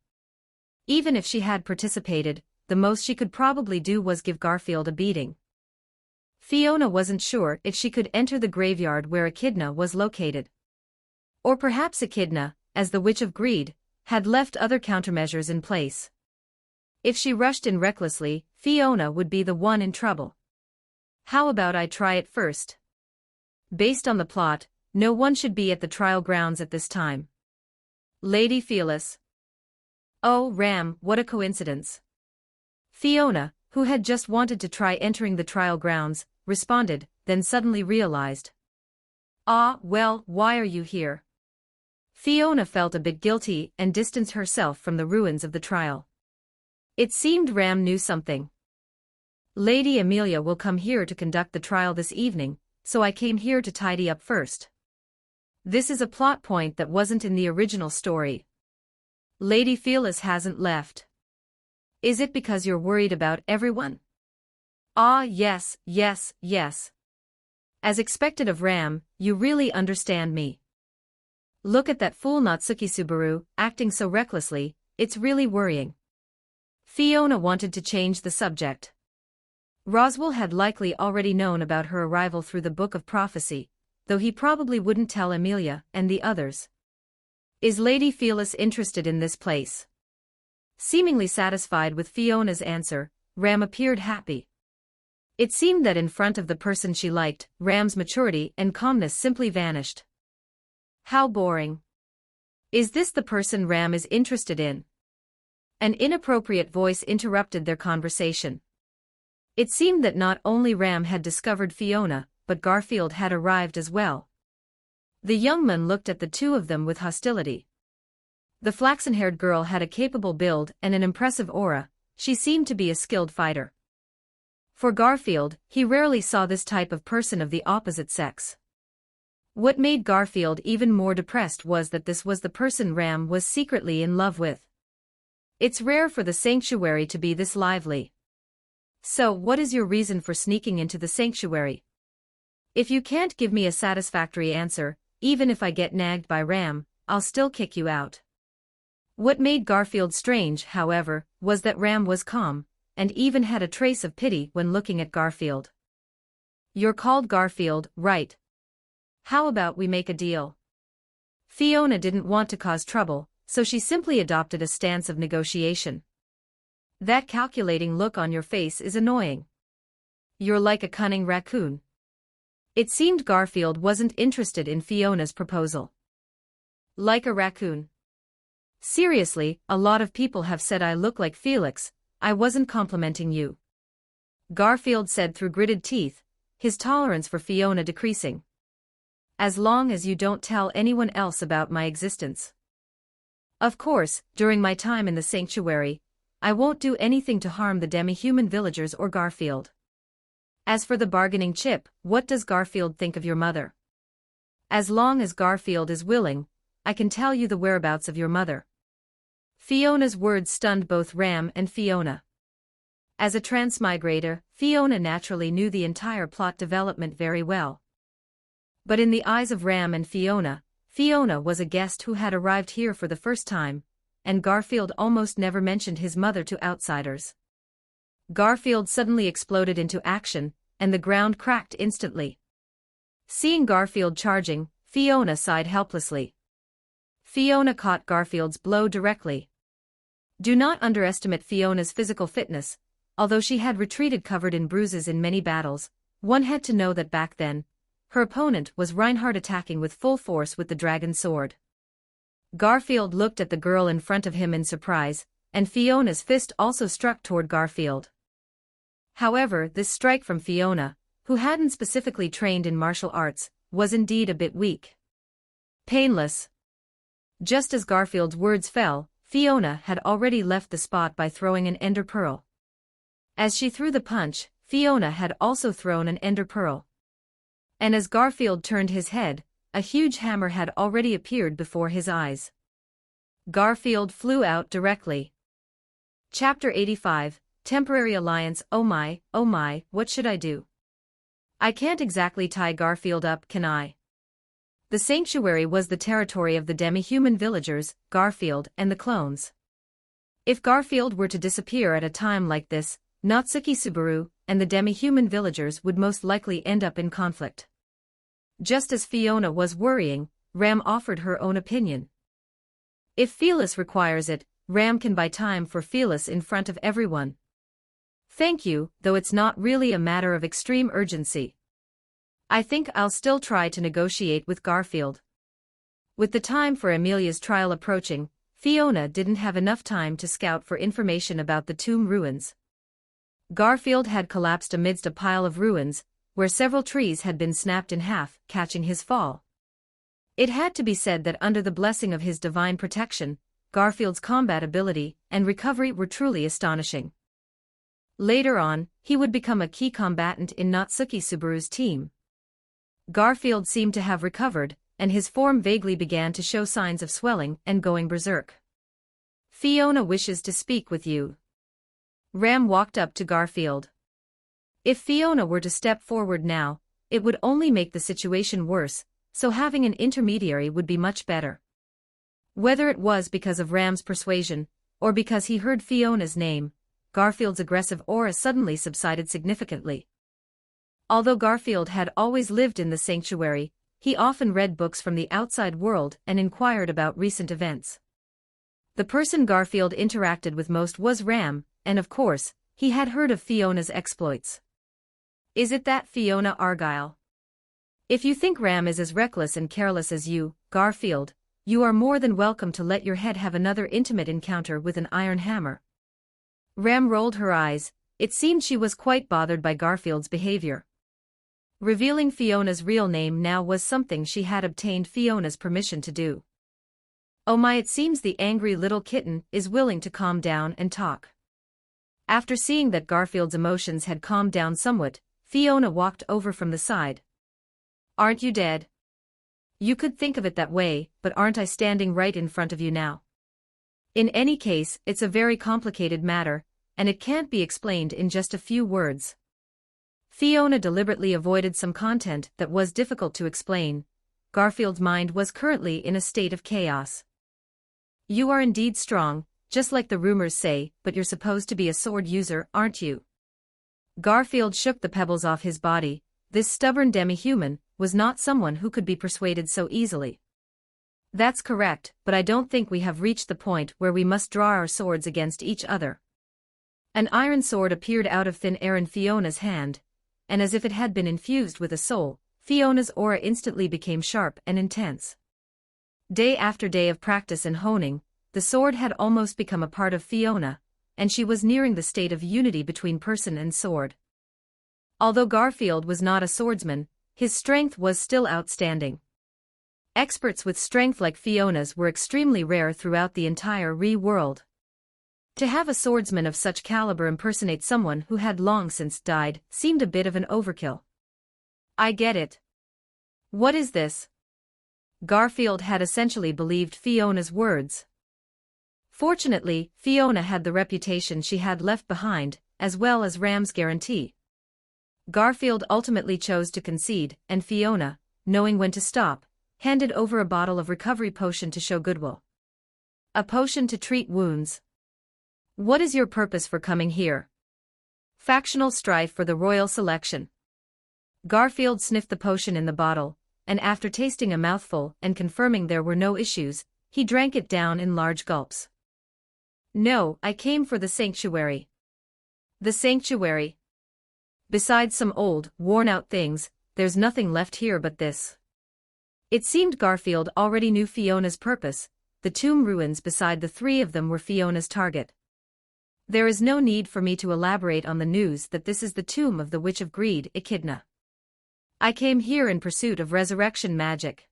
Even if she had participated, the most she could probably do was give Garfield a beating. Fiona wasn't sure if she could enter the graveyard where Echidna was located. Or perhaps Echidna, as the Witch of Greed, had left other countermeasures in place. If she rushed in recklessly, Fiona would be the one in trouble. How about I try it first? Based on the plot, no one should be at the trial grounds at this time. Lady Felis. Oh, Ram, what a coincidence. Fiona, who had just wanted to try entering the trial grounds, responded, then suddenly realized. Ah, well, why are you here? Fiona felt a bit guilty and distanced herself from the ruins of the trial. It seemed Ram knew something. Lady Emilia will come here to conduct the trial this evening, so I came here to tidy up first. This is a plot point that wasn't in the original story. Lady Felis hasn't left. Is it because you're worried about everyone? Ah, yes, yes, yes. As expected of Ram, you really understand me. Look at that fool Natsuki Subaru, acting so recklessly, it's really worrying. Fiona wanted to change the subject. Roswell had likely already known about her arrival through the Book of Prophecy, though he probably wouldn't tell Emilia and the others. Is Lady Felis interested in this place? Seemingly satisfied with Fiona's answer, Ram appeared happy. It seemed that in front of the person she liked, Ram's maturity and calmness simply vanished. How boring. Is this the person Ram is interested in? An inappropriate voice interrupted their conversation. It seemed that not only Ram had discovered Fiona, but Garfield had arrived as well. The young man looked at the two of them with hostility. The flaxen-haired girl had a capable build and an impressive aura. She seemed to be a skilled fighter. For Garfield, he rarely saw this type of person of the opposite sex. What made Garfield even more depressed was that this was the person Ram was secretly in love with. It's rare for the sanctuary to be this lively. So, what is your reason for sneaking into the sanctuary? If you can't give me a satisfactory answer, even if I get nagged by Ram, I'll still kick you out. What made Garfield strange, however, was that Ram was calm, and even had a trace of pity when looking at Garfield. You're called Garfield, right? How about we make a deal? Fiona didn't want to cause trouble, so she simply adopted a stance of negotiation. That calculating look on your face is annoying. You're like a cunning raccoon. It seemed Garfield wasn't interested in Fiona's proposal. Like a raccoon. Seriously, a lot of people have said I look like Felix. I wasn't complimenting you. Garfield said through gritted teeth, his tolerance for Fiona decreasing. As long as you don't tell anyone else about my existence. Of course, during my time in the sanctuary, I won't do anything to harm the demi-human villagers or Garfield. As for the bargaining chip, what does Garfield think of your mother? As long as Garfield is willing, I can tell you the whereabouts of your mother. Fiona's words stunned both Ram and Fiona. As a transmigrator, Fiona naturally knew the entire plot development very well. But in the eyes of Ram and Fiona, Fiona was a guest who had arrived here for the first time, and Garfield almost never mentioned his mother to outsiders. Garfield suddenly exploded into action, and the ground cracked instantly. Seeing Garfield charging, Fiona sighed helplessly. Fiona caught Garfield's blow directly. Do not underestimate Fiona's physical fitness. Although she had retreated covered in bruises in many battles, one had to know that back then, her opponent was Reinhardt attacking with full force with the dragon sword. Garfield looked at the girl in front of him in surprise, and Fiona's fist also struck toward Garfield. However, this strike from Fiona, who hadn't specifically trained in martial arts, was indeed a bit weak. Painless. Just as Garfield's words fell, Fiona had already left the spot by throwing an ender pearl. As she threw the punch, Fiona had also thrown an ender pearl. And as Garfield turned his head, a huge hammer had already appeared before his eyes. Garfield flew out directly. Chapter 85, Temporary Alliance. Oh my, what should I do? I can't exactly tie Garfield up, can I? The sanctuary was the territory of the demi-human villagers, Garfield, and the clones. If Garfield were to disappear at a time like this, Natsuki Subaru and the demi-human villagers would most likely end up in conflict. Just as Fiona was worrying, Ram offered her own opinion. If Felis requires it, Ram can buy time for Felis in front of everyone. Thank you, though it's not really a matter of extreme urgency. I think I'll still try to negotiate with Garfield. With the time for Amelia's trial approaching, Fiona didn't have enough time to scout for information about the tomb ruins. Garfield had collapsed amidst a pile of ruins, where several trees had been snapped in half, catching his fall. It had to be said that under the blessing of his divine protection, Garfield's combat ability and recovery were truly astonishing. Later on, he would become a key combatant in Natsuki Subaru's team. Garfield seemed to have recovered, and his form vaguely began to show signs of swelling and going berserk. Fiona wishes to speak with you. Ram walked up to Garfield. If Fiona were to step forward now, it would only make the situation worse, so having an intermediary would be much better. Whether it was because of Ram's persuasion, or because he heard Fiona's name, Garfield's aggressive aura suddenly subsided significantly. Although Garfield had always lived in the sanctuary, he often read books from the outside world and inquired about recent events. The person Garfield interacted with most was Ram, and of course, he had heard of Fiona's exploits. Is it that Fiona Argyle? If you think Ram is as reckless and careless as you, Garfield, you are more than welcome to let your head have another intimate encounter with an iron hammer. Ram rolled her eyes. It seemed she was quite bothered by Garfield's behavior. Revealing Fiona's real name now was something she had obtained Fiona's permission to do. Oh my, it seems the angry little kitten is willing to calm down and talk. After seeing that Garfield's emotions had calmed down somewhat, Fiona walked over from the side. Aren't you dead? You could think of it that way, but aren't I standing right in front of you now? In any case, it's a very complicated matter, and it can't be explained in just a few words. Fiona deliberately avoided some content that was difficult to explain. Garfield's mind was currently in a state of chaos. You are indeed strong, just like the rumors say, but you're supposed to be a sword user, aren't you? Garfield shook the pebbles off his body. This stubborn demi-human was not someone who could be persuaded so easily. That's correct, but I don't think we have reached the point where we must draw our swords against each other. An iron sword appeared out of thin air in Fiona's hand, and as if it had been infused with a soul, Fiona's aura instantly became sharp and intense. Day after day of practice and honing, the sword had almost become a part of Fiona, and she was nearing the state of unity between person and sword. Although Garfield was not a swordsman, his strength was still outstanding. Experts with strength like Fiona's were extremely rare throughout the entire world. To have a swordsman of such caliber impersonate someone who had long since died seemed a bit of an overkill. I get it. What is this? Garfield had essentially believed Fiona's words. Fortunately, Fiona had the reputation she had left behind, as well as Ram's guarantee. Garfield ultimately chose to concede, and Fiona, knowing when to stop, handed over a bottle of recovery potion to show goodwill. A potion to treat wounds. What is your purpose for coming here? Factional strife for the royal selection. Garfield sniffed the potion in the bottle, and after tasting a mouthful and confirming there were no issues, he drank it down in large gulps. No, I came for the sanctuary. The sanctuary. Besides some old, worn-out things, there's nothing left here but this. It seemed Garfield already knew Fiona's purpose. The tomb ruins beside the three of them were Fiona's target. There is no need for me to elaborate on the news that this is the tomb of the Witch of Greed, Echidna. I came here in pursuit of resurrection magic.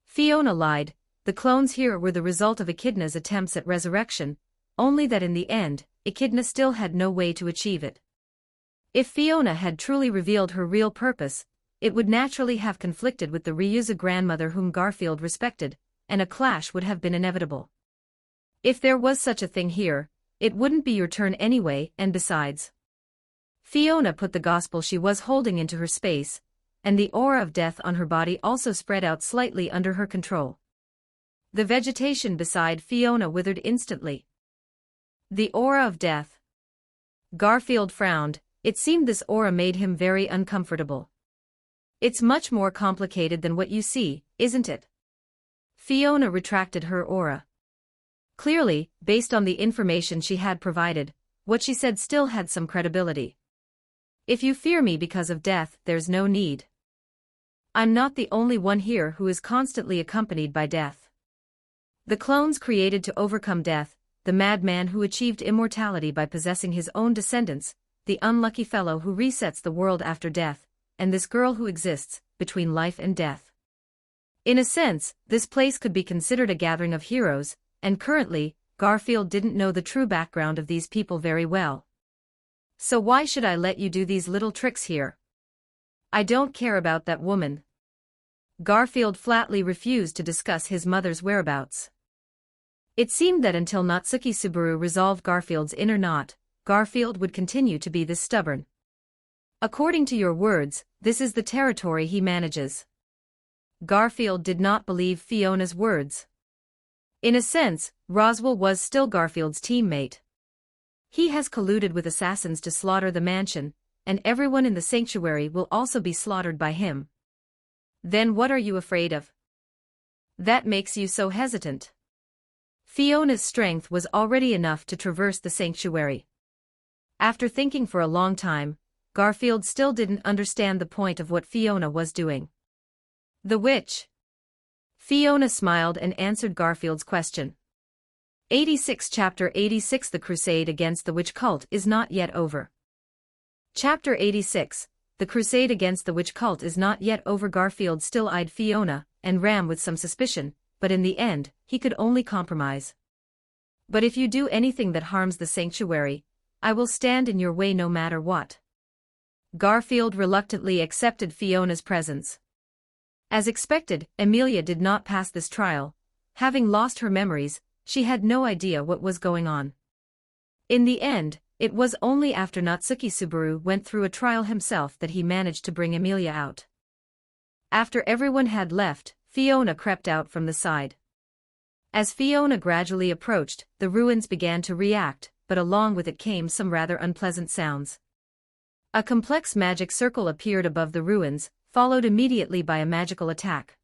Fiona lied. The clones here were the result of Echidna's attempts at resurrection, only that in the end, Echidna still had no way to achieve it. If Fiona had truly revealed her real purpose, it would naturally have conflicted with the Ryuza grandmother whom Garfield respected, and a clash would have been inevitable. If there was such a thing here, it wouldn't be your turn anyway, and besides. Fiona put the gospel she was holding into her space, and the aura of death on her body also spread out slightly under her control. The vegetation beside Fiona withered instantly. The aura of death. Garfield frowned. It seemed this aura made him very uncomfortable. It's much more complicated than what you see, isn't it? Fiona retracted her aura. Clearly, based on the information she had provided, what she said still had some credibility. If you fear me because of death, there's no need. I'm not the only one here who is constantly accompanied by death. The clones created to overcome death, the madman who achieved immortality by possessing his own descendants, the unlucky fellow who resets the world after death, and this girl who exists between life and death. In a sense, this place could be considered a gathering of heroes, and currently, Garfield didn't know the true background of these people very well. So why should I let you do these little tricks here? I don't care about that woman. Garfield flatly refused to discuss his mother's whereabouts. It seemed that until Natsuki Subaru resolved Garfield's inner knot, Garfield would continue to be this stubborn. According to your words, this is the territory he manages. Garfield did not believe Fiona's words. In a sense, Roswell was still Garfield's teammate. He has colluded with assassins to slaughter the mansion, and everyone in the sanctuary will also be slaughtered by him. Then what are you afraid of? That makes you so hesitant. Fiona's strength was already enough to traverse the sanctuary. After thinking for a long time, Garfield still didn't understand the point of what Fiona was doing. The witch. Fiona smiled and answered Garfield's question. 86 Chapter 86 The Crusade Against the Witch Cult is not yet over. Chapter 86 The Crusade Against the Witch Cult is not yet over. Garfield still eyed Fiona and Ram with some suspicion, but in the end, he could only compromise. But if you do anything that harms the sanctuary, I will stand in your way no matter what. Garfield reluctantly accepted Fiona's presence. As expected, Amelia did not pass this trial. Having lost her memories, she had no idea what was going on. In the end, it was only after Natsuki Subaru went through a trial himself that he managed to bring Amelia out. After everyone had left, Fiona crept out from the side. As Fiona gradually approached, the ruins began to react, but along with it came some rather unpleasant sounds. A complex magic circle appeared above the ruins, followed immediately by a magical attack.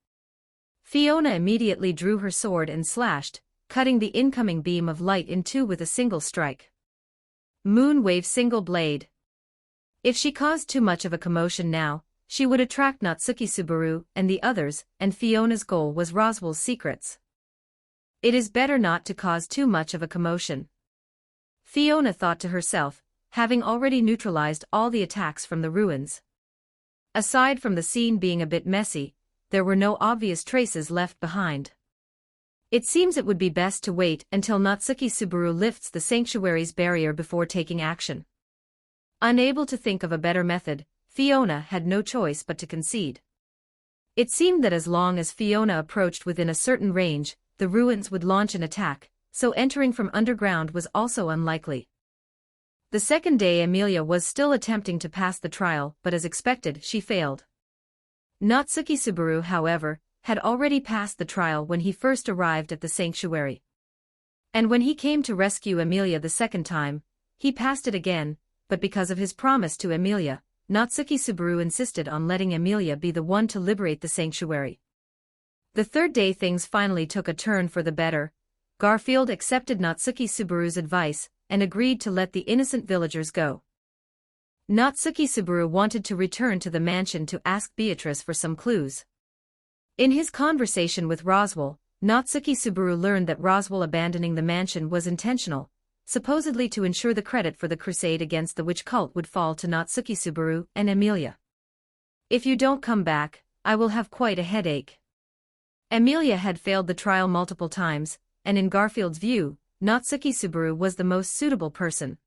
Fiona immediately drew her sword and slashed, cutting the incoming beam of light in two with a single strike. Moonwave single blade. If she caused too much of a commotion now, she would attract Natsuki Subaru and the others, and Fiona's goal was Roswell's secrets. It is better not to cause too much of a commotion. Fiona thought to herself, having already neutralized all the attacks from the ruins. Aside from the scene being a bit messy, there were no obvious traces left behind. It seems it would be best to wait until Natsuki Subaru lifts the sanctuary's barrier before taking action. Unable to think of a better method, Fiona had no choice but to concede. It seemed that as long as Fiona approached within a certain range, the ruins would launch an attack, so entering from underground was also unlikely. The second day Amelia was still attempting to pass the trial, but as expected, she failed. Natsuki Subaru, however, had already passed the trial when he first arrived at the sanctuary. And when he came to rescue Amelia the second time, he passed it again, but because of his promise to Emilia, Natsuki Subaru insisted on letting Emilia be the one to liberate the sanctuary. The third day things finally took a turn for the better. Garfield accepted Natsuki Subaru's advice and agreed to let the innocent villagers go. Natsuki Subaru wanted to return to the mansion to ask Beatrice for some clues. In his conversation with Roswell, Natsuki Subaru learned that Roswell abandoning the mansion was intentional, supposedly to ensure the credit for the crusade against the witch cult would fall to Natsuki Subaru and Emilia. "If you don't come back, I will have quite a headache." Emilia had failed the trial multiple times, and in Garfield's view, Natsuki Subaru was the most suitable person.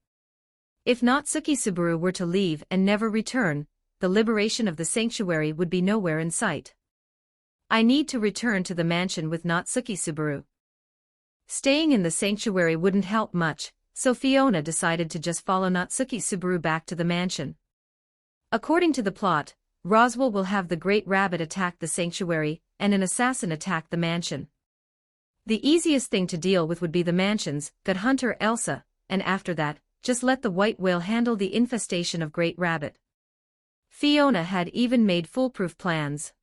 If Natsuki Subaru were to leave and never return, the liberation of the sanctuary would be nowhere in sight. "I need to return to the mansion with Natsuki Subaru." Staying in the sanctuary wouldn't help much, so Fiona decided to just follow Natsuki Subaru back to the mansion. According to the plot, Roswell will have the Great Rabbit attack the sanctuary, and an assassin attack the mansion. The easiest thing to deal with would be the mansion's good hunter Elsa, and after that, just let the white whale handle the infestation of Great Rabbit. Fiona had even made foolproof plans.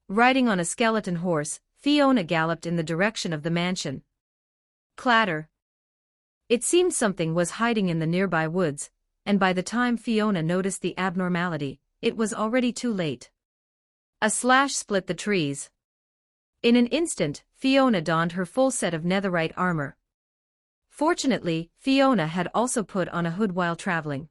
Riding on a skeleton horse, Fiona galloped in the direction of the mansion. Clatter. It seemed something was hiding in the nearby woods, and by the time Fiona noticed the abnormality, it was already too late. A slash split the trees. In an instant, Fiona donned her full set of netherite armor. Fortunately, Fiona had also put on a hood while traveling.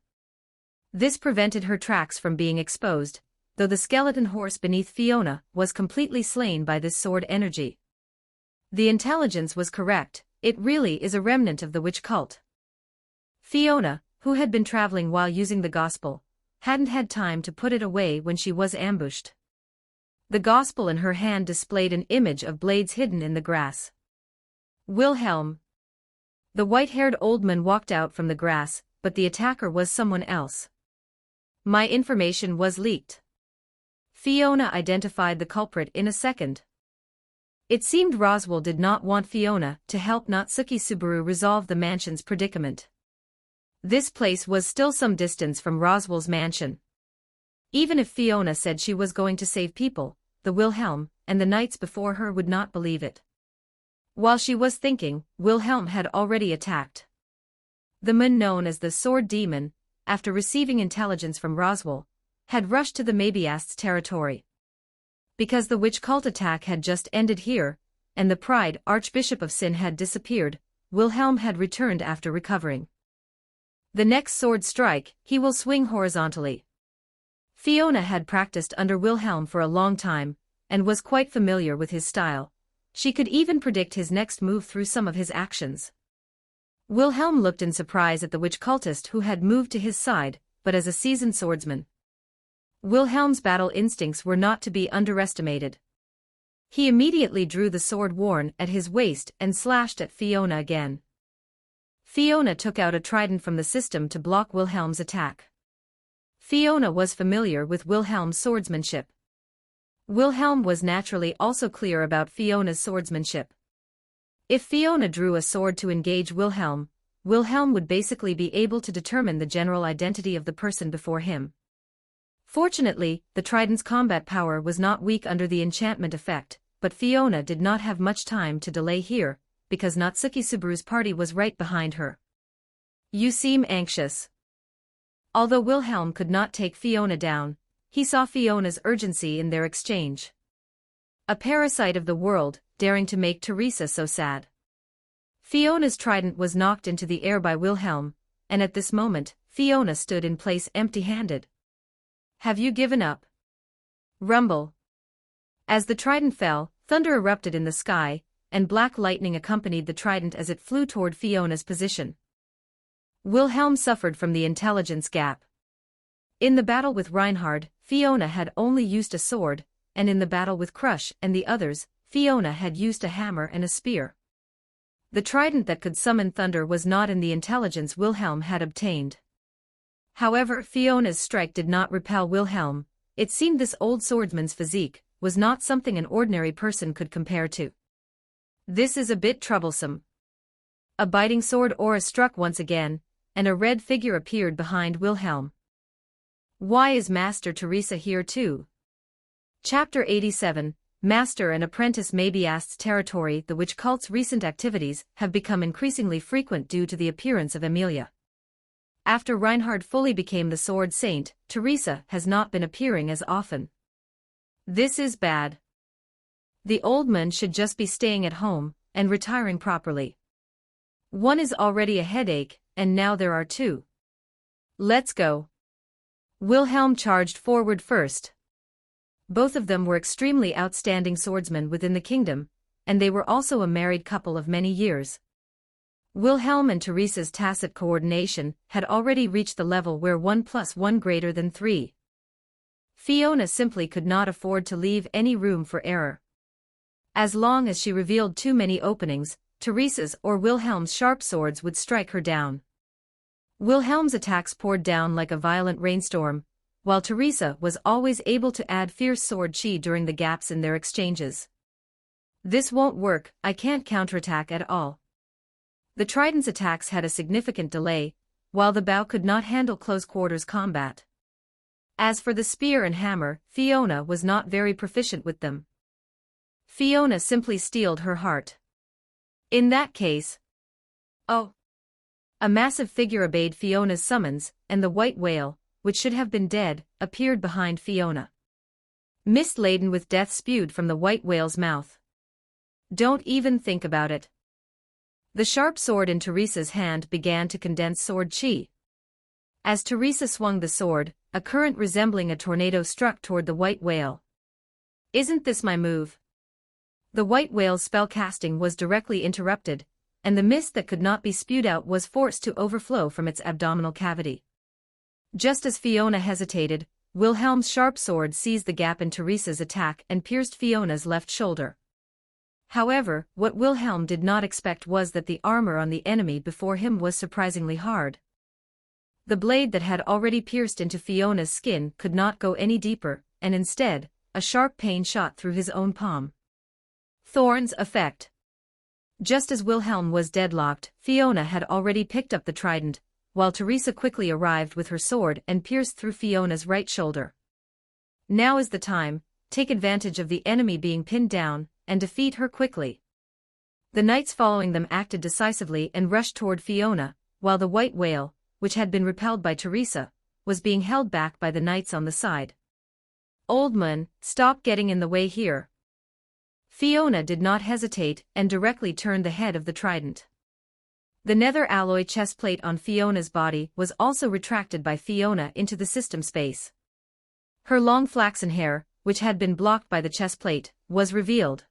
This prevented her tracks from being exposed, though the skeleton horse beneath Fiona was completely slain by this sword energy. The intelligence was correct, it really is a remnant of the witch cult. Fiona, who had been traveling while using the gospel, hadn't had time to put it away when she was ambushed. The gospel in her hand displayed an image of blades hidden in the grass. Wilhelm. The white-haired old man walked out from the grass, but the attacker was someone else. My information was leaked. Fiona identified the culprit in a second. It seemed Roswell did not want Fiona to help Natsuki Subaru resolve the mansion's predicament. This place was still some distance from Roswell's mansion. Even if Fiona said she was going to save people, the Wilhelm and the knights before her would not believe it. While she was thinking, Wilhelm had already attacked. The man known as the Sword Demon, after receiving intelligence from Roswell, had rushed to the Mabiast's territory. Because the witch cult attack had just ended here, and the Pride Archbishop of Sin had disappeared, Wilhelm had returned after recovering. The next sword strike, he will swing horizontally. Fiona had practiced under Wilhelm for a long time, and was quite familiar with his style. She could even predict his next move through some of his actions. Wilhelm looked in surprise at the witch cultist who had moved to his side, but as a seasoned swordsman, Wilhelm's battle instincts were not to be underestimated. He immediately drew the sword worn at his waist and slashed at Fiona again. Fiona took out a trident from the system to block Wilhelm's attack. Fiona was familiar with Wilhelm's swordsmanship. Wilhelm was naturally also clear about Fiona's swordsmanship. If Fiona drew a sword to engage Wilhelm, Wilhelm would basically be able to determine the general identity of the person before him. Fortunately, the trident's combat power was not weak under the enchantment effect, but Fiona did not have much time to delay here, because Natsuki Subaru's party was right behind her. "You seem anxious." Although Wilhelm could not take Fiona down, he saw Fiona's urgency in their exchange. A parasite of the world, daring to make Teresa so sad. Fiona's trident was knocked into the air by Wilhelm, and at this moment, Fiona stood in place empty-handed. "Have you given up?" Rumble. As the trident fell, thunder erupted in the sky, and black lightning accompanied the trident as it flew toward Fiona's position. Wilhelm suffered from the intelligence gap. In the battle with Reinhard, Fiona had only used a sword, and in the battle with Crush and the others, Fiona had used a hammer and a spear. The trident that could summon thunder was not in the intelligence Wilhelm had obtained. However, Fiona's strike did not repel Wilhelm. It seemed this old swordsman's physique was not something an ordinary person could compare to. "This is a bit troublesome." A biting sword aura struck once again, and a red figure appeared behind Wilhelm. Why is Master Teresa here too? Chapter 87, Master and Apprentice Maybeast's territory. The witch cult's recent activities have become increasingly frequent due to the appearance of Emilia. After Reinhard fully became the Sword Saint, Teresa has not been appearing as often. This is bad. The old man should just be staying at home and retiring properly. One is already a headache, and now there are two. Let's go. Wilhelm charged forward first. Both of them were extremely outstanding swordsmen within the kingdom, and they were also a married couple of many years. Wilhelm and Teresa's tacit coordination had already reached the level where 1 + 1 greater than 3. Fiona simply could not afford to leave any room for error. As long as she revealed too many openings, Teresa's or Wilhelm's sharp swords would strike her down. Wilhelm's attacks poured down like a violent rainstorm, while Teresa was always able to add fierce sword chi during the gaps in their exchanges. This won't work, I can't counterattack at all. The trident's attacks had a significant delay, while the bow could not handle close-quarters combat. As for the spear and hammer, Fiona was not very proficient with them. Fiona simply steeled her heart. In that case... Oh! A massive figure obeyed Fiona's summons, and the white whale, which should have been dead, appeared behind Fiona. Mist laden with death spewed from the white whale's mouth. Don't even think about it. The sharp sword in Teresa's hand began to condense sword chi. As Teresa swung the sword, a current resembling a tornado struck toward the white whale. Isn't this my move? The white whale's spellcasting was directly interrupted, and the mist that could not be spewed out was forced to overflow from its abdominal cavity. Just as Fiona hesitated, Wilhelm's sharp sword seized the gap in Teresa's attack and pierced Fiona's left shoulder. However, what Wilhelm did not expect was that the armor on the enemy before him was surprisingly hard. The blade that had already pierced into Fiona's skin could not go any deeper, and instead, a sharp pain shot through his own palm. Thorn's effect. Just as Wilhelm was deadlocked, Fiona had already picked up the trident, while Teresa quickly arrived with her sword and pierced through Fiona's right shoulder. Now is the time, take advantage of the enemy being pinned down, and defeat her quickly. The knights following them acted decisively and rushed toward Fiona, while the white whale, which had been repelled by Teresa, was being held back by the knights on the side. Old man, stop getting in the way here. Fiona did not hesitate and directly turned the head of the trident. The nether alloy chestplate on Fiona's body was also retracted by Fiona into the system space. Her long flaxen hair, which had been blocked by the chestplate, was revealed.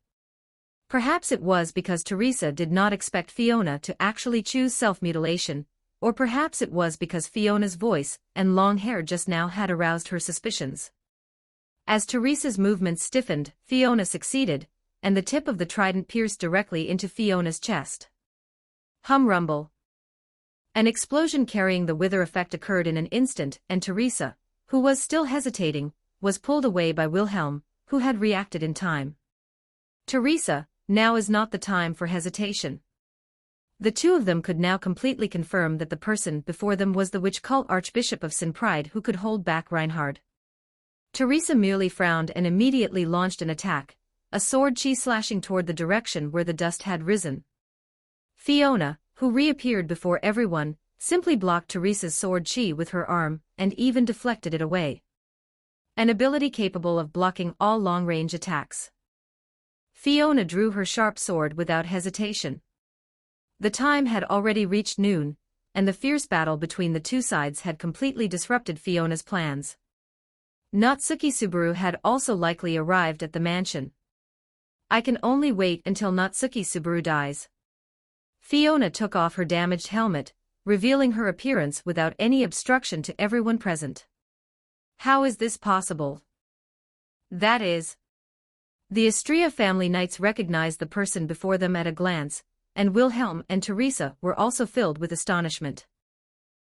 Perhaps it was because Teresa did not expect Fiona to actually choose self-mutilation, or perhaps it was because Fiona's voice and long hair just now had aroused her suspicions. As Teresa's movements stiffened, Fiona succeeded, and the tip of the trident pierced directly into Fiona's chest. Hum rumble. An explosion carrying the wither effect occurred in an instant, and Teresa, who was still hesitating, was pulled away by Wilhelm, who had reacted in time. Teresa, now is not the time for hesitation. The two of them could now completely confirm that the person before them was the witch cult Archbishop of Sin Pride who could hold back Reinhard. Teresa merely frowned and immediately launched an attack, a sword chi slashing toward the direction where the dust had risen. Fiona, who reappeared before everyone, simply blocked Teresa's sword chi with her arm and even deflected it away. An ability capable of blocking all long-range attacks. Fiona drew her sharp sword without hesitation. The time had already reached noon, and the fierce battle between the two sides had completely disrupted Fiona's plans. Natsuki Subaru had also likely arrived at the mansion. I can only wait until Natsuki Subaru dies. Fiona took off her damaged helmet, revealing her appearance without any obstruction to everyone present. How is this possible? That is... The Istria family knights recognized the person before them at a glance, and Wilhelm and Teresa were also filled with astonishment.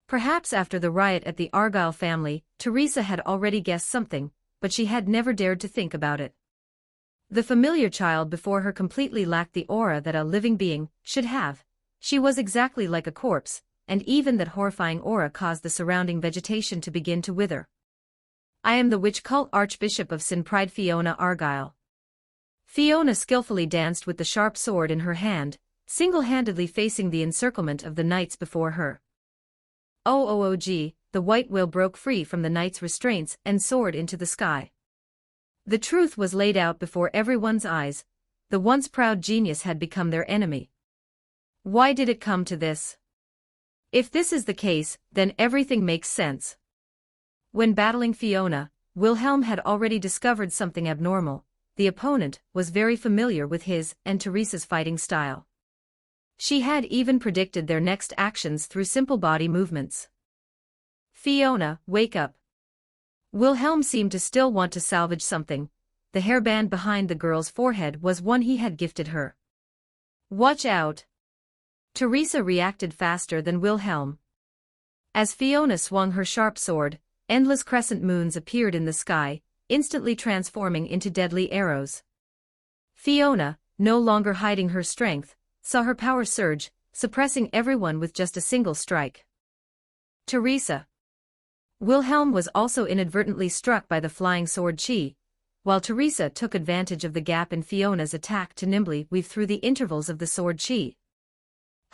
Perhaps after the riot at the Argyle family, Teresa had already guessed something, but she had never dared to think about it. The familiar child before her completely lacked the aura that a living being should have. She was exactly like a corpse, and even that horrifying aura caused the surrounding vegetation to begin to wither. I am the witch cult Archbishop of Sin Pride Fiona Argyle. Fiona skillfully danced with the sharp sword in her hand, single-handedly facing the encirclement of the knights before her. OOOG, the white whale broke free from the knight's restraints and soared into the sky. The truth was laid out before everyone's eyes. The once proud genius had become their enemy. Why did it come to this? If this is the case, then everything makes sense. When battling Fiona, Wilhelm had already discovered something abnormal. The opponent was very familiar with his and Teresa's fighting style. She had even predicted their next actions through simple body movements. Fiona, wake up. Wilhelm seemed to still want to salvage something. The hairband behind the girl's forehead was one he had gifted her. Watch out. Teresa reacted faster than Wilhelm. As Fiona swung her sharp sword, endless crescent moons appeared in the sky, instantly transforming into deadly arrows. Fiona, no longer hiding her strength, saw her power surge, suppressing everyone with just a single strike. Teresa. Wilhelm was also inadvertently struck by the flying sword chi, while Teresa took advantage of the gap in Fiona's attack to nimbly weave through the intervals of the sword chi.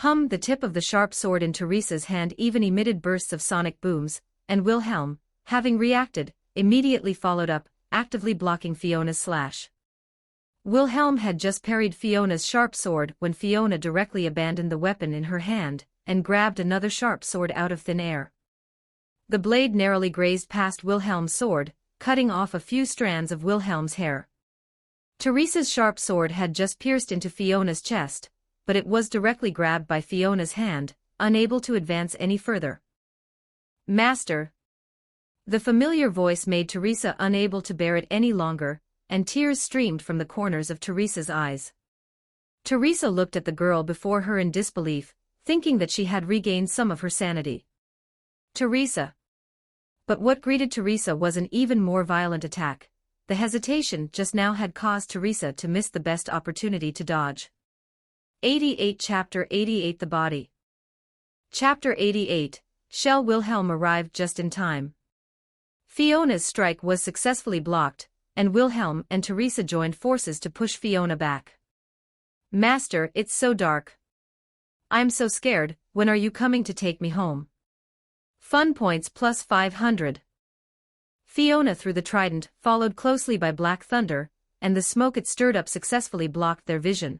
The tip of the sharp sword in Teresa's hand even emitted bursts of sonic booms, and Wilhelm, having reacted, immediately followed up, actively blocking Fiona's slash. Wilhelm had just parried Fiona's sharp sword when Fiona directly abandoned the weapon in her hand and grabbed another sharp sword out of thin air. The blade narrowly grazed past Wilhelm's sword, cutting off a few strands of Wilhelm's hair. Teresa's sharp sword had just pierced into Fiona's chest, but it was directly grabbed by Fiona's hand, unable to advance any further. Master. The familiar voice made Teresa unable to bear it any longer, and tears streamed from the corners of Teresa's eyes. Teresa looked at the girl before her in disbelief, thinking that she had regained some of her sanity. Teresa. But what greeted Teresa was an even more violent attack. The hesitation just now had caused Teresa to miss the best opportunity to dodge. 88 Chapter 88 The Body. Chapter 88, Shell Wilhelm arrived just in time. Fiona's strike was successfully blocked, and Wilhelm and Teresa joined forces to push Fiona back. Master, it's so dark. I'm so scared, when are you coming to take me home? Fun points plus 500. Fiona threw the trident, followed closely by Black Thunder, and the smoke it stirred up successfully blocked their vision.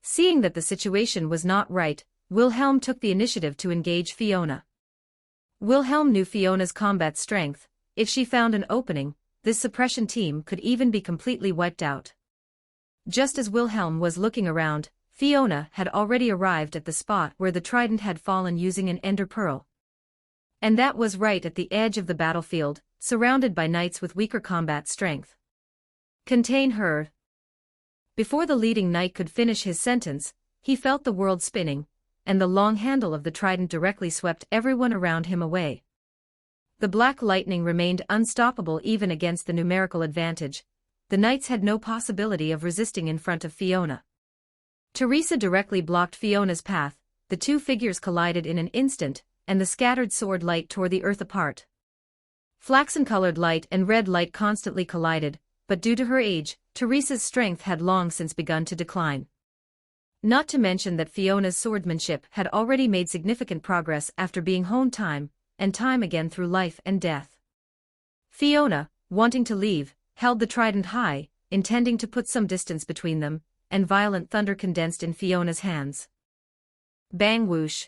Seeing that the situation was not right, Wilhelm took the initiative to engage Fiona. Wilhelm knew Fiona's combat strength. If she found an opening, this suppression team could even be completely wiped out. Just as Wilhelm was looking around, Fiona had already arrived at the spot where the trident had fallen using an ender pearl. And that was right at the edge of the battlefield, surrounded by knights with weaker combat strength. Contain her. Before the leading knight could finish his sentence, he felt the world spinning, and the long handle of the trident directly swept everyone around him away. The black lightning remained unstoppable even against the numerical advantage. The knights had no possibility of resisting in front of Fiona. Teresa directly blocked Fiona's path. The two figures collided in an instant, and the scattered sword light tore the earth apart. Flaxen-colored light and red light constantly collided, but due to her age, Teresa's strength had long since begun to decline. Not to mention that Fiona's swordsmanship had already made significant progress after being honed time and time again through life and death. Fiona, wanting to leave, held the trident high, intending to put some distance between them, and violent thunder condensed in Fiona's hands. Bang whoosh.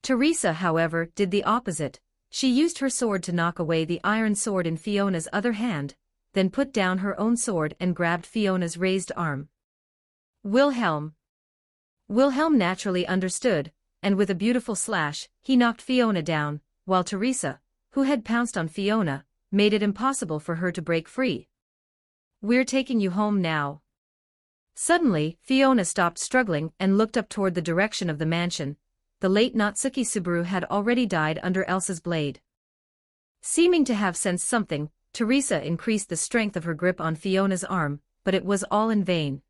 Teresa, however, did the opposite. She used her sword to knock away the iron sword in Fiona's other hand, then put down her own sword and grabbed Fiona's raised arm. Wilhelm. Wilhelm naturally understood, and with a beautiful slash, he knocked Fiona down, while Teresa, who had pounced on Fiona, made it impossible for her to break free. We're taking you home now. Suddenly, Fiona stopped struggling and looked up toward the direction of the mansion. The late Natsuki Subaru had already died under Elsa's blade. Seeming to have sensed something, Teresa increased the strength of her grip on Fiona's arm, but it was all in vain.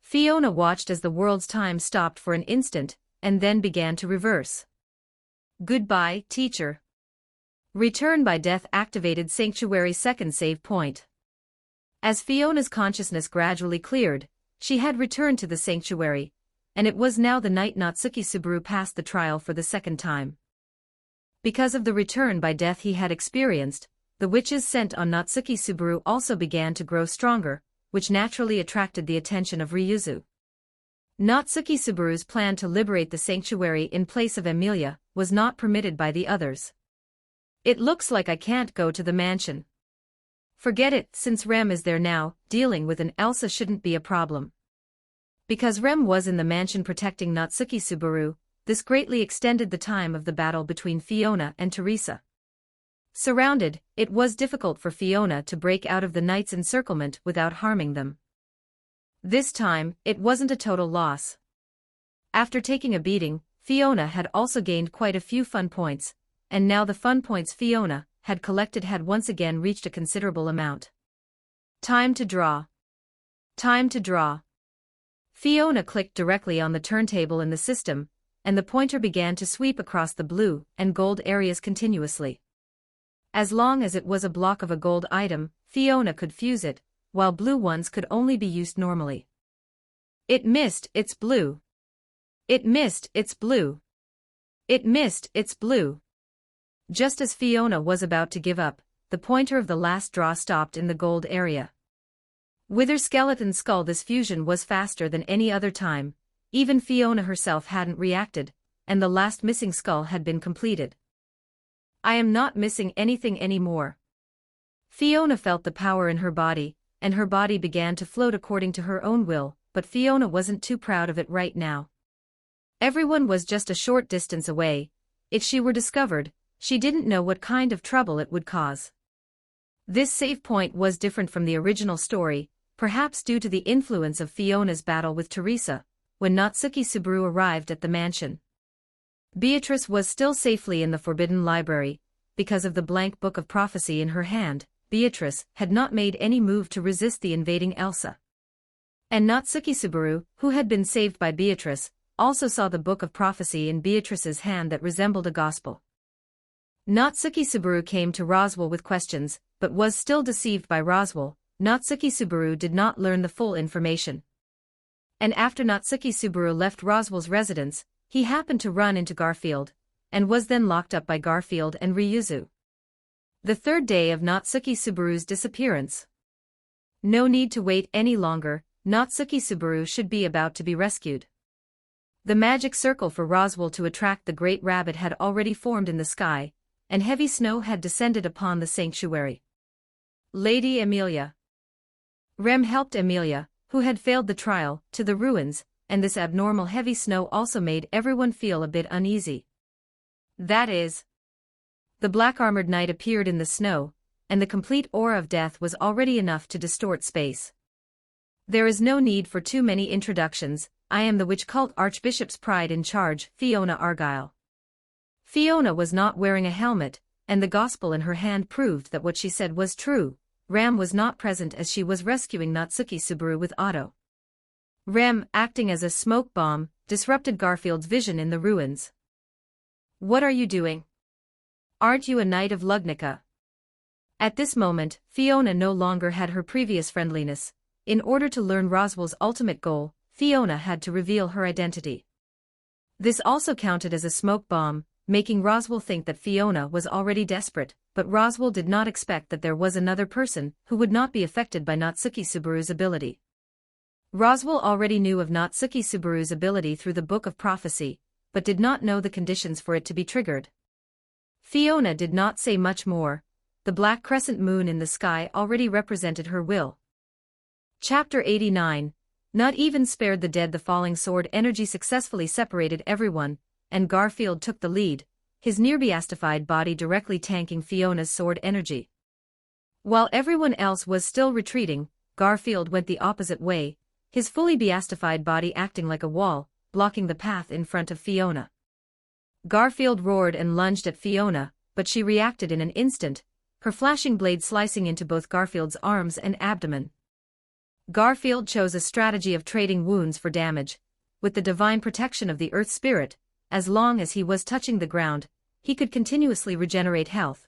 Fiona watched as the world's time stopped for an instant, and then began to reverse. Goodbye, teacher. Return by death activated Sanctuary's second save point. As Fiona's consciousness gradually cleared, she had returned to the Sanctuary, and it was now the night Natsuki Subaru passed the trial for the second time. Because of the return by death he had experienced, the witch's scent on Natsuki Subaru also began to grow stronger, which naturally attracted the attention of Ryuzu. Natsuki Subaru's plan to liberate the Sanctuary in place of Emilia was not permitted by the others. It looks like I can't go to the mansion. Forget it, since Rem is there now, dealing with an Elsa shouldn't be a problem. Because Rem was in the mansion protecting Natsuki Subaru, this greatly extended the time of the battle between Fiona and Teresa. Surrounded, it was difficult for Fiona to break out of the knight's encirclement without harming them. This time, it wasn't a total loss. After taking a beating, Fiona had also gained quite a few fun points, and now the fun points Fiona had collected had once again reached a considerable amount. Time to draw. Time to draw. Fiona clicked directly on the turntable in the system, and the pointer began to sweep across the blue and gold areas continuously. As long as it was a block of a gold item, Fiona could fuse it, while blue ones could only be used normally. It missed, it's blue. It missed, it's blue. It missed, it's blue. Just as Fiona was about to give up, the pointer of the last draw stopped in the gold area. With her skeleton skull, this fusion was faster than any other time. Even Fiona herself hadn't reacted, and the last missing skull had been completed. I am not missing anything anymore. Fiona felt the power in her body, and her body began to float according to her own will, but Fiona wasn't too proud of it right now. Everyone was just a short distance away. If she were discovered, she didn't know what kind of trouble it would cause. This save point was different from the original story, perhaps due to the influence of Fiona's battle with Teresa, when Natsuki Subaru arrived at the mansion. Beatrice was still safely in the Forbidden Library. Because of the blank book of prophecy in her hand, Beatrice had not made any move to resist the invading Elsa. And Natsuki Subaru, who had been saved by Beatrice, also saw the book of prophecy in Beatrice's hand that resembled a gospel. Natsuki Subaru came to Roswell with questions, but was still deceived by Roswell. Natsuki Subaru did not learn the full information. And after Natsuki Subaru left Roswell's residence, he happened to run into Garfield, and was then locked up by Garfield and Ryuzu. The third day of Natsuki Subaru's disappearance. No need to wait any longer, Natsuki Subaru should be about to be rescued. The magic circle for Roswell to attract the great rabbit had already formed in the sky, and heavy snow had descended upon the sanctuary. Lady Emilia. Rem helped Emilia, who had failed the trial, to the ruins, and this abnormal heavy snow also made everyone feel a bit uneasy. That is, the black-armored knight appeared in the snow, and the complete aura of death was already enough to distort space. There is no need for too many introductions. I am the witch cult Archbishop's pride in charge, Fiona Argyle. Fiona was not wearing a helmet, and the gospel in her hand proved that what she said was true. Ram was not present as she was rescuing Natsuki Subaru with Otto. Rem, acting as a smoke bomb, disrupted Garfield's vision in the ruins. What are you doing? Aren't you a knight of Lugnica? At this moment, Fiona no longer had her previous friendliness. In order to learn Roswell's ultimate goal, Fiona had to reveal her identity. This also counted as a smoke bomb, making Roswell think that Fiona was already desperate, but Roswell did not expect that there was another person who would not be affected by Natsuki Subaru's ability. Roswell already knew of Natsuki Subaru's ability through the Book of Prophecy, but did not know the conditions for it to be triggered. Fiona did not say much more. The black crescent moon in the sky already represented her will. Chapter 89. Not even spared the dead. The falling sword energy successfully separated everyone, and Garfield took the lead, his near-beastified body directly tanking Fiona's sword energy. While everyone else was still retreating, Garfield went the opposite way, his fully beastified body acting like a wall, blocking the path in front of Fiona. Garfield roared and lunged at Fiona, but she reacted in an instant, her flashing blade slicing into both Garfield's arms and abdomen. Garfield chose a strategy of trading wounds for damage, with the divine protection of the Earth Spirit, as long as he was touching the ground, he could continuously regenerate health.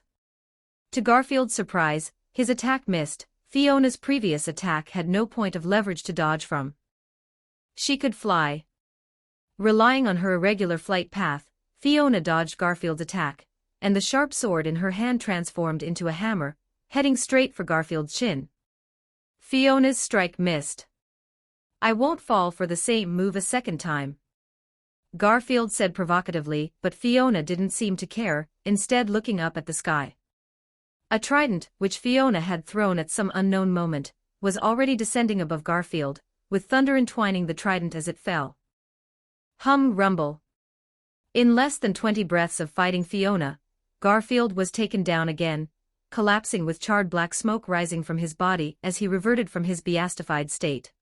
To Garfield's surprise, his attack missed. Fiona's previous attack had no point of leverage to dodge from. She could fly. Relying on her irregular flight path, Fiona dodged Garfield's attack, and the sharp sword in her hand transformed into a hammer, heading straight for Garfield's chin. Fiona's strike missed. "I won't fall for the same move a second time," Garfield said provocatively, but Fiona didn't seem to care, instead looking up at the sky. A trident, which Fiona had thrown at some unknown moment, was already descending above Garfield, with thunder entwining the trident as it fell. Hum rumble. In less than 20 breaths of fighting Fiona, Garfield was taken down again, collapsing with charred black smoke rising from his body as he reverted from his beatified state.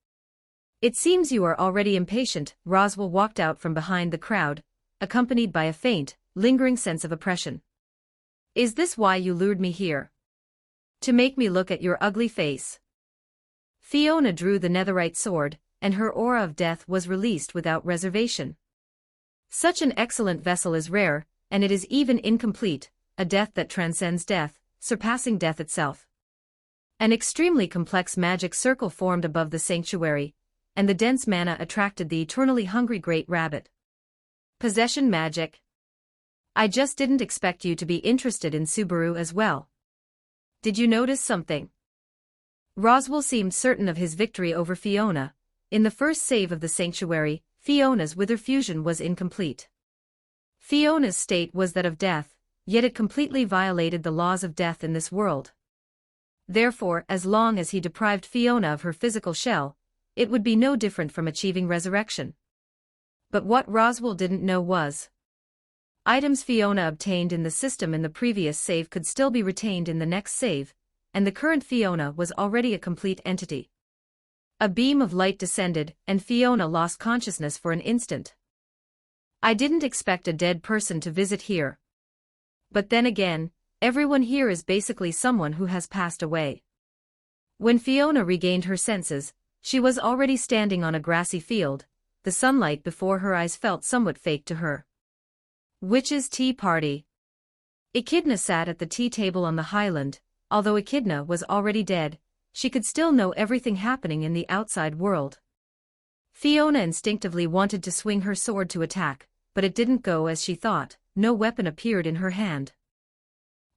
"It seems you are already impatient," Roswell walked out from behind the crowd, accompanied by a faint, lingering sense of oppression. "Is this why you lured me here? To make me look at your ugly face?" Fiona drew the netherite sword, and her aura of death was released without reservation. Such an excellent vessel is rare, and it is even incomplete, a death that transcends death, surpassing death itself. An extremely complex magic circle formed above the sanctuary, and the dense mana attracted the eternally hungry great rabbit. Possession magic. "I just didn't expect you to be interested in Subaru as well. Did you notice something?" Roswell seemed certain of his victory over Fiona. In the first save of the sanctuary, Fiona's wither fusion was incomplete. Fiona's state was that of death, yet it completely violated the laws of death in this world. Therefore, as long as he deprived Fiona of her physical shell, it would be no different from achieving resurrection. But what Roswell didn't know was, items Fiona obtained in the system in the previous save could still be retained in the next save, and the current Fiona was already a complete entity. A beam of light descended, and Fiona lost consciousness for an instant. "I didn't expect a dead person to visit here. But then again, everyone here is basically someone who has passed away." When Fiona regained her senses, she was already standing on a grassy field. The sunlight before her eyes felt somewhat fake to her. Witch's tea party. Echidna sat at the tea table on the highland. Although Echidna was already dead, she could still know everything happening in the outside world. Fiona instinctively wanted to swing her sword to attack, but it didn't go as she thought. No weapon appeared in her hand.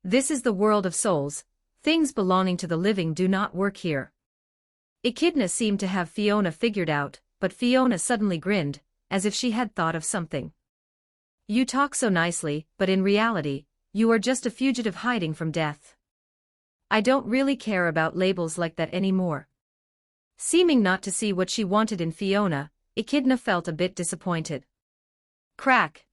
"This is the world of souls. Things belonging to the living do not work here." Echidna seemed to have Fiona figured out, but Fiona suddenly grinned, as if she had thought of something. "You talk so nicely, but in reality, you are just a fugitive hiding from death. I don't really care about labels like that anymore." Seeming not to see what she wanted in Fiona, Echidna felt a bit disappointed. Crack!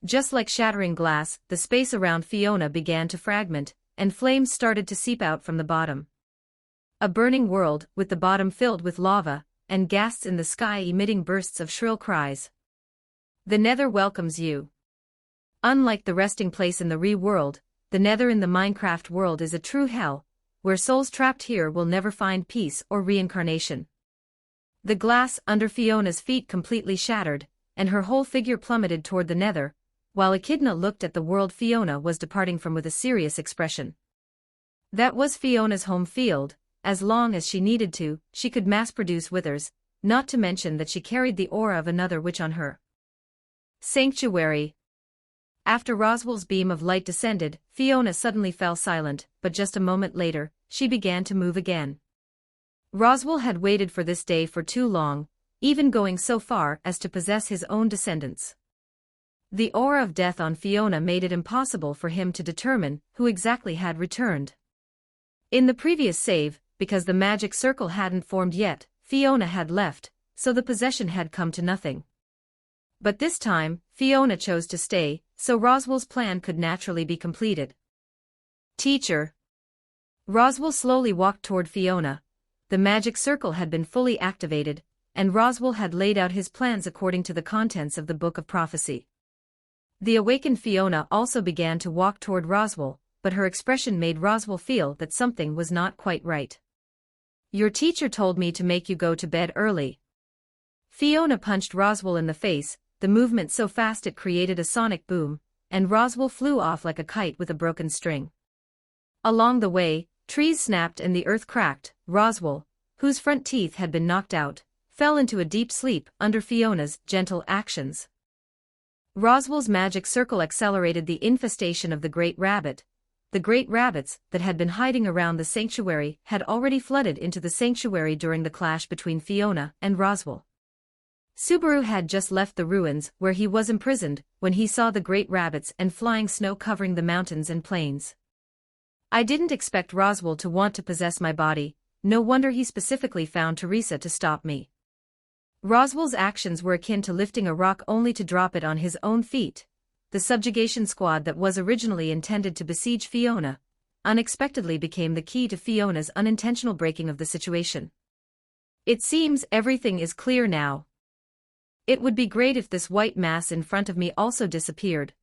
Just like shattering glass, the space around Fiona began to fragment, and flames started to seep out from the bottom. A burning world, with the bottom filled with lava, and ghasts in the sky emitting bursts of shrill cries. "The Nether welcomes you." Unlike the resting place in the Re-world, the Nether in the Minecraft world is a true hell, where souls trapped here will never find peace or reincarnation. The glass under Fiona's feet completely shattered, and her whole figure plummeted toward the Nether, while Echidna looked at the world Fiona was departing from with a serious expression. That was Fiona's home field. As long as she needed to, she could mass-produce withers, not to mention that she carried the aura of another witch on her. Sanctuary. After Roswell's beam of light descended, Fiona suddenly fell silent, but just a moment later, she began to move again. Roswell had waited for this day for too long, even going so far as to possess his own descendants. The aura of death on Fiona made it impossible for him to determine who exactly had returned. In the previous save, because the magic circle hadn't formed yet, Fiona had left, so the possession had come to nothing. But this time, Fiona chose to stay, so Roswell's plan could naturally be completed. Teacher. Roswell slowly walked toward Fiona. The magic circle had been fully activated, and Roswell had laid out his plans according to the contents of the Book of Prophecy. The awakened Fiona also began to walk toward Roswell, but her expression made Roswell feel that something was not quite right. "Your teacher told me to make you go to bed early." Fiona punched Roswell in the face, the movement so fast it created a sonic boom, and Roswell flew off like a kite with a broken string. Along the way, trees snapped and the earth cracked. Roswell, whose front teeth had been knocked out, fell into a deep sleep under Fiona's gentle actions. Roswell's magic circle accelerated the infestation of the great rabbit. The great rabbits that had been hiding around the sanctuary had already flooded into the sanctuary during the clash between Fiona and Roswell. Subaru had just left the ruins where he was imprisoned when he saw the great rabbits and flying snow covering the mountains and plains. I didn't expect Roswell to want to possess my body, no wonder he specifically found Teresa to stop me. Roswell's actions were akin to lifting a rock only to drop it on his own feet. The subjugation squad that was originally intended to besiege Fiona unexpectedly became the key to Fiona's unintentional breaking of the situation. It seems everything is clear now. It would be great if this white mass in front of me also disappeared.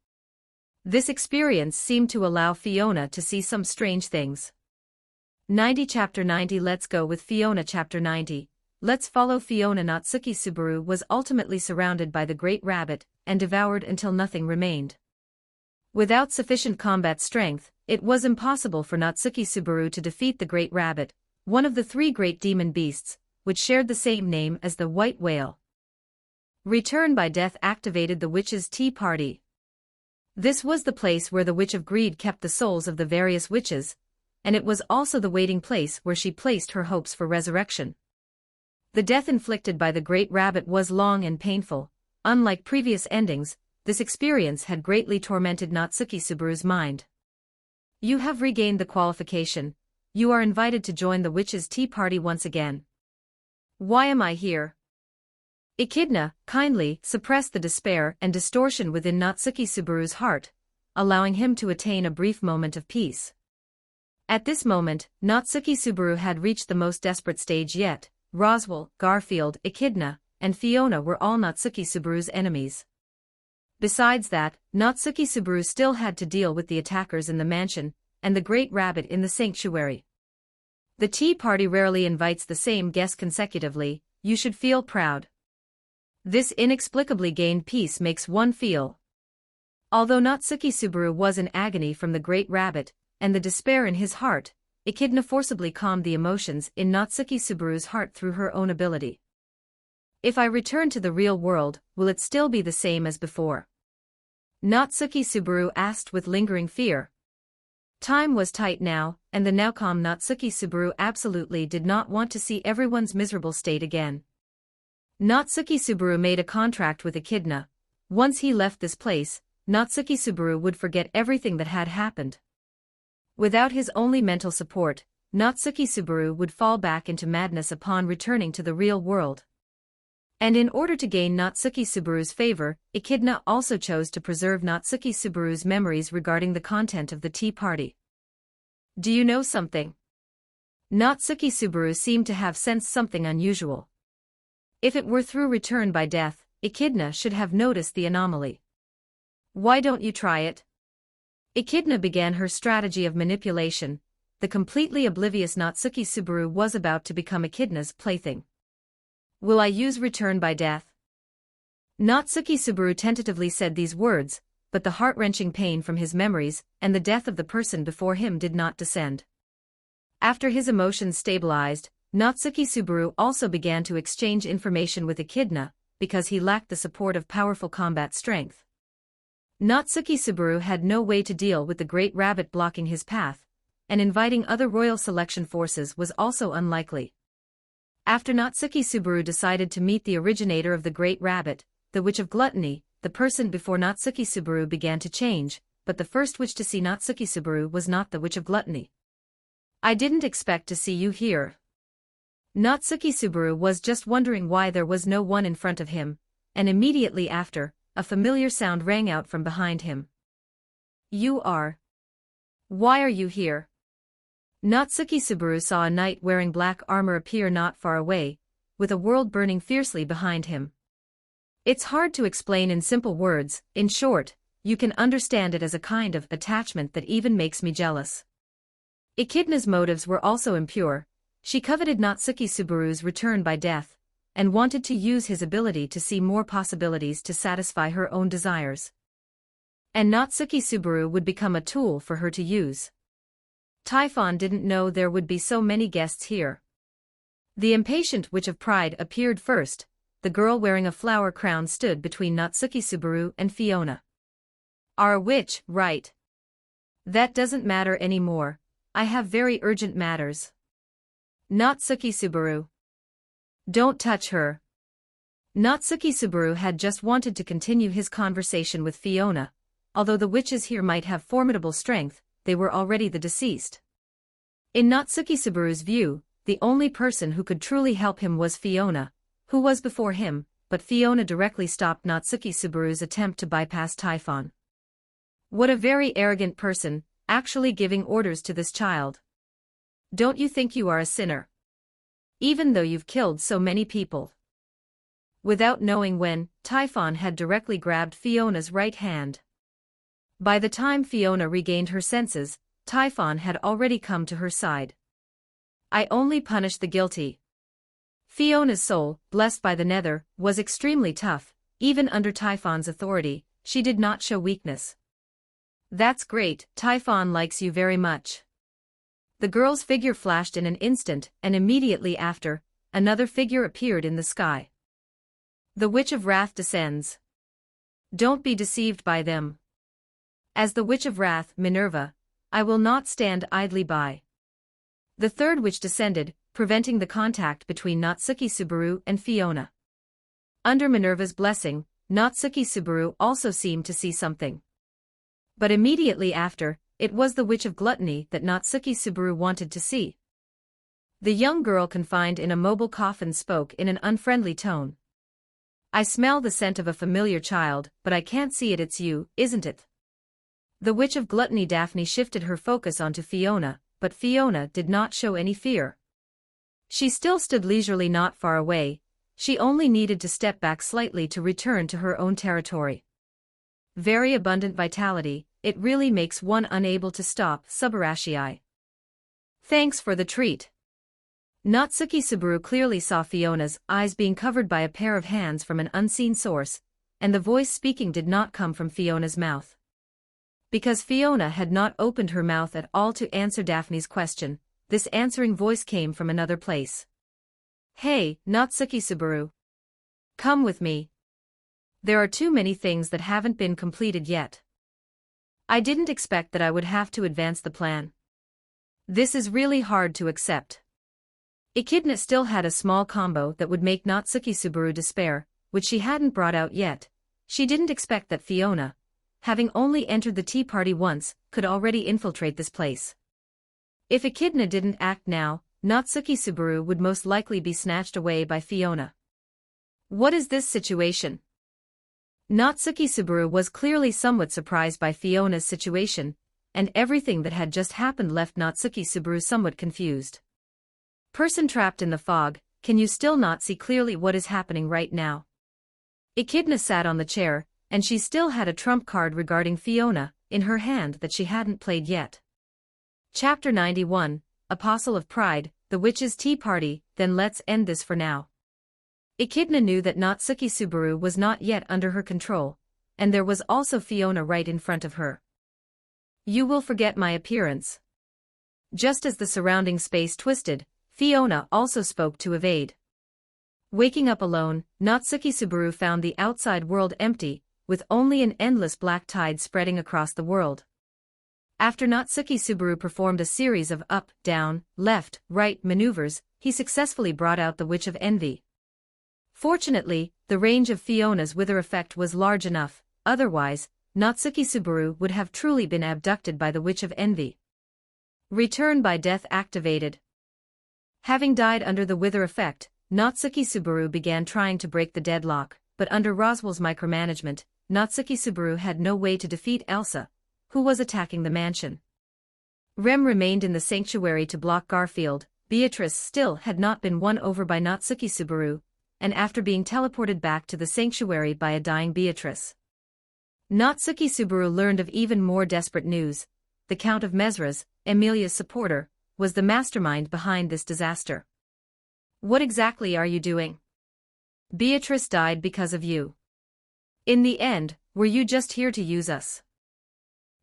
This experience seemed to allow Fiona to see some strange things. 90 Chapter 90 Let's go with Fiona Chapter 90. Let's follow Fiona. Natsuki Subaru was ultimately surrounded by the great rabbit and devoured until nothing remained. Without sufficient combat strength, it was impossible for Natsuki Subaru to defeat the great rabbit, one of the three great demon beasts, which shared the same name as the white whale. Return by Death activated the Witch's Tea Party. This was the place where the Witch of Greed kept the souls of the various witches, and it was also the waiting place where she placed her hopes for resurrection. The death inflicted by the great rabbit was long and painful. Unlike previous endings, this experience had greatly tormented Natsuki Subaru's mind. You have regained the qualification. You are invited to join the Witch's Tea Party once again. Why am I here? Echidna kindly suppressed the despair and distortion within Natsuki Subaru's heart, allowing him to attain a brief moment of peace. At this moment, Natsuki Subaru had reached the most desperate stage yet. Roswell, Garfield, Echidna, and Fiona were all Natsuki Subaru's enemies. Besides that, Natsuki Subaru still had to deal with the attackers in the mansion and the great rabbit in the sanctuary. The tea party rarely invites the same guest consecutively. You should feel proud. This inexplicably gained peace makes one feel. Although Natsuki Subaru was in agony from the great rabbit and the despair in his heart, Echidna forcibly calmed the emotions in Natsuki Subaru's heart through her own ability. If I return to the real world, will it still be the same as before? Natsuki Subaru asked with lingering fear. Time was tight now, and the now calm Natsuki Subaru absolutely did not want to see everyone's miserable state again. Natsuki Subaru made a contract with Echidna. Once he left this place, Natsuki Subaru would forget everything that had happened. Without his only mental support, Natsuki Subaru would fall back into madness upon returning to the real world. And in order to gain Natsuki Subaru's favor, Echidna also chose to preserve Natsuki Subaru's memories regarding the content of the tea party. Do you know something? Natsuki Subaru seemed to have sensed something unusual. If it were through return by death, Echidna should have noticed the anomaly. Why don't you try it? Echidna began her strategy of manipulation. The completely oblivious Natsuki Subaru was about to become Echidna's plaything. Will I use return by death? Natsuki Subaru tentatively said these words, but the heart-wrenching pain from his memories and the death of the person before him did not descend. After his emotions stabilized, Natsuki Subaru also began to exchange information with Echidna, because he lacked the support of powerful combat strength. Natsuki Subaru had no way to deal with the great rabbit blocking his path, and inviting other royal selection forces was also unlikely. After Natsuki Subaru decided to meet the originator of the great rabbit, the Witch of Gluttony, the person before Natsuki Subaru began to change, but the first witch to see Natsuki Subaru was not the Witch of Gluttony. I didn't expect to see you here. Natsuki Subaru was just wondering why there was no one in front of him, and immediately after, a familiar sound rang out from behind him. You are. Why are you here? Natsuki Subaru saw a knight wearing black armor appear not far away, with a world burning fiercely behind him. It's hard to explain in simple words. In short, you can understand it as a kind of attachment that even makes me jealous. Echidna's motives were also impure. She coveted Natsuki Subaru's return by death, and wanted to use his ability to see more possibilities to satisfy her own desires. And Natsuki Subaru would become a tool for her to use. Typhon didn't know there would be so many guests here. The impatient witch of pride appeared first. The girl wearing a flower crown stood between Natsuki Subaru and Fiona. "Our witch, right? That doesn't matter anymore. I have very urgent matters." Natsuki Subaru. "Don't touch her." Natsuki Subaru had just wanted to continue his conversation with Fiona. Although the witches here might have formidable strength, they were already the deceased. In Natsuki Subaru's view, the only person who could truly help him was Fiona, who was before him, but Fiona directly stopped Natsuki Subaru's attempt to bypass Typhon. What a very arrogant person, actually giving orders to this child. Don't you think you are a sinner? Even though you've killed so many people. Without knowing when, Typhon had directly grabbed Fiona's right hand. By the time Fiona regained her senses, Typhon had already come to her side. "I only punish the guilty." Fiona's soul, blessed by the nether, was extremely tough. Even under Typhon's authority, she did not show weakness. "That's great, Typhon likes you very much." The girl's figure flashed in an instant, and immediately after, another figure appeared in the sky. The Witch of Wrath descends. Don't be deceived by them. As the Witch of Wrath, Minerva, I will not stand idly by. The third witch descended, preventing the contact between Natsuki Subaru and Fiona. Under Minerva's blessing, Natsuki Subaru also seemed to see something. But immediately after, it was the Witch of Gluttony that Natsuki Subaru wanted to see. The young girl confined in a mobile coffin spoke in an unfriendly tone. "I smell the scent of a familiar child, but I can't see it. It's you, isn't it?" The Witch of Gluttony Daphne shifted her focus onto Fiona, but Fiona did not show any fear. She still stood leisurely not far away. She only needed to step back slightly to return to her own territory. Very abundant vitality, it really makes one unable to stop. Subarashi. Thanks for the treat. Natsuki Subaru clearly saw Fiona's eyes being covered by a pair of hands from an unseen source, and the voice speaking did not come from Fiona's mouth. Because Fiona had not opened her mouth at all to answer Daphne's question, this answering voice came from another place. "Hey, Natsuki Subaru. Come with me. There are too many things that haven't been completed yet. I didn't expect that I would have to advance the plan. This is really hard to accept." Echidna still had a small combo that would make Natsuki Subaru despair, which she hadn't brought out yet. She didn't expect that Fiona, having only entered the tea party once, could already infiltrate this place. If Echidna didn't act now, Natsuki Subaru would most likely be snatched away by Fiona. What is this situation? Natsuki Subaru was clearly somewhat surprised by Fiona's situation, and everything that had just happened left Natsuki Subaru somewhat confused. Person trapped in the fog, can you still not see clearly what is happening right now? Echidna sat on the chair, and she still had a trump card regarding Fiona in her hand that she hadn't played yet. Chapter 91, Apostle of Pride, The Witch's Tea Party. Then let's end this for now. Echidna knew that Natsuki Subaru was not yet under her control, and there was also Fiona right in front of her. "You will forget my appearance." Just as the surrounding space twisted, Fiona also spoke to evade. Waking up alone, Natsuki Subaru found the outside world empty, with only an endless black tide spreading across the world. After Natsuki Subaru performed a series of up, down, left, right maneuvers, he successfully brought out the Witch of Envy. Fortunately, the range of Fiona's wither effect was large enough, otherwise, Natsuki Subaru would have truly been abducted by the Witch of Envy. Return by death activated. Having died under the wither effect, Natsuki Subaru began trying to break the deadlock, but under Roswell's micromanagement, Natsuki Subaru had no way to defeat Elsa, who was attacking the mansion. Rem remained in the sanctuary to block Garfield. Beatrice still had not been won over by Natsuki Subaru, and after being teleported back to the sanctuary by a dying Beatrice, Natsuki Subaru learned of even more desperate news. The Count of Mesras, Emilia's supporter, was the mastermind behind this disaster. "What exactly are you doing?" Beatrice died because of you. In the end, were you just here to use us?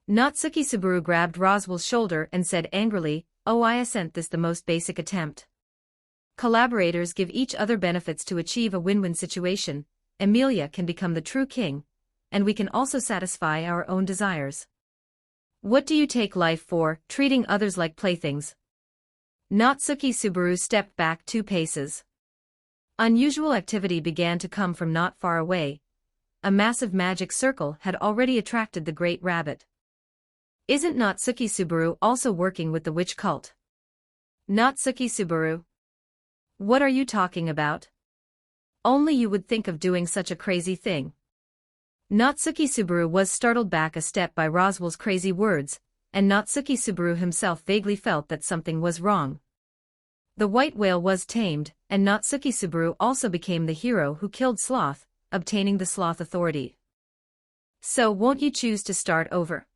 Natsuki Subaru grabbed Roswell's shoulder and said angrily, "Oh, I assent this the most basic attempt. Collaborators give each other benefits to achieve a win-win situation. Emilia can become the true king, and we can also satisfy our own desires. What do you take life for, treating others like playthings?" Natsuki Subaru stepped back 2 paces. Unusual activity began to come from not far away. A massive magic circle had already attracted the Great Rabbit. Isn't Natsuki Subaru also working with the witch cult? Natsuki Subaru. What are you talking about? Only you would think of doing such a crazy thing. Natsuki Subaru was startled back a step by Roswell's crazy words, and Natsuki Subaru himself vaguely felt that something was wrong. The white whale was tamed, and Natsuki Subaru also became the hero who killed Sloth, obtaining the Sloth Authority. So won't you choose to start over?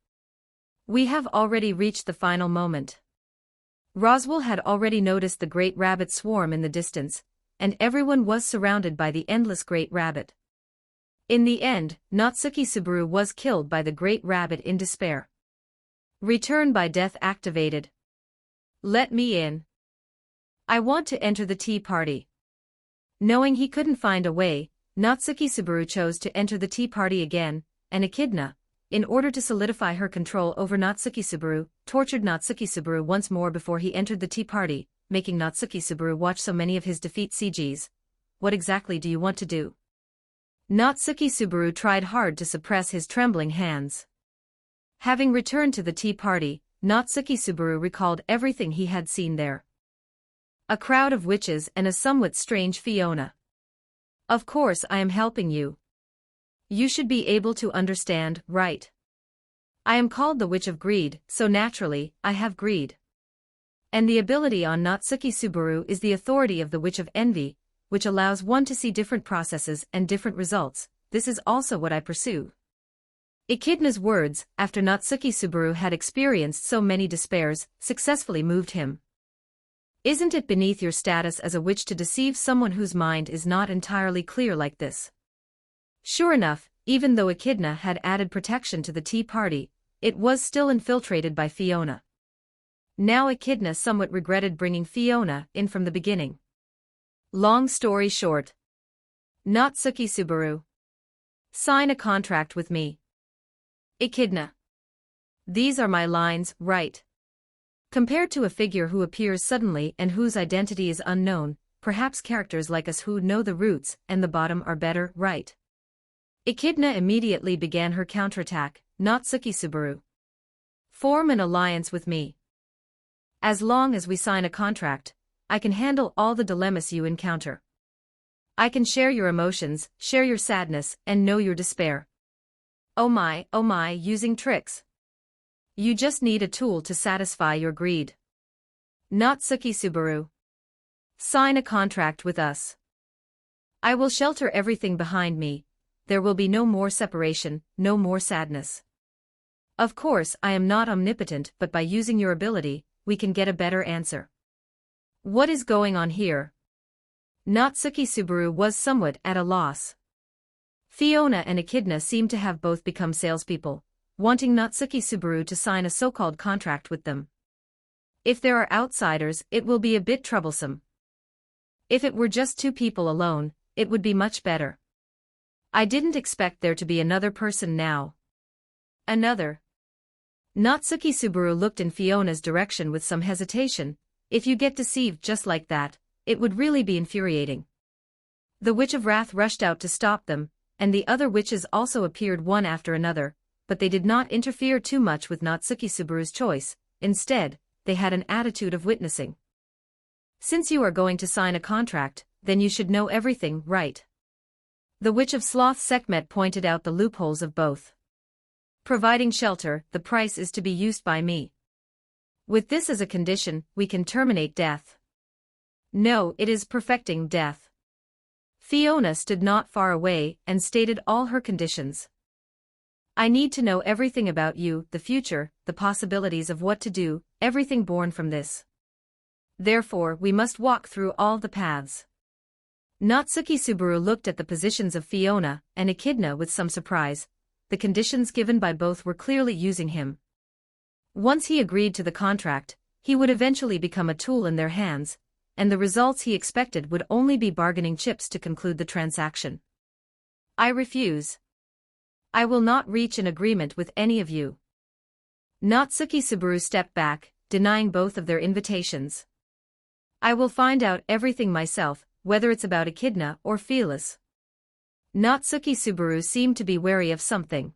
We have already reached the final moment. Roswell had already noticed the Great Rabbit swarm in the distance, and everyone was surrounded by the endless Great Rabbit. In the end, Natsuki Subaru was killed by the Great Rabbit in despair. Return by death activated. Let me in. I want to enter the tea party. Knowing he couldn't find a way, Natsuki Subaru chose to enter the tea party again, and Echidna, in order to solidify her control over Natsuki Subaru, tortured Natsuki Subaru once more before he entered the tea party, making Natsuki Subaru watch so many of his defeat CGs. What exactly do you want to do? Natsuki Subaru tried hard to suppress his trembling hands. Having returned to the tea party, Natsuki Subaru recalled everything he had seen there. A crowd of witches and a somewhat strange Fiona. Of course I am helping you. You should be able to understand, right? I am called the Witch of Greed, so naturally, I have greed. And the ability on Natsuki Subaru is the authority of the Witch of Envy, which allows one to see different processes and different results. This is also what I pursue. Echidna's words, after Natsuki Subaru had experienced so many despairs, successfully moved him. Isn't it beneath your status as a witch to deceive someone whose mind is not entirely clear like this? Sure enough, even though Echidna had added protection to the tea party, it was still infiltrated by Fiona. Now Echidna somewhat regretted bringing Fiona in from the beginning. Long story short. Natsuki Subaru. Sign a contract with me. Echidna. These are my lines, right? Compared to a figure who appears suddenly and whose identity is unknown, perhaps characters like us who know the roots and the bottom are better, right? Echidna immediately began her counterattack. Natsuki Subaru. Form an alliance with me. As long as we sign a contract, I can handle all the dilemmas you encounter. I can share your emotions, share your sadness, and know your despair. Oh my, using tricks. You just need a tool to satisfy your greed. Natsuki Subaru. Sign a contract with us. I will shelter everything behind me. There will be no more separation, no more sadness. Of course, I am not omnipotent, but by using your ability, we can get a better answer. What is going on here? Natsuki Subaru was somewhat at a loss. Fiona and Echidna seemed to have both become salespeople, wanting Natsuki Subaru to sign a so-called contract with them. If there are outsiders, it will be a bit troublesome. If it were just 2 people alone, it would be much better. I didn't expect there to be another person now. Another. Natsuki Subaru looked in Fiona's direction with some hesitation. If you get deceived just like that, it would really be infuriating. The Witch of Wrath rushed out to stop them, and the other witches also appeared one after another, but they did not interfere too much with Natsuki Subaru's choice. Instead, they had an attitude of witnessing. Since you are going to sign a contract, then you should know everything, right? The Witch of Sloth Sekhmet pointed out the loopholes of both. Providing shelter, the price is to be used by me. With this as a condition, we can terminate death. No, it is perfecting death. Fiona stood not far away and stated all her conditions. I need to know everything about you, the future, the possibilities of what to do, everything born from this. Therefore, we must walk through all the paths. Natsuki Subaru looked at the positions of Fiona and Echidna with some surprise. The conditions given by both were clearly using him. Once he agreed to the contract, he would eventually become a tool in their hands, and the results he expected would only be bargaining chips to conclude the transaction. I refuse. I will not reach an agreement with any of you. Natsuki Subaru stepped back, denying both of their invitations. I will find out everything myself, whether it's about Echidna or Felis. Natsuki Subaru seemed to be wary of something.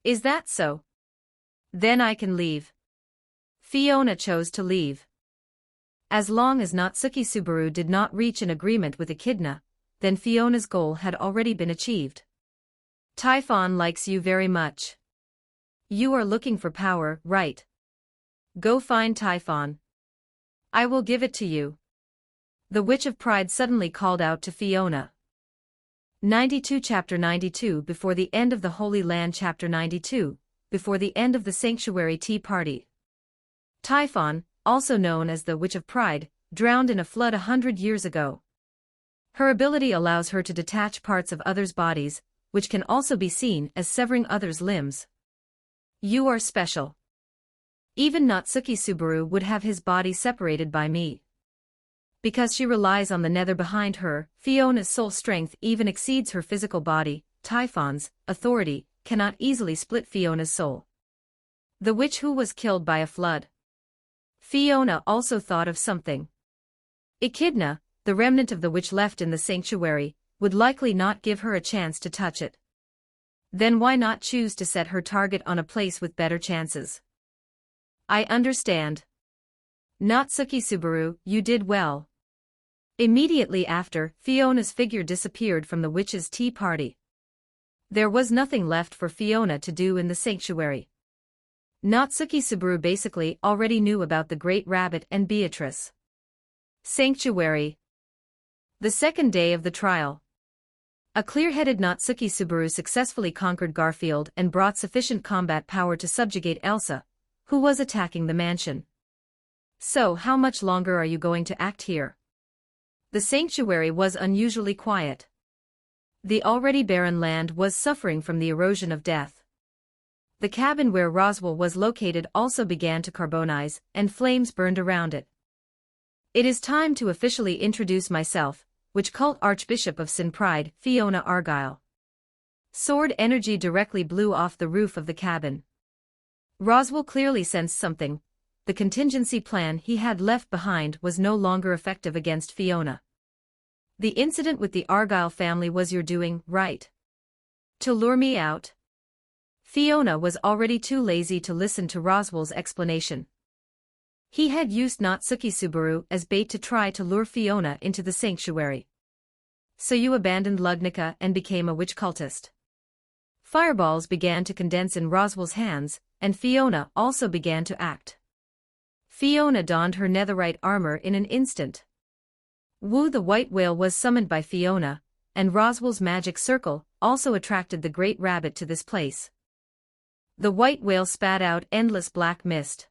Is that so? Then I can leave. Fiona chose to leave. As long as Natsuki Subaru did not reach an agreement with Echidna, then Fiona's goal had already been achieved. Typhon likes you very much. You are looking for power, right? Go find Typhon. I will give it to you. The Witch of Pride suddenly called out to Fiona. 92 Chapter 92 Before the end of the Holy Land. Chapter 92, before the end of the Sanctuary Tea Party. Typhon, also known as the Witch of Pride, drowned in a flood 100 years ago. Her ability allows her to detach parts of others' bodies, which can also be seen as severing others' limbs. You are special. Even Natsuki Subaru would have his body separated by me. Because she relies on the nether behind her, Fiona's soul strength even exceeds her physical body. Typhon's authority cannot easily split Fiona's soul. The witch who was killed by a flood. Fiona also thought of something. Echidna, the remnant of the witch left in the sanctuary, would likely not give her a chance to touch it. Then why not choose to set her target on a place with better chances? I understand. Natsuki Subaru, you did well. Immediately after, Fiona's figure disappeared from the witch's tea party. There was nothing left for Fiona to do in the sanctuary. Natsuki Subaru basically already knew about the Great Rabbit and Beatrice. Sanctuary. The second day of the trial. A clear-headed Natsuki Subaru successfully conquered Garfield and brought sufficient combat power to subjugate Elsa, who was attacking the mansion. So how much longer are you going to act here? The sanctuary was unusually quiet. The already barren land was suffering from the erosion of death. The cabin where Roswell was located also began to carbonize, and flames burned around it. It is time to officially introduce myself, Witch Cult Archbishop of Sin Pride, Fiona Argyle. Sword energy directly blew off the roof of the cabin. Roswell clearly sensed something. The contingency plan he had left behind was no longer effective against Fiona. The incident with the Argyle family was your doing, right? To lure me out? Fiona was already too lazy to listen to Roswell's explanation. He had used Natsuki Subaru as bait to try to lure Fiona into the sanctuary. So you abandoned Lugnica and became a witch cultist. Fireballs began to condense in Roswell's hands, and Fiona also began to act. Fiona donned her netherite armor in an instant. Wu the white whale was summoned by Fiona, and Roswell's magic circle also attracted the Great Rabbit to this place. The white whale spat out endless black mist.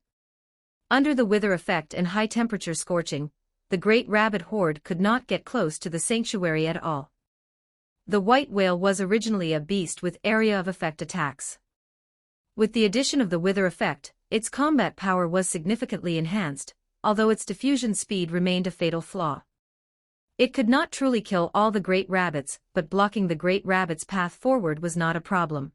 Under the wither effect and high-temperature scorching, the Great Rabbit horde could not get close to the sanctuary at all. The white whale was originally a beast with area of effect attacks. With the addition of the wither effect, its combat power was significantly enhanced, although its diffusion speed remained a fatal flaw. It could not truly kill all the Great Rabbits, but blocking the Great Rabbit's path forward was not a problem.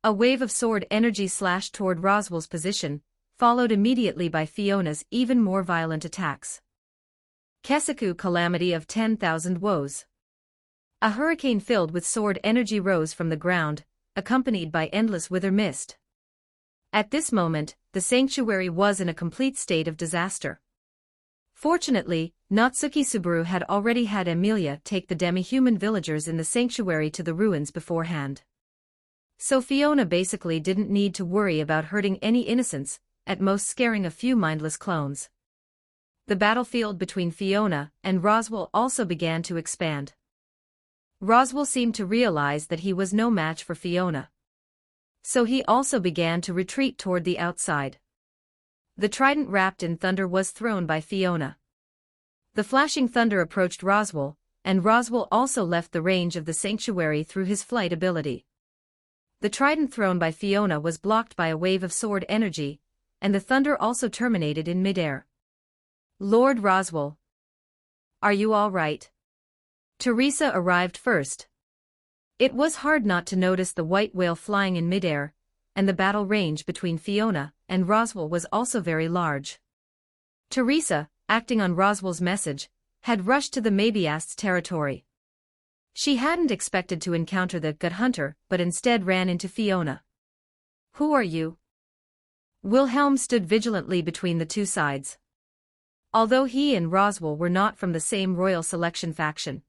A wave of sword energy slashed toward Roswell's position, followed immediately by Fiona's even more violent attacks. Kesaku Calamity of 10,000 Woes. A hurricane filled with sword energy rose from the ground, accompanied by endless wither mist. At this moment, the sanctuary was in a complete state of disaster. Fortunately, Natsuki Subaru had already had Emilia take the demi-human villagers in the sanctuary to the ruins beforehand. So Fiona basically didn't need to worry about hurting any innocents, at most scaring a few mindless clones. The battlefield between Fiona and Roswell also began to expand. Roswell seemed to realize that he was no match for Fiona. So he also began to retreat toward the outside. The trident wrapped in thunder was thrown by Fiona. The flashing thunder approached Roswell, and Roswell also left the range of the sanctuary through his flight ability. The trident thrown by Fiona was blocked by a wave of sword energy, and the thunder also terminated in midair. Lord Roswell. Are you all right? Teresa arrived first. It was hard not to notice the white whale flying in midair, and the battle range between Fiona and Roswell was also very large. Teresa, acting on Roswell's message, had rushed to the Mabiast's territory. She hadn't expected to encounter the Gut Hunter, but instead ran into Fiona. Who are you? Wilhelm stood vigilantly between the two sides. Although he and Roswell were not from the same royal selection faction,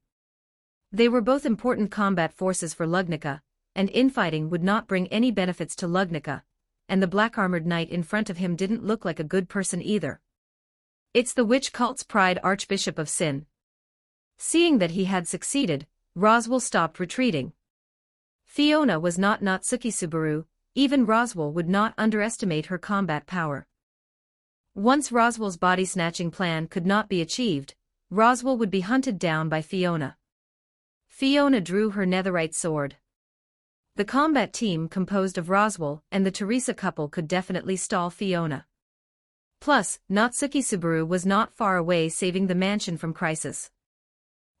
they were both important combat forces for Lugnica, and infighting would not bring any benefits to Lugnica, and the black-armored knight in front of him didn't look like a good person either. It's the witch cult's pride Archbishop of Sin. Seeing that he had succeeded, Roswell stopped retreating. Fiona was not Natsuki Subaru, even Roswell would not underestimate her combat power. Once Roswell's body-snatching plan could not be achieved, Roswell would be hunted down by Fiona. Fiona drew her netherite sword. The combat team composed of Roswell and the Teresa couple could definitely stall Fiona. Plus, Natsuki Subaru was not far away saving the mansion from crisis.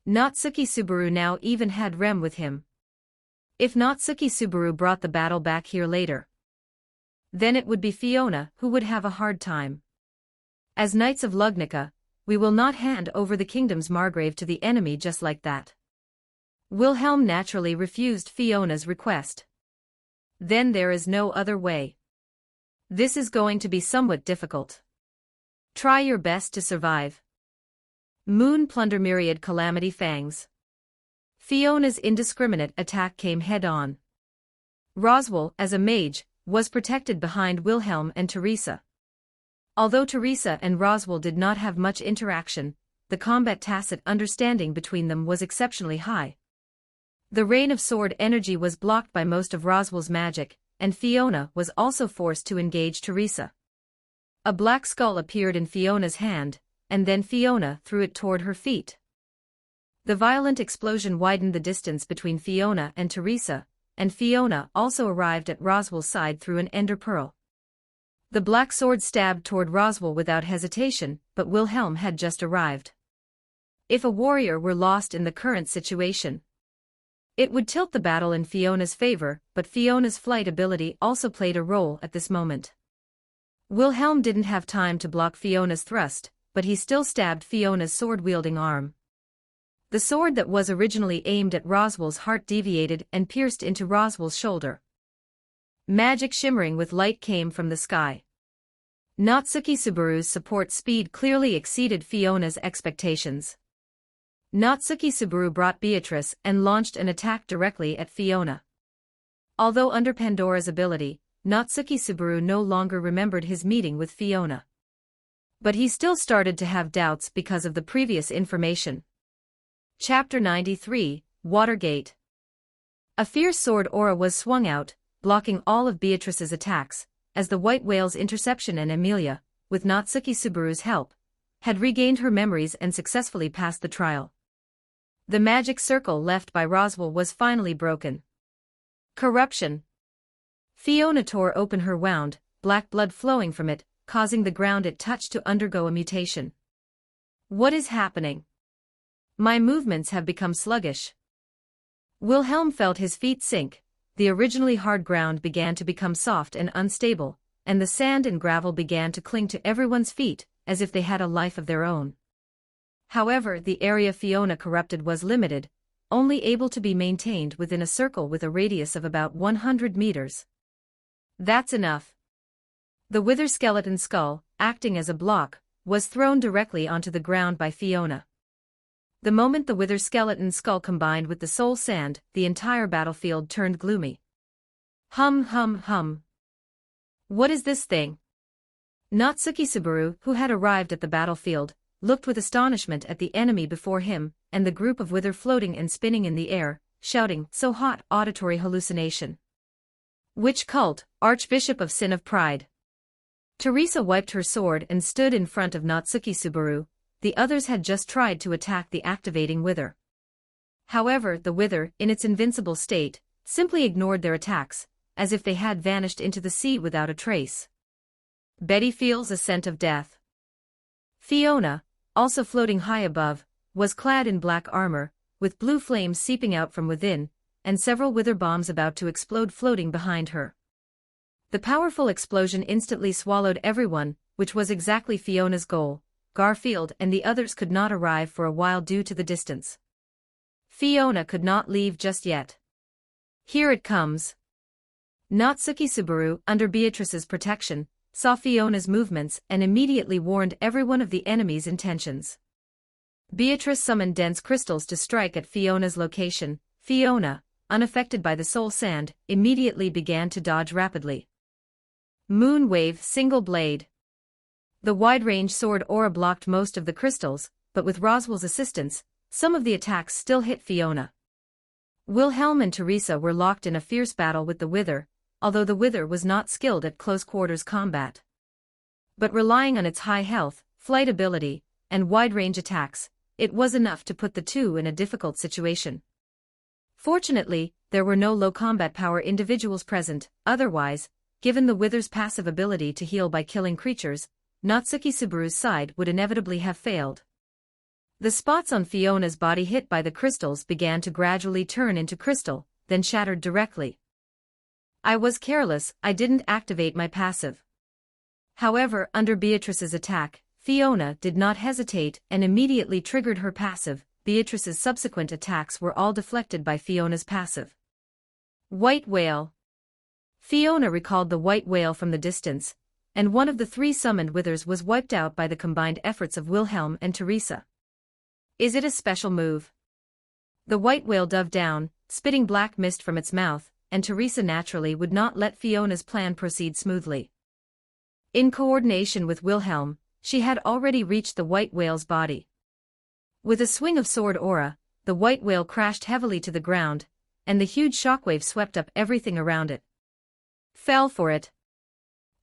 Natsuki Subaru now even had Rem with him. If Natsuki Subaru brought the battle back here later, then it would be Fiona who would have a hard time. As Knights of Lugnica, we will not hand over the kingdom's Margrave to the enemy just like that. Wilhelm naturally refused Fiona's request. Then there is no other way. This is going to be somewhat difficult. Try your best to survive. Moon plunder myriad calamity fangs. Fiona's indiscriminate attack came head-on. Roswell, as a mage, was protected behind Wilhelm and Teresa. Although Teresa and Roswell did not have much interaction, the combat tacit understanding between them was exceptionally high. The rain of sword energy was blocked by most of Roswell's magic, and Fiona was also forced to engage Teresa. A black skull appeared in Fiona's hand, and then Fiona threw it toward her feet. The violent explosion widened the distance between Fiona and Teresa, and Fiona also arrived at Roswell's side through an ender pearl. The black sword stabbed toward Roswell without hesitation, but Wilhelm had just arrived. If a warrior were lost in the current situation, it would tilt the battle in Fiona's favor, but Fiona's flight ability also played a role at this moment. Wilhelm didn't have time to block Fiona's thrust, but he still stabbed Fiona's sword-wielding arm. The sword that was originally aimed at Roswell's heart deviated and pierced into Roswell's shoulder. Magic shimmering with light came from the sky. Natsuki Subaru's support speed clearly exceeded Fiona's expectations. Natsuki Subaru brought Beatrice and launched an attack directly at Fiona. Although under Pandora's ability, Natsuki Subaru no longer remembered his meeting with Fiona. But he still started to have doubts because of the previous information. Chapter 93, Watergate. A fierce sword aura was swung out, blocking all of Beatrice's attacks, as the white whale's interception and Amelia, with Natsuki Subaru's help, had regained her memories and successfully passed the trial. The magic circle left by Roswell was finally broken. Corruption. Fiona tore open her wound, black blood flowing from it, causing the ground it touched to undergo a mutation. What is happening? My movements have become sluggish. Wilhelm felt his feet sink, the originally hard ground began to become soft and unstable, and the sand and gravel began to cling to everyone's feet, as if they had a life of their own. However, the area Fiona corrupted was limited, only able to be maintained within a circle with a radius of about 100 meters. That's enough. The wither skeleton skull, acting as a block, was thrown directly onto the ground by Fiona. The moment the wither skeleton skull combined with the soul sand, the entire battlefield turned gloomy. Hum hum hum. What is this thing? Natsuki Subaru, who had arrived at the battlefield, looked with astonishment at the enemy before him, and the group of wither floating and spinning in the air, shouting, "So hot!" auditory hallucination. Witch cult, Archbishop of Sin of Pride. Teresa wiped her sword and stood in front of Natsuki Subaru. The others had just tried to attack the activating wither. However, the Wither, in its invincible state, simply ignored their attacks, as if they had vanished into the sea without a trace. Betty feels a scent of death. Fiona, also floating high above, was clad in black armor, with blue flames seeping out from within, and several wither bombs about to explode floating behind her. The powerful explosion instantly swallowed everyone, which was exactly Fiona's goal. Garfield and the others could not arrive for a while due to the distance. Fiona could not leave just yet. Here it comes. Natsuki Subaru, under Beatrice's protection, saw Fiona's movements and immediately warned everyone of the enemy's intentions. Beatrice summoned dense crystals to strike at Fiona's location. Fiona, unaffected by the soul sand, immediately began to dodge rapidly. Moonwave Single Blade. The wide-range sword aura blocked most of the crystals, but with Roswell's assistance, some of the attacks still hit Fiona. Wilhelm and Teresa were locked in a fierce battle with the Wither, although the Wither was not skilled at close-quarters combat. But relying on its high health, flight ability, and wide-range attacks, it was enough to put the two in a difficult situation. Fortunately, there were no low combat power individuals present, otherwise, given the Wither's passive ability to heal by killing creatures, Natsuki Subaru's side would inevitably have failed. The spots on Fiona's body hit by the crystals began to gradually turn into crystal, then shattered directly. I was careless, I didn't activate my passive. However, under Beatrice's attack, Fiona did not hesitate and immediately triggered her passive. Beatrice's subsequent attacks were all deflected by Fiona's passive. White Whale. Fiona recalled the white whale from the distance, and one of the three summoned withers was wiped out by the combined efforts of Wilhelm and Teresa. Is it a special move? The white whale dove down, spitting black mist from its mouth, and Teresa naturally would not let Fiona's plan proceed smoothly. In coordination with Wilhelm, she had already reached the white whale's body. With a swing of sword aura, the white whale crashed heavily to the ground, and the huge shockwave swept up everything around it. Fell for it.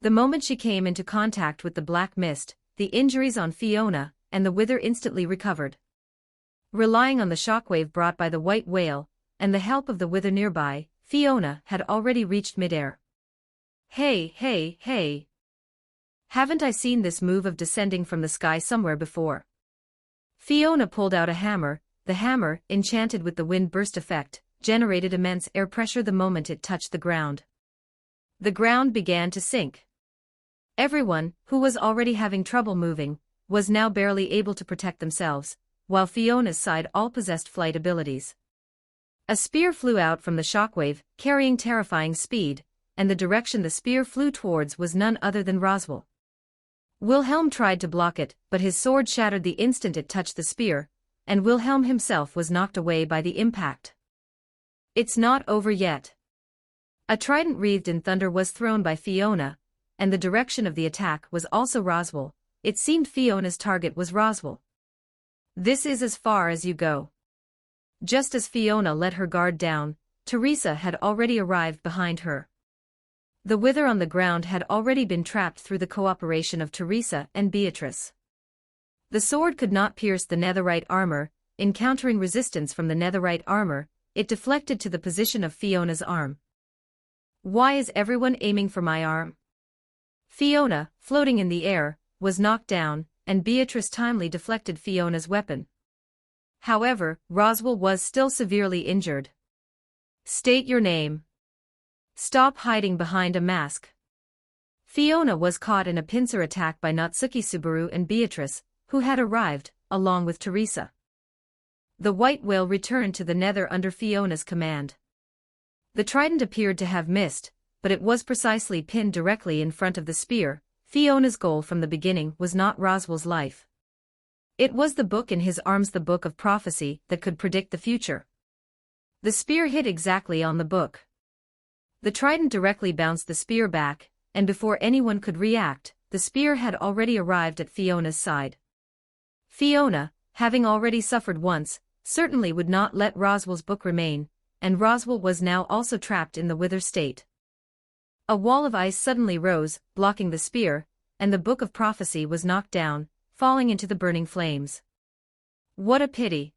The moment she came into contact with the black mist, the injuries on Fiona and the Wither instantly recovered. Relying on the shockwave brought by the white whale, and the help of the Wither nearby, Fiona had already reached midair. Hey, hey, hey! Haven't I seen this move of descending from the sky somewhere before? Fiona pulled out a hammer. The hammer, enchanted with the wind burst effect, generated immense air pressure the moment it touched the ground. The ground began to sink. Everyone, who was already having trouble moving, was now barely able to protect themselves, while Fiona's side all possessed flight abilities. A spear flew out from the shockwave, carrying terrifying speed, and the direction the spear flew towards was none other than Roswell. Wilhelm tried to block it, but his sword shattered the instant it touched the spear, and Wilhelm himself was knocked away by the impact. It's not over yet. A trident wreathed in thunder was thrown by Fiona, and the direction of the attack was also Roswell. It seemed Fiona's target was Roswell. This is as far as you go. Just as Fiona let her guard down, Teresa had already arrived behind her. The Wither on the ground had already been trapped through the cooperation of Teresa and Beatrice. The sword could not pierce the netherite armor. Encountering resistance from the netherite armor, it deflected to the position of Fiona's arm. Why is everyone aiming for my arm? Fiona, floating in the air, was knocked down, and Beatrice timely deflected Fiona's weapon. However, Roswell was still severely injured. State your name. Stop hiding behind a mask. Fiona was caught in a pincer attack by Natsuki Subaru and Beatrice, who had arrived, along with Teresa. The white whale returned to the nether under Fiona's command. The trident appeared to have missed, but it was precisely pinned directly in front of the spear. Fiona's goal from the beginning was not Roswell's life. It was the book in his arms, the book of prophecy that could predict the future. The spear hit exactly on the book. The trident directly bounced the spear back, and before anyone could react, the spear had already arrived at Fiona's side. Fiona, having already suffered once, certainly would not let Roswell's book remain, and Roswell was now also trapped in the Wither state. A wall of ice suddenly rose, blocking the spear, and the book of prophecy was knocked down, falling into the burning flames. What a pity!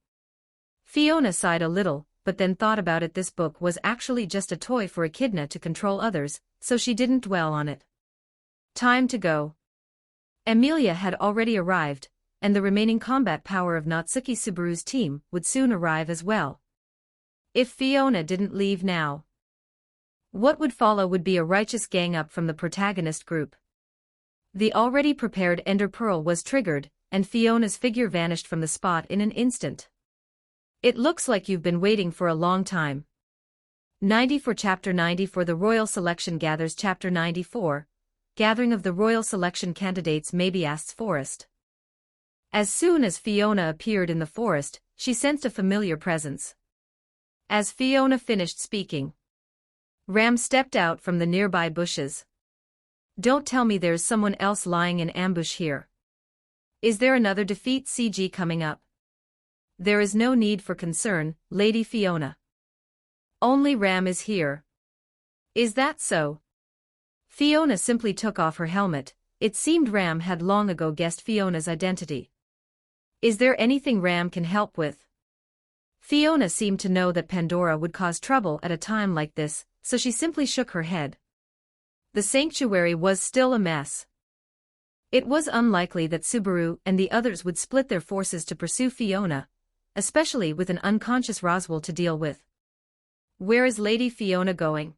Fiona sighed a little, but then thought about it. This book was actually just a toy for Echidna to control others, so she didn't dwell on it. Time to go. Emilia had already arrived, and the remaining combat power of Natsuki Subaru's team would soon arrive as well. If Fiona didn't leave now, what would follow would be a righteous gang-up from the protagonist group. The already prepared Ender Pearl was triggered, and Fiona's figure vanished from the spot in an instant. It looks like you've been waiting for a long time. 94 Chapter 94 The Royal Selection Gathers Chapter 94 Gathering of the Royal Selection Candidates Mabiast's Forest. As soon as Fiona appeared in the forest, she sensed a familiar presence. As Fiona finished speaking, Ram stepped out from the nearby bushes. Don't tell me there's someone else lying in ambush here. Is there another defeat CG coming up? There is no need for concern, Lady Fiona. Only Ram is here. Is that so? Fiona simply took off her helmet. It seemed Ram had long ago guessed Fiona's identity. Is there anything Ram can help with? Fiona seemed to know that Pandora would cause trouble at a time like this, so she simply shook her head. The sanctuary was still a mess. It was unlikely that Subaru and the others would split their forces to pursue Fiona, especially with an unconscious Roswell to deal with. Where is Lady Fiona going?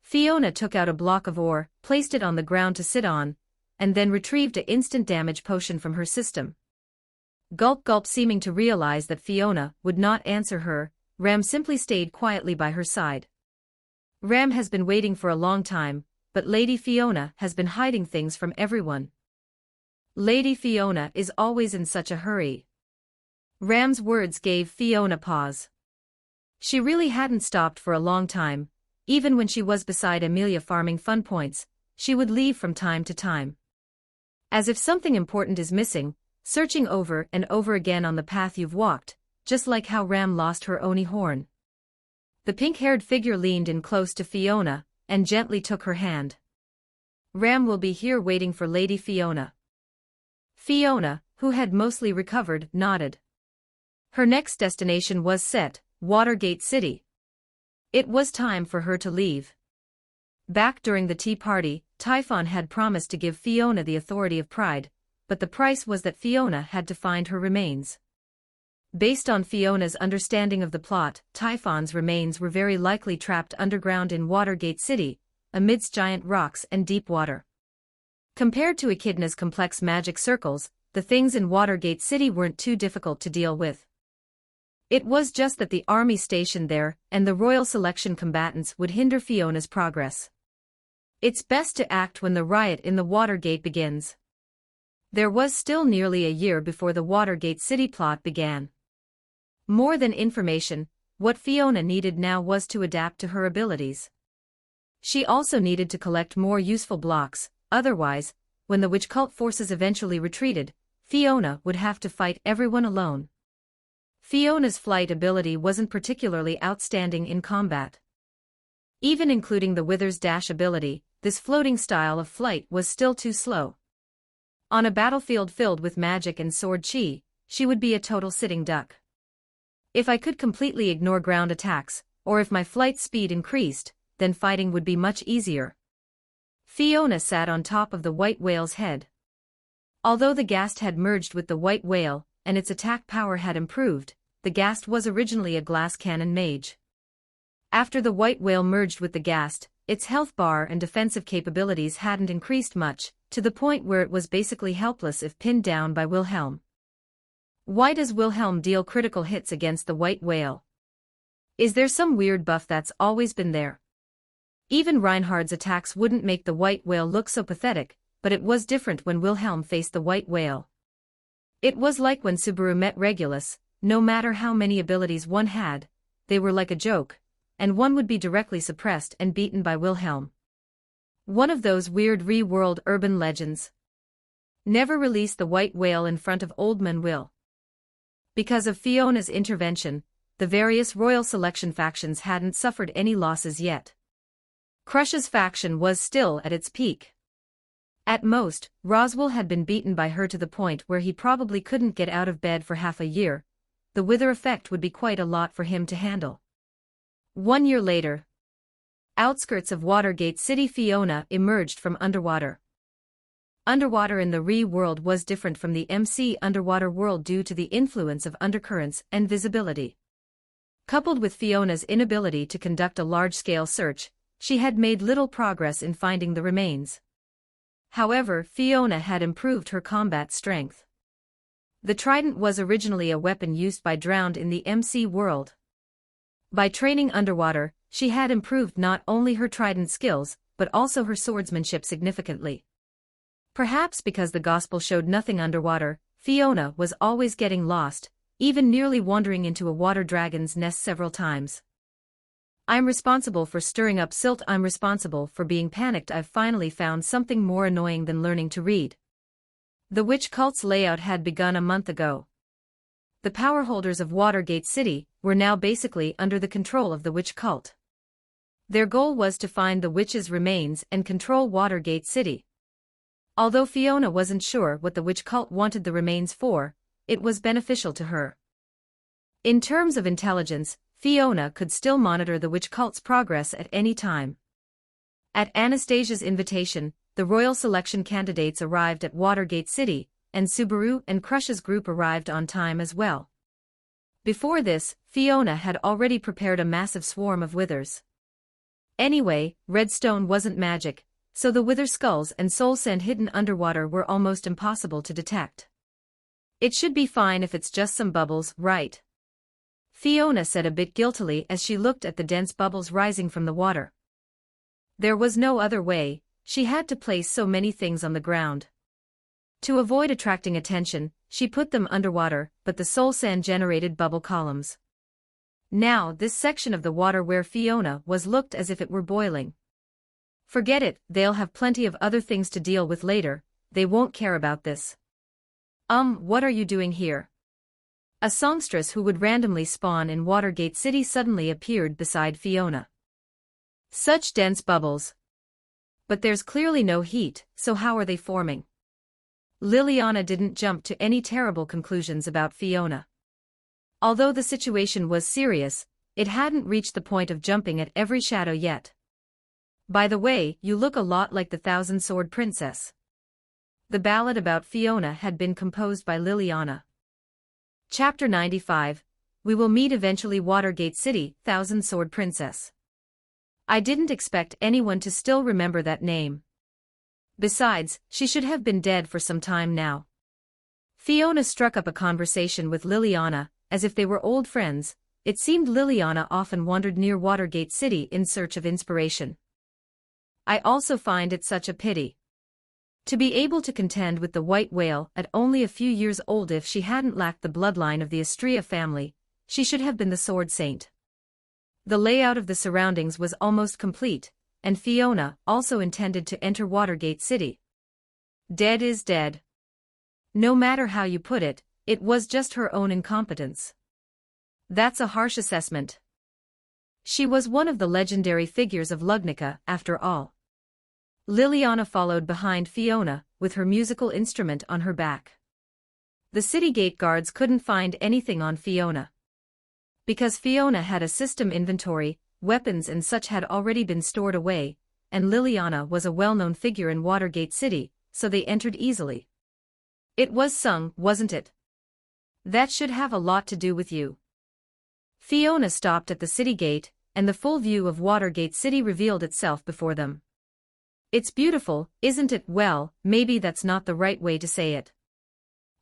Fiona took out a block of ore, placed it on the ground to sit on, and then retrieved an instant damage potion from her system. Gulp gulp. Seeming to realize that Fiona would not answer her, Ram simply stayed quietly by her side. Ram has been waiting for a long time, but Lady Fiona has been hiding things from everyone. Lady Fiona is always in such a hurry. Ram's words gave Fiona pause. She really hadn't stopped for a long time. Even when she was beside Emilia farming fun points, she would leave from time to time. As if something important is missing, searching over and over again on the path you've walked, just like how Ram lost her Oni horn. The pink-haired figure leaned in close to Fiona, and gently took her hand. Ram will be here waiting for Lady Fiona. Fiona, who had mostly recovered, nodded. Her next destination was set, Watergate City. It was time for her to leave. Back during the tea party, Typhon had promised to give Fiona the authority of Pride, but the price was that Fiona had to find her remains. Based on Fiona's understanding of the plot, Typhon's remains were very likely trapped underground in Watergate City, amidst giant rocks and deep water. Compared to Echidna's complex magic circles, the things in Watergate City weren't too difficult to deal with. It was just that the army stationed there and the royal selection combatants would hinder Fiona's progress. It's best to act when the riot in the Watergate begins. There was still nearly a year before the Watergate City plot began. More than information, what Fiona needed now was to adapt to her abilities. She also needed to collect more useful blocks, otherwise, when the witch cult forces eventually retreated, Fiona would have to fight everyone alone. Fiona's flight ability wasn't particularly outstanding in combat. Even including the Wither's dash ability, this floating style of flight was still too slow. On a battlefield filled with magic and sword chi, she would be a total sitting duck. If I could completely ignore ground attacks, or if my flight speed increased, then fighting would be much easier. Fiona sat on top of the white whale's head. Although the ghast had merged with the white whale, and its attack power had improved, the ghast was originally a glass cannon mage. After the white whale merged with the ghast, its health bar and defensive capabilities hadn't increased much, to the point where it was basically helpless if pinned down by Wilhelm. Why does Wilhelm deal critical hits against the white whale? Is there some weird buff that's always been there? Even Reinhard's attacks wouldn't make the white whale look so pathetic, but it was different when Wilhelm faced the white whale. It was like when Subaru met Regulus. No matter how many abilities one had, they were like a joke, and one would be directly suppressed and beaten by Wilhelm. One of those weird re-world urban legends. Never release the white whale in front of Old Man Will. Because of Fiona's intervention, the various royal selection factions hadn't suffered any losses yet. Crush's faction was still at its peak. At most, Roswell had been beaten by her to the point where he probably couldn't get out of bed for half a year, the wither effect would be quite a lot for him to handle. 1 year later. Outskirts of Watergate City, Fiona emerged from underwater. Underwater in the Re world was different from the MC underwater world due to the influence of undercurrents and visibility. Coupled with Fiona's inability to conduct a large-scale search, she had made little progress in finding the remains. However, Fiona had improved her combat strength. The trident was originally a weapon used by drowned in the MC world. By training underwater, she had improved not only her trident skills, but also her swordsmanship significantly. Perhaps because the gospel showed nothing underwater, Fiona was always getting lost, even nearly wandering into a water dragon's nest several times. I'm responsible for stirring up silt. I'm responsible for being panicked. I've finally found something more annoying than learning to read. The witch cult's layout had begun a month ago. The power holders of Watergate City were now basically under the control of the witch cult. Their goal was to find the witch's remains and control Watergate City. Although Fiona wasn't sure what the witch cult wanted the remains for, it was beneficial to her. In terms of intelligence, Fiona could still monitor the witch cult's progress at any time. At Anastasia's invitation, the royal selection candidates arrived at Watergate City, and Subaru and Crush's group arrived on time as well. Before this, Fiona had already prepared a massive swarm of withers. Anyway, redstone wasn't magic, so the wither skulls and soul sand hidden underwater were almost impossible to detect. It should be fine if it's just some bubbles, right? Fiona said a bit guiltily as she looked at the dense bubbles rising from the water. There was no other way, she had to place so many things on the ground. To avoid attracting attention, she put them underwater, but the soul sand generated bubble columns. Now this section of the water where Fiona was looked as if it were boiling. Forget it, they'll have plenty of other things to deal with later, they won't care about this. What are you doing here? A songstress who would randomly spawn in Watergate City suddenly appeared beside Fiona. Such dense bubbles. But there's clearly no heat, so how are they forming? Liliana didn't jump to any terrible conclusions about Fiona. Although the situation was serious, it hadn't reached the point of jumping at every shadow yet. By the way, you look a lot like the Thousand-Sword Princess. The ballad about Fiona had been composed by Liliana. Chapter 95, We Will Meet Eventually. Watergate City, Thousand-Sword Princess. I didn't expect anyone to still remember that name. Besides, she should have been dead for some time now. Fiona struck up a conversation with Liliana, as if they were old friends. It seemed Liliana often wandered near Watergate City in search of inspiration. I also find it such a pity. To be able to contend with the white whale at only a few years old. If she hadn't lacked the bloodline of the Astrea family, she should have been the Sword Saint. The layout of the surroundings was almost complete, and Fiona also intended to enter Watergate City. Dead is dead. No matter how you put it, it was just her own incompetence. That's a harsh assessment. She was one of the legendary figures of Lugnica, after all. Liliana followed behind Fiona, with her musical instrument on her back. The city gate guards couldn't find anything on Fiona. Because Fiona had a system inventory, weapons and such had already been stored away, and Liliana was a well-known figure in Watergate City, so they entered easily. It was sung, wasn't it? That should have a lot to do with you. Fiona stopped at the city gate, and the full view of Watergate City revealed itself before them. It's beautiful, isn't it? Well, maybe that's not the right way to say it.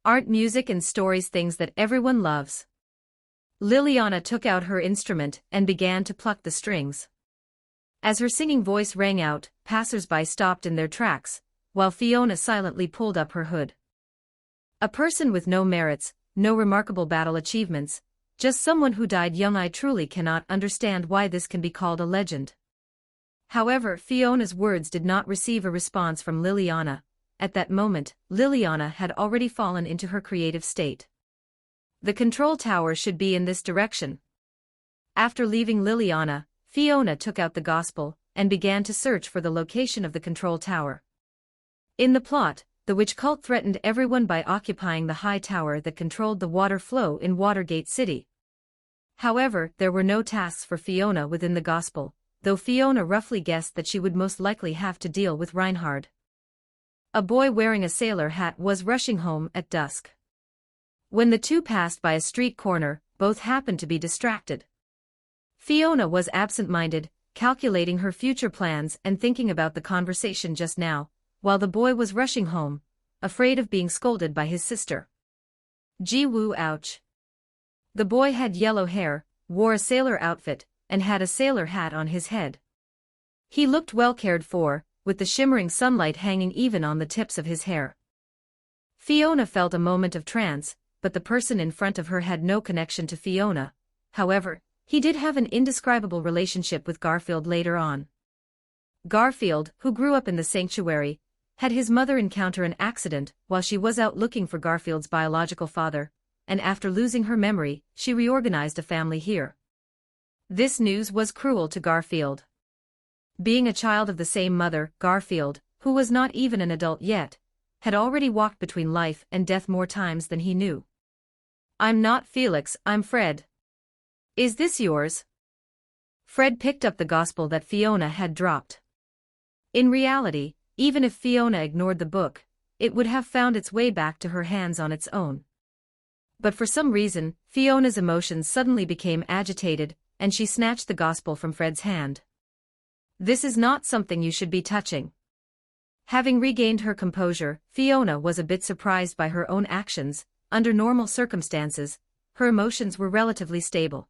Aren't music and stories things that everyone loves? Liliana took out her instrument and began to pluck the strings. As her singing voice rang out, passers-by stopped in their tracks, while Fiona silently pulled up her hood. A person with no merits, no remarkable battle achievements, just someone who died young. I truly cannot understand why this can be called a legend. However, Fiona's words did not receive a response from Liliana. At that moment, Liliana had already fallen into her creative state. The control tower should be in this direction. After leaving Liliana, Fiona took out the gospel and began to search for the location of the control tower. In the plot, the witch cult threatened everyone by occupying the high tower that controlled the water flow in Watergate City. However, there were no tasks for Fiona within the gospel, though Fiona roughly guessed that she would most likely have to deal with Reinhard. A boy wearing a sailor hat was rushing home at dusk. When the two passed by a street corner, both happened to be distracted. Fiona was absent-minded, calculating her future plans and thinking about the conversation just now, while the boy was rushing home, afraid of being scolded by his sister. Gee woo, ouch. The boy had yellow hair, wore a sailor outfit, and had a sailor hat on his head. He looked well cared for, with the shimmering sunlight hanging even on the tips of his hair. Fiona felt a moment of trance, but the person in front of her had no connection to Fiona. However, he did have an indescribable relationship with Garfield later on. Garfield, who grew up in the sanctuary, had his mother encounter an accident while she was out looking for Garfield's biological father, and after losing her memory, she reorganized a family here. This news was cruel to Garfield. Being a child of the same mother, Garfield, who was not even an adult yet, had already walked between life and death more times than he knew. "I'm not Felix, I'm Fred. Is this yours?" Fred picked up the gospel that Fiona had dropped. In reality, even if Fiona ignored the book, it would have found its way back to her hands on its own. But for some reason, Fiona's emotions suddenly became agitated, and she snatched the gospel from Fred's hand. "This is not something you should be touching." Having regained her composure, Fiona was a bit surprised by her own actions. Under normal circumstances, her emotions were relatively stable.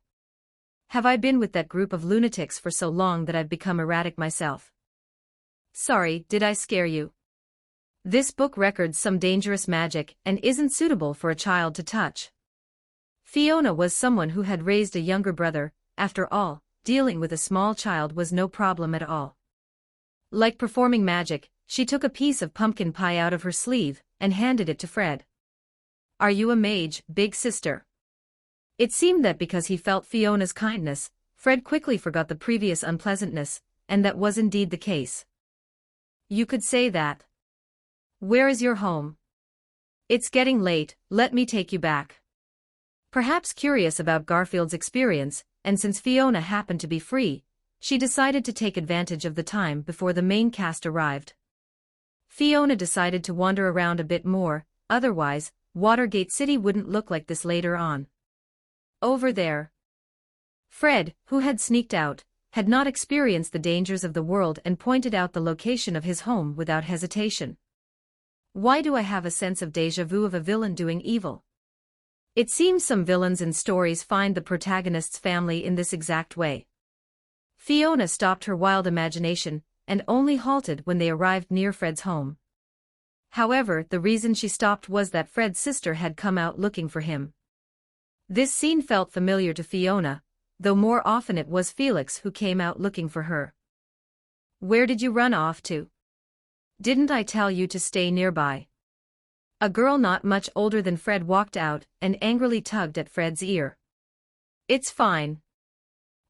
"Have I been with that group of lunatics for so long that I've become erratic myself? Sorry, did I scare you? This book records some dangerous magic and isn't suitable for a child to touch." Fiona was someone who had raised a younger brother. After all, dealing with a small child was no problem at all. Like performing magic, she took a piece of pumpkin pie out of her sleeve and handed it to Fred. "Are you a mage, big sister?" It seemed that because he felt Fiona's kindness, Fred quickly forgot the previous unpleasantness, and that was indeed the case. "You could say that. Where is your home?" "It's getting late, let me take you back." Perhaps curious about Garfield's experience, and since Fiona happened to be free, she decided to take advantage of the time before the main cast arrived. Fiona decided to wander around a bit more, otherwise, Watergate City wouldn't look like this later on. Over there. Fred, who had sneaked out, had not experienced the dangers of the world and pointed out the location of his home without hesitation. "Why do I have a sense of déjà vu of a villain doing evil? It seems some villains in stories find the protagonist's family in this exact way." Fiona stopped her wild imagination, and only halted when they arrived near Fred's home. However, the reason she stopped was that Fred's sister had come out looking for him. This scene felt familiar to Fiona, though more often it was Felix who came out looking for her. "Where did you run off to? Didn't I tell you to stay nearby?" A girl not much older than Fred walked out and angrily tugged at Fred's ear. "It's fine.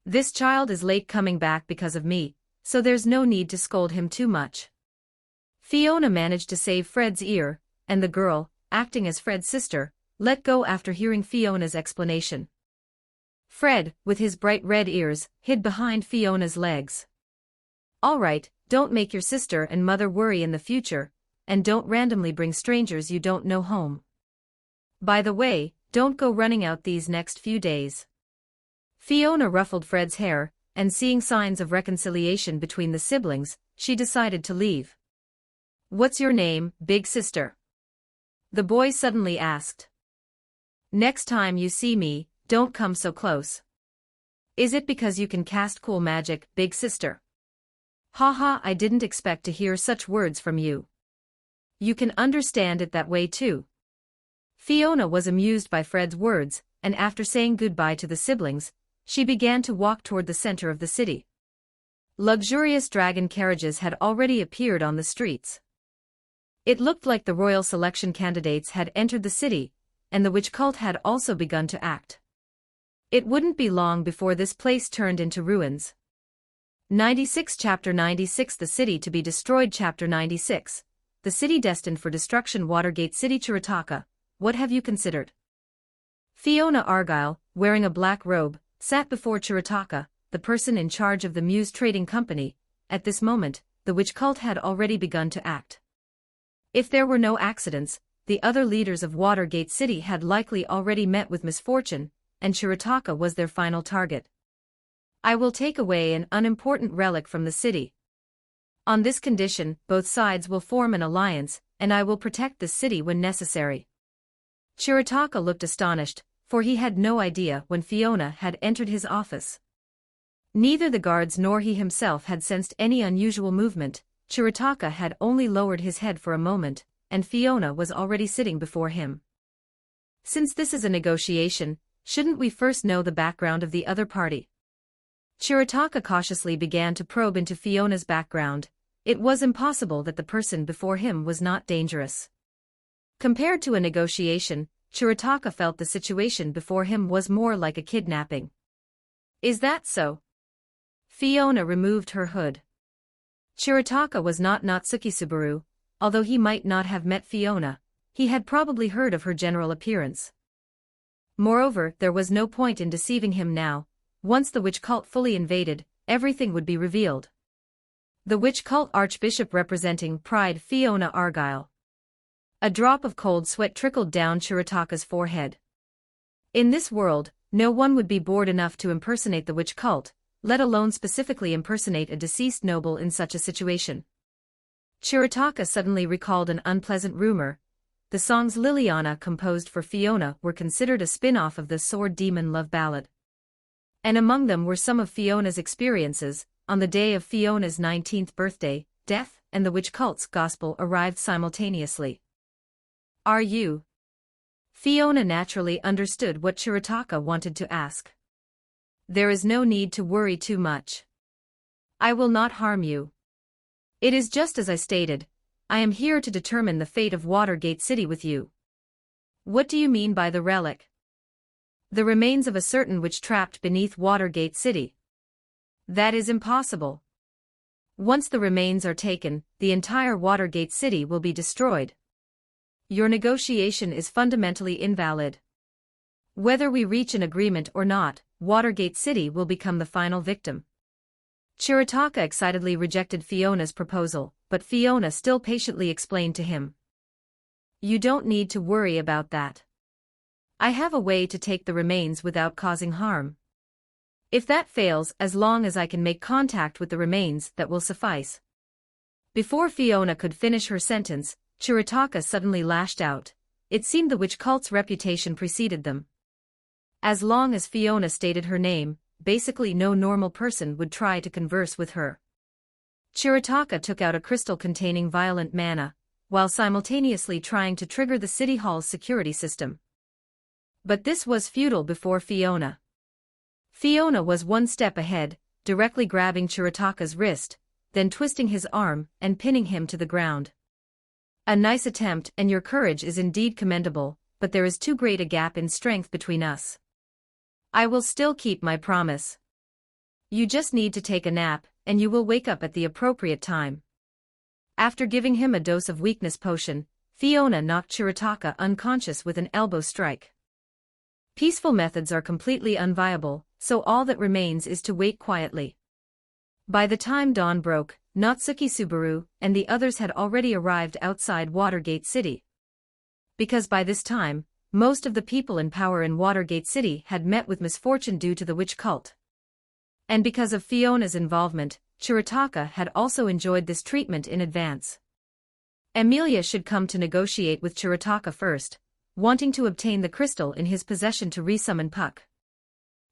This child is late coming back because of me, so there's no need to scold him too much." Fiona managed to save Fred's ear, and the girl, acting as Fred's sister, let go after hearing Fiona's explanation. Fred, with his bright red ears, hid behind Fiona's legs. "All right, don't make your sister and mother worry in the future, and don't randomly bring strangers you don't know home. By the way, don't go running out these next few days." Fiona ruffled Fred's hair, and seeing signs of reconciliation between the siblings, she decided to leave. "What's your name, big sister?" the boy suddenly asked. "Next time you see me, don't come so close." "Is it because you can cast cool magic, big sister?" "Haha, I didn't expect to hear such words from you. You can understand it that way too." Fiona was amused by Fred's words, and after saying goodbye to the siblings, she began to walk toward the center of the city. Luxurious dragon carriages had already appeared on the streets. It looked like the royal selection candidates had entered the city, and the witch cult had also begun to act. It wouldn't be long before this place turned into ruins. 96 Chapter 96 The City to be Destroyed Chapter 96 the city destined for destruction. Watergate City. Chiritaka, what have you considered? Fiona Argyle, wearing a black robe, sat before Chiritaka, the person in charge of the Muse Trading Company. At this moment, the witch cult had already begun to act. If there were no accidents, the other leaders of Watergate City had likely already met with misfortune, and Chiritaka was their final target. I will take away an unimportant relic from the city. On this condition, both sides will form an alliance, and I will protect the city when necessary. Chiritaka looked astonished, for he had no idea when Fiona had entered his office. Neither the guards nor he himself had sensed any unusual movement. Chiritaka had only lowered his head for a moment, and Fiona was already sitting before him. Since this is a negotiation, shouldn't we first know the background of the other party? Chiritaka cautiously began to probe into Fiona's background. It was impossible that the person before him was not dangerous. Compared to a negotiation, Chiritaka felt the situation before him was more like a kidnapping. Is that so? Fiona removed her hood. Chiritaka was not Natsuki Subaru. Although he might not have met Fiona, he had probably heard of her general appearance. Moreover, there was no point in deceiving him now. Once the witch cult fully invaded, everything would be revealed. The witch cult archbishop representing Pride. Fiona Argyle. A drop of cold sweat trickled down Chiritaka's forehead. In this world, no one would be bored enough to impersonate the witch cult, let alone specifically impersonate a deceased noble in such a situation. Chiritaka suddenly recalled an unpleasant rumor. The songs Liliana composed for Fiona were considered a spin-off of the Sword Demon love ballad. And among them were some of Fiona's experiences. On the day of Fiona's 19th birthday, death and the witch cult's gospel arrived simultaneously. Are you? Fiona naturally understood what Chiritaka wanted to ask. There is no need to worry too much. I will not harm you. It is just as I stated. I am here to determine the fate of Watergate City with you. What do you mean by the relic? The remains of a certain witch trapped beneath Watergate City. That is impossible. Once the remains are taken, the entire Watergate City will be destroyed. Your negotiation is fundamentally invalid. Whether we reach an agreement or not, Watergate City will become the final victim. Chiritaka excitedly rejected Fiona's proposal, but Fiona still patiently explained to him. You don't need to worry about that. I have a way to take the remains without causing harm. If that fails, as long as I can make contact with the remains, that will suffice. Before Fiona could finish her sentence, Chiritaka suddenly lashed out. It seemed the witch cult's reputation preceded them. As long as Fiona stated her name, basically no normal person would try to converse with her. Chiritaka took out a crystal containing violent mana, while simultaneously trying to trigger the city hall's security system. But this was futile before Fiona. Fiona was one step ahead, directly grabbing Chiritaka's wrist, then twisting his arm and pinning him to the ground. A nice attempt, and your courage is indeed commendable, but there is too great a gap in strength between us. I will still keep my promise. You just need to take a nap, and you will wake up at the appropriate time. After giving him a dose of weakness potion, Fiona knocked Chiritaka unconscious with an elbow strike. Peaceful methods are completely unviable, so all that remains is to wait quietly. By the time dawn broke, Natsuki Subaru and the others had already arrived outside Watergate City. Because by this time, most of the people in power in Watergate City had met with misfortune due to the witch cult. And because of Fiona's involvement, Chiritaka had also enjoyed this treatment in advance. Emilia should come to negotiate with Chiritaka first, wanting to obtain the crystal in his possession to resummon Puck.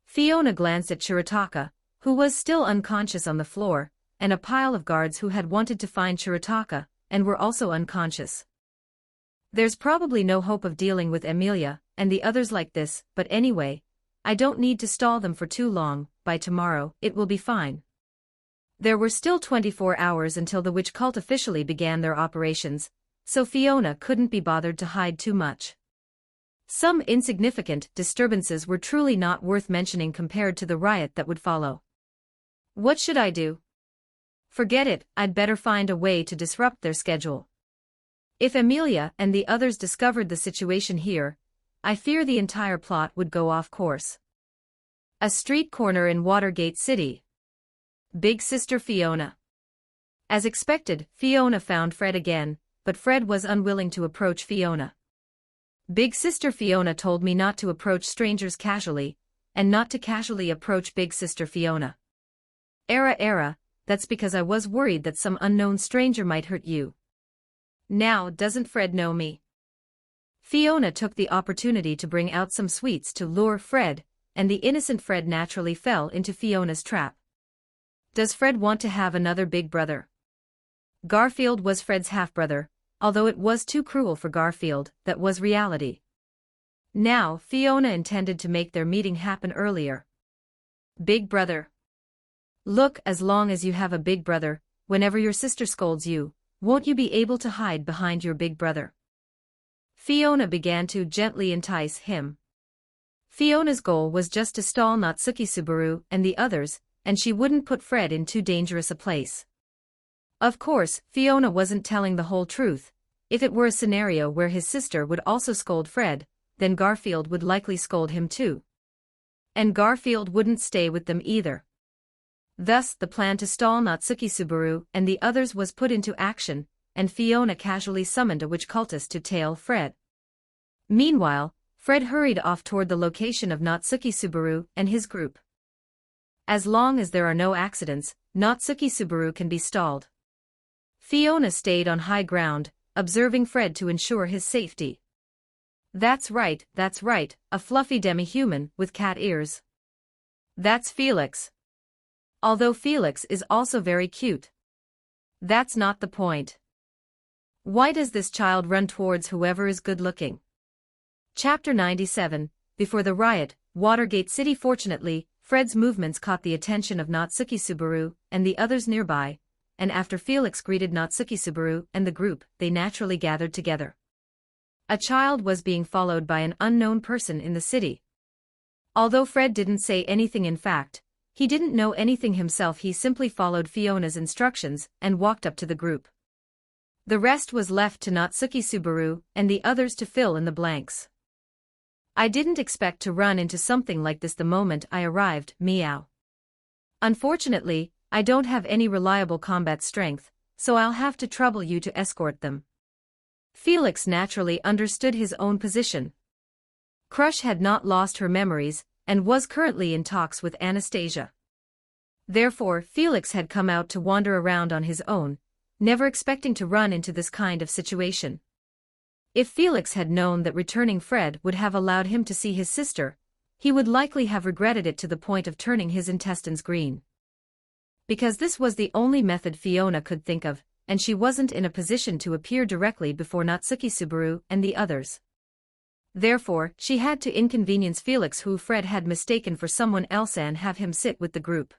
Fiona glanced at Chiritaka, who was still unconscious on the floor, and a pile of guards who had wanted to find Chiritaka, and were also unconscious. There's probably no hope of dealing with Emilia and the others like this, but anyway, I don't need to stall them for too long. By tomorrow, it will be fine. There were still 24 hours until the witch cult officially began their operations, so Fiona couldn't be bothered to hide too much. Some insignificant disturbances were truly not worth mentioning compared to the riot that would follow. What should I do? Forget it, I'd better find a way to disrupt their schedule. If Amelia and the others discovered the situation here, I fear the entire plot would go off course. A street corner in Watergate City. Big Sister Fiona. As expected, Fiona found Fred again, but Fred was unwilling to approach Fiona. Big Sister Fiona told me not to approach strangers casually, and not to casually approach Big Sister Fiona. Era, that's because I was worried that some unknown stranger might hurt you. Now, doesn't Fred know me? Fiona took the opportunity to bring out some sweets to lure Fred, and the innocent Fred naturally fell into Fiona's trap. Does Fred want to have another big brother? Garfield was Fred's half-brother, although it was too cruel for Garfield, that was reality. Now, Fiona intended to make their meeting happen earlier. Big brother. Look, as long as you have a big brother, whenever your sister scolds you, won't you be able to hide behind your big brother? Fiona began to gently entice him. Fiona's goal was just to stall Natsuki Subaru and the others, and she wouldn't put Fred in too dangerous a place. Of course, Fiona wasn't telling the whole truth. If it were a scenario where his sister would also scold Fred, then Garfield would likely scold him too. And Garfield wouldn't stay with them either. Thus, the plan to stall Natsuki Subaru and the others was put into action, and Fiona casually summoned a witch cultist to tail Fred. Meanwhile, Fred hurried off toward the location of Natsuki Subaru and his group. As long as there are no accidents, Natsuki Subaru can be stalled. Fiona stayed on high ground, observing Fred to ensure his safety. That's right, a fluffy demi-human with cat ears. That's Felix. Although Felix is also very cute. That's not the point. Why does this child run towards whoever is good-looking? Chapter 97, Before the riot, Watergate City. Fortunately, Fred's movements caught the attention of Natsuki Subaru and the others nearby, and after Felix greeted Natsuki Subaru and the group, they naturally gathered together. A child was being followed by an unknown person in the city. Although Fred didn't say anything, in fact, he didn't know anything himself. He simply followed Fiona's instructions and walked up to the group. The rest was left to Natsuki Subaru and the others to fill in the blanks. I didn't expect to run into something like this the moment I arrived, meow. Unfortunately, I don't have any reliable combat strength, so I'll have to trouble you to escort them. Felix naturally understood his own position. Crush had not lost her memories, and was currently in talks with Anastasia. Therefore, Felix had come out to wander around on his own, never expecting to run into this kind of situation. If Felix had known that returning Fred would have allowed him to see his sister, he would likely have regretted it to the point of turning his intestines green. Because this was the only method Fiona could think of, and she wasn't in a position to appear directly before Natsuki Subaru and the others. Therefore, she had to inconvenience Felix, who Fred had mistaken for someone else, and have him sit with the group.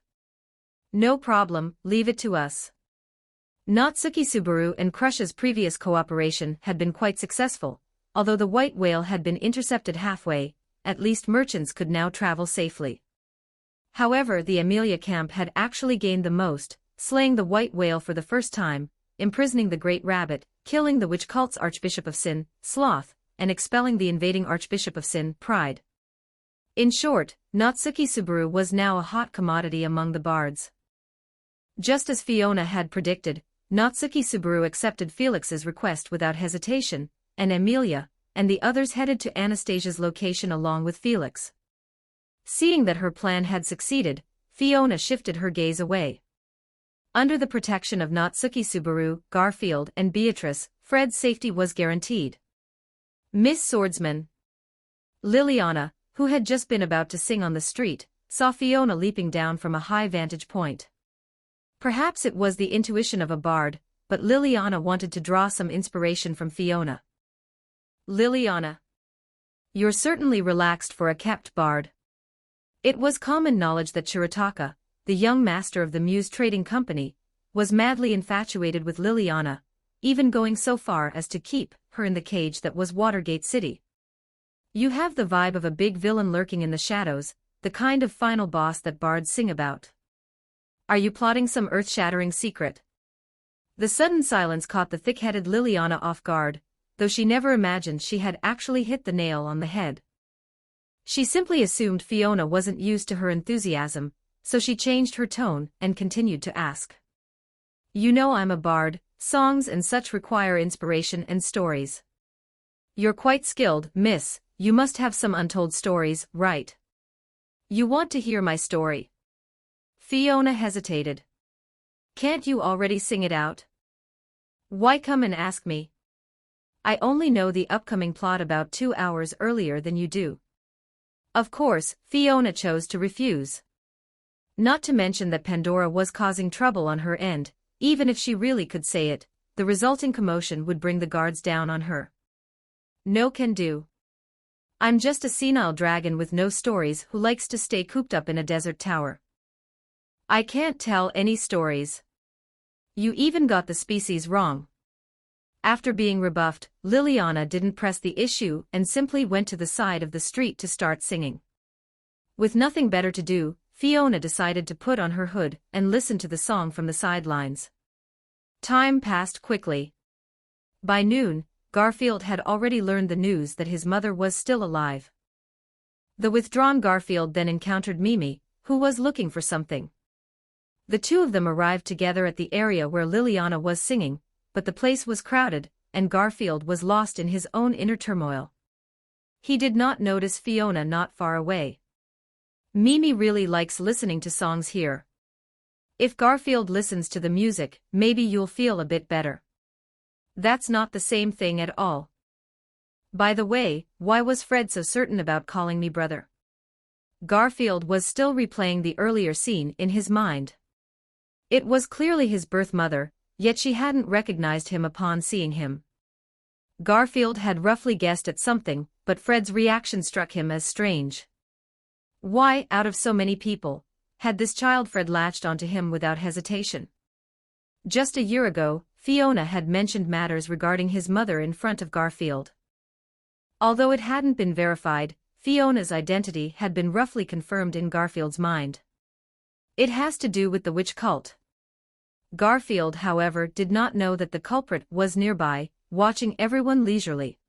No problem, leave it to us. Natsuki Subaru and Crush's previous cooperation had been quite successful. Although the white whale had been intercepted halfway, at least merchants could now travel safely. However, the Amelia camp had actually gained the most, slaying the white whale for the first time, imprisoning the great rabbit, killing the witch cult's Archbishop of Sin, Sloth, and expelling the invading Archbishop of Sin, Pride. In short, Natsuki Subaru was now a hot commodity among the bards. Just as Fiona had predicted, Natsuki Subaru accepted Felix's request without hesitation, and Amelia and the others headed to Anastasia's location along with Felix. Seeing that her plan had succeeded, Fiona shifted her gaze away. Under the protection of Natsuki Subaru, Garfield, and Beatrice, Fred's safety was guaranteed. Miss Swordsman. Liliana, who had just been about to sing on the street, saw Fiona leaping down from a high vantage point. Perhaps it was the intuition of a bard, but Liliana wanted to draw some inspiration from Fiona. Liliana. You're certainly relaxed for a kept bard. It was common knowledge that Shirataka, the young master of the Muse Trading Company, was madly infatuated with Liliana, even going so far as to keep her in the cage that was Watergate City. You have the vibe of a big villain lurking in the shadows, the kind of final boss that bards sing about. Are you plotting some earth-shattering secret? The sudden silence caught the thick-headed Liliana off guard, though she never imagined she had actually hit the nail on the head. She simply assumed Fiona wasn't used to her enthusiasm, so she changed her tone and continued to ask. "You know I'm a bard, songs and such require inspiration and stories. You're quite skilled, miss, you must have some untold stories, right? You want to hear my story?" Fiona hesitated. "Can't you already sing it out? Why come and ask me? I only know the upcoming plot about 2 hours earlier than you do." Of course, Fiona chose to refuse. Not to mention that Pandora was causing trouble on her end. Even if she really could say it, the resulting commotion would bring the guards down on her. "No can do. I'm just a senile dragon with no stories who likes to stay cooped up in a desert tower. I can't tell any stories. You even got the species wrong." After being rebuffed, Liliana didn't press the issue and simply went to the side of the street to start singing. With nothing better to do, Fiona decided to put on her hood and listen to the song from the sidelines. Time passed quickly. By noon, Garfield had already learned the news that his mother was still alive. The withdrawn Garfield then encountered Mimi, who was looking for something. The two of them arrived together at the area where Liliana was singing, but the place was crowded, and Garfield was lost in his own inner turmoil. He did not notice Fiona not far away. Mimi really likes listening to songs here. If Garfield listens to the music, maybe you'll feel a bit better. That's not the same thing at all. By the way, why was Fred so certain about calling me brother? Garfield was still replaying the earlier scene in his mind. It was clearly his birth mother, yet she hadn't recognized him upon seeing him. Garfield had roughly guessed at something, but Fred's reaction struck him as strange. Why, out of so many people, had this child Fred latched onto him without hesitation? Just a year ago, Fiona had mentioned matters regarding his mother in front of Garfield. Although it hadn't been verified, Fiona's identity had been roughly confirmed in Garfield's mind. It has to do with the witch cult. Garfield, however, did not know that the culprit was nearby, watching everyone leisurely.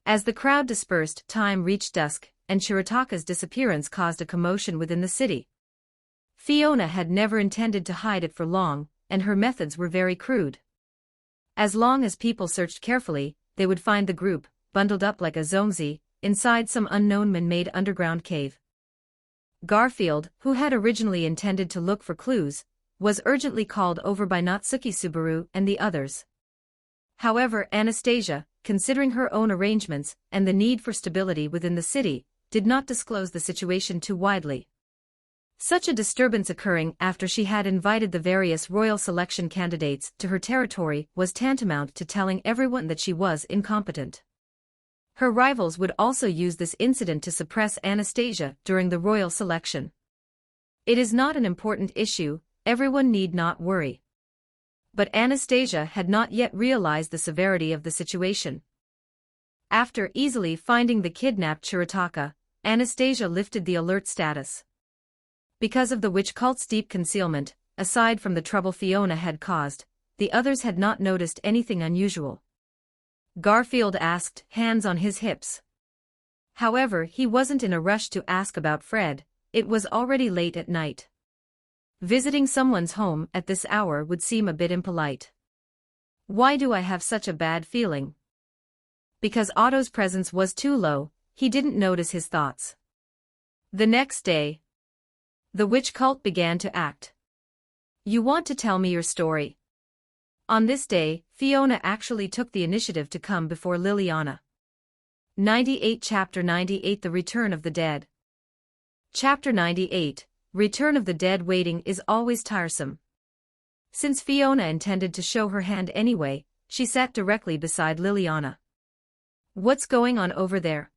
As the crowd dispersed, time reached dusk, and Shirataka's disappearance caused a commotion within the city. Fiona had never intended to hide it for long, and her methods were very crude. As long as people searched carefully, they would find the group, bundled up like a zombie, inside some unknown man-made underground cave. Garfield, who had originally intended to look for clues, was urgently called over by Natsuki Subaru and the others. However, Anastasia, considering her own arrangements and the need for stability within the city, did not disclose the situation too widely. Such a disturbance occurring after she had invited the various royal selection candidates to her territory was tantamount to telling everyone that she was incompetent. Her rivals would also use this incident to suppress Anastasia during the royal selection. It is not an important issue, everyone need not worry. But Anastasia had not yet realized the severity of the situation. After easily finding the kidnapped Shirataka, Anastasia lifted the alert status. Because of the witch cult's deep concealment, aside from the trouble Fiona had caused, the others had not noticed anything unusual. Garfield asked, hands on his hips. However, he wasn't in a rush to ask about Fred, it was already late at night. Visiting someone's home at this hour would seem a bit impolite. Why do I have such a bad feeling? Because Otto's presence was too low, he didn't notice his thoughts. The next day, the witch cult began to act. You want to tell me your story? On this day, Fiona actually took the initiative to come before Liliana. 98 Chapter 98 The Return of the Dead. Chapter 98 Return of the Dead. Waiting is always tiresome. Since Fiona intended to show her hand anyway, she sat directly beside Liliana. What's going on over there?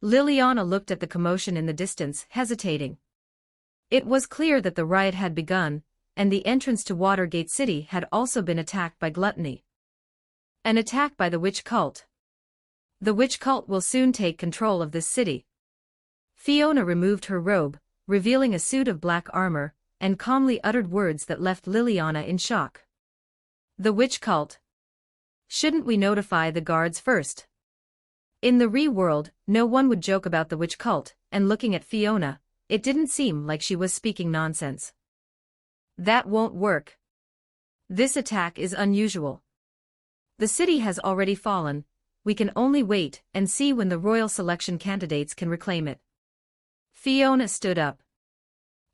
Liliana looked at the commotion in the distance, hesitating. It was clear that the riot had begun, and the entrance to Watergate City had also been attacked by gluttony. An attack by the witch cult. The witch cult will soon take control of this city. Fiona removed her robe, revealing a suit of black armor, and calmly uttered words that left Liliana in shock. The witch cult. Shouldn't we notify the guards first? In the re-world, no one would joke about the witch cult, and looking at Fiona, it didn't seem like she was speaking nonsense. That won't work. This attack is unusual. The city has already fallen, we can only wait and see when the royal selection candidates can reclaim it. Fiona stood up.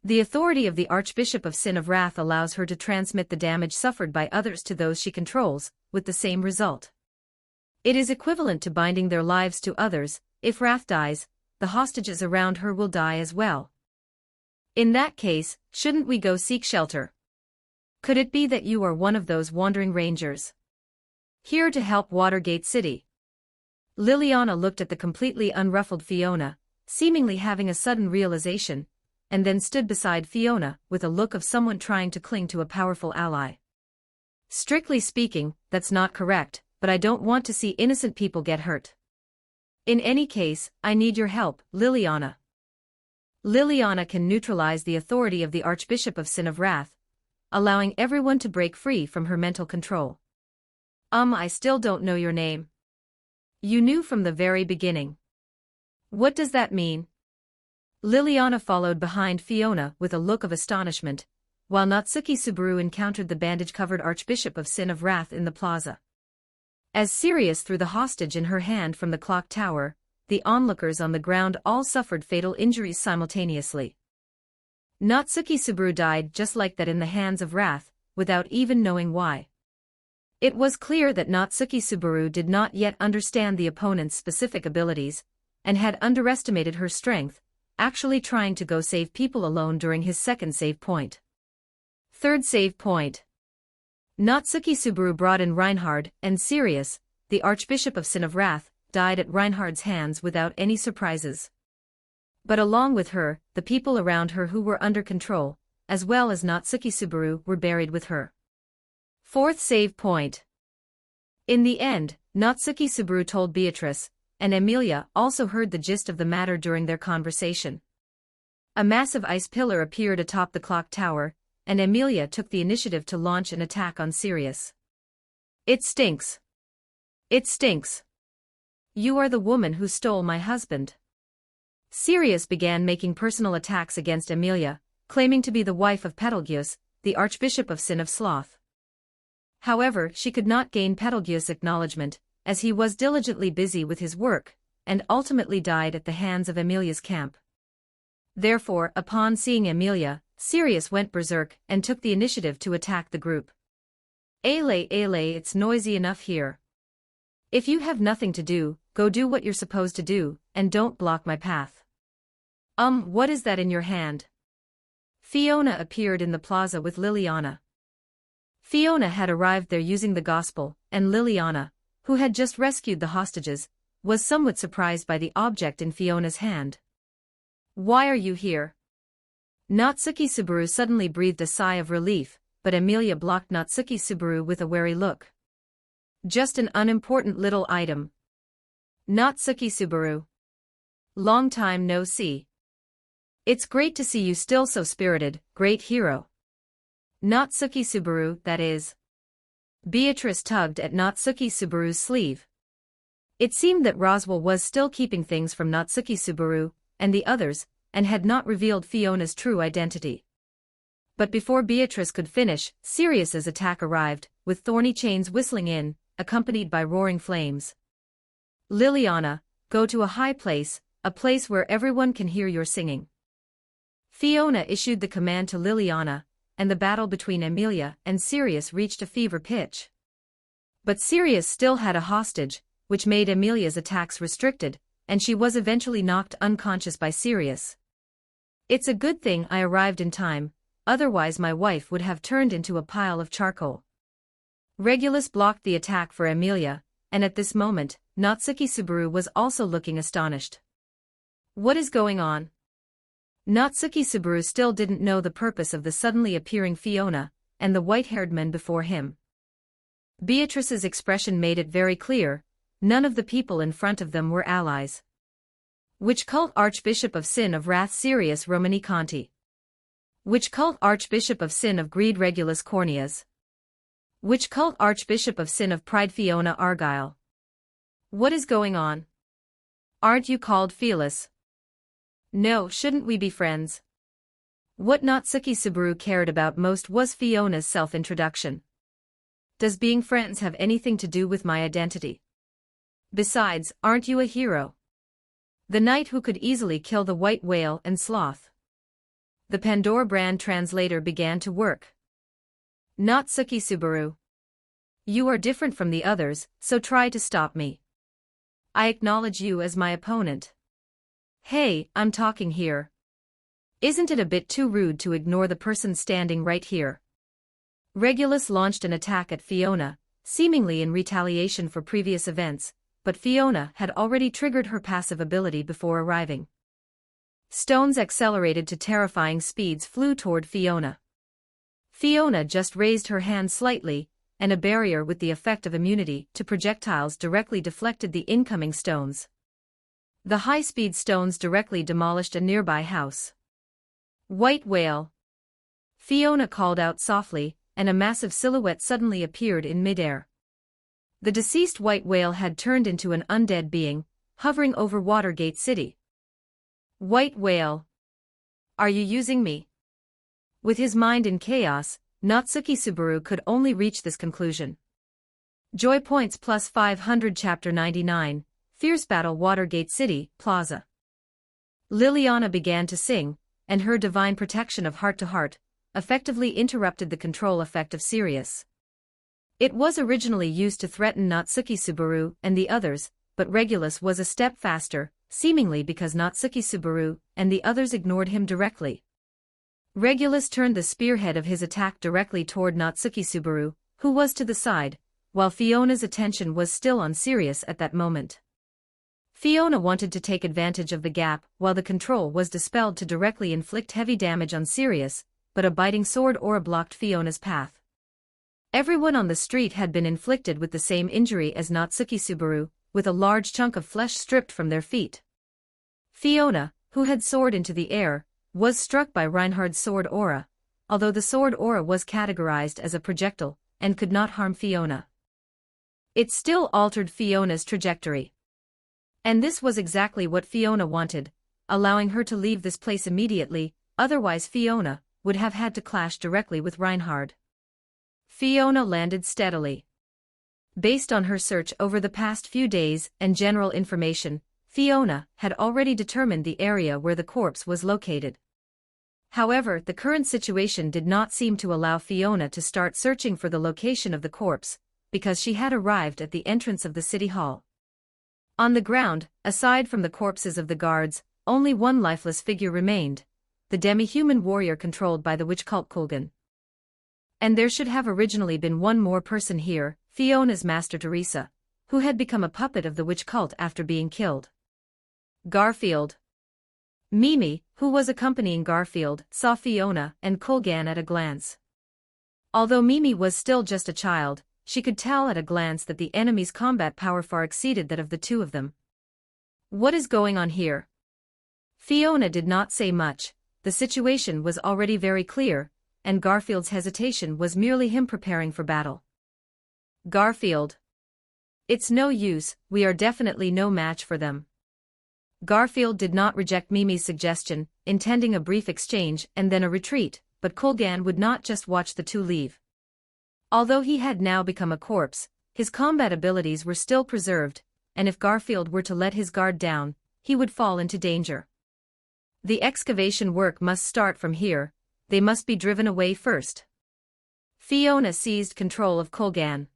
The authority of the Archbishop of Sin of Wrath allows her to transmit the damage suffered by others to those she controls, with the same result. It is equivalent to binding their lives to others. If Wrath dies, the hostages around her will die as well. In that case, shouldn't we go seek shelter? Could it be that you are one of those wandering rangers? Here to help Watergate City. Liliana looked at the completely unruffled Fiona, seemingly having a sudden realization, and then stood beside Fiona with a look of someone trying to cling to a powerful ally. Strictly speaking, that's not correct, but I don't want to see innocent people get hurt. In any case, I need your help, Liliana. Liliana can neutralize the authority of the Archbishop of Sin of Wrath, allowing everyone to break free from her mental control. I still don't know your name. You knew from the very beginning. What does that mean? Liliana followed behind Fiona with a look of astonishment, while Natsuki Subaru encountered the bandage-covered Archbishop of Sin of Wrath in the plaza. As Sirius threw the hostage in her hand from the clock tower, the onlookers on the ground all suffered fatal injuries simultaneously. Natsuki Subaru died just like that in the hands of Wrath, without even knowing why. It was clear that Natsuki Subaru did not yet understand the opponent's specific abilities, and had underestimated her strength, actually trying to go save people alone during his second save point. Third save point. Natsuki Subaru brought in Reinhard, and Sirius, the Archbishop of Sin of Wrath, died at Reinhard's hands without any surprises. But along with her, the people around her who were under control, as well as Natsuki Subaru, were buried with her. Fourth save point. In the end, Natsuki Subaru told Beatrice, and Emilia also heard the gist of the matter during their conversation. A massive ice pillar appeared atop the clock tower, and Emilia took the initiative to launch an attack on Sirius. It stinks. It stinks. You are the woman who stole my husband. Sirius began making personal attacks against Emilia, claiming to be the wife of Betelgeuse, the Archbishop of Sin of Sloth. However, she could not gain Betelgeuse's acknowledgement, as he was diligently busy with his work, and ultimately died at the hands of Emilia's camp. Therefore, upon seeing Emilia, Sirius went berserk and took the initiative to attack the group. Ale, it's noisy enough here. If you have nothing to do, go do what you're supposed to do, and don't block my path. What is that in your hand? Fiona appeared in the plaza with Liliana. Fiona had arrived there using the gospel, and Liliana, who had just rescued the hostages, was somewhat surprised by the object in Fiona's hand. Why are you here? Natsuki Subaru suddenly breathed a sigh of relief, but Emilia blocked Natsuki Subaru with a wary look. Just an unimportant little item. Natsuki Subaru. Long time no see. It's great to see you still so spirited, great hero. Natsuki Subaru, that is. Beatrice tugged at Natsuki Subaru's sleeve. It seemed that Roswell was still keeping things from Natsuki Subaru and the others, and had not revealed Fiona's true identity. But before Beatrice could finish, Sirius's attack arrived, with thorny chains whistling in, accompanied by roaring flames. Liliana, go to a high place, a place where everyone can hear your singing. Fiona issued the command to Liliana, and the battle between Emilia and Sirius reached a fever pitch. But Sirius still had a hostage, which made Emilia's attacks restricted, and she was eventually knocked unconscious by Sirius. It's a good thing I arrived in time, otherwise my wife would have turned into a pile of charcoal. Regulus blocked the attack for Emilia, and at this moment, Natsuki Subaru was also looking astonished. What is going on? Natsuki Subaru still didn't know the purpose of the suddenly appearing Fiona, and the white-haired men before him. Beatrice's expression made it very clear, none of the people in front of them were allies. Which cult Archbishop of Sin of Wrath Sirius Romani Conti? Which cult Archbishop of Sin of Greed Regulus Corneas? Witch cult Archbishop of Sin of Pride Fiona Argyle. What is going on? Aren't you called Fearless? No, shouldn't we be friends? What Natsuki Subaru cared about most was Fiona's self-introduction. Does being friends have anything to do with my identity? Besides, aren't you a hero? The knight who could easily kill the white whale and sloth. The Pandora brand translator began to work. Natsuki Subaru. You are different from the others, so try to stop me. I acknowledge you as my opponent. Hey, I'm talking here. Isn't it a bit too rude to ignore the person standing right here? Regulus launched an attack at Fiona, seemingly in retaliation for previous events, but Fiona had already triggered her passive ability before arriving. Stones accelerated to terrifying speeds flew toward Fiona. Fiona just raised her hand slightly, and a barrier with the effect of immunity to projectiles directly deflected the incoming stones. The high-speed stones directly demolished a nearby house. White whale. Fiona called out softly, and a massive silhouette suddenly appeared in midair. The deceased white whale had turned into an undead being, hovering over Watergate City. White whale. Are you using me? With his mind in chaos, Natsuki Subaru could only reach this conclusion. Joy points plus 500 Chapter 99, Fierce Battle Watergate City, Plaza. Liliana began to sing, and her divine protection of heart-to-heart effectively interrupted the control effect of Sirius. It was originally used to threaten Natsuki Subaru and the others, but Regulus was a step faster, seemingly because Natsuki Subaru and the others ignored him directly. Regulus turned the spearhead of his attack directly toward Natsuki Subaru, who was to the side, while Fiona's attention was still on Sirius at that moment. Fiona wanted to take advantage of the gap while the control was dispelled to directly inflict heavy damage on Sirius, but a biting sword aura blocked Fiona's path. Everyone on the street had been inflicted with the same injury as Natsuki Subaru, with a large chunk of flesh stripped from their feet. Fiona, who had soared into the air, was struck by Reinhard's sword aura, although the sword aura was categorized as a projectile and could not harm Fiona. It still altered Fiona's trajectory. And this was exactly what Fiona wanted, allowing her to leave this place immediately, otherwise Fiona would have had to clash directly with Reinhard. Fiona landed steadily. Based on her search over the past few days and general information, Fiona had already determined the area where the corpse was located. However, the current situation did not seem to allow Fiona to start searching for the location of the corpse, because she had arrived at the entrance of the city hall. On the ground, aside from the corpses of the guards, only one lifeless figure remained, the demi-human warrior controlled by the witch cult Kulgan. And there should have originally been one more person here, Fiona's master Teresa, who had become a puppet of the witch cult after being killed. Garfield. Mimi, who was accompanying Garfield, saw Fiona and Kulgan at a glance. Although Mimi was still just a child, she could tell at a glance that the enemy's combat power far exceeded that of the two of them. What is going on here? Fiona did not say much, the situation was already very clear, and Garfield's hesitation was merely him preparing for battle. Garfield. It's no use, we are definitely no match for them. Garfield did not reject Mimi's suggestion, intending a brief exchange and then a retreat, but Kulgan would not just watch the two leave. Although he had now become a corpse, his combat abilities were still preserved, and if Garfield were to let his guard down, he would fall into danger. The excavation work must start from here, they must be driven away first. Fiona seized control of Kulgan.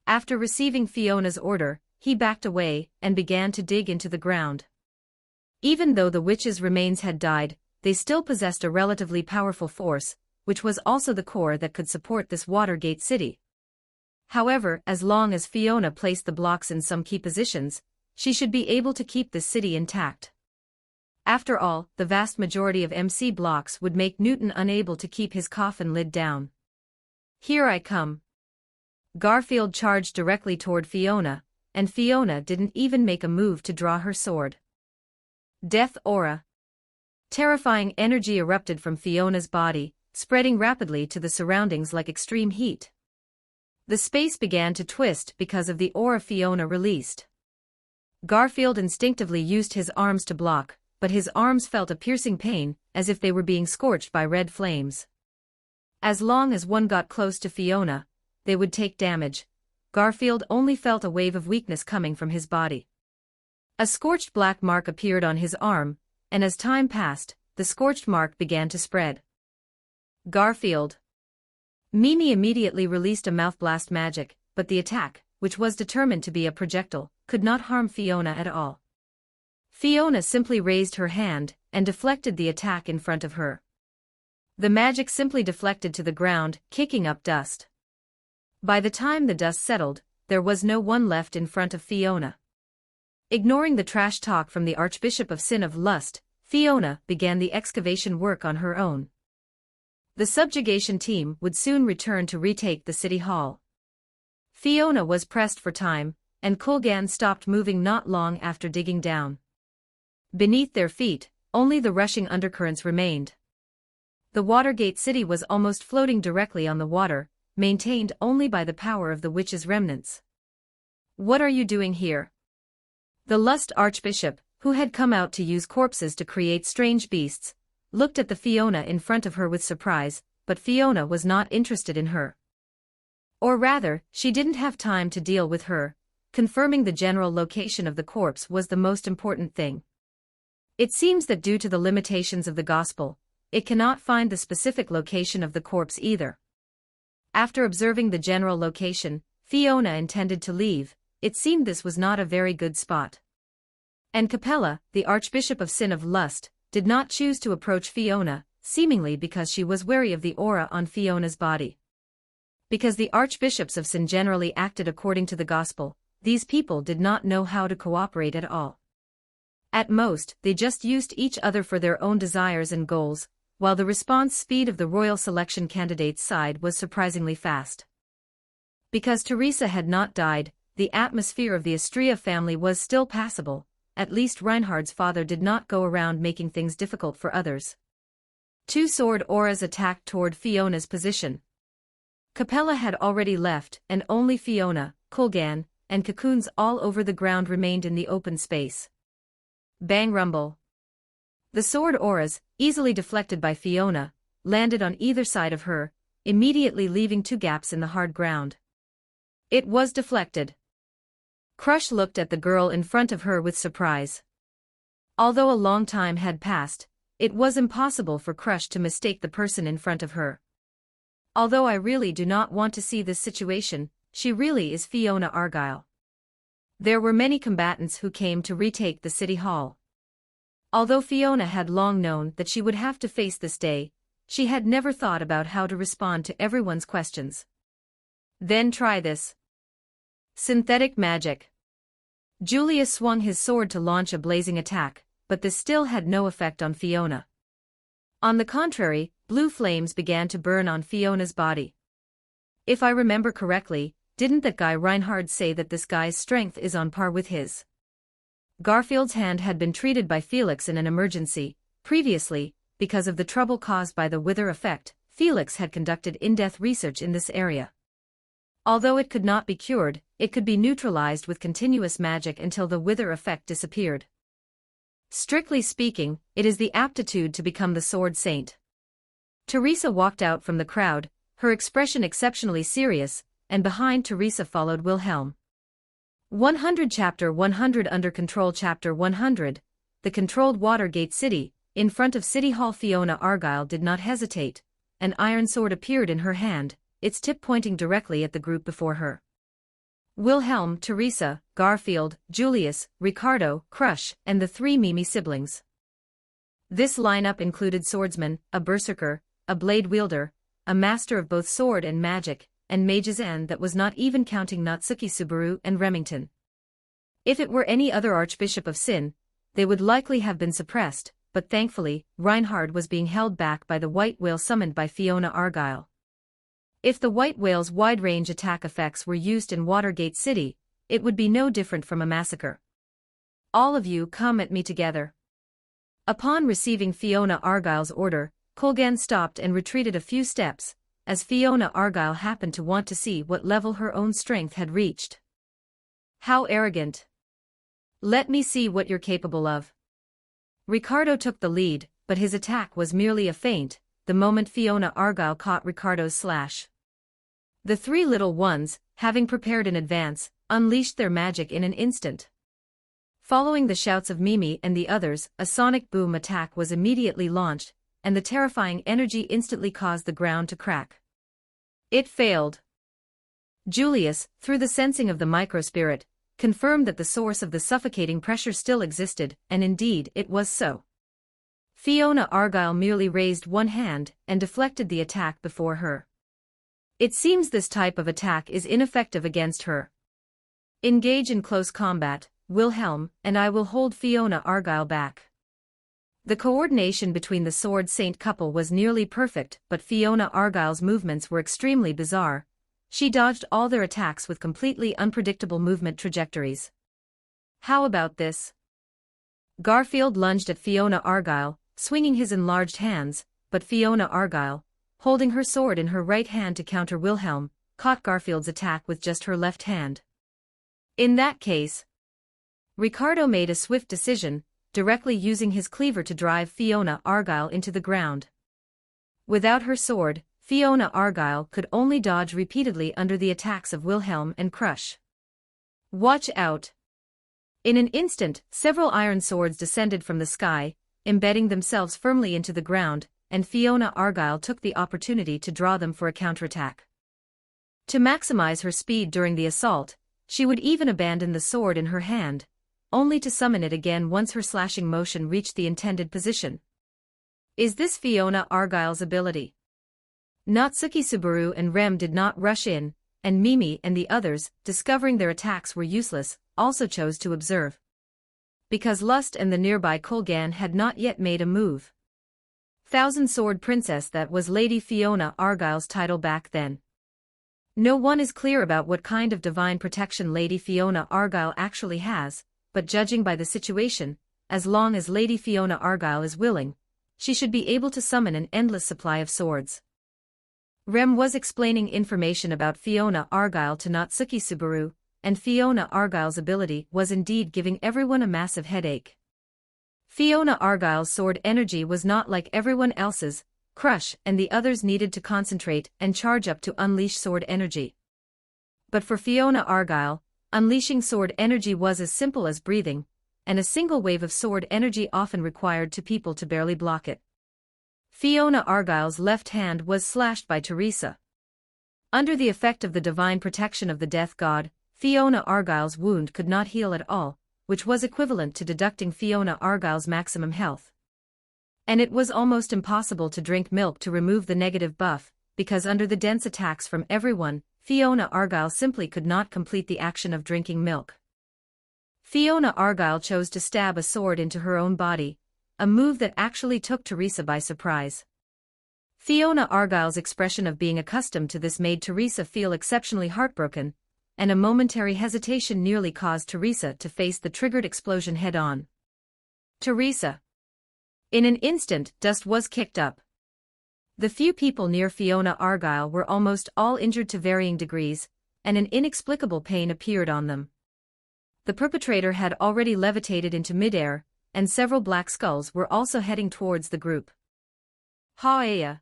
After receiving Fiona's order, he backed away and began to dig into the ground. Even though the witch's remains had died, they still possessed a relatively powerful force, which was also the core that could support this Watergate City. However, as long as Fiona placed the blocks in some key positions, she should be able to keep this city intact. After all, the vast majority of MC blocks would make Newton unable to keep his coffin lid down. Here I come. Garfield charged directly toward Fiona, and Fiona didn't even make a move to draw her sword. Death aura. Terrifying energy erupted from Fiona's body, spreading rapidly to the surroundings like extreme heat. The space began to twist because of the aura Fiona released. Garfield instinctively used his arms to block, but his arms felt a piercing pain, as if they were being scorched by red flames. As long as one got close to Fiona, they would take damage. Garfield only felt a wave of weakness coming from his body. A scorched black mark appeared on his arm, and as time passed, the scorched mark began to spread. Garfield. Mimi immediately released a mouth blast magic, but the attack, which was determined to be a projectile, could not harm Fiona at all. Fiona simply raised her hand and deflected the attack in front of her. The magic simply deflected to the ground, kicking up dust. By the time the dust settled, there was no one left in front of Fiona. Ignoring the trash talk from the Archbishop of Sin of Lust, Fiona began the excavation work on her own. The subjugation team would soon return to retake the city hall. Fiona was pressed for time, and Kulgan stopped moving not long after digging down. Beneath their feet, only the rushing undercurrents remained. The Watergate city was almost floating directly on the water, maintained only by the power of the witch's remnants. "What are you doing here?" The Lust Archbishop, who had come out to use corpses to create strange beasts, looked at the Fiona in front of her with surprise, but Fiona was not interested in her. Or rather, she didn't have time to deal with her. Confirming the general location of the corpse was the most important thing. It seems that due to the limitations of the gospel, it cannot find the specific location of the corpse either. After observing the general location, Fiona intended to leave. It seemed this was not a very good spot. And Capella, the Archbishop of Sin of Lust, did not choose to approach Fiona, seemingly because she was wary of the aura on Fiona's body. Because the Archbishops of Sin generally acted according to the gospel, these people did not know how to cooperate at all. At most, they just used each other for their own desires and goals, while the response speed of the royal selection candidates' side was surprisingly fast. Because Teresa had not died, the atmosphere of the Astria family was still passable. At least Reinhard's father did not go around making things difficult for others. Two sword auras attacked toward Fiona's position. Capella had already left, and only Fiona, Kulgan, and cocoons all over the ground remained in the open space. Bang rumble. The sword auras, easily deflected by Fiona, landed on either side of her, immediately leaving two gaps in the hard ground. It was deflected. Crush looked at the girl in front of her with surprise. Although a long time had passed, it was impossible for Crush to mistake the person in front of her. Although I really do not want to see this situation, she really is Fiona Argyle. There were many combatants who came to retake the city hall. Although Fiona had long known that she would have to face this day, she had never thought about how to respond to everyone's questions. Then try this. Synthetic magic. Julius swung his sword to launch a blazing attack, but this still had no effect on Fiona. On the contrary, blue flames began to burn on Fiona's body. If I remember correctly, didn't that guy Reinhard say that this guy's strength is on par with his? Garfield's hand had been treated by Felix in an emergency. Previously, because of the trouble caused by the wither effect, Felix had conducted in-depth research in this area. Although it could not be cured, it could be neutralized with continuous magic until the wither effect disappeared. Strictly speaking, it is the aptitude to become the sword saint. Teresa walked out from the crowd, her expression exceptionally serious, and behind Teresa followed Wilhelm. 100 Chapter 100 Under Control Chapter 100, The Controlled Watergate City. In front of City Hall, Fiona Argyle did not hesitate. An iron sword appeared in her hand, its tip pointing directly at the group before her. Wilhelm, Teresa, Garfield, Julius, Ricardo, Crush, and the three Mimi siblings. This lineup included swordsmen, a berserker, a blade wielder, a master of both sword and magic, and mage's end that was not even counting Natsuki Subaru and Remington. If it were any other Archbishop of Sin, they would likely have been suppressed, but thankfully, Reinhard was being held back by the white whale summoned by Fiona Argyle. If the white whale's wide-range attack effects were used in Watergate City, it would be no different from a massacre. All of you come at me together. Upon receiving Fiona Argyle's order, Kulgan stopped and retreated a few steps, as Fiona Argyle happened to want to see what level her own strength had reached. How arrogant. Let me see what you're capable of. Ricardo took the lead, but his attack was merely a feint, the moment Fiona Argyle caught Ricardo's slash. The three little ones, having prepared in advance, unleashed their magic in an instant. Following the shouts of Mimi and the others, a sonic boom attack was immediately launched, and the terrifying energy instantly caused the ground to crack. It failed. Julius, through the sensing of the microspirit, confirmed that the source of the suffocating pressure still existed, and indeed it was so. Fiona Argyle merely raised one hand and deflected the attack before her. It seems this type of attack is ineffective against her. Engage in close combat, Wilhelm, and I will hold Fiona Argyle back. The coordination between the sword saint couple was nearly perfect, but Fiona Argyle's movements were extremely bizarre. She dodged all their attacks with completely unpredictable movement trajectories. How about this? Garfield lunged at Fiona Argyle, swinging his enlarged hands, but Fiona Argyle, holding her sword in her right hand to counter Wilhelm, caught Garfield's attack with just her left hand. In that case, Ricardo made a swift decision, directly using his cleaver to drive Fiona Argyle into the ground. Without her sword, Fiona Argyle could only dodge repeatedly under the attacks of Wilhelm and Crush. Watch out! In an instant, several iron swords descended from the sky, embedding themselves firmly into the ground, and Fiona Argyle took the opportunity to draw them for a counterattack. To maximize her speed during the assault, she would even abandon the sword in her hand, only to summon it again once her slashing motion reached the intended position. Is this Fiona Argyle's ability? Natsuki Subaru and Rem did not rush in, and Mimi and the others, discovering their attacks were useless, also chose to observe. Because Lust and the nearby Colgan had not yet made a move. Thousand Sword Princess, that was Lady Fiona Argyle's title back then. No one is clear about what kind of divine protection Lady Fiona Argyle actually has, but judging by the situation, as long as Lady Fiona Argyle is willing, she should be able to summon an endless supply of swords. Rem was explaining information about Fiona Argyle to Natsuki Subaru, and Fiona Argyle's ability was indeed giving everyone a massive headache. Fiona Argyle's sword energy was not like everyone else's. Crush and the others needed to concentrate and charge up to unleash sword energy. But for Fiona Argyle, unleashing sword energy was as simple as breathing, and a single wave of sword energy often required two people to barely block it. Fiona Argyle's left hand was slashed by Teresa. Under the effect of the divine protection of the death god, Fiona Argyle's wound could not heal at all, which was equivalent to deducting Fiona Argyle's maximum health. And it was almost impossible to drink milk to remove the negative buff, because under the dense attacks from everyone, Fiona Argyle simply could not complete the action of drinking milk. Fiona Argyle chose to stab a sword into her own body, a move that actually took Teresa by surprise. Fiona Argyle's expression of being accustomed to this made Teresa feel exceptionally heartbroken, and a momentary hesitation nearly caused Teresa to face the triggered explosion head-on. Teresa. In an instant, dust was kicked up. The few people near Fiona Argyle were almost all injured to varying degrees, and an inexplicable pain appeared on them. The perpetrator had already levitated into midair, and several black skulls were also heading towards the group. Ha-ya!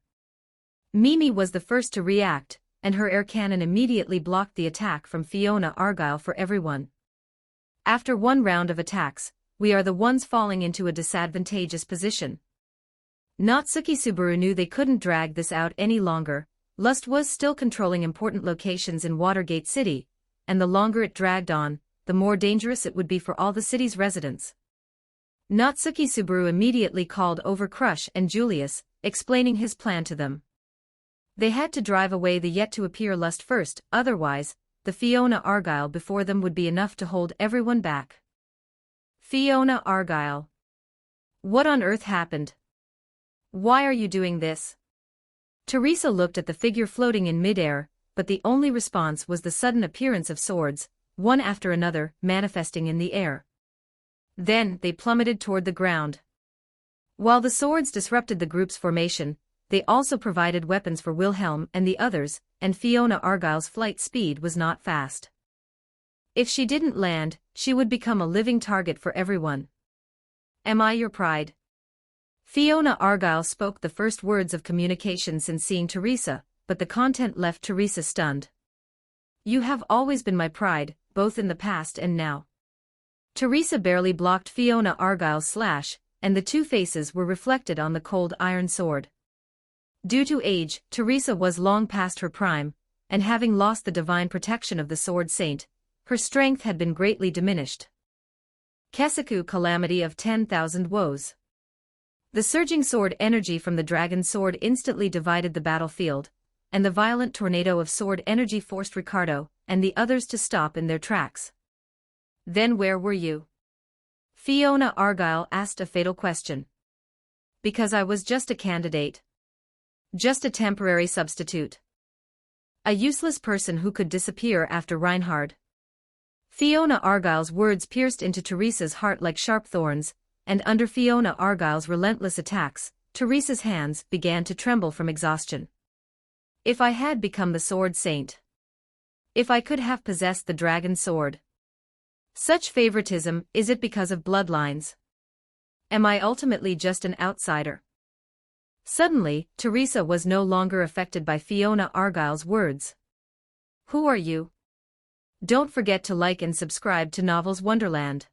Mimi was the first to react, and her air cannon immediately blocked the attack from Fiona Argyle for everyone. After one round of attacks, we are the ones falling into a disadvantageous position. Natsuki Subaru knew they couldn't drag this out any longer. Lust was still controlling important locations in Watergate City, and the longer it dragged on, the more dangerous it would be for all the city's residents. Natsuki Subaru immediately called over Crush and Julius, explaining his plan to them. They had to drive away the yet-to-appear Lust first, otherwise, the Fiona Argyle before them would be enough to hold everyone back. Fiona Argyle. What on earth happened? Why are you doing this? Teresa looked at the figure floating in midair, but the only response was the sudden appearance of swords, one after another, manifesting in the air. Then they plummeted toward the ground. While the swords disrupted the group's formation, they also provided weapons for Wilhelm and the others, and Fiona Argyle's flight speed was not fast. If she didn't land, she would become a living target for everyone. Am I your pride? Fiona Argyle spoke the first words of communication since seeing Teresa, but the content left Teresa stunned. You have always been my pride, both in the past and now. Teresa barely blocked Fiona Argyle's slash, and the two faces were reflected on the cold iron sword. Due to age, Teresa was long past her prime, and having lost the divine protection of the Sword Saint, her strength had been greatly diminished. Kesaku calamity of 10,000 woes. The surging sword energy from the dragon sword instantly divided the battlefield, and the violent tornado of sword energy forced Ricardo and the others to stop in their tracks. Then where were you? Fiona Argyle asked a fatal question. Because I was just a candidate. Just a temporary substitute. A useless person who could disappear after Reinhard. Fiona Argyle's words pierced into Teresa's heart like sharp thorns, and under Fiona Argyle's relentless attacks, Teresa's hands began to tremble from exhaustion. If I had become the Sword Saint. If I could have possessed the dragon sword. Such favoritism, is it because of bloodlines? Am I ultimately just an outsider? Suddenly, Teresa was no longer affected by Fiona Argyle's words. Who are you? Don't forget to like and subscribe to Novels Wonderland.